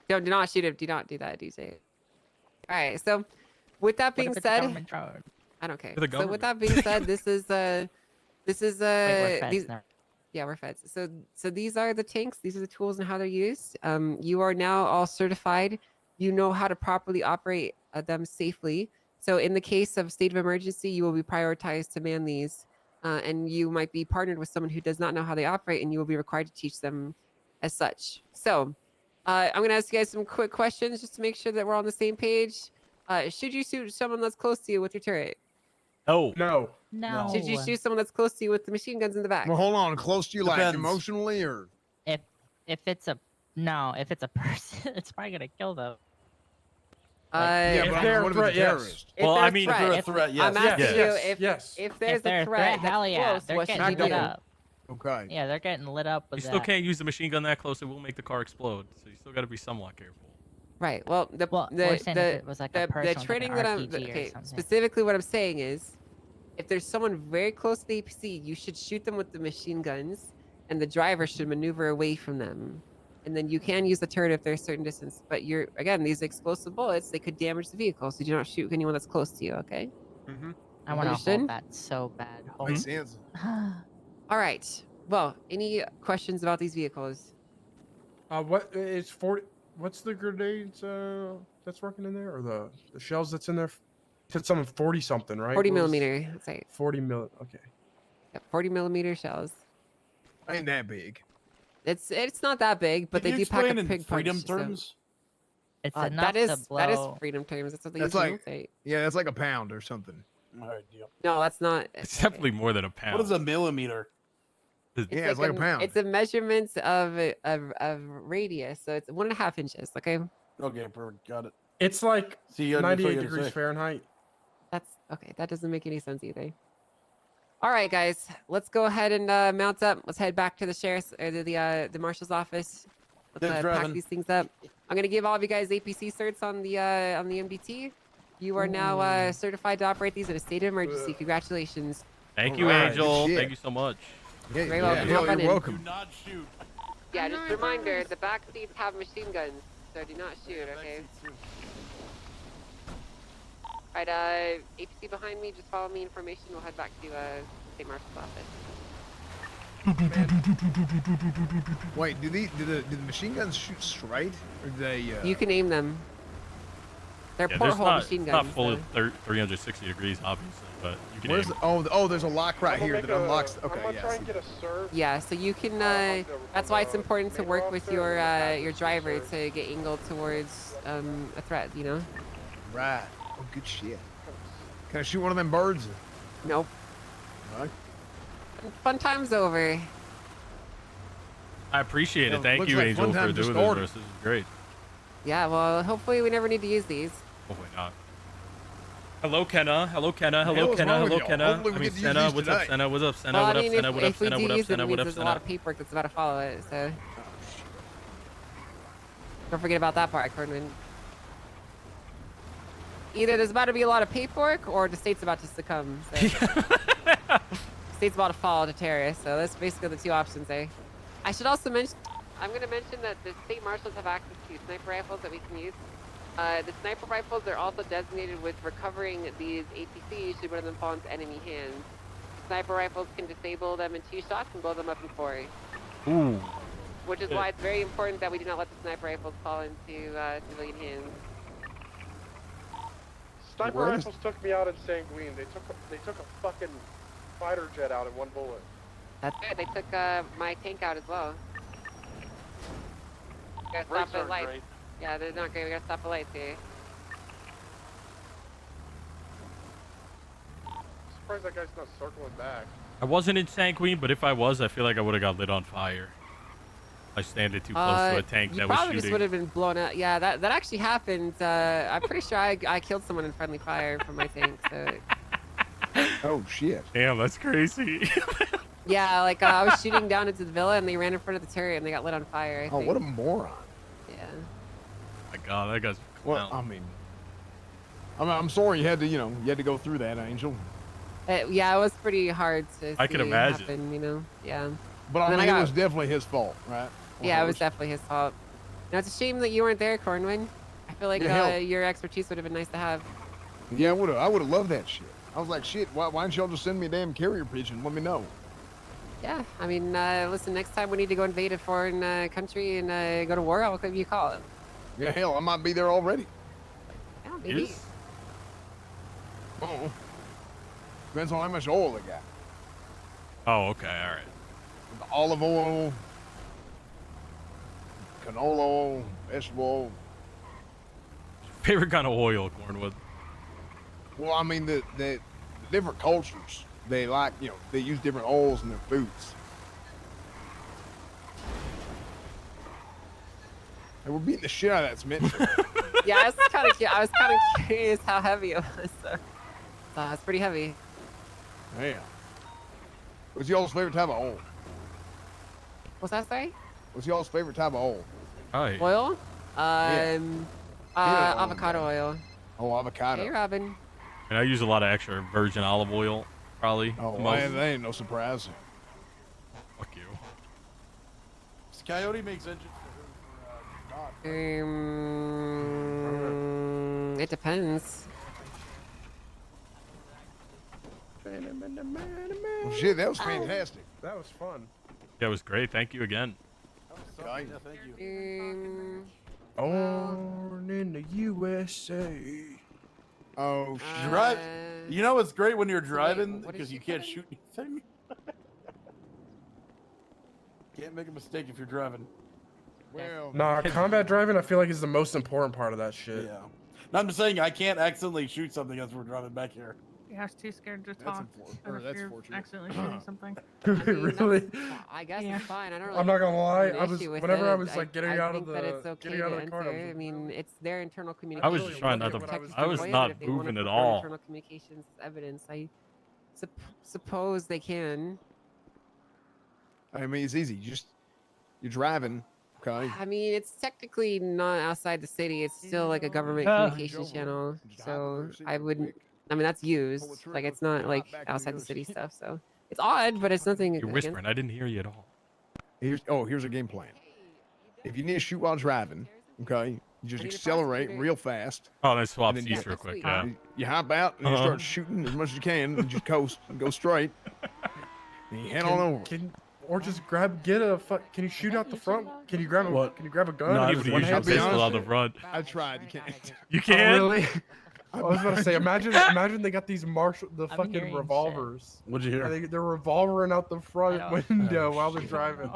Do not shoot him. Do not do that, DJ. All right. So, with that What being if it's a said, government drone? I don't care. For the So, with that government. being said, this is Wait, we're feds these, now. yeah, we're feds. So these are the tanks. These are the tools and how they're used. You are now all certified. You know how to properly operate them safely. So in the case of state of emergency, you will be prioritized to man these, and you might be partnered with someone who does not know how they operate, and you will be required to teach them as such. So I'm going to ask you guys some quick questions just to make sure that we're on the same page. Should you shoot someone that's close to you with your turret? No. No. No. Should you shoot someone that's close to you with the machine guns in the back? Well, hold on. Close to you, like Depends. emotionally, or If it's a if it's a person, it's probably gonna kill them. yeah, if but they're what if a threat, it's a yes. terrorist? If Well, they're I a mean, if they're a threat, threat, yes. I'm asking Yes. you Yes. if there's they're a threat, hell that's yeah, close, they're what should getting you lit do? up. Okay. Yeah, they're getting lit up You with still that. can't use the machine gun that close. It will make the car explode. So you still got to be somewhat careful. Right. Well, we're saying if it was like a person the with, like, training an that I'm RPG or okay. something. Specifically, what I'm saying is, if there's someone very close to the APC, you should shoot them with the machine guns, and the driver should maneuver away from them. And then you can use the turret if there's a certain distance. But again, these explosive bullets, they could damage the vehicle, so do not shoot anyone that's close to you. Okay. I want to Understood? hold that so bad. Hold Makes sense. All right. Well, any questions about these vehicles? What it's 40? What's the grenades that's working in there, or the shells that's in there? You said something 40 something, right? 40 What was- millimeter. That's right. 40 mil. Okay. Yep, 40 millimeter shells. Ain't that big. It's not that big, but Can they you do pack a explain in big freedom punch. So, terms? It's that enough is to blow. that is freedom terms. That's what they use That's in like, the military. yeah, that's like a pound or something. All right, deal. No, that's not. It's definitely more than a pound. What is a millimeter? Yeah, it's like a pound. It's a measurement of radius, so it's 1.5 inches. Okay. Okay, perfect. Got it. It's like See, that's what 98 you gotta degrees say. Fahrenheit. That's okay. That doesn't make any sense either. All right, guys, let's go ahead and mount up. Let's head back to the sheriff's or the marshal's office. Let's Thanks, pack Robin. these things up. I'm gonna give all of you guys APC certs on the MDT. You are now certified to operate these in a state of emergency. Congratulations. Thank you, Alright, Angel. good shit. Thank you so much. Yeah, Very welcome. hell, Hop on you're in. welcome. Do not shoot. Yeah, just a reminder, the back seats have machine guns, so do not shoot, okay? Alright, APC behind me, just follow me information. We'll head back to State Marshal's office. Wait, do the machine guns shoot straight, or do they? You can aim them. They're Yeah, porthole not, machine it's guns. not full so- of 360 degrees, obviously, but you can Where's aim. oh, there's a lock right here that unlocks. I'm Okay, gonna yeah. try I and see. get a serve. Yeah, so you can. That's why it's important to work with your driver to get angled towards a threat. You know. Right. Oh, good shit. Can I shoot one of them birds? Nope. Alright. Fun time's over. I appreciate Yeah, it. Thank looks you, like Angel, fun for time doing just this. started. This is great. Yeah. Well, hopefully we never need to use these. Hopefully not. Hello, Kenna. Hello, Kenna. Hell, Hello, what's Kenna. wrong with Hello, y'all? Kenna. Hopefully we I mean, get to use Senna. these What's up, today. Senna? What's up, Senna? Well, What I up, mean, Senna? What up, if we Senna? do What up, use it, Senna? it What means up, there's a lot Senna? of paperwork that's about to follow it. So don't forget about that part, Cornman. Either there's about to be a lot of paperwork, or the state's about to succumb. So. State's about to fall to terrorists. So that's basically the two options there. I should also mention, I'm going to mention that the state marshals have access to sniper rifles that we can use. The sniper rifles are also designated with recovering these APCs should one of them fall into enemy hands. Sniper rifles can disable them in 2 shots and blow them up in 4. Ooh. Which is why it's very important that we do not let the sniper rifles fall into civilian hands. Sniper Where is- rifles took me out in Sanguine. They took a fucking fighter jet out in one bullet. That's good. They took my tank out as well. We gotta Brakes stop at aren't lights. great. Yeah, they're not great. We gotta stop at lights here. Surprised that guy's not circling back. I wasn't in Sanguine, but if I was, I feel like I would have got lit on fire. I standing too close to a tank You that was probably just would shooting. have been blown out. Yeah, that actually happened. I'm pretty sure I killed someone in friendly fire from my tank. So Oh shit. Damn, that's crazy. yeah, like I was shooting down into the villa and they ran in front of the turret and they got lit on fire. I Oh, think. what a moron. Yeah. My God, that guy's. Well, I mean, I'm sorry you had to, you had to go through that, Angel. Yeah, it was pretty hard to. I can see imagine. Happen, you know. Yeah. But I And mean, then it was definitely his fault, right? Yeah, it was definitely his fault. Now, it's a shame that you weren't there, Cornwin. I feel like Yeah, hell. your expertise would have been nice to have. Yeah, I would have loved that shit. I was like, shit, why didn't y'all just send me a damn carrier pigeon? Let me know. Yeah, I mean, listen, next time we need to go invade a foreign country and go to war, I'll give you a call. Yeah, hell, I might be there already. Yeah, maybe. Yes. Oh. Depends on how much oil they got. Oh, okay, all right. The olive oil, canola oil, vegetable oil. Favorite kind of oil, Cornwood? Well, I mean, the different cultures, they like, they use different oils in their foods. And we're beating the shit out of that cement. Yeah, I was kind of curious how heavy it was. So it's pretty heavy. Damn. What's y'all's favorite type of oil? What's that, sorry? What's y'all's favorite type of oil? Hi. Oil? Yeah. Avocado oil. Oh, avocado. Hey, Robin. And I use a lot of extra virgin olive oil, probably. Oh, the man, most. that ain't no surprise. Fuck you. Coyote makes engines for It depends. Well, shit, that was fantastic. That was fun. Yeah, it was great. Thank you again. Okay. Yeah, thank you. Born in the USA. Oh, Drive. You know what's great when you're driving what is because she you can't saying? shoot anything. Can't make a mistake if you're driving. Well, Nah, combat driving I feel like is the most important part of that shit. Yeah. No, I'm just saying I can't accidentally shoot something as we're driving back here. Yeah, I was too scared to That's talk. or Of that's fear of fortunate. accidentally shooting something. Really? I guess Yeah. it's fine. I don't really I'm not gonna lie. have an I was issue with whenever it. I was like getting out of think that it's the okay getting out to of the car. enter. I mean, it's their internal I communications. was just trying not to. What I was I was doing. not If they wanna moving at prefer all. Internal communications as evidence. I suppose they can. I mean, it's easy. You're driving, okay? I mean, it's technically not outside the city. It's still like a government Yeah. communication channel. Just hop over So the seat I real wouldn't. quick. I mean, that's used. Pull the Like trigger, it's not hop like back in the outside the other city seat. stuff. So it's odd, but it's nothing. You're against- whispering. I didn't hear you at all. Here's a game plan. If you need to shoot while driving, okay, you just I need a accelerate prosecutor. real fast. Oh, let's swap And then seats you- real quick. sweet. Yeah. You hop out and you Uh-huh. start shooting as much as you can and just coast and go straight. And you head on over. Or just get a Can you shoot out the front? Can you grab a What? Can you grab a gun? No, I Even just one usually hand? be pistol honest, out the front. I tried. You can't. You Oh, can. really? I was about to say, imagine they got these the I'm fucking hearing shit. revolvers. What'd you hear? They're revolvering out the front I don't- window Oh, while they're shit. driving.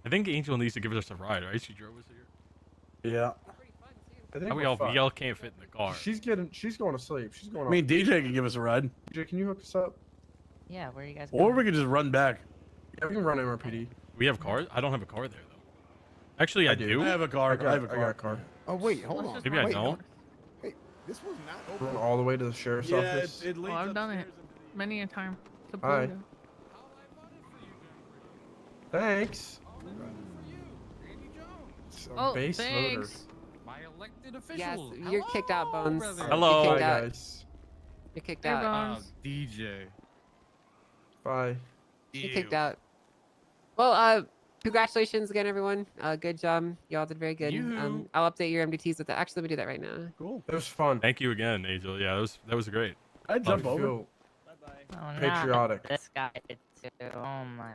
I think Angel needs to give us a ride, right? She drove us here. Yeah. I think How we we're all fine. can't fit in the car. She's going to sleep. She's going. I mean, DJ can give us a ride, DJ, can you hook us up? Yeah, where are you guys or going? we could just run back. Yeah, we can run MRPD. We have cars. I don't have a car there though. Actually, I do. I have a car. I have a I got car. a car. Oh wait, hold Let's on. just Maybe I Wait, don't. Hey, this was not Run open. all the way to the sheriff's office. it leads Well, I've done it upstairs and- many a time. To Hi. Pluto. Thanks. It's a Oh, base voter. thanks. My elected Yes, official. you're kicked out, Bones. brother. Hello. You're Bye, kicked out. guys. You're kicked Hey, out. Bones. DJ. Bye. You're kicked out. Well, congratulations again, everyone. Good job. Y'all did very good. You. I'll update your MDTs with that. Actually, let me do that right now. Cool. It was fun. Thank you again, Angel. Yeah, that was great. I jump I over. feel Oh, not patriotic. This guy too. Oh my.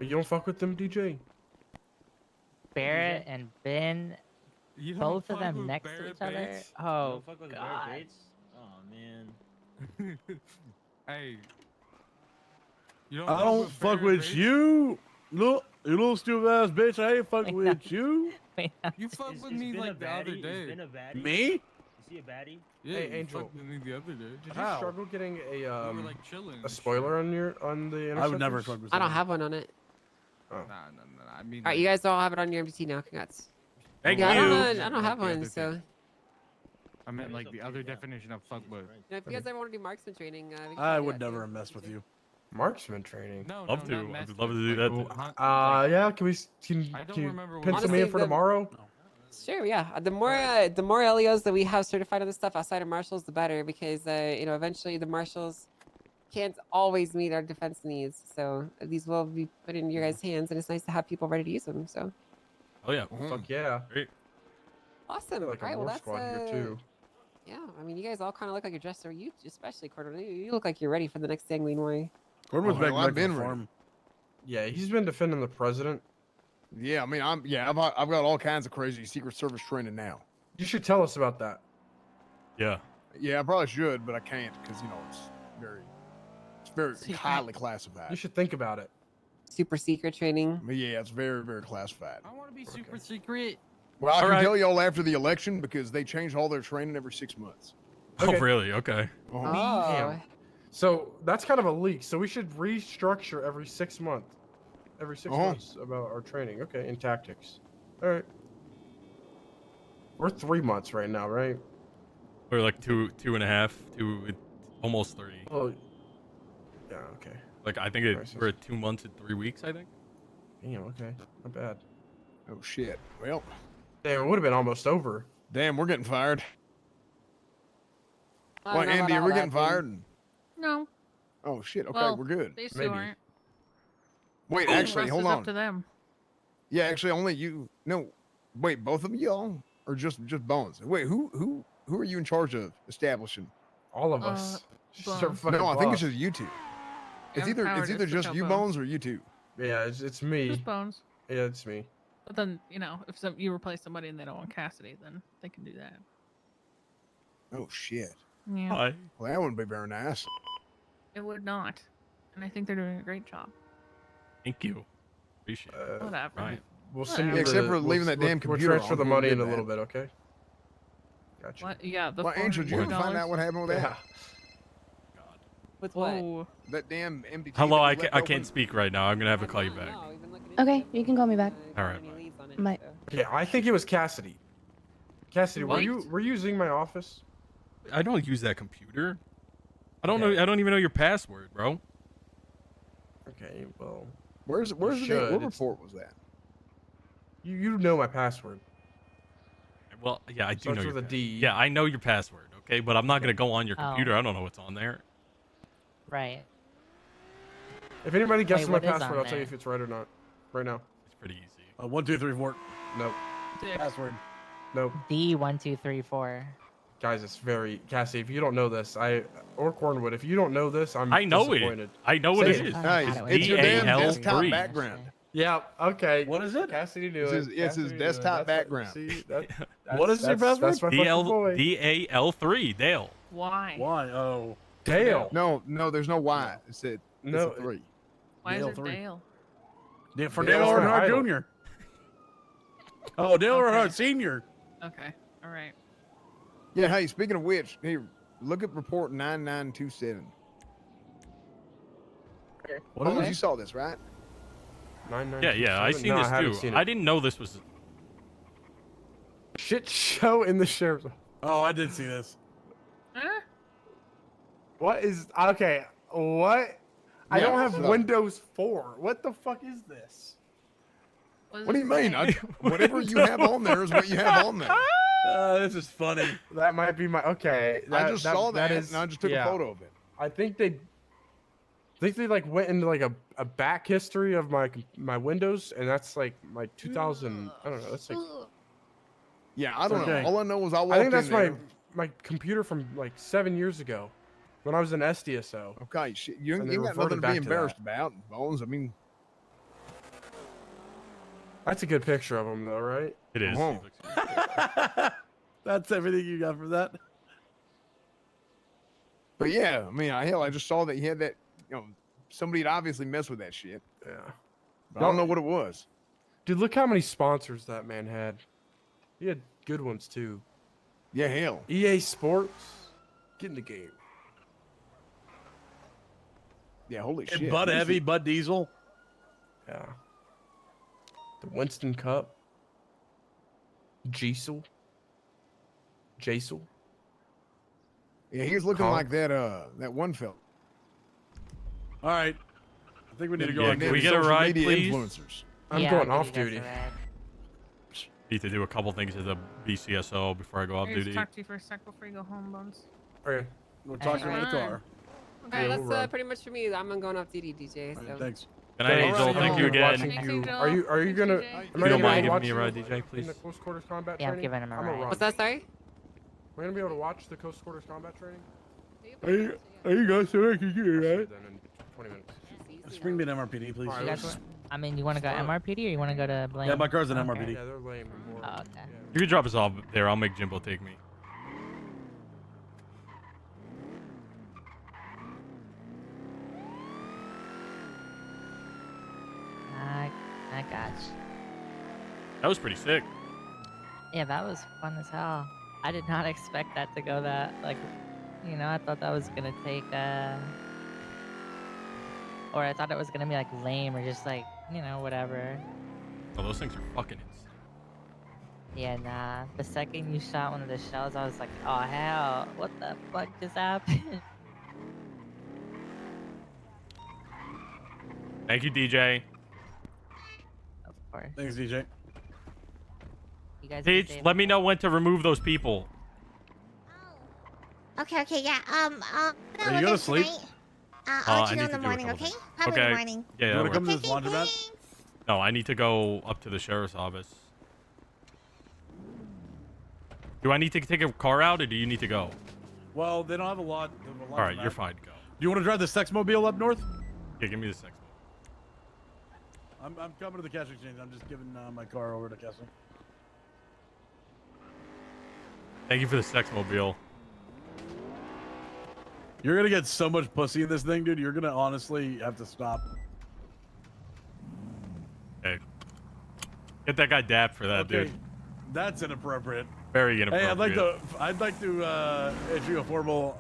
You don't fuck with them, DJ. Barrett and Ben, You both of them next to each other. Oh God. Oh man. Hey. I don't fuck with you. Look, you little stupid ass bitch. I ain't fucking with you. You fucked with me like the other day. Me? Is he a baddie? Yeah, Hey, you Angel. fucked with me the other day. Did you struggle getting We were like chilling. a spoiler on the interceptors? I would never fuck with I don't have one on it. Oh. Nah. I mean, All right, you guys all have it on your MDT now. Congrats. Thank yeah, you. I don't have one, so. I meant like the other definition of fuck bud. If you guys ever want to do marksman training, we can I do would that, too. never have messed with you. Marksman training. No, Love no, to. not I'd messed love to with, do like, that. hunt, Yeah, can we I don't can you remember what pencil me Honestly, in for tomorrow? Sure, yeah. The more LEOs that we have certified on this stuff outside of marshals, the better, because eventually the marshals can't always meet our defense needs. So these will be put in your guys' hands, and it's nice to have people ready to use them. So Oh yeah. Fuck yeah. Great. awesome. Like a All right, well war that's squad here too. yeah. I mean, you guys all kind of look like you're dressed. So you, especially Cordon, you look like you're ready for the next sanguine war. Gordon was back I've on been the ready. farm. Yeah, he's been defending the president. Yeah, I mean, I've got all kinds of crazy Secret Service training now. You should tell us about that. Yeah. Yeah, I probably should, but I can't because it's very Secret. highly classified. You should think about it. Super secret training. But yeah, it's very, very classified. I want to be super secret. Well, I can Alright. tell y'all after the election because they change all their training every 6 months. Oh Okay. really? Okay. Oh, Damn. So that's kind of a leak. So we should restructure every 6 months. Every 6 months about our training. Okay, in tactics. All right. We're 3 months right now, right? We're like two and a half, almost 3. Oh. Yeah. Okay. Like I think we're at 2 months and 3 weeks. I think. Damn. Okay. Not bad. Oh shit. Well, damn, it would have been almost over. Damn, we're getting fired. I Well, don't know Andy, about are all we that, getting then. fired? No. Oh shit. Okay, Well, we're good. These two Maybe. aren't. Wait, The actually, rest hold is on. up to them. Yeah, actually, only you. No, wait, both of y'all, or just Bones? Wait, who are you in charge of establishing? All of us. She's our Bones. fucking No, I think it's boss. just you two. It's I'm either cowardice just without you, Bones. Bones, or you two. Yeah, it's me. Just Bones. Yeah, it's me. But then, if you replace somebody and they don't want Cassidy, then they can do that. Oh shit. Yeah. Hi. Well, that wouldn't be very nice. It would not. And I think they're doing a great job. Thank you. Appreciate it. Whatever. Right. We'll send you Yeah, except the- for leaving that damn We'll computer transfer on. the Who money did in a that? little bit, okay? Gotcha. What? Yeah, the Well, Angel, did you ever find out what happened with that? Yeah. With what? Whoa. That damn MDT. Hello, that I we can't, left I open? can't speak right now. I'm gonna have to call you back. Okay, you can call me back. All right. Bye. Okay, I think it was Cassidy. Cassidy, were What? you using my office? I don't use that computer. I don't know. I don't even know your password, bro. Okay, well, Where's the should. what It's- report was that? you know my password. Well, yeah, I do Starts know with your a D. Yeah, I know your password. Okay, but I'm not gonna go on your Oh. computer. I don't know what's on there. Right. If anybody guesses my what is password, on I'll tell you there? if it's right or not. Right now. It's pretty easy. 1, 2, 3, 4. Nope. Password. Nope. D1234. Guys, it's very Cassie. If you don't know this, or Cornwood, if you don't know this, I'm I know disappointed. it. I know what Say it is. Hey, It's it's your damn DAL3. desktop background. Yeah. Okay. What is it? Cassidy knew It's it. his- it's his Cassidy knew it. desktop That's background. See, that, What is your password? That's my fucking boy. DAL3. Dale. Why? Why? Oh. Dale. No, there's no Y. It's a No, it's a 3. Why is Dale it 3. Dale? Yeah, for Dale's Dale my Earnhardt idol. Jr. Oh, Dale Okay. Earnhardt Sr. Okay. All right. Yeah. Hey, speaking of which, here, look at report 9927. What Bones, is you it? saw this, right? 9927? Yeah, I seen No, this I haven't too. seen it. I didn't know this was. Shit show in the sheriff's. Oh, I did see this. Huh? What is okay? What? I Yeah, don't have no. Windows 4. What the fuck is this? What do you mean? Whatever you have on there is what you have on there. This is funny. That might be my okay. I just saw that, is, and I just took yeah. a photo of it. I think they like went into like a back history of my Windows, and that's like my 2000. I don't know. That's like Yeah, I don't Okay. know. All I know is I walked I think that's in there. my computer from like 7 years ago, when I was in SDSO. Okay, shit, you And ain't they got reverted nothing to back be to embarrassed about, Bones. I mean, That's a good picture of him, though, right? It is. Uh-huh. He looks good. That's everything you got for that. but yeah, I mean, hell, I just saw that he had that, somebody had obviously messed with that shit. Yeah. But I don't know what it was. Dude, look how many sponsors that man had. He had good ones too. Yeah, hell. EA Sports, get in the game. Yeah, holy And shit. Bud What is Heavy, it? Bud Diesel. Yeah. The Winston Cup. Jaisel. Yeah, he was looking like that one fella. All right. I think we need to go. Yeah, on can we get a social ride, media please? influencers. I'm Yeah, going I'll off give you guys duty. a ride. Need to do a couple things at the BCSO before I go off I need to duty. talk to you for a sec before you go home, Bones. Okay. We'll talk to you in the car. Alright, we'll that's run. pretty much for me. I'm going off duty, DJ. All So. right, thanks. Good night, Thanks. Angel. Thank you again. Watching Thanks, you. Angel. Are you Thanks, gonna? DJ. Am If I you don't gonna mind be able to giving me a watch ride, you DJ, in please. the close quarters combat Yeah, I'm training? giving him a I'm ride. run. What's that? Sorry. We're gonna be able to watch the close quarters combat training. Yeah. Are you guys so I can get it right? Then in 20 minutes. Spring me an MRPD, please. All You right, guys want, I mean, you want to go MRPD or you want to go to Blaine? Yeah, my car's an Okay. MRPD. Yeah, they're lame. More, Oh, okay. You can drop us off there. I'll make Jimbo take me. I got you. That was pretty sick. Yeah, that was fun as hell. I did not expect that to go that, like, you know, I thought that was gonna take, or I thought it was gonna be, like, lame or just, like, you know, whatever. Oh, those things are fucking insane. Yeah, nah. The second you shot one of the shells, I was like, oh, hell, what the fuck just happened? Thank you, DJ. Of course. Thanks, DJ. You guys be Paige, safe. let me know when to remove those people. Okay, yeah. Are you gonna sleep? I'll let I you know need in the to do a morning, couple okay? things. Probably in Okay. the morning. Yeah, You that want to come works. to this laundromat? No, I need to go up to the sheriff's office. Do I need to take a car out, or do you need to go? Well, they don't have a lot. All right, you're fine. Go. Do you want to drive the Sexmobile up north? Yeah, give me the sex. I'm coming to the cash exchange. I'm just giving my car over to Kessler. Thank you for the sex mobile. You're gonna get so much pussy in this thing, dude. You're gonna honestly have to stop. Hey, get that guy dapped for that, Okay, dude. that's inappropriate. Very inappropriate. Hey, I'd like to issue a formal.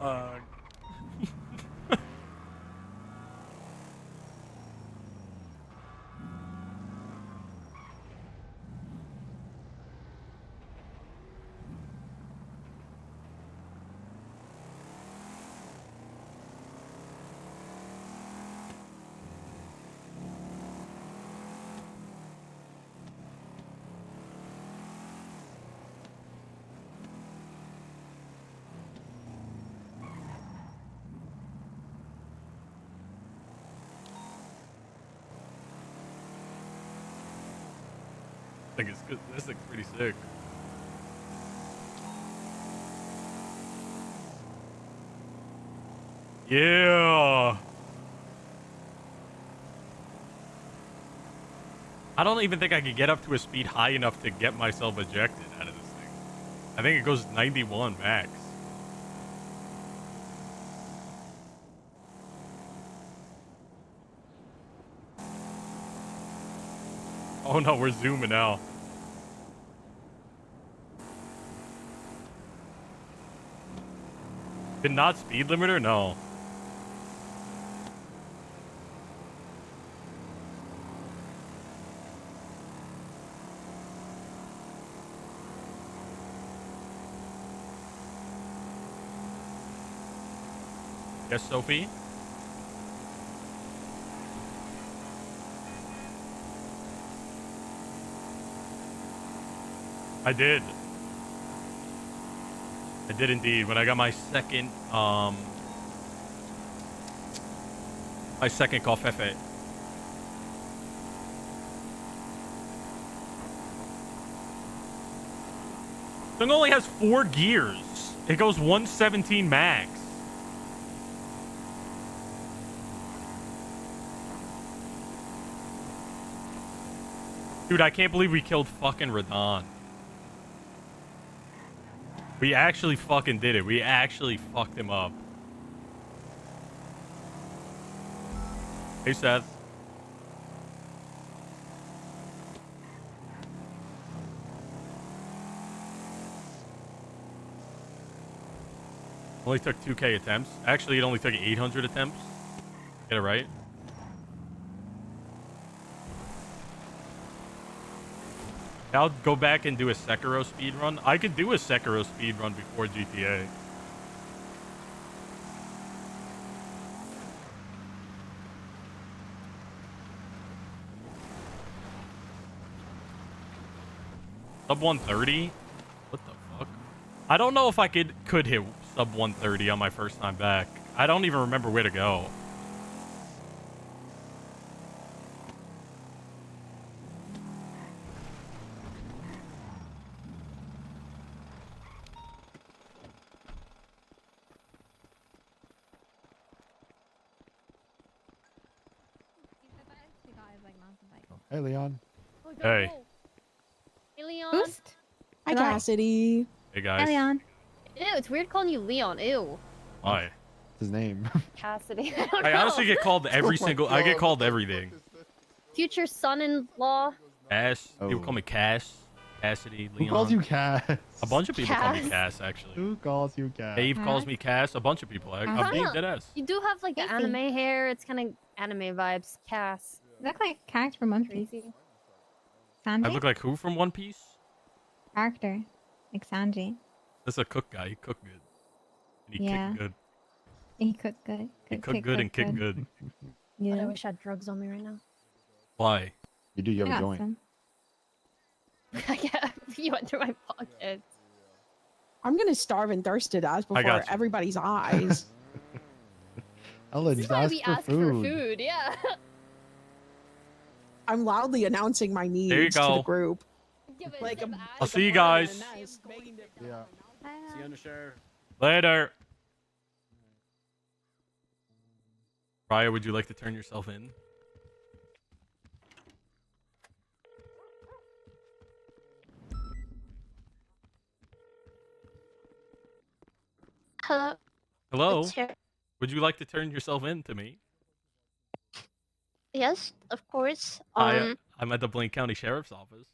I think it's good. This looks pretty sick. Yeah. I don't even think I could get up to a speed high enough to get myself ejected out of this thing. I think it goes 91 max. Oh no, we're zooming out. Did not speed limiter? No. Yes, Sophie? I did. I did indeed. When I got my second call Fefe. Thing only has 4 gears. It goes 117 max. Dude, I can't believe we killed fucking RADAHN. We actually fucking did it. We actually fucked him up. Hey, Seth. Only took 2K attempts. Actually, it only took 800 attempts. Get it right. I'll go back and do a Sekiro speedrun. I could do a Sekiro speedrun before GTA. Sub 130? What the fuck? I don't know if I could hit sub 130 on my first time back. I don't even remember where to go. Hey, Leon. Hey. Hey, Leon. Boost. Hi, Hello. Cassidy. Hey, guys. Hi, Leon. Ew, it's weird calling you Leon. Ew. Why? His name. Cassidy. I honestly get called every single... I get called everything. Future son-in-law. Cass. People call me Cass. Cassidy, Leon. Who calls you Cass? A bunch of people call me Cass? Cass, actually. Who calls you Cass? Dave calls me Cass. A bunch of people. I'm being dead ass. You do have like the anime hair. It's kind of anime vibes. Cass. You look like a character from One Piece. Sanji? I look like who from One Piece? Character. Like Sanji. That's a cook guy. He cooked good. And he Yeah. kicked good. He cooked good. He cooked good and kicked good. Yeah. I wish I had drugs on me right now. Why? You do. You have I a got joint. some. Yeah, you went through my pocket. I'm gonna starve and thirst to death I got before you. everybody's eyes. Ella, This is just why ask we for ask food. for food. Yeah. I'm loudly announcing my needs There you to go. the group. Yeah, but Like instead of I'll see you guys. Yeah. See you on the sheriff. Later. Raya, would you like to turn yourself in? Hello. Hello? It's here. Would you like to turn yourself in to me? Yes, of course. I'm at the Blaine County Sheriff's Office.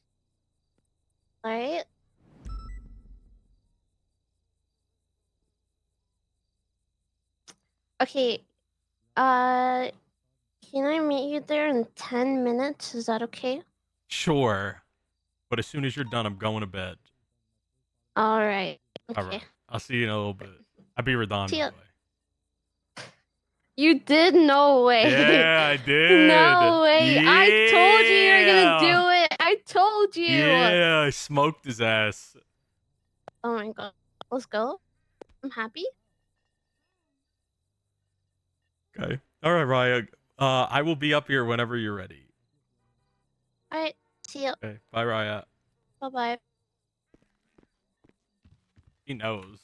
Alright. Okay. Can I meet you there in 10 minutes? Is that okay? Sure. But as soon as you're done, I'm going to bed. Alright. Okay. All right. I'll see you in a little bit. I'll be Radon, by See the ya. way. You did? No way. Yeah, I did. No way. I told you you were gonna Yeah. do it. I told you. Yeah, I smoked his ass. Oh my god. Let's go. I'm happy. Okay. All right, Raya. I will be up here whenever you're ready. Alright. See ya. Okay. Bye, Raya. Bye bye. He knows.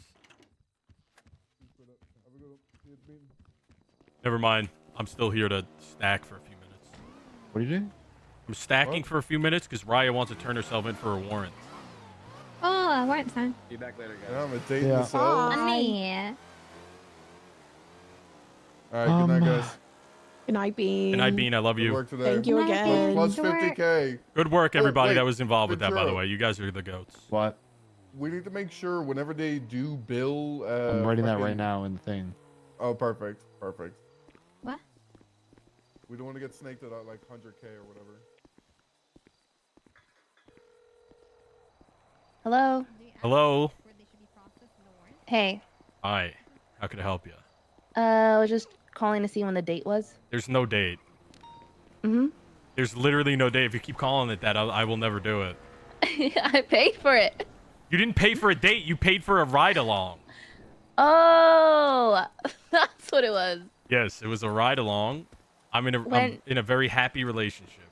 Never mind. I'm still here to stack for a few minutes. What are you doing? I'm stacking for a few minutes because Raya wants to turn herself in for a warrant. Oh, warrant time. See you back later, guys. Yeah, I'm a date in Yeah. the cell. Bye. All right, good night, guys. Good night, Bean. Good night, Bean. I love Good you. work today. Thank you again. Plus Good work. 50K. Good work, everybody wait, that was involved with that, by the Ventura. way. You guys are the goats. What? We need to make sure whenever they do bill. I'm writing that right fucking- now in the thing. Oh, perfect. Perfect. What? We don't want to get snaked at like 100K or whatever. Hello. Hello. Hey. Hi. How can I help you? I was just calling to see when the date was. There's no date. Mhm. There's literally no date. If you keep calling it that, I will never do it. I paid for it. You didn't pay for a date. You paid for a ride along. Oh, that's what it was. Yes, it was a ride along. I'm in When- a very happy relationship.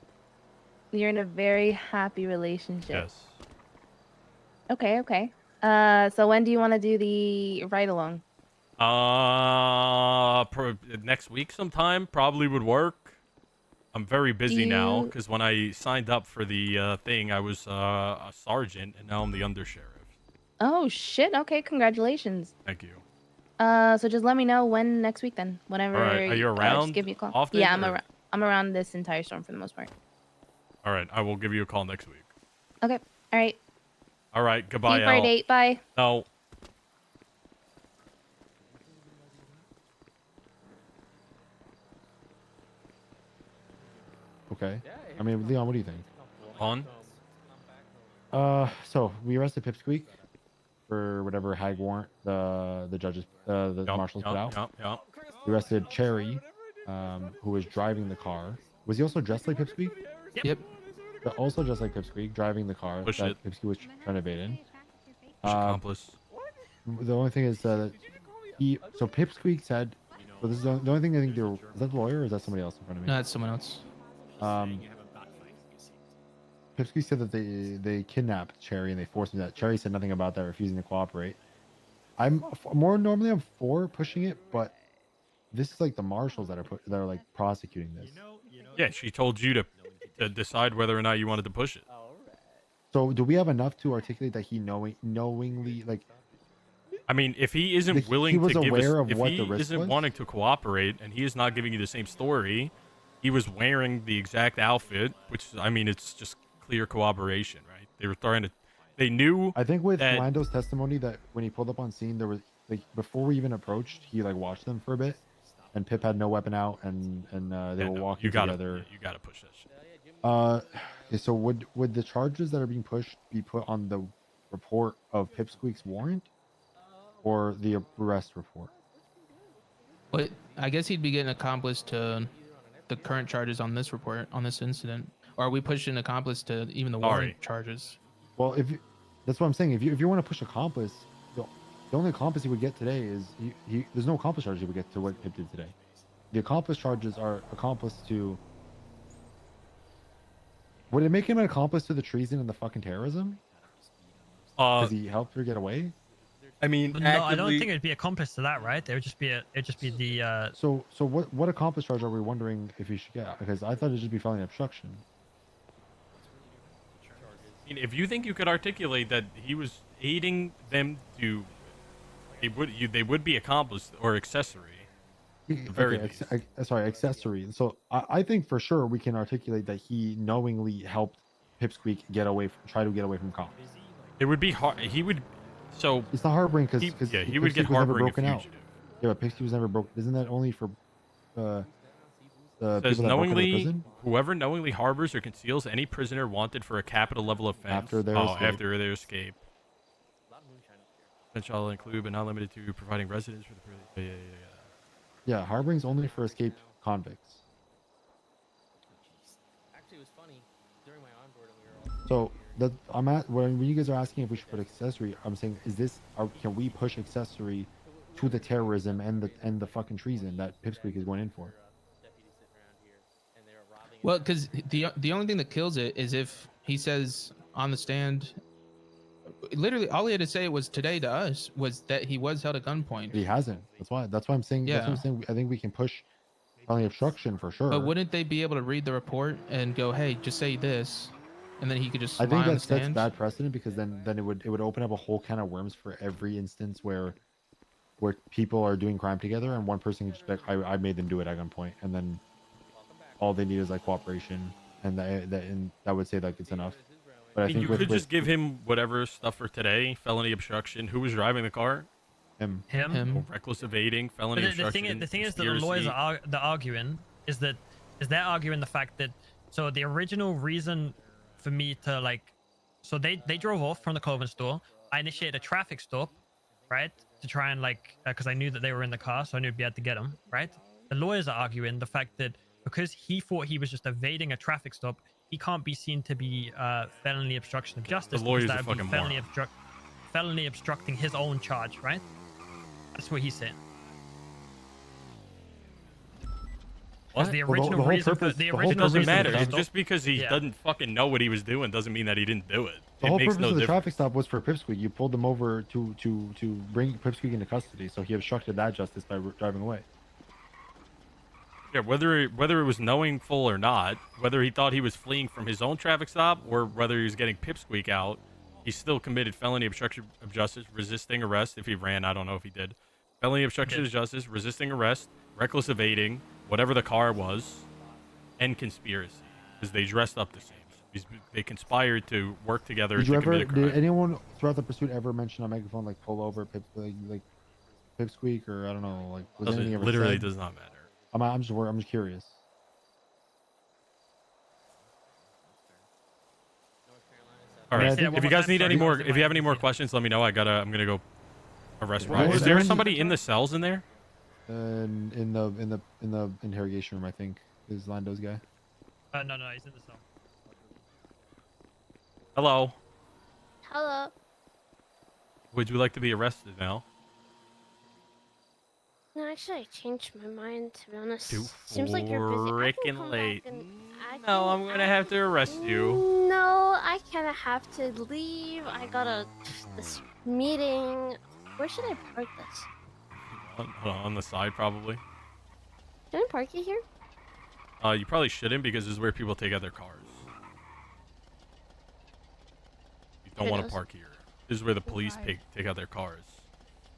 You're in a very happy relationship. Yes. Okay, okay. So when do you want to do the ride along? Next week sometime probably would work. I'm very busy now you- because when I signed up for the thing, I was a sergeant and now I'm the undersheriff. Oh shit. Okay, congratulations. Thank you. So just let me know when next week then. Whenever. All right. Are you just around give me a call. often, Yeah, I'm or- around. I'm around this entire storm for the most part. All right, I will give you a call next week. Okay. All right. All right, See goodbye, you for a Al. date. Bye. No. Okay. I mean, Leon, what do you think? On? So we arrested Pipsqueak for whatever hag warrant the judges, the marshals put out. We arrested Cherry, who was driving the car. Was he also dressed like Pipsqueak? Yep. Also dressed like Pipsqueak, driving the car Push that it. Pipsqueak was trying to evade in. Accomplice. The only thing is that so Pipsqueak said, so this is the only thing I think is that the lawyer or is that somebody else in front of me? No, that's someone else. Pipsqueak said that they kidnapped Cherry and they forced him that. Cherry said nothing about that, refusing to cooperate. Normally I'm for pushing it, but this is like the marshals that are like prosecuting this. Yeah, she told you to decide whether or not you wanted to push it. So do we have enough to articulate that he knowingly like? I mean, if he isn't He willing was to give aware us, of if what he the risk isn't was? wanting to cooperate and he is not giving you the same story, he was wearing the exact outfit, which I mean, it's just clear cooperation, right? They were trying to, they knew. I think with that, Lando's testimony that when he pulled up on scene, there was like before we even approached, he like watched them for a bit, and Pip had no weapon out, and they were walking together. You gotta push that shit. Okay, so would the charges that are being pushed be put on the report of Pipsqueak's warrant, or the arrest report? But I guess he'd be getting accomplice to the current charges on this report, on this incident. Or are we pushing accomplice to even the warrant charges? Well, that's what I'm saying. If you want to push accomplice, the only accomplice he would get today is there's no accomplice charge he would get to what Pip did today. The accomplice charges are accomplice to. Would it make him an accomplice to the treason and the fucking terrorism? Because he helped her get away. I mean, no, I don't think it'd be accomplice to that, right? It'd just be the. So what accomplice charge are we wondering if he should get? Because I thought it'd just be felony obstruction. I mean, if you think you could articulate that he was aiding them to, they would be accomplice or accessory. Sorry, accessory. So I think for sure we can articulate that he knowingly helped Pipsqueak try to get away from cops. It would be hard. He would. So it's not harboring because he would get harboring broken out. Yeah, but Pipsqueak was never broken. Isn't that only for the says people that broke into knowingly, prison? whoever knowingly harbors or conceals any prisoner wanted for a capital level offense After their escape. That shall include but not limited to providing residence for the Yeah, harboring's only for escaped convicts. Actually, it was funny. During my onboarding, we were So all. when you guys are asking if we should put accessory, I'm saying can we push accessory to the terrorism and the fucking treason that Pipsqueak is going in for? Well, because the only thing that kills it is if he says on the stand, literally all he had to say was today to us was that he was held at gunpoint. He hasn't. That's why I'm saying. Yeah. That's what I'm saying. I think we can push felony obstruction for sure. But wouldn't they be able to read the report and go, "Hey, just say this," and then he could just? I think lie on that the sets stand? bad precedent because then it would open up a whole can of worms for every instance where people are doing crime together and one person can just be like, I made them do it at gunpoint, and then all they need is like cooperation, and that would say like it's enough. But I think you could just give him whatever stuff for today: felony obstruction. Who was driving the car? Him. Reckless evading, felony obstruction. The thing is that the lawyers are arguing is they're arguing the fact that the original reason for me to so they drove off from the Coven store. I initiated a traffic stop, right, to try and because I knew that they were in the car, so I knew I'd be able to get them, right. The lawyers are arguing the fact that because he thought he was just evading a traffic stop, he can't be seen to be felony obstruction of justice. The lawyer's because a that would be fucking felony obstructing his own charge, right? That's what he's saying. What? The original reason for the original doesn't matter. reason Just because he doesn't fucking know what he was doing doesn't mean that he didn't do it. The It whole makes purpose no of the difference. traffic stop was for Pipsqueak. You pulled them over to bring Pipsqueak into custody, so he obstructed that justice by driving away. Yeah, whether it was knowingful or not, whether he thought he was fleeing from his own traffic stop or whether he was getting Pipsqueak out, he still committed felony obstruction of justice, resisting arrest. If he ran, I don't know if he did. Felony obstruction of justice, resisting arrest, reckless evading, whatever the car was. and conspiracy because they dressed up the same. They conspired to work together Did to you commit ever? a crime. Did anyone throughout the pursuit ever mention on megaphone like pull over, like pipsqueak, or I don't know, like was anything ever Literally said? does not matter. I'm just worried. I'm just curious. All right. I think- If you guys need any more, if you have any more questions, let me know. I'm gonna go arrest Rob. Is there somebody in the cells in there? In the interrogation room, I think is Lando's guy. No, he's in the cell. Hello. Hello. Would you like to be arrested now? No, actually, I changed my mind, to be honest. Too Seems like you're busy. I can freaking come late. back and No, I'm gonna have to arrest you. No, I kind of have to leave. I got this meeting. Where should I park this? On the side, probably. Can I park it here? You probably shouldn't because this is where people take out their cars. You don't Who want to knows? park here. This is where the police take out their cars.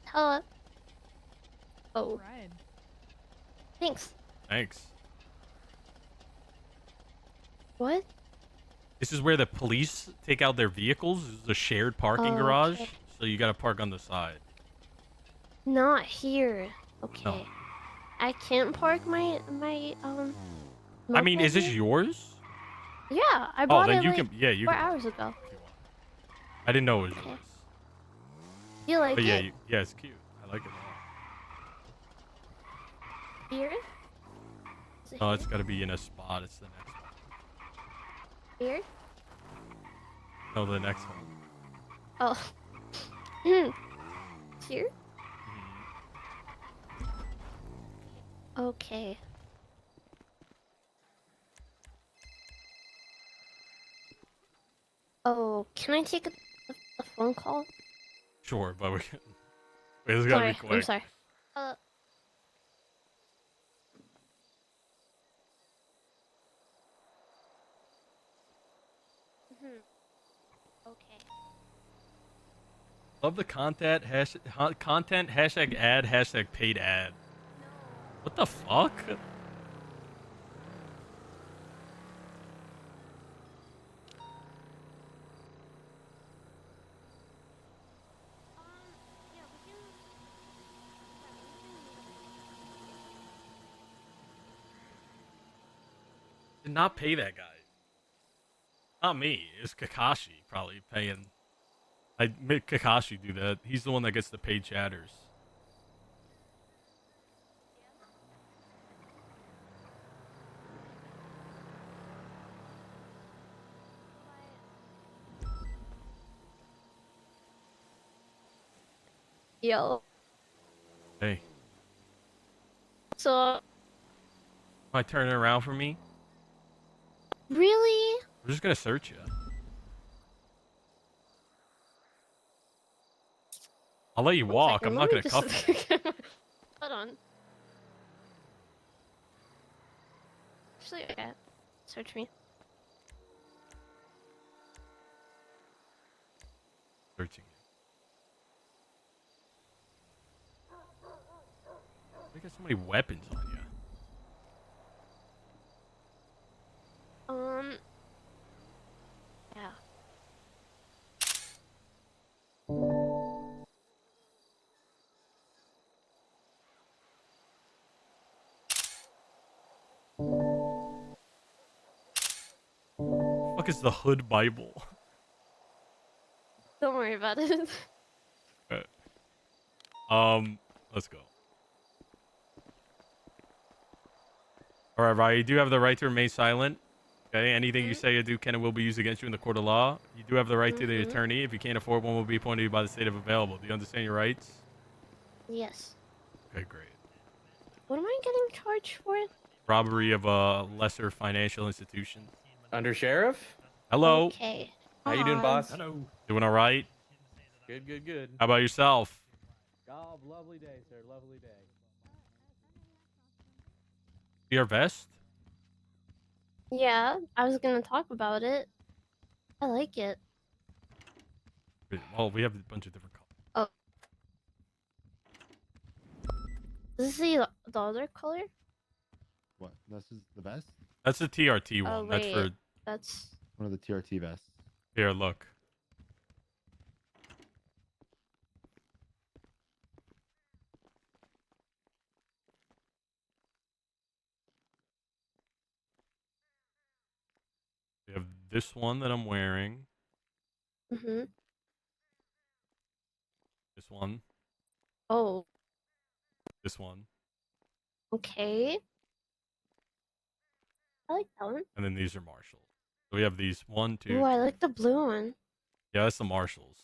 Hello. Oh. Thanks. Thanks. What? This is where the police take out their vehicles. This is a shared parking Oh, garage, okay. so you gotta park on the side. Not here. Okay. No. I can't park my I mean, moped is this here? yours? Yeah, I bought then it you like can. Yeah, you 4 can. hours ago. I didn't know it was yours. You like But yeah, it? yeah, it's cute. I like it a lot. Here? Is it Oh, here? it's gotta be in a spot. It's the next one. Here? No, the next one. Oh. Here? Okay. Oh, can I take a phone call? Sure, but we can. Wait, this gotta Sorry, be quick. I'm sorry. Okay. Love the content hashtag ad hashtag paid ad. What the fuck? Did not pay that guy. Not me. It's Kakashi probably paying. I made Kakashi do that. He's the one that gets the paid chatters. Yo. Hey, So, am I turning around for me? really? We're just gonna search you. I'll let you walk. I'm not gonna cuff you. Hold on. Actually, okay. Search me. Searching you. You got so many weapons on you. Yeah. Fuck is the Hood Bible? Don't worry about it. Let's go. All right, Ryan, you do have the right to remain silent. Okay, anything you say or do can and will be used against you in the court of law. You do have the right to the attorney. If you can't afford one, will be appointed to you by the state if available. Do you understand your rights? Yes. Okay, great. What am I getting charged for? Robbery of a lesser financial institution. Under sheriff? Hello. Okay. How you doing, boss? Hello. Doing all right? Good, good, good. How about yourself? Oh, lovely day, sir. Lovely day. Your vest? Yeah, I was gonna talk about it. I like it. Well, we have a bunch of different colors. Oh. Is this the other color? What? This is the vest? That's the TRT one. Oh That's for wait, that's One of the TRT vests. here. Look. We have this one that I'm wearing. mm-hmm. This one. Oh, This one. okay. I like that one. And then these are Marshalls. So we have these 1, 2. Ooh, I like the blue one. Yeah, that's the Marshalls.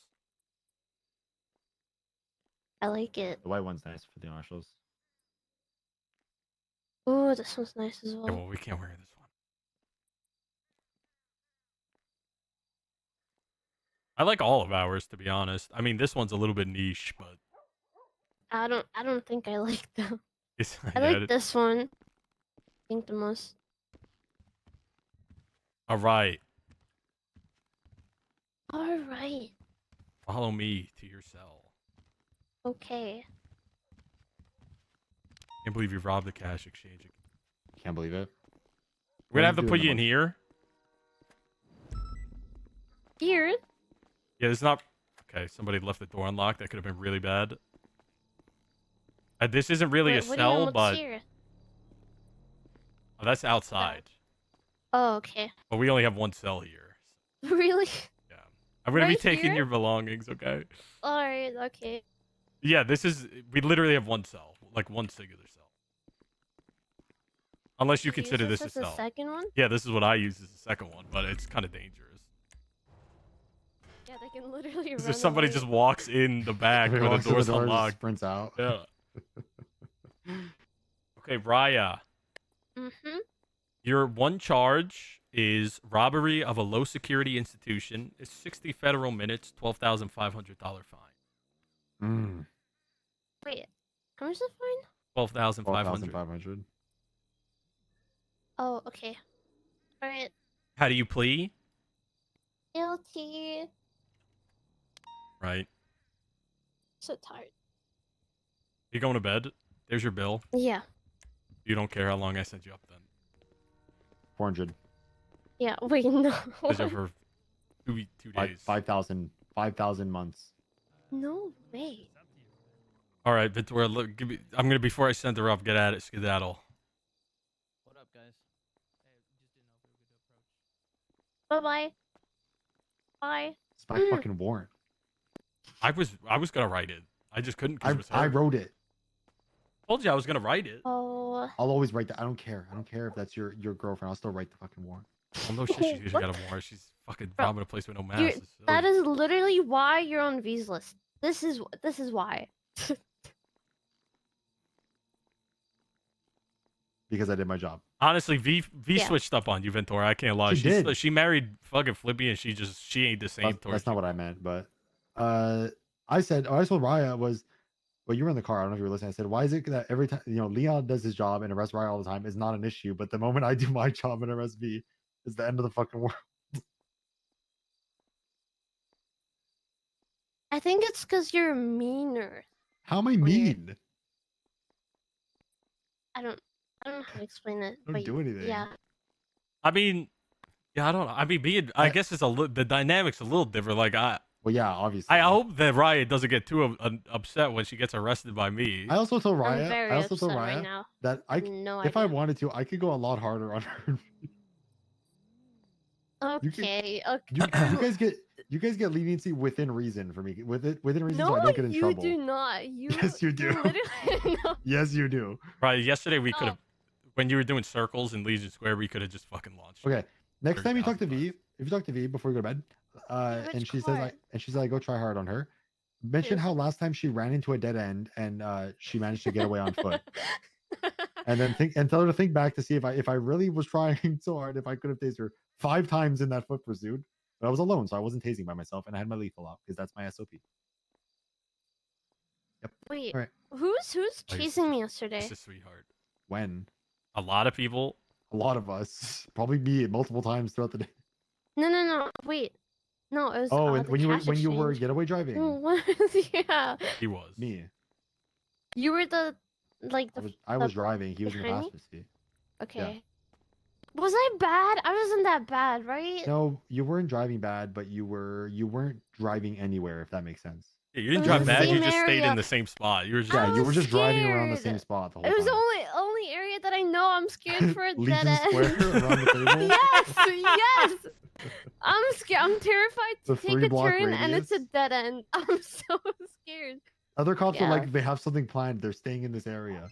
I like it. The white one's nice for the marshals. Ooh, this one's nice as Yeah, well. well, we can't wear this one. I like all of ours, to be honest. I mean, this one's a little bit niche, but I don't think I like them. it's I yeah, like this one. I think the most. all right. All right. Follow me to your cell. Okay. Can't believe you robbed the cash exchange. Can't believe it. We're gonna have to What are put doing you in here. Here. Yeah, it's not. Okay, somebody left the door unlocked. That could have been really bad. This isn't really a What do you mean, cell, what's but here? oh, that's outside. Oh, okay. But we only have one cell here. Really? I'm gonna be Right taking here? your belongings, okay? All right. Okay. Yeah, this is. We literally have one cell, like one singular cell. Unless you Did consider use this a as the cell. second one? Yeah, this is what I use as the second one, but it's kind of dangerous. Yeah, they can literally run. Because if somebody away. just walks in the back when the Walks in the door's door and just unlocked. sprints out. Yeah. Okay, Raya. Mm-hmm. Your one charge is robbery of a low security institution. It's 60 federal minutes, $12,500 fine. Mm. Wait, how much is the fine? 12,500. 12,500. Oh, okay. All right. How do you plea? LT. Right. So tired. You going to bed? There's your bill. Yeah. You don't care how long I sent you up then. 400. Yeah. Wait, no. Because for 2 days. 5,000 months. No way. All right, Victoria, look, give me, I'm going to, before I send her up, get at it, skedaddle. What up, guys? Bye-bye. Bye. It's my fucking warrant. I was going to write it. I just couldn't because it was her. I wrote it. Told you I was going to write it. Oh. I'll always write that. I don't care. I don't care if that's your girlfriend. I'll still write the fucking warrant. Well, no shit, she's got a warrant. She's fucking robbing a place with no mask. That is literally why you're on V's list. This is why. Because I did my job. Honestly, V Yeah. switched up on you, Ventura. I can't lie. She did. She married fucking Flippy, and she ain't the same. That's not what I meant, but I told Raya was, well, you were in the car. I don't know if you were listening. I said, why is it that every time Leon does his job and arrests Raya all the time is not an issue, but the moment I do my job and arrest V is the end of the fucking world. I think it's because you're meaner. How am I mean? I don't know how to explain it. Don't but do anything. Yeah. I mean, yeah, I don't know. I mean, I guess it's the dynamics a little different. Like well, yeah, obviously. I hope that Raya doesn't get too upset when she gets arrested by me. I also told I'm Raya. very I also told upset Raya right now. that if I wanted to, I could go a lot harder on her. Okay. You guys get leniency within reason for me. Within reason, so No, I don't get in you trouble. do not. You. Yes, you do. Literally, no. Yes, you do. Right. Yesterday we Oh. could have, when you were doing circles in Legion Square, we could have just fucking launched. Okay. Next time you talk to V, if you talk to V before you go to bed, and she says like, go try hard on her. Mention how last time she ran into a dead end and she managed to get away on foot. And then tell her to think back to see if I really was trying so hard, if I could have tased her 5 times in that foot pursuit. But I was alone, so I wasn't tasing by myself, and I had my lethal out because that's my SOP. Yep. Wait. All right. Who's chasing me yesterday? It's a sweetheart. When? A lot of people. A lot of us. Probably me multiple times throughout the day. No. Wait. No, it was. Oh, the and when you were cash getaway driving. exchange. Yeah. He was. Me. You were the I was driving. He was in the behind me? passenger seat. Okay. Was I bad? I wasn't that bad, right? No, you weren't driving bad, but you weren't driving anywhere, if that makes sense. Yeah, you didn't It was drive the bad. You same just stayed in area. the same spot. You were just. Yeah, you I'm were just driving around the scared. same spot the whole It was time. the only area that I know. I'm scared for a dead Legion end. Square around the table? Yes. I'm scared. I'm terrified to The take a 3-block turn and it's a radius? dead end. I'm so scared. Other cops are Yeah. like, they have something planned. They're staying in this area.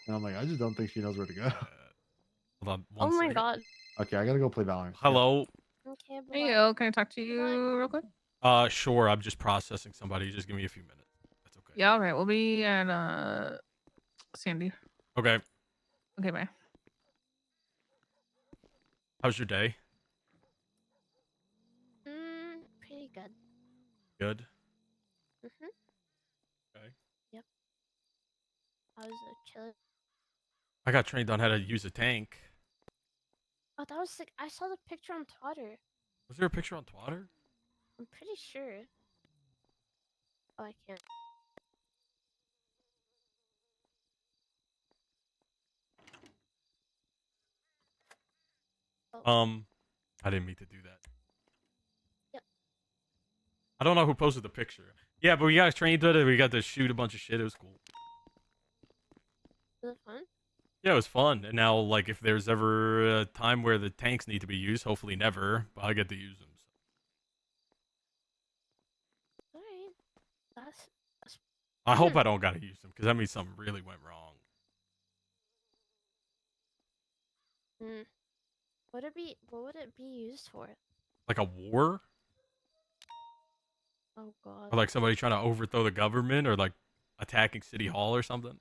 And I'm like, I just don't think she knows where to go. Hold on. Oh One my second. god. Okay, I gotta go play Valorant. Hello. Okay, bye. Hey, yo, can I talk to you real quick? Sure. I'm just processing somebody. Just give me a few minutes. Yeah, all right. We'll be at Sandy. Okay. Okay, bye. How's your day? Pretty good. Good. Mhm. Okay. Yep. I was chilling. I got trained on how to use a tank. Oh, that was sick. I saw the picture on Twitter. Was there a picture on Twitter? I'm pretty sure. Oh, I can't. I didn't mean to do that. Yep. I don't know who posted the picture. Yeah, but we got trained on it. We got to shoot a bunch of shit. It was cool. Was it fun? Yeah, it was fun. And now, like, if there's ever a time where the tanks need to be used, hopefully never, but I get to use them. Alright. That's I hope I don't gotta use them, because that means something really went wrong. What would it be used for? Like a war? Oh god. Or like somebody trying to overthrow the government, or like attacking City Hall or something?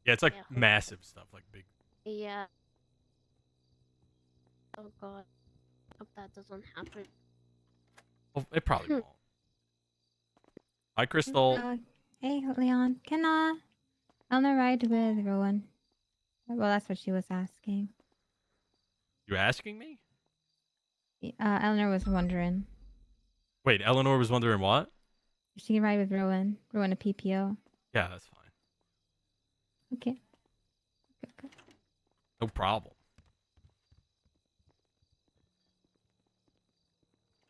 Yeah, it's like Yeah. massive stuff, like big. Yeah. Oh god. Hope that doesn't happen. Well, it probably won't. Hi, Crystal. Hey, Leon. Can Eleanor ride with Rowan? Well, that's what she was asking. You asking me? Eleanor was wondering. Wait, Eleanor was wondering what? If she can ride with Rowan. Rowan a PPO. Yeah, that's fine. Okay. No problem.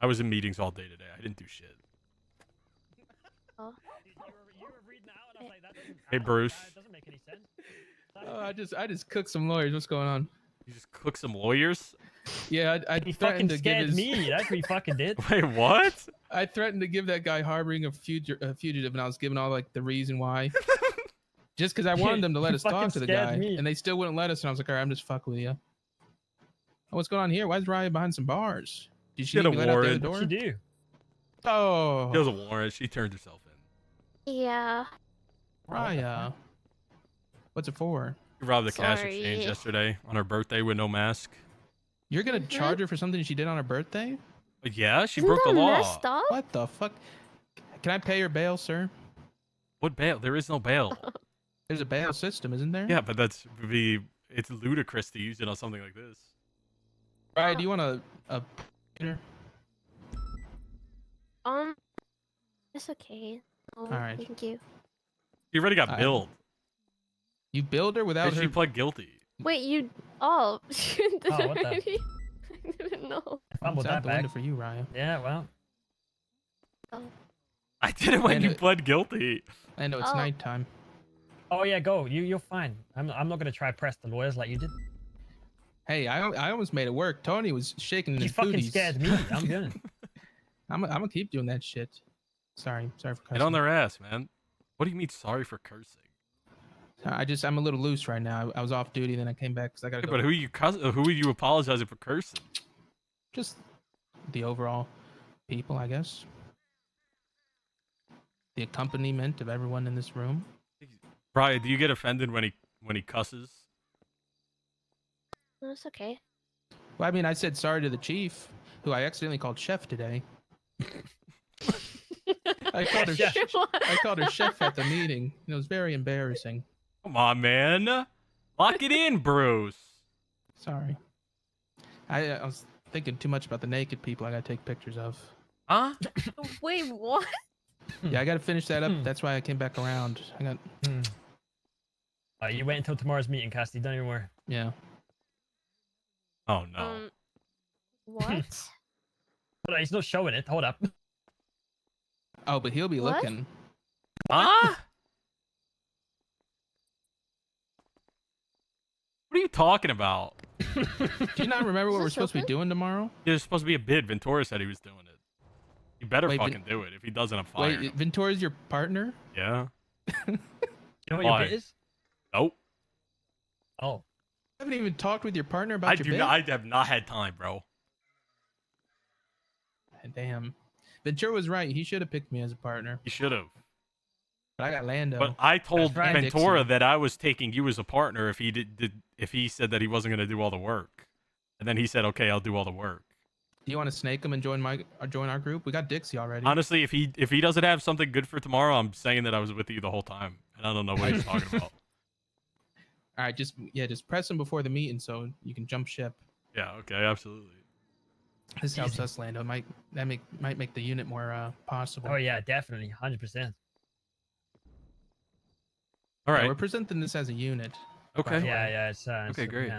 I was in meetings all day today. I didn't do shit. Oh. Hey, Bruce. Oh, I just cooked some lawyers. What's going on? You just cooked some lawyers? Yeah, I He threatened fucking to give scared his... me. That's what he fucking did. Wait, what? I threatened to give that guy harboring a fugitive, and I was giving all like the reason why. Just because I wanted them to let You us talk fucking to the scared guy, me. and they still wouldn't let us. And I was like, all right, I'm just fucking with you. Oh, what's going on here? Why is Raya behind some bars? Did she Get a need me let out the other warrant. door? What'd she do? Oh, She has a warrant. She turned herself in. Yeah. Raya. What's it for? She robbed the cash exchange Sorry. yesterday on her birthday with no mask. You're gonna charge her for something she did on her birthday? But yeah, she Isn't broke the that law. messed up? What the fuck? Can I pay your bail, sir? What bail? There is no bail. There's a bail system, isn't there? Yeah, but it's ludicrous to use it on something like this. Raya, do you want a It's okay. Oh, All right. Thank you. She already got billed. You billed her without And her. she pled guilty. Wait, you? Oh, you did Oh, what the- already? I didn't know. Fumbled It's out that the back. window for you, Raya. Yeah, well. I did it when And you it- pled guilty. I know it's Oh. nighttime. Oh yeah, go. You're fine. I'm not gonna try press the lawyers like you did. Hey, I almost made it work. Tony was shaking You his fucking booties. scared me. I'm good. I'm gonna keep doing that shit. Sorry for Get cussing. on their ass, man. What do you mean sorry for cursing? I'm a little loose right now. I was off duty, then I came back because I gotta Yeah, go. but who are you apologizing for cursing? Just the overall people, I guess. The accompaniment of everyone in this room. Brian, do you get offended when he cusses? No, it's okay. Well, I mean, I said sorry to the chief, who I accidentally called chef today. I called her chef at the meeting. It was very embarrassing. Come on, man. Lock it in, Bruce. Sorry. I was thinking too much about the naked people I gotta take pictures of. Huh? Wait, what? Yeah, I gotta finish that up. That's why I came back around. I got. You wait until tomorrow's meeting, Cassie. Don't even worry. Yeah. Oh no. What? Hold on, he's not showing it. Hold up. Oh, but he'll be What? looking. Huh? What are you talking about? Do you not remember what Is we're this supposed to be open? doing tomorrow? There's supposed to be a bid. Ventura said he was doing it. You better Wait, fucking do it. If he doesn't, I'm fired. Wait, Ventura's your partner? Yeah. You know what Why? your bit is? Nope. Oh. You haven't even talked with your partner about I your do bid? not. I have not had time, bro. Damn. Ventura was right. He should have picked me as a partner. You should have. But I got Lando. But I told right. And Ventura Dixie. that I was taking you as a partner if he if he said that he wasn't going to do all the work, and then he said, "Okay, I'll do all the work." Do you want to snake him and join our group? We got Dixie already. Honestly, if he doesn't have something good for tomorrow, I'm saying that I was with you the whole time, and I don't know what he's talking about. All right, just press him before the meeting so you can jump ship. Yeah. Okay. Absolutely. This helps us, Lando. Might make the unit more possible. Oh yeah, definitely, 100%. All right. We're presenting this as a unit. Okay. Yeah, it's okay, great.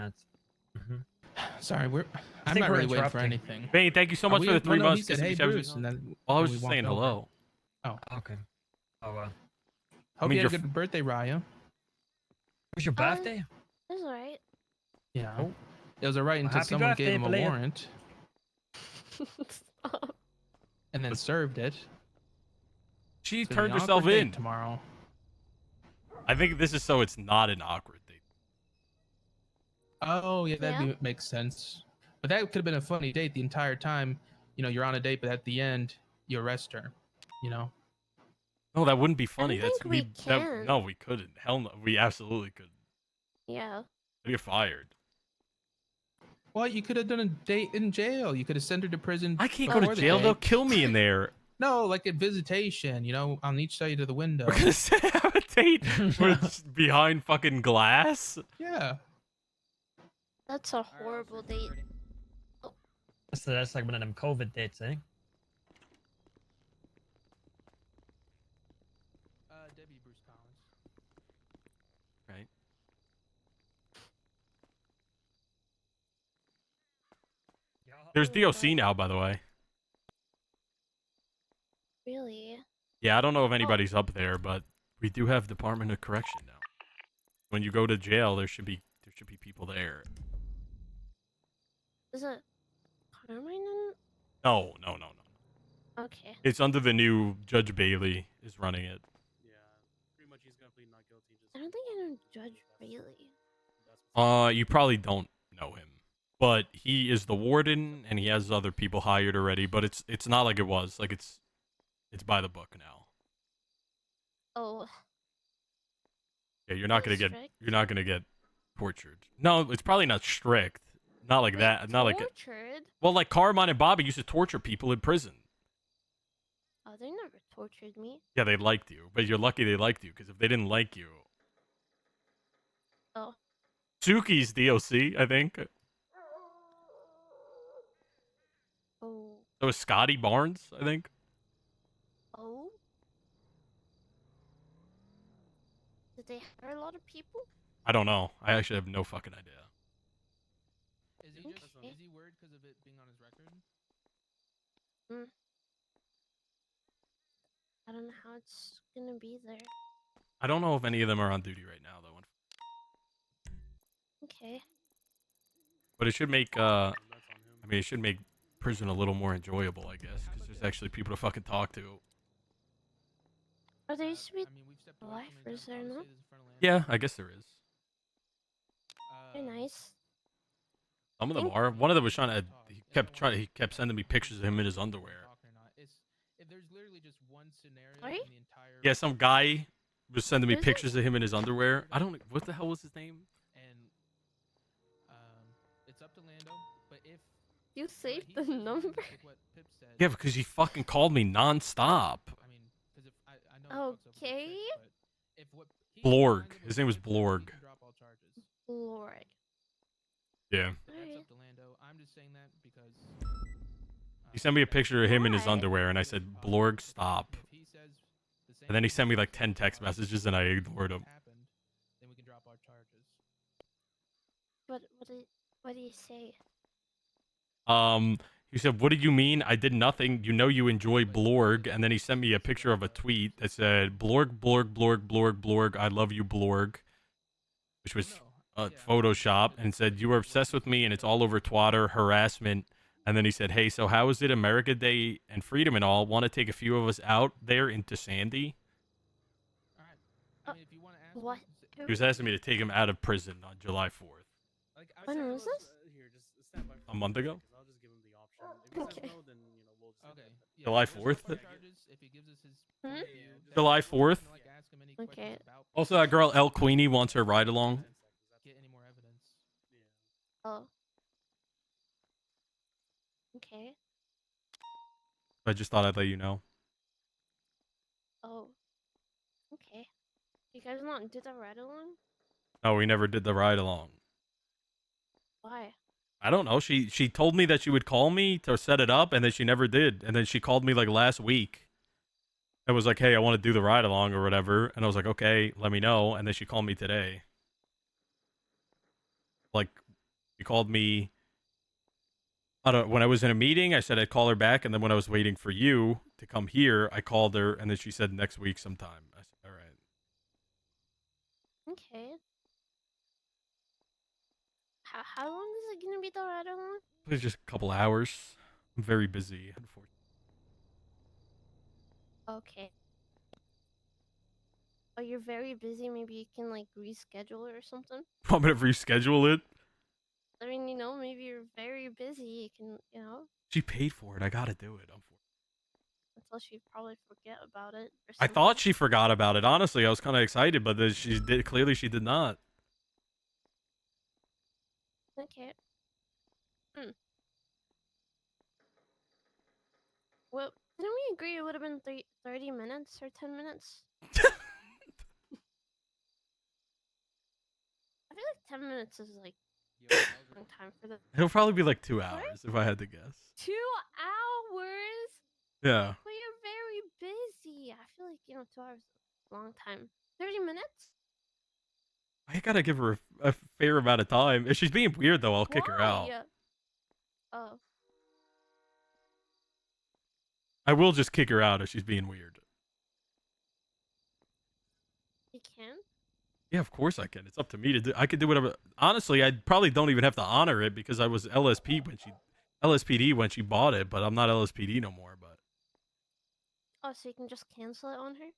Sorry, I'm think not we're really waiting for interrupting. anything. Bane, thank you so much for the 3 well, no, months. he said, hey, Bruce, and then Well, I was we just walked saying over. hello. Oh, okay. Oh well. Hope mean, you had a you're good birthday, Raya. Was your birthday? That's alright. Yeah. Oh. It was alright until happy someone birthday, gave him a belated. warrant Stop. and then served it. She So turned the herself awkward date in. tomorrow. I think this is so it's not an awkward date. Oh yeah, that Yeah. makes sense. But that could have been a funny date the entire time. You know, you're on a date, but at the end you arrest her. You know. No, that wouldn't be funny. don't think we can. No, we couldn't. Hell no. We absolutely couldn't. Yeah. You're fired. Well, you could have done a date in jail. You could have sent her to prison. I can't go to before the jail. date. They'll kill me in there. No, like a visitation. You know, on each side of the window. We're gonna have a date where it's behind fucking glass. Yeah. That's a horrible date. So that's like one of them COVID dates, eh? Debbie Bruce Collins. Right. There's DOC now, by the way. Really? Yeah, I don't know if anybody's up there, but we do have Department of Correction now. When you go to jail, there should be people there. Is it Carmine? in- No. Okay. It's under the new Judge Bailey is running it. I don't think I know Judge Bailey. You probably don't know him, but he is the warden and he has other people hired already. But it's not like it was. Like it's by the book now. Oh. Yeah, you're not gonna That's get tortured. No, it's probably not strict. Not like that. Not like it. Tortured? Well, like Carmine and Bobby used to torture people in prison. Oh, they never tortured me. Yeah, they liked you, but you're lucky they liked you because if they didn't like you, Oh. Suki's DOC, I think. Oh. So is Scotty Barnes, I think. Oh. Did they hire a lot of people? I don't know. I actually have no fucking idea. Is he worried because of it being on his record? Hmm. I don't know how it's gonna be there. I don't know if any of them are on duty right now, though. Okay. But it should make it should make prison a little more enjoyable, I guess, because there's actually people to fucking talk to. Are there used to be lifers there, no? Yeah, I guess there is. They're nice. Some of them are. One of them was trying to. He kept sending me pictures of him in his underwear. If there's literally just one scenario Sorry? in the entire Yeah, some guy was sending me Is it? pictures of him in his underwear. I don't. What the hell was his name? and it's up to Lando, but if You saved the number? what Pip said, Yeah, because he fucking called me nonstop. I mean, because if I know it's up to Okay. Pip, but if what he Blorg. signed His name was Pip said, Blorg. he can drop all charges. Lord. Yeah. But that's up to Lando. I'm just saying that because He sent me a picture of him in his Why? underwear, and I said, Blorg, stop. if he says the same And then he thing sent me like 10 text messages, and I ignored him. happened, then we can drop our What do you say? He said, "What did you mean? I did nothing. You know you enjoy Blorg." And then he sent me a picture of a tweet that said, "Blorg, Blorg, Blorg, Blorg, Blorg. I love you, Blorg," which was Photoshop, and said, "You are obsessed with me, and it's all over Twitter harassment." And then he said, "Hey, so how is it America Day and freedom and all? Want to take a few of us out there into Sandy?" What? He was asking me to take him out of prison on July 4th. When was this? A month ago? Okay. July 4th? Hmm? July 4th? Okay. Also, that girl, El Queenie, wants her ride along. Oh. Okay. I just thought I'd let you know. Oh. Okay. You guys not did the ride along? No, we never did the ride along. Why? I don't know. She told me that she would call me to set it up, and then she never did. And then she called me like last week. It was like, "Hey, I want to do the ride along or whatever." And I was like, "Okay, let me know." And then she called me today. Like, she called me. I don't. When I was in a meeting, I said I'd call her back, and then when I was waiting for you to come here, I called her, and then she said next week sometime. I said, "All right." Okay. How long is it gonna be the ride along? It's just a couple hours. I'm very busy, unfortunately. Okay. Oh, you're very busy. Maybe you can like reschedule it or something. I'm gonna reschedule it. I mean, maybe you're very busy. You can, She paid for it. I gotta do it. unless you probably forget about it or I something. thought she forgot about it. Honestly, I was kind of excited, but then she did. Clearly, she did not. Okay. Hmm. Well, didn't we agree it would have been 30 minutes or 10 minutes? I feel like 10 minutes is like a long time for the. It'll probably be like 2 hours if I had to guess. 2 hours? Yeah. But you're very busy. I feel like 2 hours is a long time. 30 minutes? I gotta give her a fair amount of time. If she's being weird, though, I'll kick her out. Why? Oh. I will just kick her out if she's being weird. You can? Yeah, of course I can. It's up to me to do. I can do whatever. Honestly, I probably don't even have to honor it because I was LSPD when she bought it, but I'm not LSPD no more. But Oh, so you can just cancel it on her?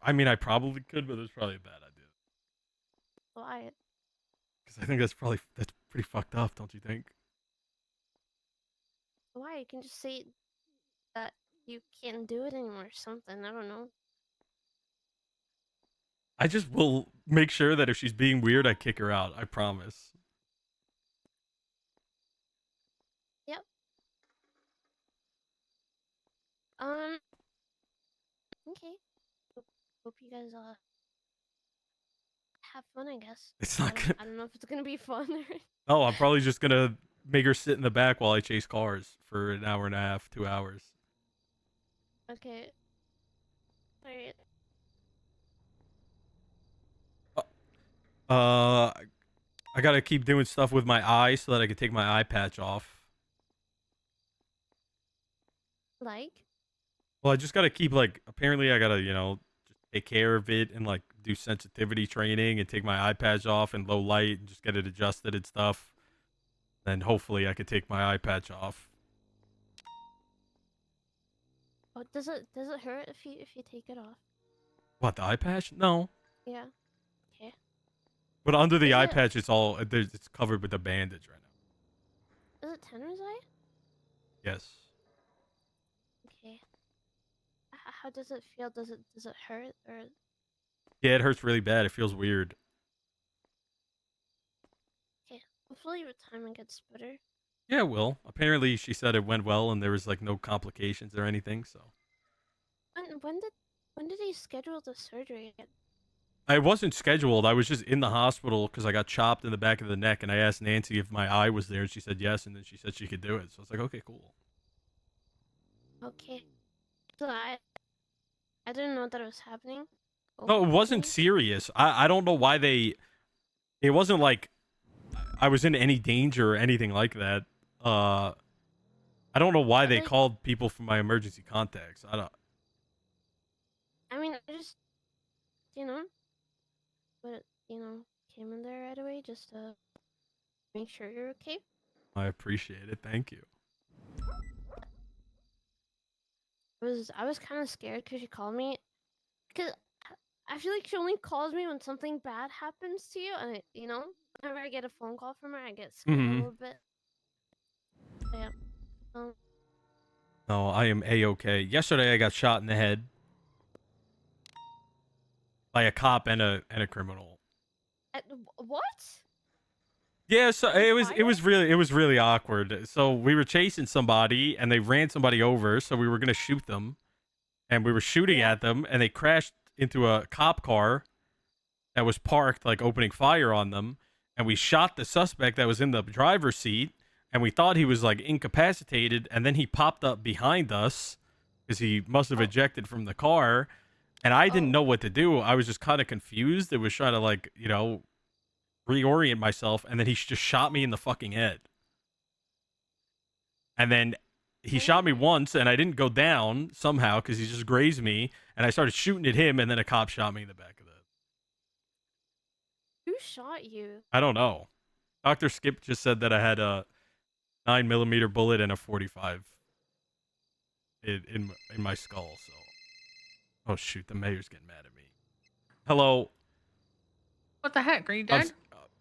I mean, I probably could, but it's probably a bad idea Why? because I think that's pretty fucked up, don't you think? Why? You can just say that you can't do it anymore or something. I don't know. I just will make sure that if she's being weird, I kick her out. I promise. Yep. Okay. Hope you guys have fun, I guess. It's not gonna. I don't know if it's gonna be fun or. Oh, I'm probably just gonna make her sit in the back while I chase cars for an hour and a half, 2 hours. Okay. Alright. I gotta keep doing stuff with my eye so that I can take my eye patch off. Like? Well, I just gotta keep apparently I gotta just take care of it and do sensitivity training and take my eye patch off in low light and just get it adjusted and stuff. Then hopefully I could take my eye patch off. Oh, does it hurt if you take it off? What, the eye patch? No. Yeah. Okay. But under the Is eye it- patch, it's covered with a bandage right now. Is it Tender's Yes. Okay. How does it feel? Does it hurt or? Yeah, it hurts really bad. It feels weird. Okay. Hopefully your timing gets better. Yeah, it will. Apparently, she said it went well and there was no complications or anything. So And when did he schedule the surgery? I wasn't scheduled. I was just in the hospital because I got chopped in the back of the neck, and I asked Nancy if my eye was there, and she said yes, and then she said she could do it. So I was like, okay, cool. Okay. So I didn't know that it was happening. No, it wasn't serious. I don't know why they. It wasn't like I was in any danger or anything like that. I don't know why they called people from my emergency contacts. I don't. I mean, I just, you know, but came in there right away just to make sure you're okay. I appreciate it. Thank you. I was kind of scared because she called me, because I feel like she only calls me when something bad happens to you, and whenever I get a phone call from her, I get scared a little bit. But yeah. No, I am A-okay. Yesterday, I got shot in the head by a cop and a criminal. What? Yeah, so it was really awkward. So we were chasing somebody and they ran somebody over, so we were gonna shoot them, and we were shooting at them, and they crashed into a cop car that was parked, like opening fire on them, and we shot the suspect that was in the driver's seat, and we thought he was like incapacitated, and then he popped up behind us because he must have ejected from the car, and I didn't know what to do. I was just kind of confused. It was trying to like reorient myself, and then he just shot me in the fucking head. And then he shot me once, and I didn't go down somehow because he just grazed me, and I started shooting at him, and then a cop shot me in the back of the head. Who shot you? I don't know. Dr. Skip just said that I had a 9mm bullet and a 45 in my skull. So, oh shoot, the mayor's getting mad at me. Hello. What the heck? Are you dead?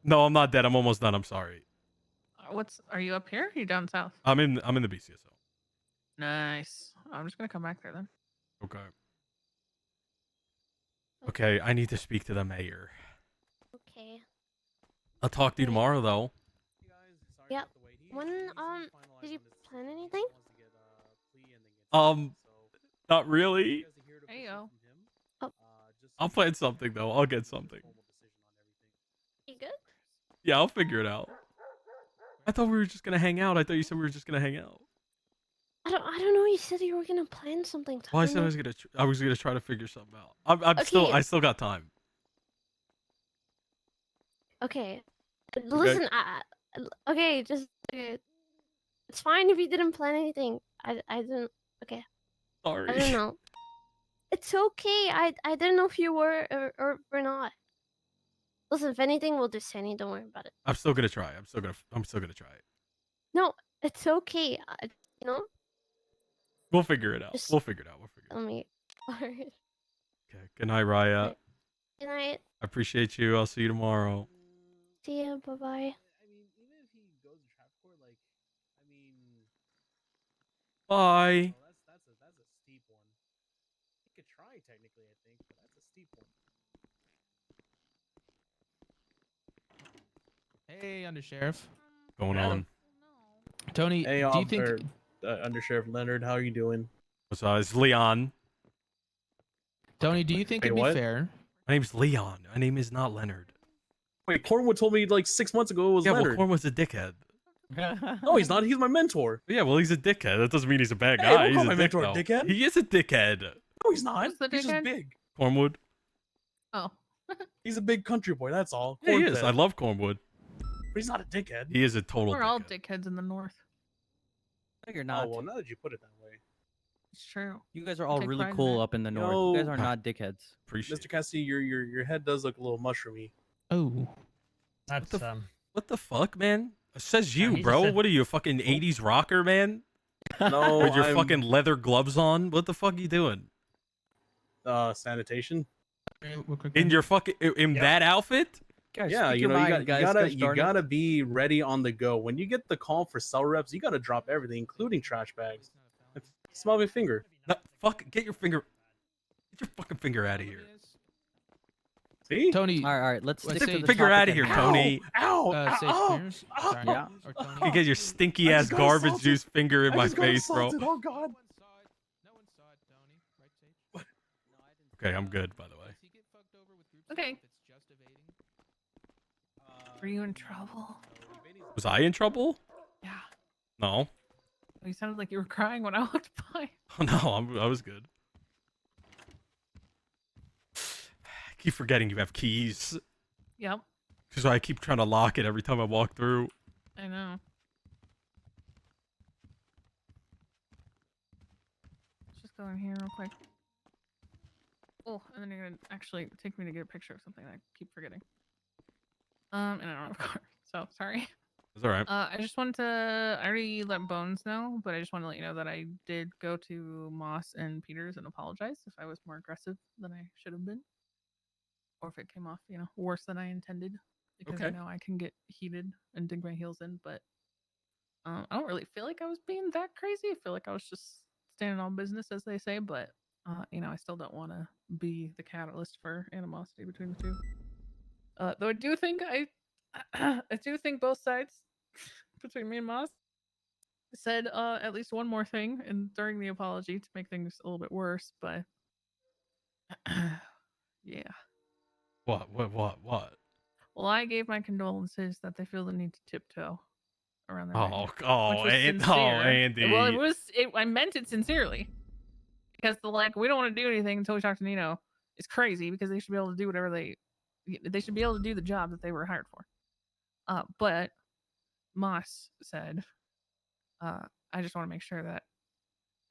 No, I'm not dead. I'm almost done. I'm sorry. Are you up here? Or are you down south? I'm in the BCSO. Nice. I'm just gonna come back there then. Okay. Okay, I need to speak to the mayor. Okay. I'll talk to you tomorrow, though. Yep. When did you plan anything? Not really. Hey yo. I'll plan something though. I'll get something. You good? Yeah, I'll figure it out. I thought we were just gonna hang out. I thought you said we were just gonna hang out. I don't know. You said you were gonna plan something. Well, I said I was gonna try to figure something out. I still got time. Okay. Listen, okay, just it's fine if you didn't plan anything. I didn't. Okay. Sorry. I don't know. It's okay. I didn't know if you were or not. Listen, if anything, we'll just send you. Don't worry about it. I'm still gonna try. I'm still gonna try it. No, it's okay. We'll figure it out. We'll figure it out. Let me. Alright. Okay. Good night, Raya. Good night. I appreciate you. I'll see you tomorrow. See ya. Bye bye. Bye. That's a steep one. You could try technically, I think, but that's a steep one. Hey, Undersheriff. Going on? Tony, Hey, do you think... Undersheriff Leonard, how are you doing? What's up? It's Leon. Tony, do you think Wait, it'd be what? fair? My name's Leon. My name is not Leonard. Wait, Cornwood told me like 6 months ago it was Yeah, Leonard. well, Cornwood's a dickhead. No, he's not. He's my mentor. Yeah, well, he's a dickhead. That doesn't mean he's a bad Hey, guy. don't He's call a my dick, mentor a though. dickhead. He is a dickhead. No, he's not. Who's the He's just dickhead? big. Cornwood. Oh. He's a big country boy. That's all. Yeah, he is. Corn-fed. I love Cornwood. But he's not a dickhead. He is a total We're all dickhead. dickheads in the north. No, you're not. Oh well, now that you put it that way, It's true. You guys are all Take really pride in cool it. up in the north. Yo. You guys are not dickheads. Appreciate Mr. Cassidy, your head does look a little mushroomy. Oh. That's What the fuck, man? It says Yeah, you, he just bro. said- What are you, a fucking 80s rocker, man? No, With your I'm, fucking leather gloves on? What the fuck are you doing? Sanitation. In your fucking that outfit? Guys, Yeah, speak you your know, mind, guys. you gotta be ready on the go. When you get the call for cell reps, you gotta drop everything, including trash bags. Smell my finger. No, fuck, get your fucking finger out of here. See? Tony. All right. Let's stick to the Figure topic out of at here, hand. Tony. Ow! Sage Spears? Sorry. Yeah. Or Tony? You get your stinky I ass just got garbage assaulted. juice finger in I my just got face, bro. assaulted. Oh god. No one saw it, Tony. Right, Sage? Okay, I'm good, by the way. Does he get fucked over with groups Okay. if it's just evading? Were you in trouble? Was I in trouble? Yeah. No. You sounded like you were crying when I walked by. Oh, no, I was good. keep forgetting you have keys. Yep. So I keep trying to lock it every time I walk through. I know. Let's just go in here real quick. Oh, and then you're gonna actually take me to get a picture of something that I keep forgetting. And I don't have a car, so sorry. It's all right. I just wanted to. I already let Bones know, but I just want to let you know that I did go to Moss and Peters and apologize if I was more aggressive than I should have been, or if it came off, worse than I intended. Because I Okay. know I can get heated and dig my heels in, but I don't really feel like I was being that crazy. I feel like I was just standing on business, as they say. But I still don't want to be the catalyst for animosity between the two. Though I do think I do think both sides between me and Moss said at least one more thing and during the apology to make things a little bit worse. But yeah. What? Well, I gave my condolences that they feel the need to tiptoe around their Oh, which was sincere. oh, Andy. Well, it was. I meant it sincerely because we don't want to do anything until we talk to Nino. It's crazy because they should be able to do whatever they should be able to do the job that they were hired for. But Moss said, I just want to make sure that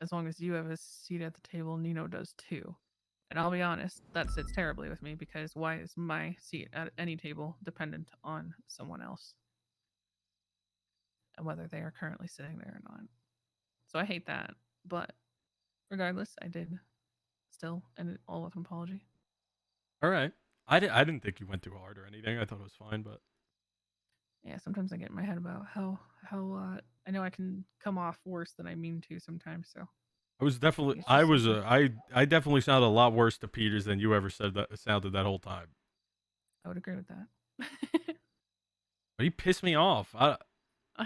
as long as you have a seat at the table, Nino does too. And I'll be honest, that sits terribly with me because why is my seat at any table dependent on someone else? And whether they are currently sitting there or not. So I hate that. But regardless, I did still end it all with an apology. All right. I didn't think you went too hard or anything. I thought it was fine, but Yeah, sometimes I get in my head about how I know I can come off worse than I mean to sometimes. So I was definitely It's I just was something. I definitely sounded a lot worse to Peters than you ever sounded that whole time. I would agree with that. But he pissed me off. I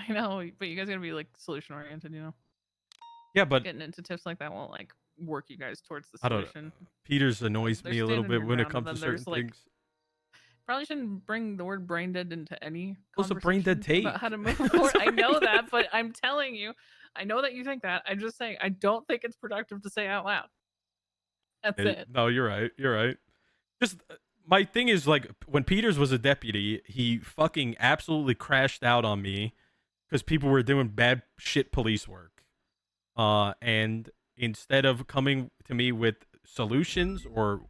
know, but you guys gotta be solution oriented, Yeah, but getting into tips like that won't work you guys towards the I don't know. solution. Peters annoys They're me a little standing bit your when it ground, and comes to then there's, certain things. Probably shouldn't bring the word brain dead into any Also, brain dead conversation tape. about how to move forward. I know that, but I'm telling you, I know that you think that. I'm just saying, I don't think it's productive to say out loud. That's it. No, you're right. You're right. Just my thing is when Peters was a deputy, he fucking absolutely crashed out on me because people were doing bad shit police work. And instead of coming to me with solutions or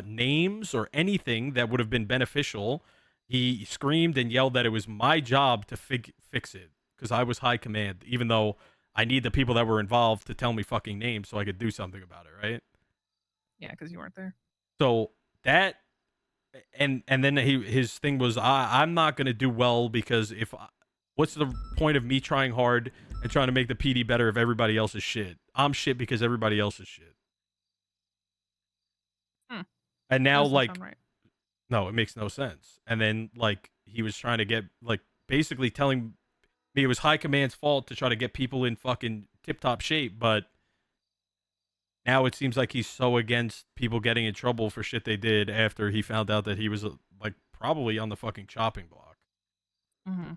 names or anything that would have been beneficial, he screamed and yelled that it was my job to fix it because I was high command, even though I need the people that were involved to tell me fucking names so I could do something about it, right? Yeah, because you weren't there. So that and then his thing was I'm not gonna do well because what's the point of me trying hard and trying to make the PD better if everybody else is shit? I'm shit because everybody else is shit. And now Right. no, it makes no sense. And then he was trying to get basically telling me it was high command's fault to try to get people in fucking tip top shape, but now it seems like he's so against people getting in trouble for shit they did after he found out that he was probably on the fucking chopping block. Mm-hmm.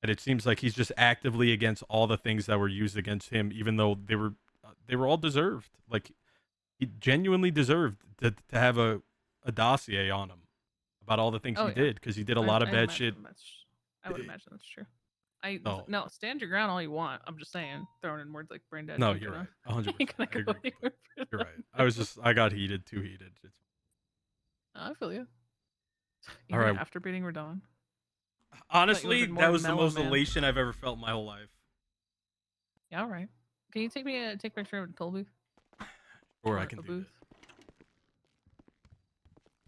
And it seems like he's just actively against all the things that were used against him, even though they were all deserved. He genuinely deserved to have a dossier on him about all the things he did because he did a lot of bad shit. I would imagine that's true. No. No, stand your ground all you want. I'm just saying, throwing in words like brain dead. No, you're right. 100%. I agree. You're right. I got heated, too heated. I feel you. All right. After beating RADAHN. Honestly, that was the most elation I've ever felt in my whole life. Yeah, all right. Can you take a picture of the toll booth? Or I can do that.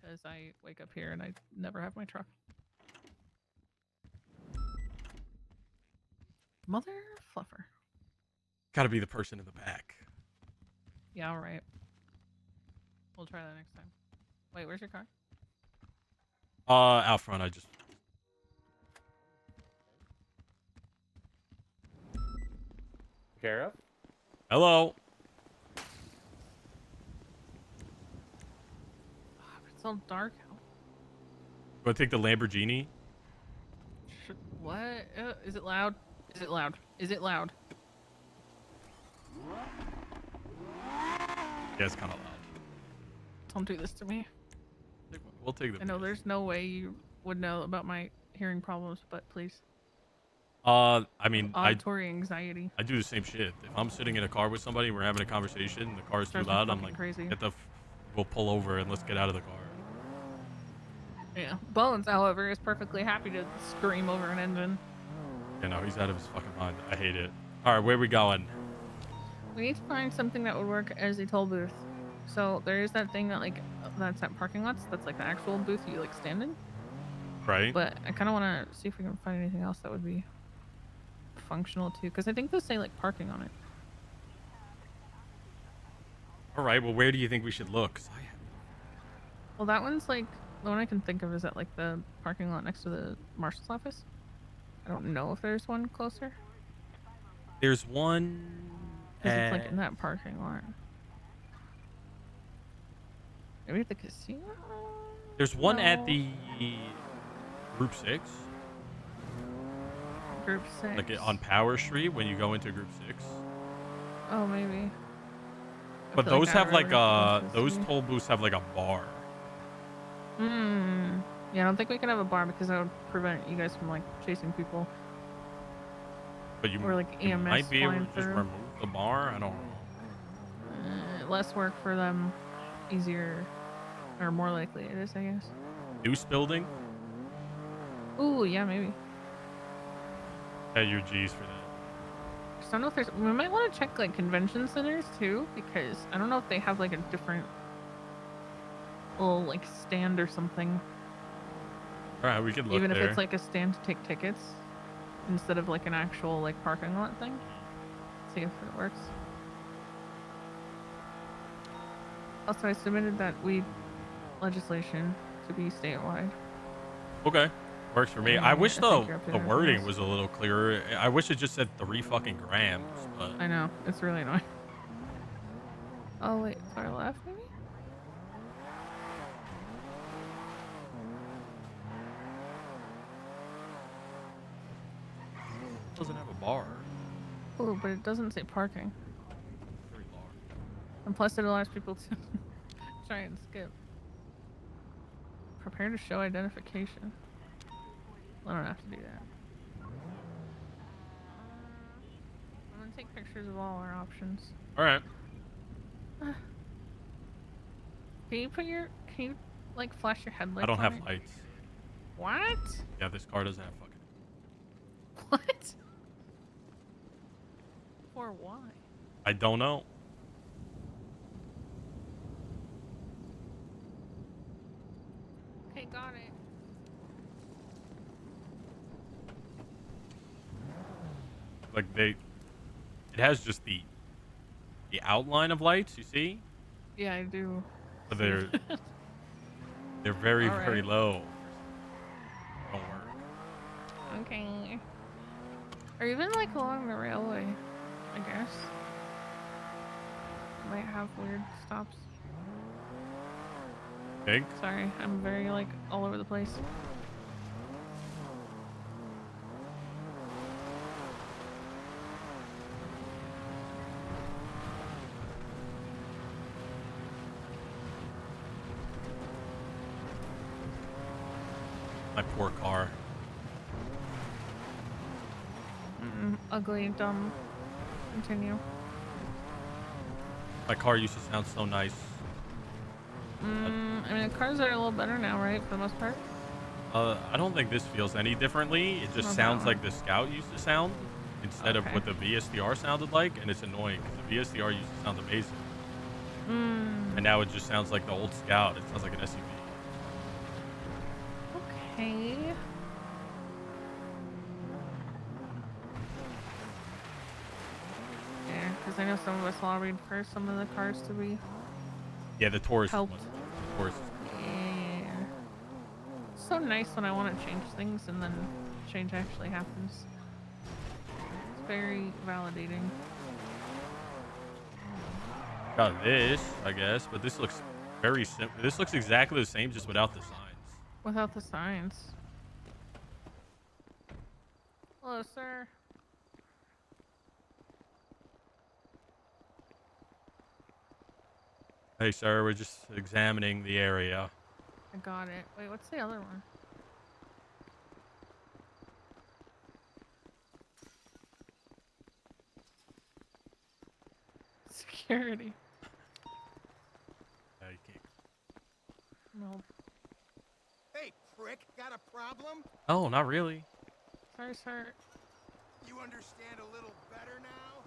Because I wake up here and I never have my truck. Mother fluffer. Gotta be the person in the back. Yeah, all right. We'll try that next time. Wait, where's your car? Out front. I just. Sheriff? Hello. It's all dark out. Want to take the Lamborghini? What? Is it loud? Is it loud? Is it loud? Yeah, it's kind of loud. Don't do this to me. We'll take the I know there's no way you would know about my hearing problems, but please. I mean, Auditory anxiety. I do the same shit. If I'm sitting in a car with somebody, we're having a conversation, the car's too Drives me loud, I'm fucking like, crazy. we'll pull over and let's get out of the car. Yeah. Bones, however, is perfectly happy to scream over an engine. You know, he's out of his fucking mind. I hate it. All right, where we going? We need to find something that would work as a toll booth. So there is that thing that that's at parking lots. That's like the actual booth you like stand in. Right. But I kind of want to see if we can find anything else that would be functional too, because I think those say like parking on it. All right, well, where do you think we should look? 'Cause Well, that one's like the one I can think of is at like the parking lot next to the marshal's office. I don't know if there's one closer. There's one. Because it's like in that parking lot. Maybe at the casino? There's one at No. the Group 6. Group 6. Like on Power Street when you go into Group 6. Oh, maybe. But feel like those I have really like have to those see. toll booths have like a bar. Hmm. Yeah, I don't think we can have a bar because that would prevent you guys from like chasing people. But you, Or, like, you EMS might be able to flying just through. remove the bar. I don't know. Less work for them, easier, or more likely it is, I guess. Noose building? Ooh, yeah, maybe. Pay your G's for that. Just don't know if there's. We might want to check like convention centers too, because I don't know if they have like a different little like stand or something. All right, we can look Even there. if it's like a stand to take tickets instead of like an actual like parking lot thing. See if it works. Also, I submitted that weed legislation to be statewide. Okay. Works for me. I wish I the think you're up to everything wording else. was a little clearer. I wish it just said 3 fucking grams, but I know, it's really annoying. Oh wait, to our left maybe? it doesn't have a bar. Oh, but it doesn't say parking. Very large. And plus it allows people to try and skip. Prepare to show identification. I don't have to do that. I'm gonna take pictures of all our options. All right. Can you like flash your headlights? I don't on have it? lights. What? Yeah, this car doesn't have fucking. What? For why? I don't know. Okay, got it. Like it has just the outline of lights, you see? Yeah, I do. But see they're it. they're very All very right. low. Don't work. Okay. Or even like along the railway, I guess. Might have weird stops. Think? Sorry, I'm very like all over the place. My poor car. Ugly, dumb. Continue. My car used to sound so nice. I mean, the cars are a little better now, right? For the most part. I don't think this feels any differently. It just Not that sounds one. like the Scout used to sound instead of Okay. what the VSDR sounded like, and it's annoying because the VSDR used to sound amazing, and now it just sounds like the old Scout. It sounds like an SUV. Okay. Yeah, because I know some of us lobbied for some of the cars to be Yeah, the Taurus. helped. One. The Taurus. Yeah. So nice when I want to change things and then change actually happens. It's very validating. Got this, I guess, but this looks very simple. This looks exactly the same, just without the signs. Without the signs. Hello, sir. Hey, sir, we're just examining the area. I got it. Wait, what's the other one? Security. Yeah, you can't. No. Hey, prick, got a problem? Oh, not really. Sorry, sir. You understand a little better now?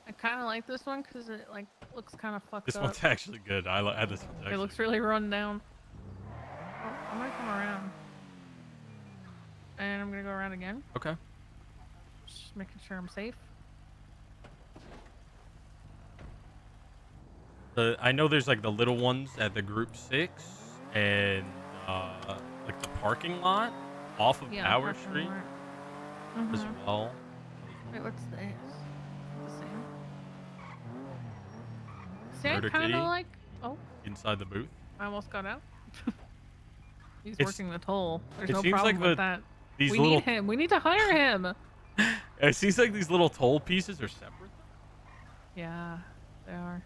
I kind of like this one because it like looks kind of fucked This up. one's actually good. I like this one's actually. It looks really run down. Oh, I'm gonna come around. And I'm gonna go around again. Okay. Just making sure I'm safe. I know there's like the little ones at the group 6 and like the parking lot off of Yeah, Power parking Street lot. as Mhm. well. Wait, what's this? The same. See, I Murder kind key of like. Oh, inside the booth. I almost got out. He's It's- working the toll. There's it no seems problem like with the- that. these We little- need him. We need to hire him. It seems like these little toll pieces are separate. Yeah, they are.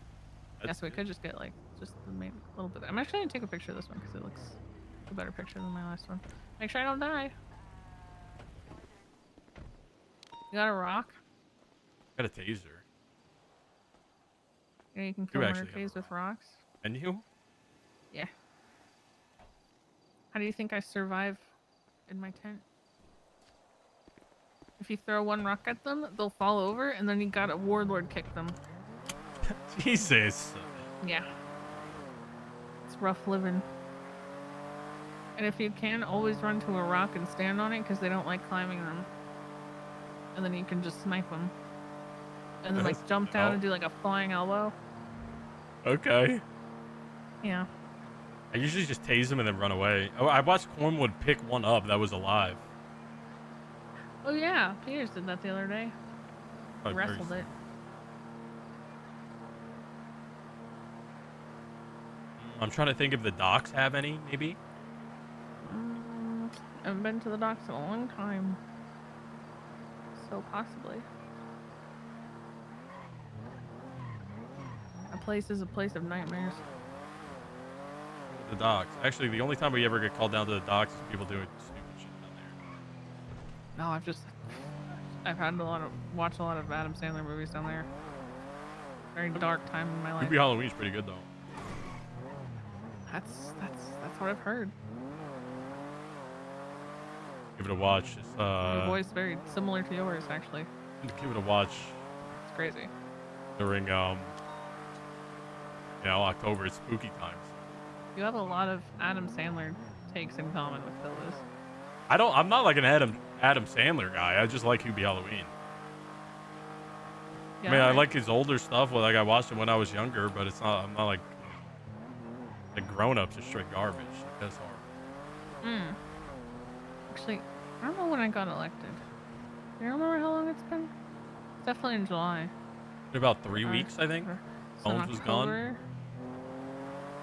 That's We could just get like just the main little bit. I'm actually gonna take a picture of this one because it looks a better picture than my last one. Make sure I don't die. You got a rock? Got a taser. Yeah, you can kill actually murder have a caves with rocks. And you? Yeah. How do you think I survive in my tent? If you throw one rock at them, they'll fall over, and then you got a warlord kick them. Jesus. Yeah. It's rough living. And if you can, always run to a rock and stand on it because they don't like climbing them. And then you can just snipe them. And then like jump down and do like a flying elbow. Okay. Yeah. I usually just tase them and then run away. Oh, I watched Cornwood pick one up that was alive. Oh yeah, Peters did that the other day. Oh, He very wrestled it. I'm trying to think if the docks have any, maybe. I haven't been to the docks in a long time. So possibly. That place is a place of nightmares. The docks. Actually, the only time we ever get called down to the docks is people doing stupid shit down there. No, I've had watched a lot of Adam Sandler movies down there. Very dark time in my life. Movie Halloween's pretty good though. That's what I've heard. Give it a watch. It's Your voice very similar to yours, actually. give it a watch It's crazy. during October. It's spooky times. You have a lot of Adam Sandler takes in common with Phyllis. I'm not like an Adam Sandler guy. I just like Hubie Halloween. Yeah, I mean, I like his older stuff. Well, like I watched him when I was younger, but I'm not like grown ups are straight garbage. Like, that's hard. Actually, I don't know when I got elected. Do you remember how long it's been? It's definitely in July. In about 3 weeks, I think. So in Bones was gone. October,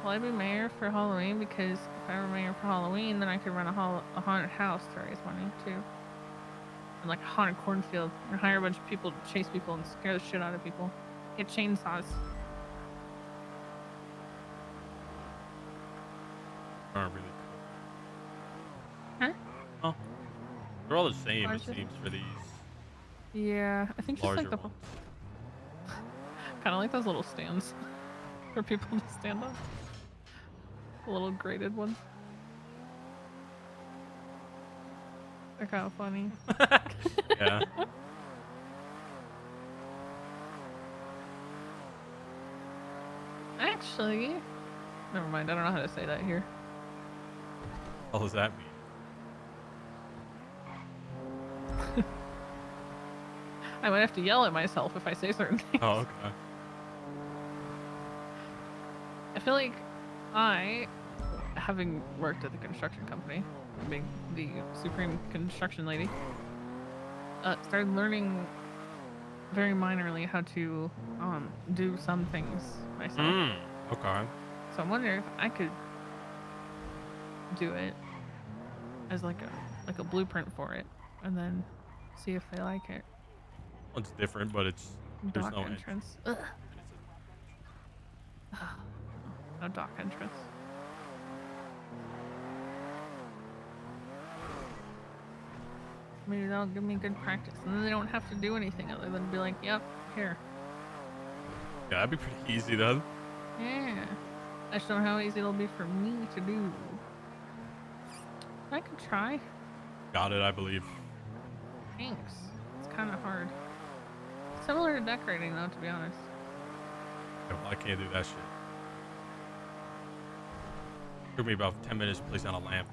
will I be mayor for Halloween? Because if I were mayor for Halloween, then I could run a haunted house to raise money too. And like a haunted cornfield, and hire a bunch of people to chase people and scare the shit out of people. Get chainsaws. Aren't really Huh? cool. Oh, they're all the same. It Larger? seems for these Yeah, I think just larger like the ones. kind of like those little stands for people to stand on. The little graded ones. They're kind of funny. Yeah. Actually, never mind. I don't know how to say that here. What does that mean? I might have to yell at myself if I say certain things. Oh, okay. I feel like having worked at the construction company, being the supreme construction lady, started learning very minorly how to do some things myself. Okay. So I'm wondering if I could do it as like a blueprint for it, and then see if they like it. Well, it's different, but there's Dock no entrance. Ugh. No dock entrance. Maybe that'll give me good practice, and then they don't have to do anything other than be like, "Yep, here." Yeah, that'd be pretty easy then. Yeah. I just don't know how easy it'll be for me to do. I could try. Got it, I believe. Thanks. It's kind of hard. Similar to decorating, though, to be honest. Yeah, well, I can't do that shit. Took me about 10 minutes to place down a lamp.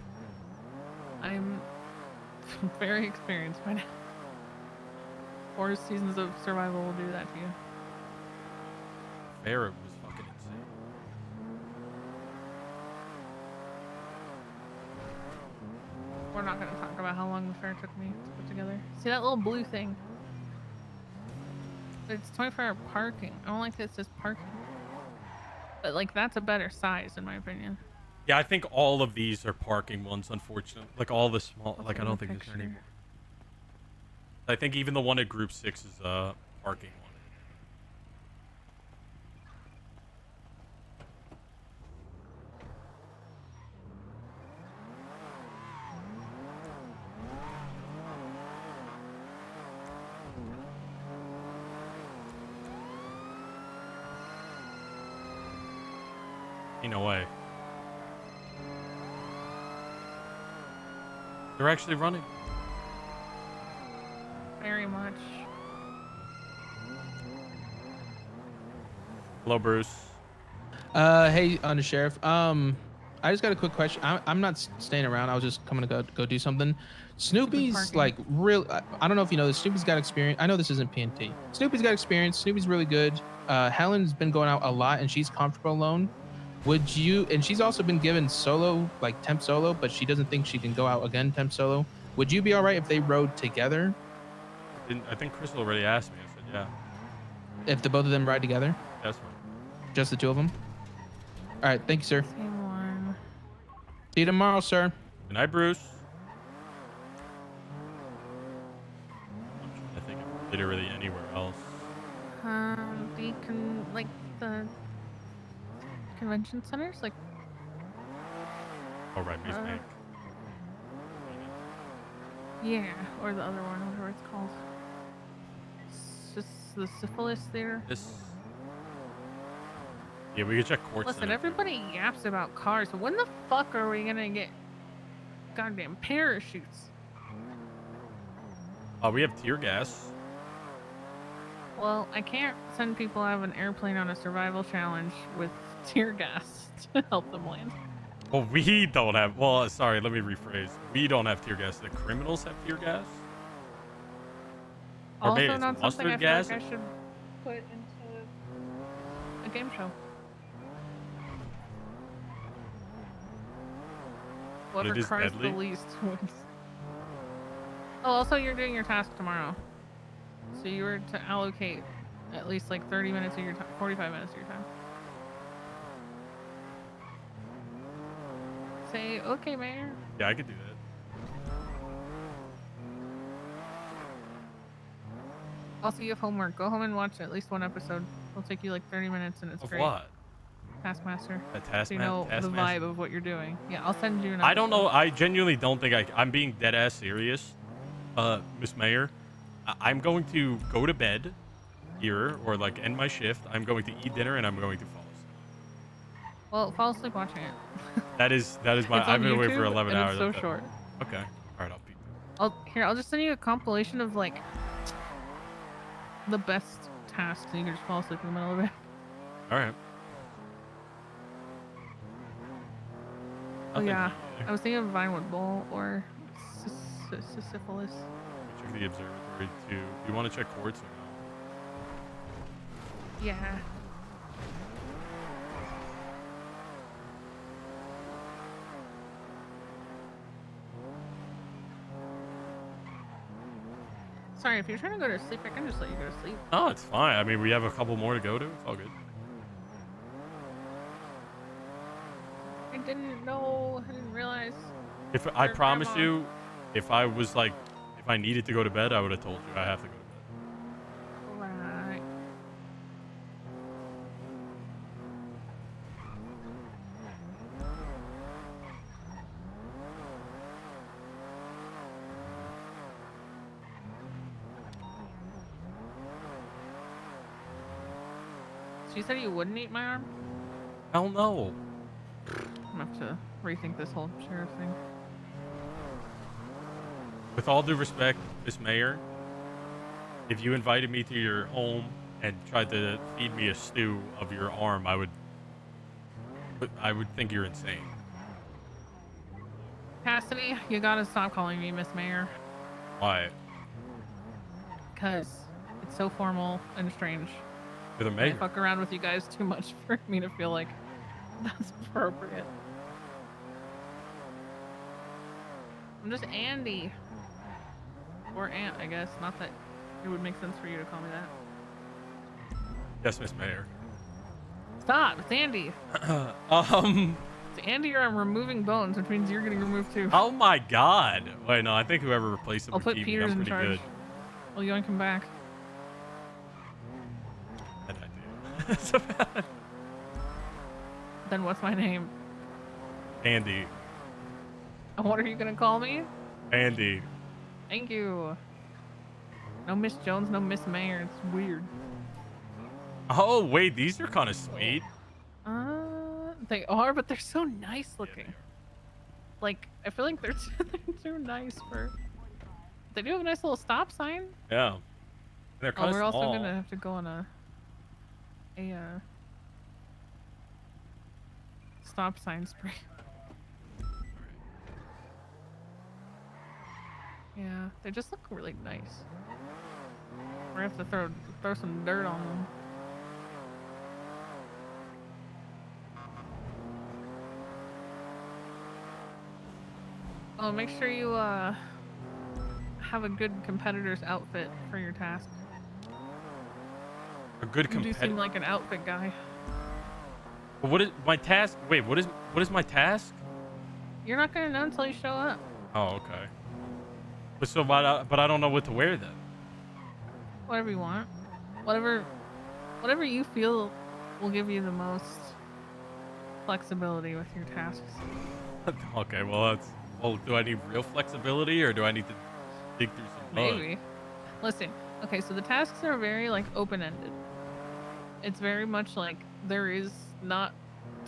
I'm very experienced by now. 4 seasons of survival will do that to you. Fair, it was fucking insane. We're not going to talk about how long the fair took me to put together. See that little blue thing? It's 24-hour parking. I don't like that it says parking. But, like, that's a better size, in my opinion. Yeah, I think all of these are parking ones, unfortunately. Like, all the small... I'll like, I take a don't think there's picture. any more. I think even the one at Group 6 is a parking one. Ain't no way. They're actually running. Very much. Hello, Bruce. Hey, Undersheriff. I just got a quick question. I'm not staying around. I was just coming to go do something. Snoopy's parking. like real. I don't know if you know this. Snoopy's got experience. I know this isn't PNT. Snoopy's got experience. Snoopy's really good. Helen's been going out a lot and she's comfortable alone. Would you? And she's also been given solo, like temp solo, but she doesn't think she can go out again temp solo. Would you be all right if they rode together? I think Crystal already asked me. I said, yeah. If the both of them ride together? That's fine. Just the two of them? All right. Thank you, sir. Same one. See you tomorrow, sir. Good night, Bruce. I think literally anywhere else. The convention centers, like. Oh, right, Maze Bank. Yeah, or the other one, whatever it's called. The Syphilis Theater. Yeah, we could check courts. Listen, everybody yaps about cars, but when the fuck are we gonna get goddamn parachutes? We have tear gas. Well, I can't send people out of an airplane on a survival challenge with tear gas to help them land. Well, we don't have. Well, sorry, let me rephrase. We don't have tear gas. The criminals have tear gas. Or maybe Also, it's not something I mustard feel gas. like I should put into a game show. Whoever it is cries deadly? the least wins. Oh, also, you're doing your task tomorrow. So you were to allocate at least like 30 minutes of your time, 45 minutes of your time. Say, okay, Mayor. Yeah, I could do that. Also, you have homework. Go home and watch at least one episode. It'll take you like 30 minutes and it's Of great. what? Taskmaster. A So you know the Taskmaster? vibe of what you're doing. Yeah, I'll send you an I don't episode. know. I genuinely don't think I'm being dead ass serious, Miss Mayor. I'm going to go to bed here or like end my shift. I'm going to eat dinner and I'm going to fall asleep. Well, fall asleep watching it. That is my. It's on I've been away for YouTube, 11 and hours. it's so Okay. short. Okay. All right. I'll peek. I'll just send you a compilation of like the best tasks, so you can just fall asleep in the middle of it. All right. Oh Nothing yeah, here. I was thinking of Vinewood Bowl or Syphilis. Check the observatory too. Do you want to check courts or no? Yeah. Sorry, if you're trying to go to sleep, I can just let you go to sleep. Oh, it's fine. I mean, we have a couple more to go to. It's all good. I didn't know. I didn't realize. If I Your promise grandma. you, if I was like, if I needed to go to bed, I would have told you I have to go to bed. Right. She said you wouldn't eat my arm? Hell no. I'm gonna have to rethink this whole sheriff thing. With all due respect, Miss Mayor, if you invited me to your home and tried to feed me a stew of your arm, I would think you're insane. Cassidy, you gotta stop calling me Miss Mayor. Why? Because it's so formal and strange. You're the I mayor. fuck around with you guys too much for me to feel like that's appropriate. I'm just Andy. Or Aunt, I guess. Not that it would make sense for you to call me that. Yes, Miss Mayor. Stop, it's Andy. It's Andy or I'm removing bones, which means you're getting removed too. Oh my God. Wait, no, I think whoever replaced him I'll would put keep me. Peters I'm in pretty charge. good. I'll yoink him back. Bad idea. So bad. Then what's my name? Andy. And what are you gonna call me? Andy. Thank you. No Miss Jones, no Miss Mayor. It's weird. Oh, wait, these are kind of sweet. They are, but they're so nice looking. Like, I feel like they're too nice for... They do have a nice little stop sign. Yeah. They're kind of We're small. also gonna have to go on a stop sign spree. Yeah, they just look really nice. We're gonna have to throw some dirt on them. Oh, make sure you have a good competitor's outfit for your task. A good You do seem competitor. like an outfit guy. What is my task? Wait, what is my task? You're not gonna know until you show up. Oh, okay. But I don't know what to wear then. Whatever you want. Whatever you feel will give you the most flexibility with your tasks. Okay, well that's. Well, do I need real flexibility or do I need to dig through some mud? Maybe. Listen, okay, so the tasks are very like open-ended. It's very much like there is not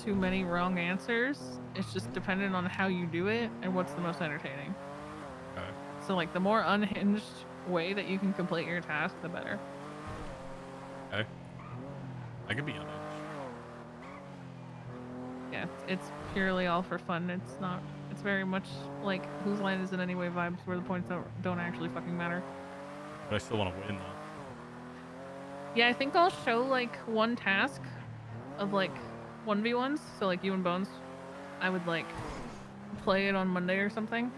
too many wrong answers. It's just dependent on how you do it and what's the most entertaining. Okay. So like the more unhinged way that you can complete your task, the better. Okay. I could be on it. Yeah, it's purely all for fun. It's not. It's very much like Whose Line Is It Anyway vibes, where the points don't actually fucking matter. But I still want to win though. Yeah, I think I'll show like one task of like 1v1s. So like you and Bones, I would like play it on Monday or something,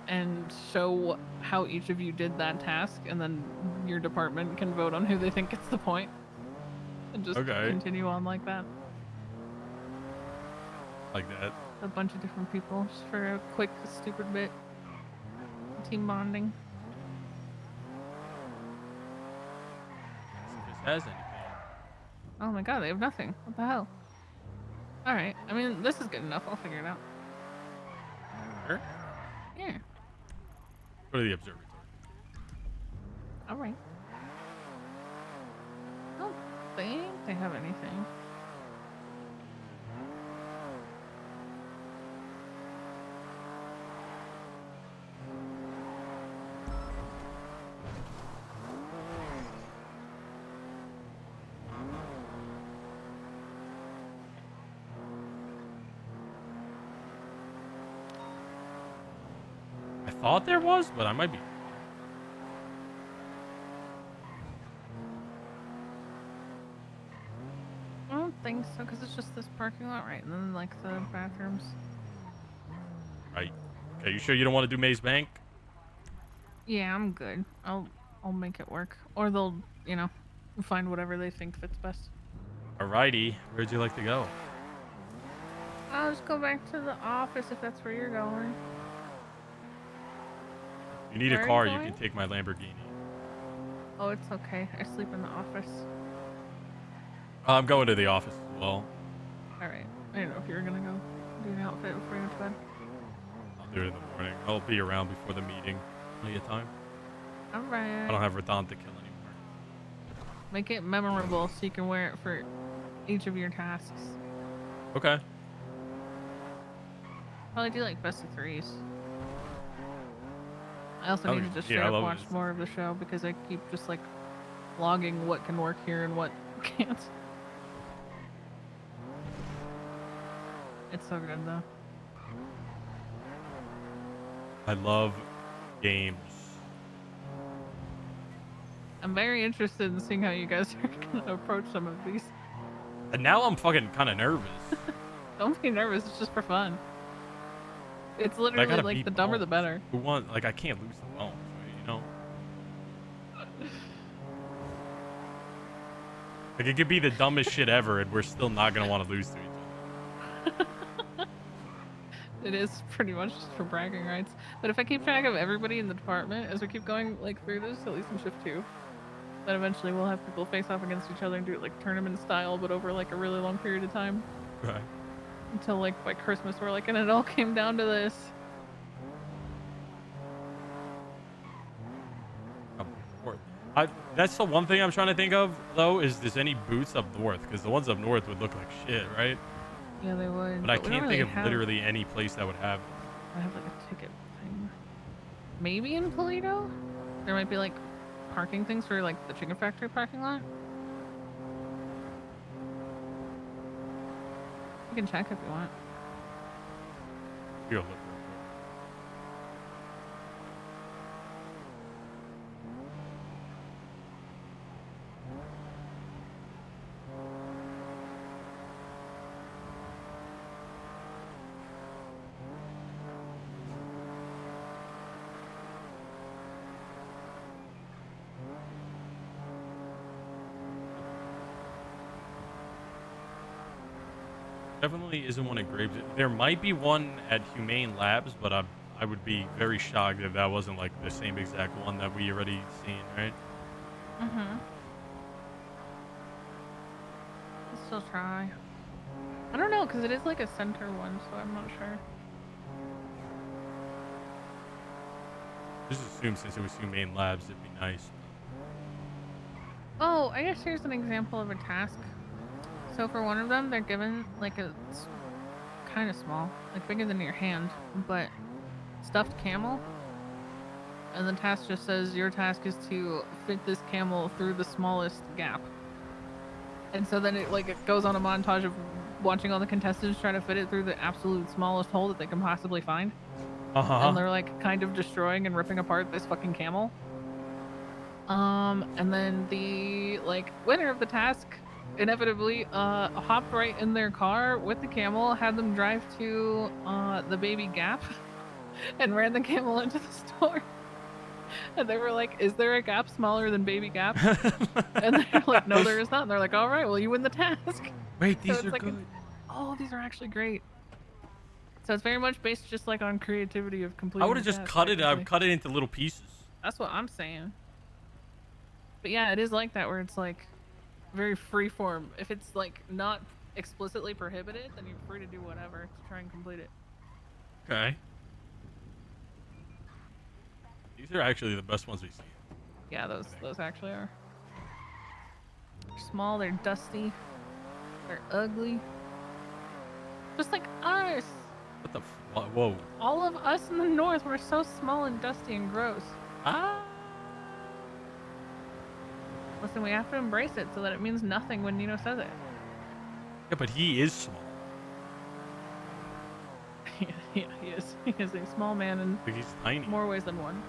and show how each of you did that task, and then your department can vote on who they think gets the point, and just continue on like that. Like that. A bunch of different people just for a quick, stupid bit. Team bonding. See if this has anything. Oh my god, they have nothing. What the hell? Alright, I mean, this is good enough. I'll figure it out. Sure. Yeah. Go to the observatory. Alright. I don't think they have anything. I thought there was, but I might be. I don't think so, because it's just this parking lot, right? And then, like, the bathrooms. Right. Okay, you sure you don't want to do Maze Bank? Yeah, I'm good. I'll make it work. Or they'll, you know, find whatever they think fits best. Alrighty. Where'd you like to go? I'll just go back to the office if that's where you're going. If you need Where a are car, you you going? can take my Lamborghini. Oh, it's okay. I sleep in the office. I'm going to the office as well. Alright. I didn't know if you were gonna go do an outfit before you went to bed. I'll do it in the morning. I'll be around before the meeting. Plenty of time. I Alright. don't have RADAHN to kill anymore. Make it memorable so you can wear it for each of your tasks. Okay. Probably do like best of threes. I also Oh, need to just yeah, straight I up love watch this. more of the show because I keep just like logging what can work here and what can't. It's so good though. I love games. I'm very interested in seeing how you guys are gonna approach some of these. And now I'm fucking kind of nervous. Don't be nervous, it's just for fun. It's I literally gotta like beat the dumber the bones. better. Who won? Like, I can't lose the bones, right? You know? Like, it could be the dumbest shit ever, and we're still not gonna want to lose to each other. It is pretty much just for bragging rights. But if I keep track of everybody in the department as we keep going like through this, at least in shift 2, then eventually we'll have people face off against each other and do it like tournament style, but over like a really long period of time. Right. Until like by Christmas we're like, and it all came down to this. That's the one thing I'm trying to think of, though, is there's any booths up north, because the ones up north would look like shit, right? Yeah, they would. But I we don't can't really think of have- literally any place that would have it. I have like a ticket thing. Maybe in Toledo? There might be like parking things for like the chicken factory parking lot. You can check if you want. Here, look. Definitely isn't one at Graves. There might be one at Humane Labs, but I would be very shocked if that wasn't like the same exact one that we already seen, right? Mm-hmm. I'll still try. I don't know, because it is like a center one, so I'm not sure. Just assume since it was Humane Labs, it'd be nice. Oh, I guess here's an example of a task. So for one of them, they're given like a kind of small, like bigger than your hand, but stuffed camel. And the task just says your task is to fit this camel through the smallest gap. And so then it goes on a montage of watching all the contestants try to fit it through the absolute smallest hole that they can possibly find. And they're like kind of destroying and ripping apart this fucking camel. And then the like winner of the task inevitably hopped right in their car with the camel, had them drive to the baby Gap and ran the camel into the store. And they were like, is there a Gap smaller than baby Gap? And they're like, no, there is not. And they're like, all right, well, you win the task. Wait, So these it's are like good. oh, these are actually great. So it's very much based just like on creativity of completing I would have the just task, cut it. basically. I've cut it into little pieces. That's what I'm saying. But yeah, it is like that where it's like very freeform. If it's like not explicitly prohibited, then you're free to do whatever to try and complete it. Okay. These are actually the best ones we've seen. Yeah, those actually are. They're small, they're dusty, they're ugly. Just like us. What the whoa. All of us in the north were so small and dusty and gross. Listen, we have to embrace it so that it means nothing when Nino says it. Yeah, but he is small. Yeah, he is. He is a small man in Like, he's tiny. more ways than one.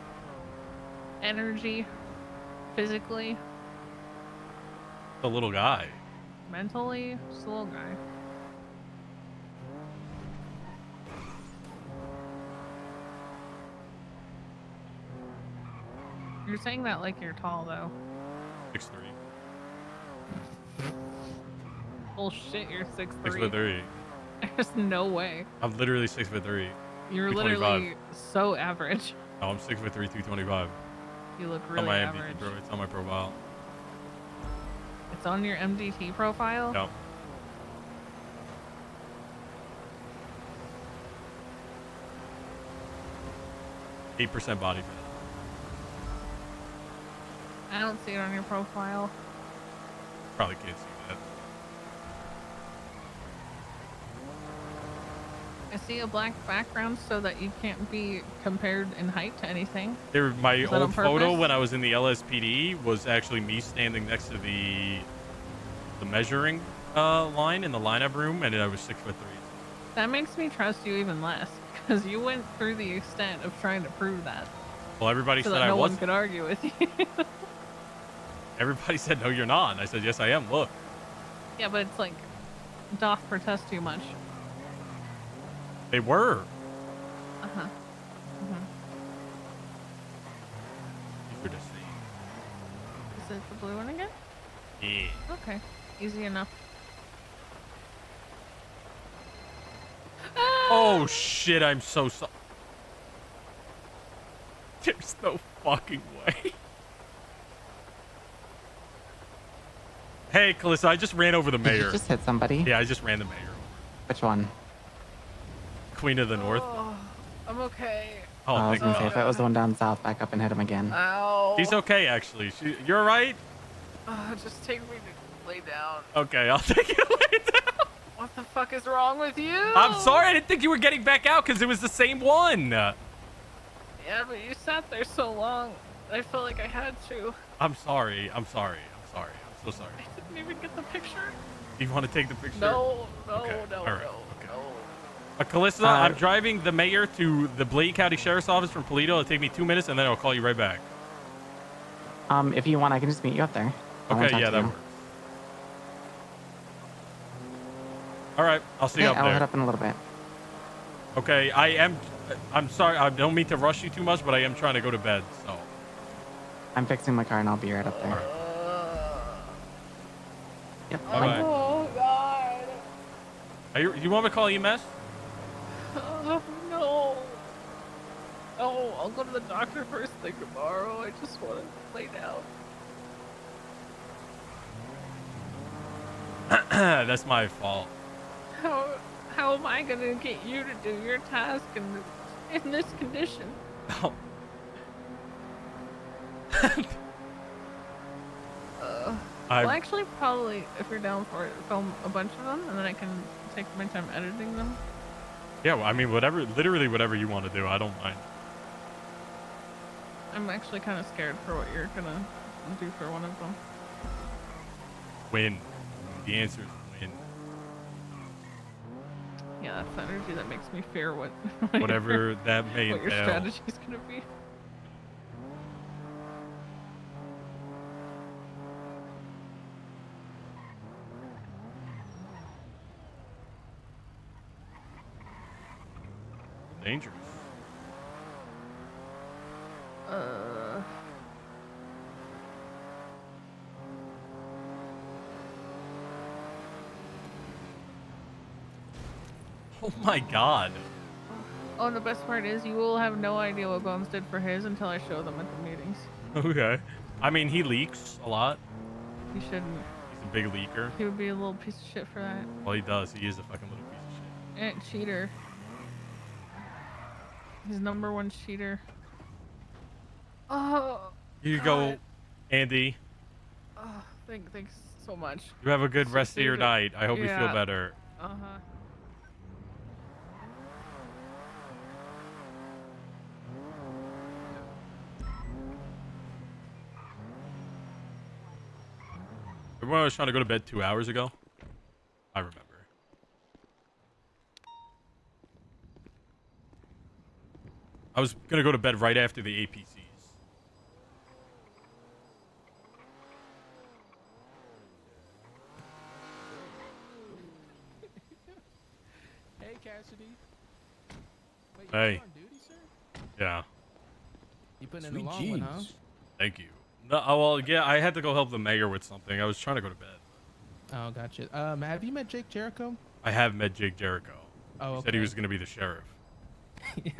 Energy, physically, The little guy. mentally, just a little guy. You're saying that like you're tall, though. 6'3". Bullshit, you're 6'3". 6'3". There's no way. I'm literally 6'3". You're 325. literally so average. No, I'm 6'3", 325. You look It's really on my average. MDT, bro. It's on my profile. It's on your MDT profile? No. %8 body fat. I don't see it on your profile. Probably can't see that. I see a black background so that you can't be compared in height to anything. My Is that on old photo purpose? when I was in the LSPD was actually me standing next to the measuring line in the lineup room, and I was 6'3". That makes me trust you even less because you went through the extent of trying to prove that. Well, everybody so said that I no one wasn't. could argue with you. Everybody said, no, you're not. And I said, yes, I am. Look. Yeah, but it's like doth protest too much. They were. Uh-huh. You're just saying. Is it the blue one again? Yeah. Okay. Easy enough. Oh, shit. I'm so sorry. There's no fucking way. Hey, Calissa, I just ran over the Did mayor. you just hit somebody? Yeah, I just ran the mayor over. Which one? Queen of the North. Oh, I'm okay. Oh, I was thank gonna say God. if it was the one down south, back up and hit him again. Ow. She's okay, actually. You're all right? Just take me to lay down. Okay, I'll take you later. What the fuck is wrong with you? I'm sorry. I didn't think you were getting back out because it was the same one. Yeah, but you sat there so long. I felt like I had to. I'm sorry. I'm sorry. I'm sorry. I'm so sorry. I didn't even get the picture. Do you want to take the picture? No, Okay, no, all right, no, okay. no. Calissa, I'm driving the mayor to the Blaine County Sheriff's Office from Paleto. It'll take me 2 minutes, and then I'll call you right back. If you want, I can just meet you up there. I wanna Okay, talk yeah, to that you. works. All right, I'll see you Okay, up I'll head there. up in a little bit. Okay, I'm sorry. I don't mean to rush you too much, but I am trying to go to bed, so. I'm fixing my car and I'll be right up there. Yep. Bye-bye. Oh, God. You want me to call EMS? Oh, no. Oh, I'll go to the doctor first thing tomorrow. I just want to lay down. That's my fault. How am I gonna get you to do your task in this condition? Oh. Well, actually, probably if you're down for it, film a bunch of them, and then I can take my time editing them. Yeah, well, I mean, literally whatever you want to do. I don't mind. I'm actually kind of scared for what you're gonna do for one of them. Win. The answer is win. Yeah, that's the energy that makes me fear what Whatever that may what your entail. strategy is gonna be. Dangerous. Oh my God. Oh, and the best part is you will have no idea what Bones did for his until I show them at the meetings. Okay. I mean, he leaks a lot. He shouldn't. He's a big leaker. He would be a little piece of shit for that. Well, he does. He is a fucking little piece of shit. And cheater. He's #1 cheater. Oh. Here you God. go, Andy. Oh, thanks so much. You have a good rest of your Dude, night. I hope you feel yeah. better. Uh-huh. Remember when I was trying to go to bed 2 hours ago? I remember. I was going to go to bed right after the APCs. Hey, Cassidy. Wait, Hey. you on duty, sir? Yeah. You putting in a long one, huh? Thank you. No, oh, well, yeah, I had to go help the mayor with something. I was trying to go to bed. Oh, gotcha. Have you met Jake Jericho? I have met Jake Jericho. Oh, He said he okay. was going to be the sheriff. Yeah.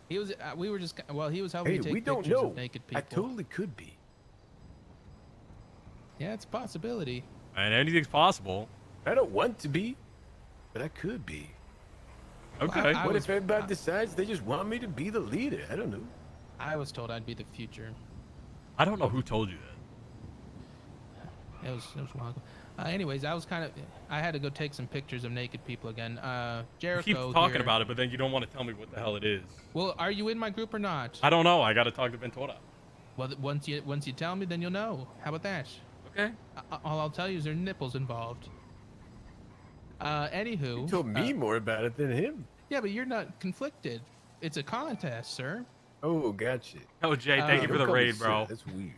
He was. We were just. Well, he was helping Hey, me take we don't pictures know. of naked I people. totally could be. Yeah, it's a possibility. And anything's possible. I don't want to be, but I could be. Okay. What if everybody decides they just want me to be the leader? I don't know. I was told I'd be the future. I don't know who told you that. It was a while ago. Anyways, I had to go take some pictures of naked people again. You Jericho keep talking here. about it, but then you don't want to tell me what the hell it is. Well, are you in my group or not? I don't know. I got to talk to Ventura. Well, once you tell me, then you'll know. How about that? Okay. All I'll tell you is there are nipples involved. Anywho. You told me more about it than him. Yeah, but you're not conflicted. It's a contest, sir. Oh, gotcha. Oh, Jay, thank you for the raid, bro. That's weird.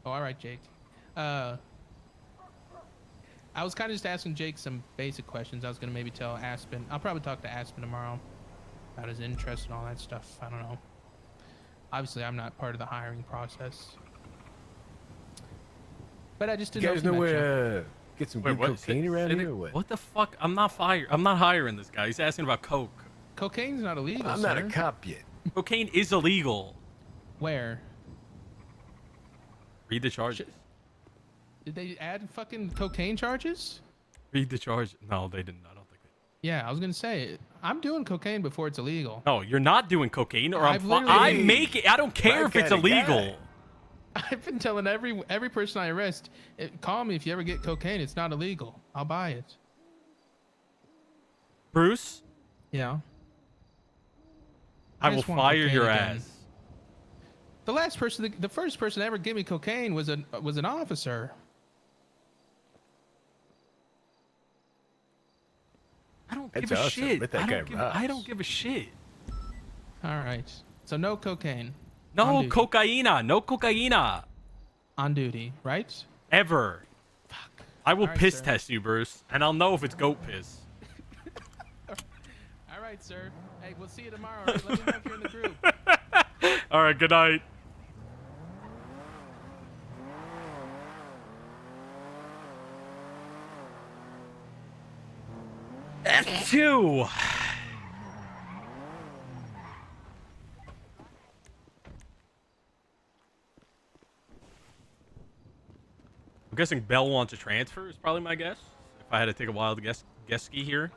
Oh, all right, Jake. I was kind of just asking Jake some basic questions. I was going to maybe tell Aspen. I'll probably talk to Aspen tomorrow about his interest and all that stuff. I don't know. Obviously, I'm not part of the hiring process. But I just didn't You guys know where get some good cocaine around here or what? What the fuck? I'm not hiring this guy. He's asking about coke. Cocaine's not illegal, I'm not a cop yet. Cocaine is illegal. Where? Read the charges. Did they add fucking cocaine charges? Read the charge. No, they didn't. I don't think they. Yeah, I was gonna say I'm doing cocaine before it's illegal. No, you're not doing cocaine, or I've I'm literally- making. I don't care if it's illegal. I've been telling every person I arrest, call me if you ever get cocaine. It's not illegal. I'll buy it. Bruce? Yeah. I will just want fire cocaine your again. ass. The first person to ever give me cocaine was an officer. I don't That's give a awesome. shit. Let that I guy don't give a shit. All right. So no cocaine. No cocaina. No cocaina. On duty, right? Ever. Fuck. I will All right, piss sir. test you, Bruce, and I'll know if it's goat piss. All right, sir. Hey, we'll see you tomorrow. All right? Let me know if you're in the group. All right. Good night. F2. I'm guessing Bell wants a transfer is probably my guess. If I had to take a wild guess ski here.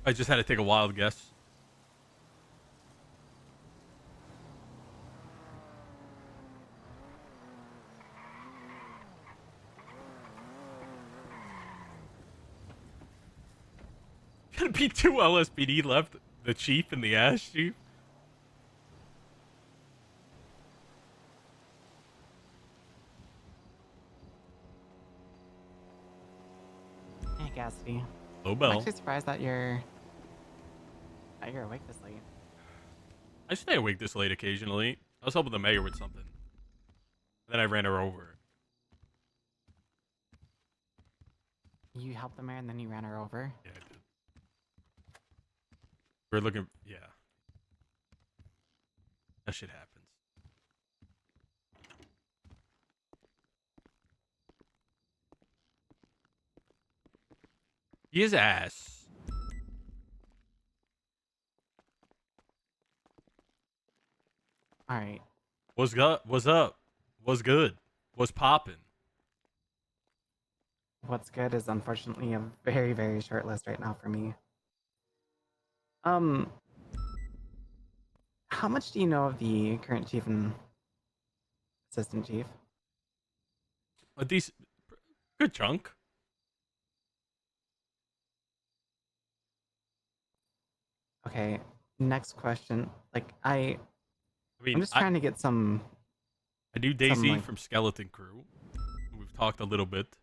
I just had to take a wild guess. Gonna be 2 LSPD left. The chief and the ass chief. Hey, Cassidy. Hello, Bell. I'm actually surprised that you're awake this late. I stay awake this late occasionally. I was helping the mayor with something. Then I ran her over. You helped the mayor and then you ran her over? Yeah, I did. We're looking... Yeah. That shit happens. His ass. All right. What's up? What's up? What's good? What's poppin'? What's good is unfortunately a very, very short list right now for me. How much do you know of the current chief and assistant chief? A decent... Good chunk. Okay, next question. Like, I'm mean, just trying to get some... I knew Daisy like- from Skeleton Crew. We've talked a little bit.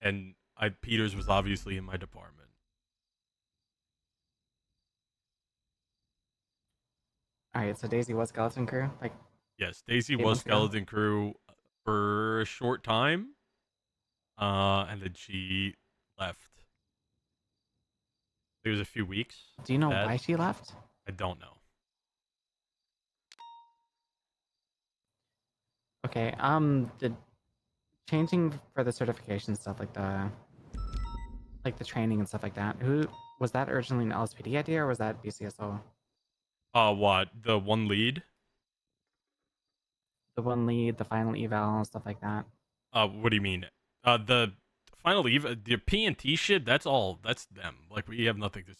And Peters was obviously in my department. All right, so Daisy was Skeleton Crew? Like, Yes, Daisy 8 was months ago? Skeleton Crew for a short time. And then she left. It was a few weeks. do you know That- why she left? I don't know. Okay, the changing for the certification stuff, like the training and stuff like that, who was that originally an LSPD idea or was that BCSO? What? The one lead? the one lead, the final eval, stuff like that. What do you mean? The final the P&T shit. That's all. That's them. Like we have nothing to.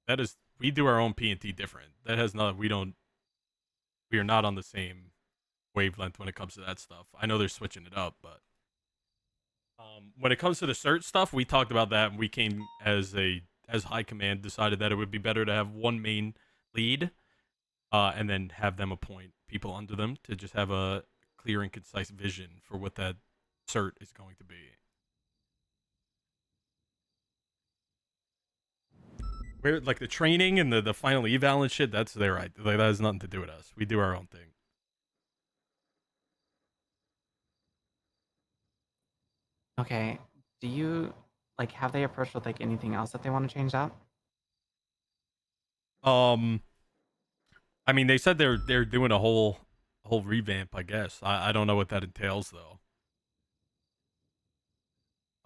That is we do our own P&T different. That has not. We don't. We are not on the same wavelength when it comes to that stuff. I know they're switching it up, but when it comes to the cert stuff, we talked about that, and we came as high command decided that it would be better to have one main lead, and then have them appoint people under them to just have a clear and concise vision for what that cert is going to be. We're like the training and the final eval and shit. That's their right. Like, that has nothing to do with us. We do our own thing. Okay. Do you like have they approached with like anything else that they want to change up? I mean, they said they're doing a whole revamp. I guess I don't know what that entails though.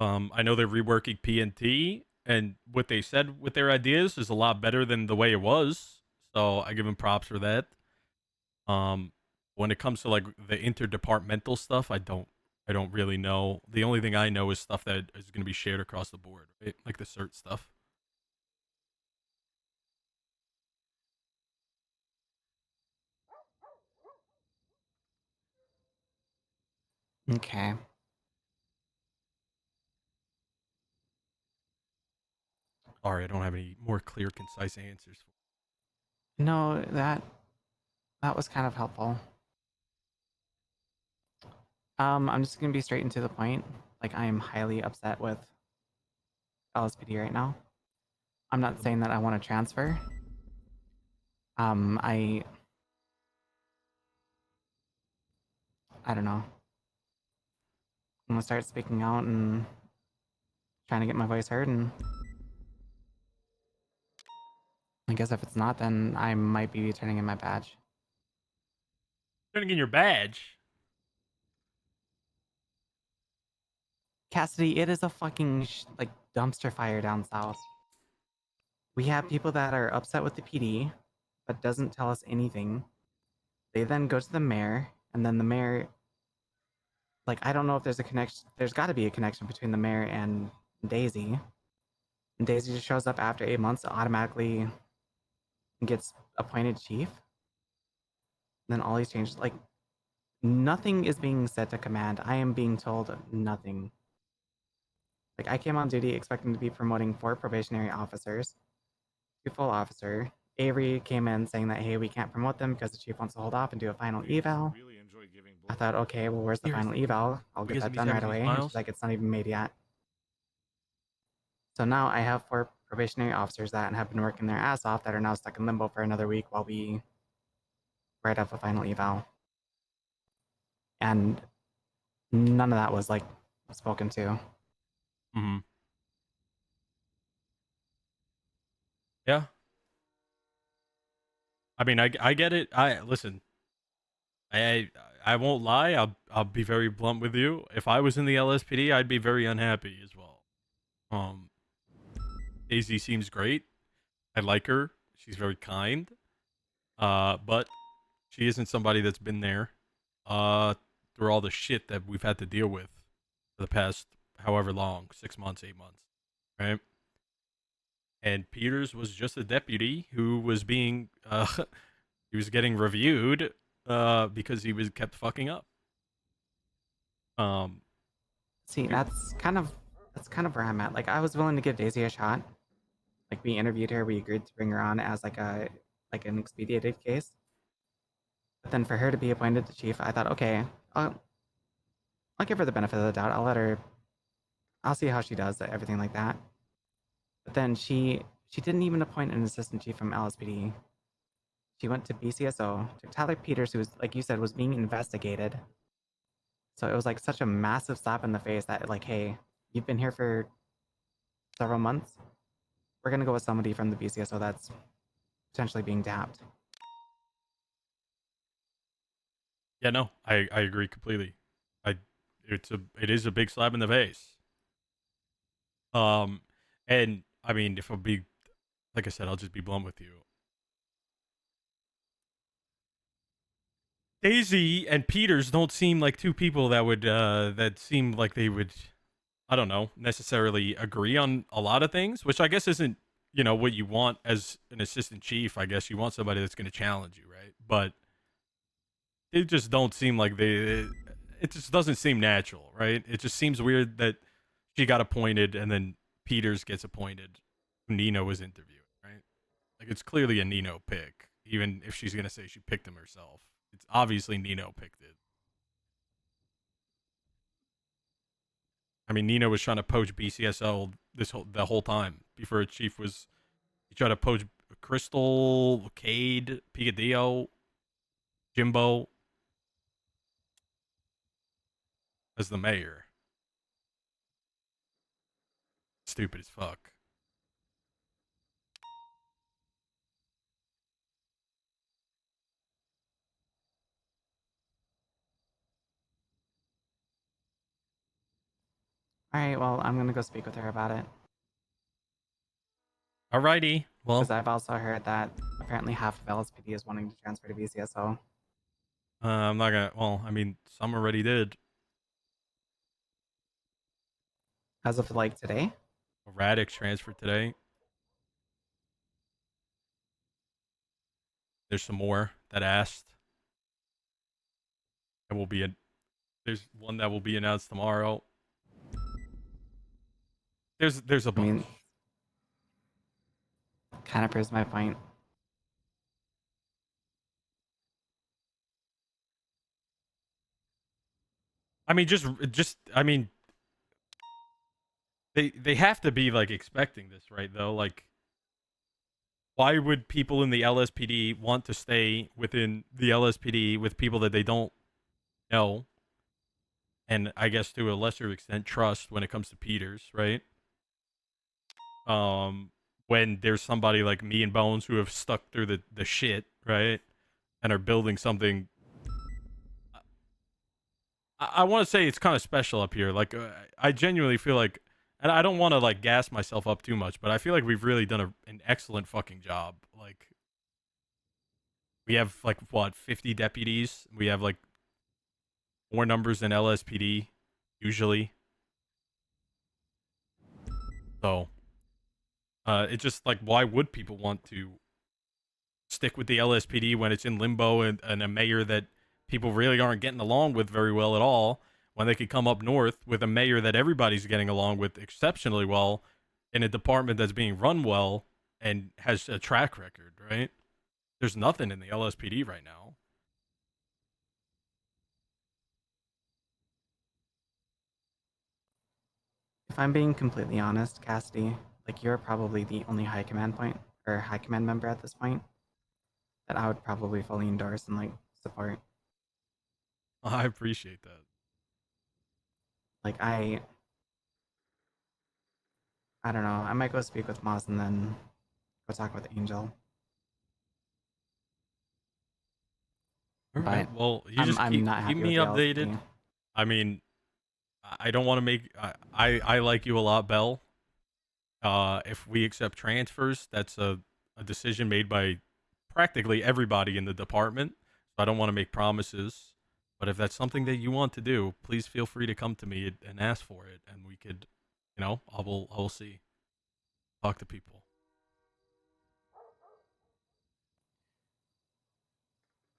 I know they're reworking PNT, and what they said with their ideas is a lot better than the way it was. So I give them props for that. When it comes to like the interdepartmental stuff, I don't really know. The only thing I know is stuff that is going to be shared across the board, right? Like the cert stuff. Okay. Sorry, I don't have any more clear, concise answers. No, that was kind of helpful. I'm just gonna be straight and to the point. Like I am highly upset with LSPD right now. I'm not saying that I want to transfer. I don't know. I'm gonna start speaking out and trying to get my voice heard, and I guess if it's not, then I might be turning in my badge. Turning in your badge? Cassidy, it is a fucking like dumpster fire down south. We have people that are upset with the PD, but doesn't tell us anything. They then go to the mayor, and then the mayor, like, I don't know if there's a connection. There's got to be a connection between the mayor and Daisy. And Daisy just shows up after 8 months, automatically gets appointed chief. And then all these changes, like, nothing is being said to command. I am being told nothing. Like, I came on duty expecting to be promoting 4 probationary officers, 2 full officer. Avery came in saying that, hey, we can't promote them because the chief wants to hold off and do a final eval. I thought, okay, well, where's the final eval? I'll get that done right away. And she's like, it's not even made yet. So now I have 4 probationary officers that have been working their ass off that are now stuck in limbo for another week while we write up a final eval. And none of that was like spoken to. Mm-hmm. Yeah. I mean, I get it. Listen. I won't lie. I'll be very blunt with you. If I was in the LSPD, I'd be very unhappy as well. Daisy seems great. I like her. She's very kind. But she isn't somebody that's been there through all the shit that we've had to deal with for the past however long, 6 months, 8 months, right? And Peters was just a deputy who was being he was getting reviewed because he was kept fucking up. See, that's kind of where I'm at. Like, I was willing to give Daisy a shot. Like, we interviewed her, we agreed to bring her on as like an expedited case. But then for her to be appointed to chief, I thought, okay, I'll give her the benefit of the doubt. I'll see how she does everything like that. But then she didn't even appoint an assistant chief from LSPD. She went to BCSO, to Tyler Peters, who was, like you said, was being investigated. So it was like such a massive slap in the face that, like, hey, you've been here for several months. We're gonna go with somebody from the BCSO that's potentially being tapped. Yeah, no, I agree completely. It is a big slap in the face. And I mean, if I'll be, like I said, I'll just be blunt with you. Daisy and Peters don't seem like two people that would that seem like they would, I don't know, necessarily agree on a lot of things, which I guess isn't, you know, what you want as an assistant chief. I guess you want somebody that's going to challenge you, right? But it just don't seem like it just doesn't seem natural, right? It just seems weird that she got appointed and then Peters gets appointed. Nino was interviewing, right? Like it's clearly a Nino pick, even if she's going to say she picked him herself. It's obviously Nino picked it. I mean, Nino was trying to poach BCSO the whole time before chief was. He tried to poach Crystal, Cade, Picadillo, Jimbo as the mayor. Stupid as fuck. All right, well, I'm gonna go speak with her about it. Alrighty. Well, because I've also heard that apparently half of LSPD is wanting to transfer to BCSO. I'm not gonna. Well, I mean, some already did. As of like today? Radix transferred today. There's some more that asked. And will be a. There's one that will be announced tomorrow. There's a bunch. I mean, kind of proves my point. I mean, I mean, they have to be like expecting this, right? Though, like, why would people in the LSPD want to stay within the LSPD with people that they don't know, and I guess to a lesser extent trust when it comes to Peters, right? When there's somebody like me and Bones who have stuck through the shit, right, and are building something. I want to say it's kind of special up here. Like, I genuinely feel like, and I don't want to like gas myself up too much, but I feel like we've really done an excellent fucking job. Like, we have like what 50 deputies. We have like more numbers than LSPD usually. So, it's just like, why would people want to stick with the LSPD when it's in limbo and a mayor that people really aren't getting along with very well at all, when they could come up north with a mayor that everybody's getting along with exceptionally well in a department that's being run well and has a track record, right? There's nothing in the LSPD right now. If I'm being completely honest, Cassidy, like you're probably the only high command point or high command member at this point that I would probably fully endorse and like support. I appreciate that. Like I don't know. I might go speak with Moss and then go talk with Angel. All right. But Well, you just I'm not happy keep me with the updated. LSPD. I mean, I don't want to make. I like you a lot, Bell. If we accept transfers, that's a decision made by practically everybody in the department. So I don't want to make promises. But if that's something that you want to do, please feel free to come to me and ask for it, and we could, you know, I will see. Talk to people.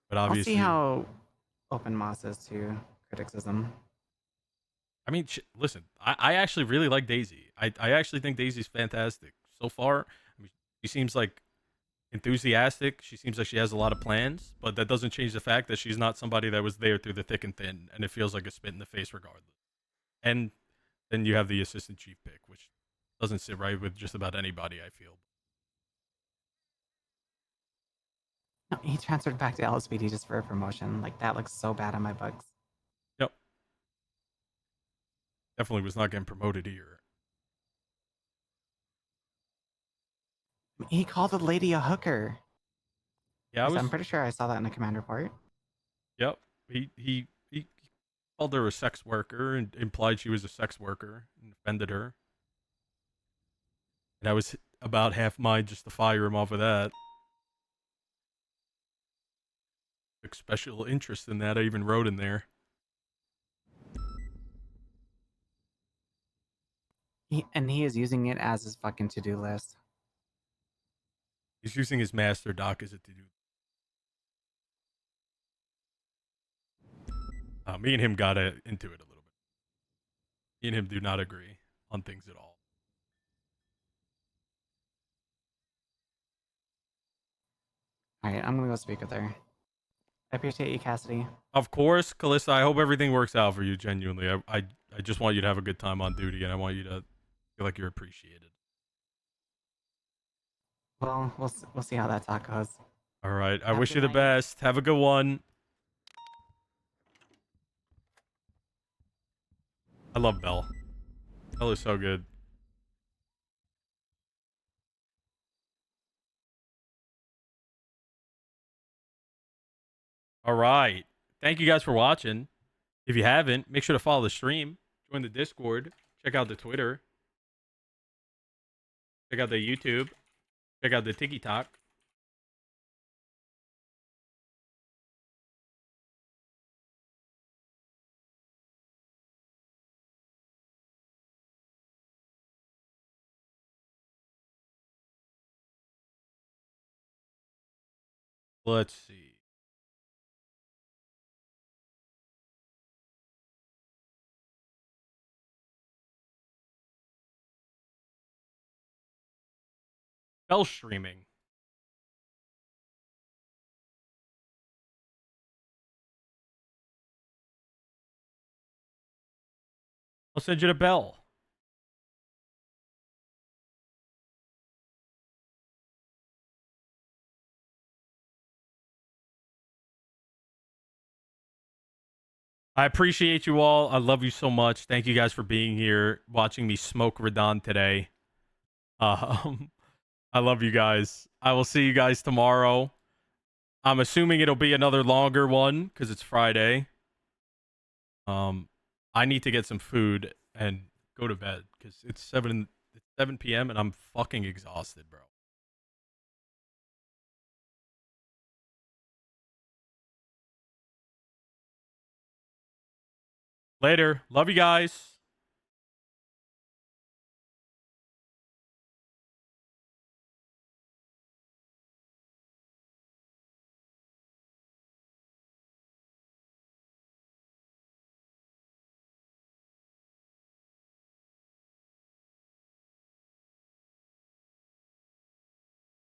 But obviously, I'll see how open Moss is to criticism. I mean, listen, I actually really like Daisy. I actually think Daisy's fantastic so far. I mean, she seems like enthusiastic. She seems like she has a lot of plans, but that doesn't change the fact that she's not somebody that was there through the thick and thin, and it feels like a spit in the face regardless. And then you have the assistant chief pick, which doesn't sit right with just about anybody, I feel. No, he transferred back to LSPD just for a promotion. Like that looks so bad on my books. Yep. Definitely was not getting promoted here. He called a lady a hooker. Yeah, I'm pretty sure I saw that in a command report. Yep. He called her a sex worker and implied she was a sex worker and offended her. And I was about half mine just to fire him off of that. special interest in that. I even wrote in there. He is using it as his fucking to-do list. He's using his master doc as a to-do. Me and him got into it a little bit. Me and him do not agree on things at all. All right, I'm gonna go speak with her. I appreciate you, Cassidy. Of course, Calista, I hope everything works out for you, genuinely. I just want you to have a good time on duty, and I want you to feel like you're appreciated. Well, we'll see how that talk goes. All right. I Have a wish good you the night. best. Have a good one. I love Belle. Belle is so good. All right. Thank you guys for watching. If you haven't, make sure to follow the stream, join the Discord, check out the Twitter, check out the YouTube, check out the TikTok. Let's see. Bell streaming. I'll send you to Bell. I appreciate you all. I love you so much. Thank you guys for being here, watching me smoke RADAHN today. I love you guys. I will see you guys tomorrow. I'm assuming it'll be another longer one because it's Friday. I need to get some food and go to bed because it's 7 p.m. and I'm fucking exhausted, bro. Later. Love you guys.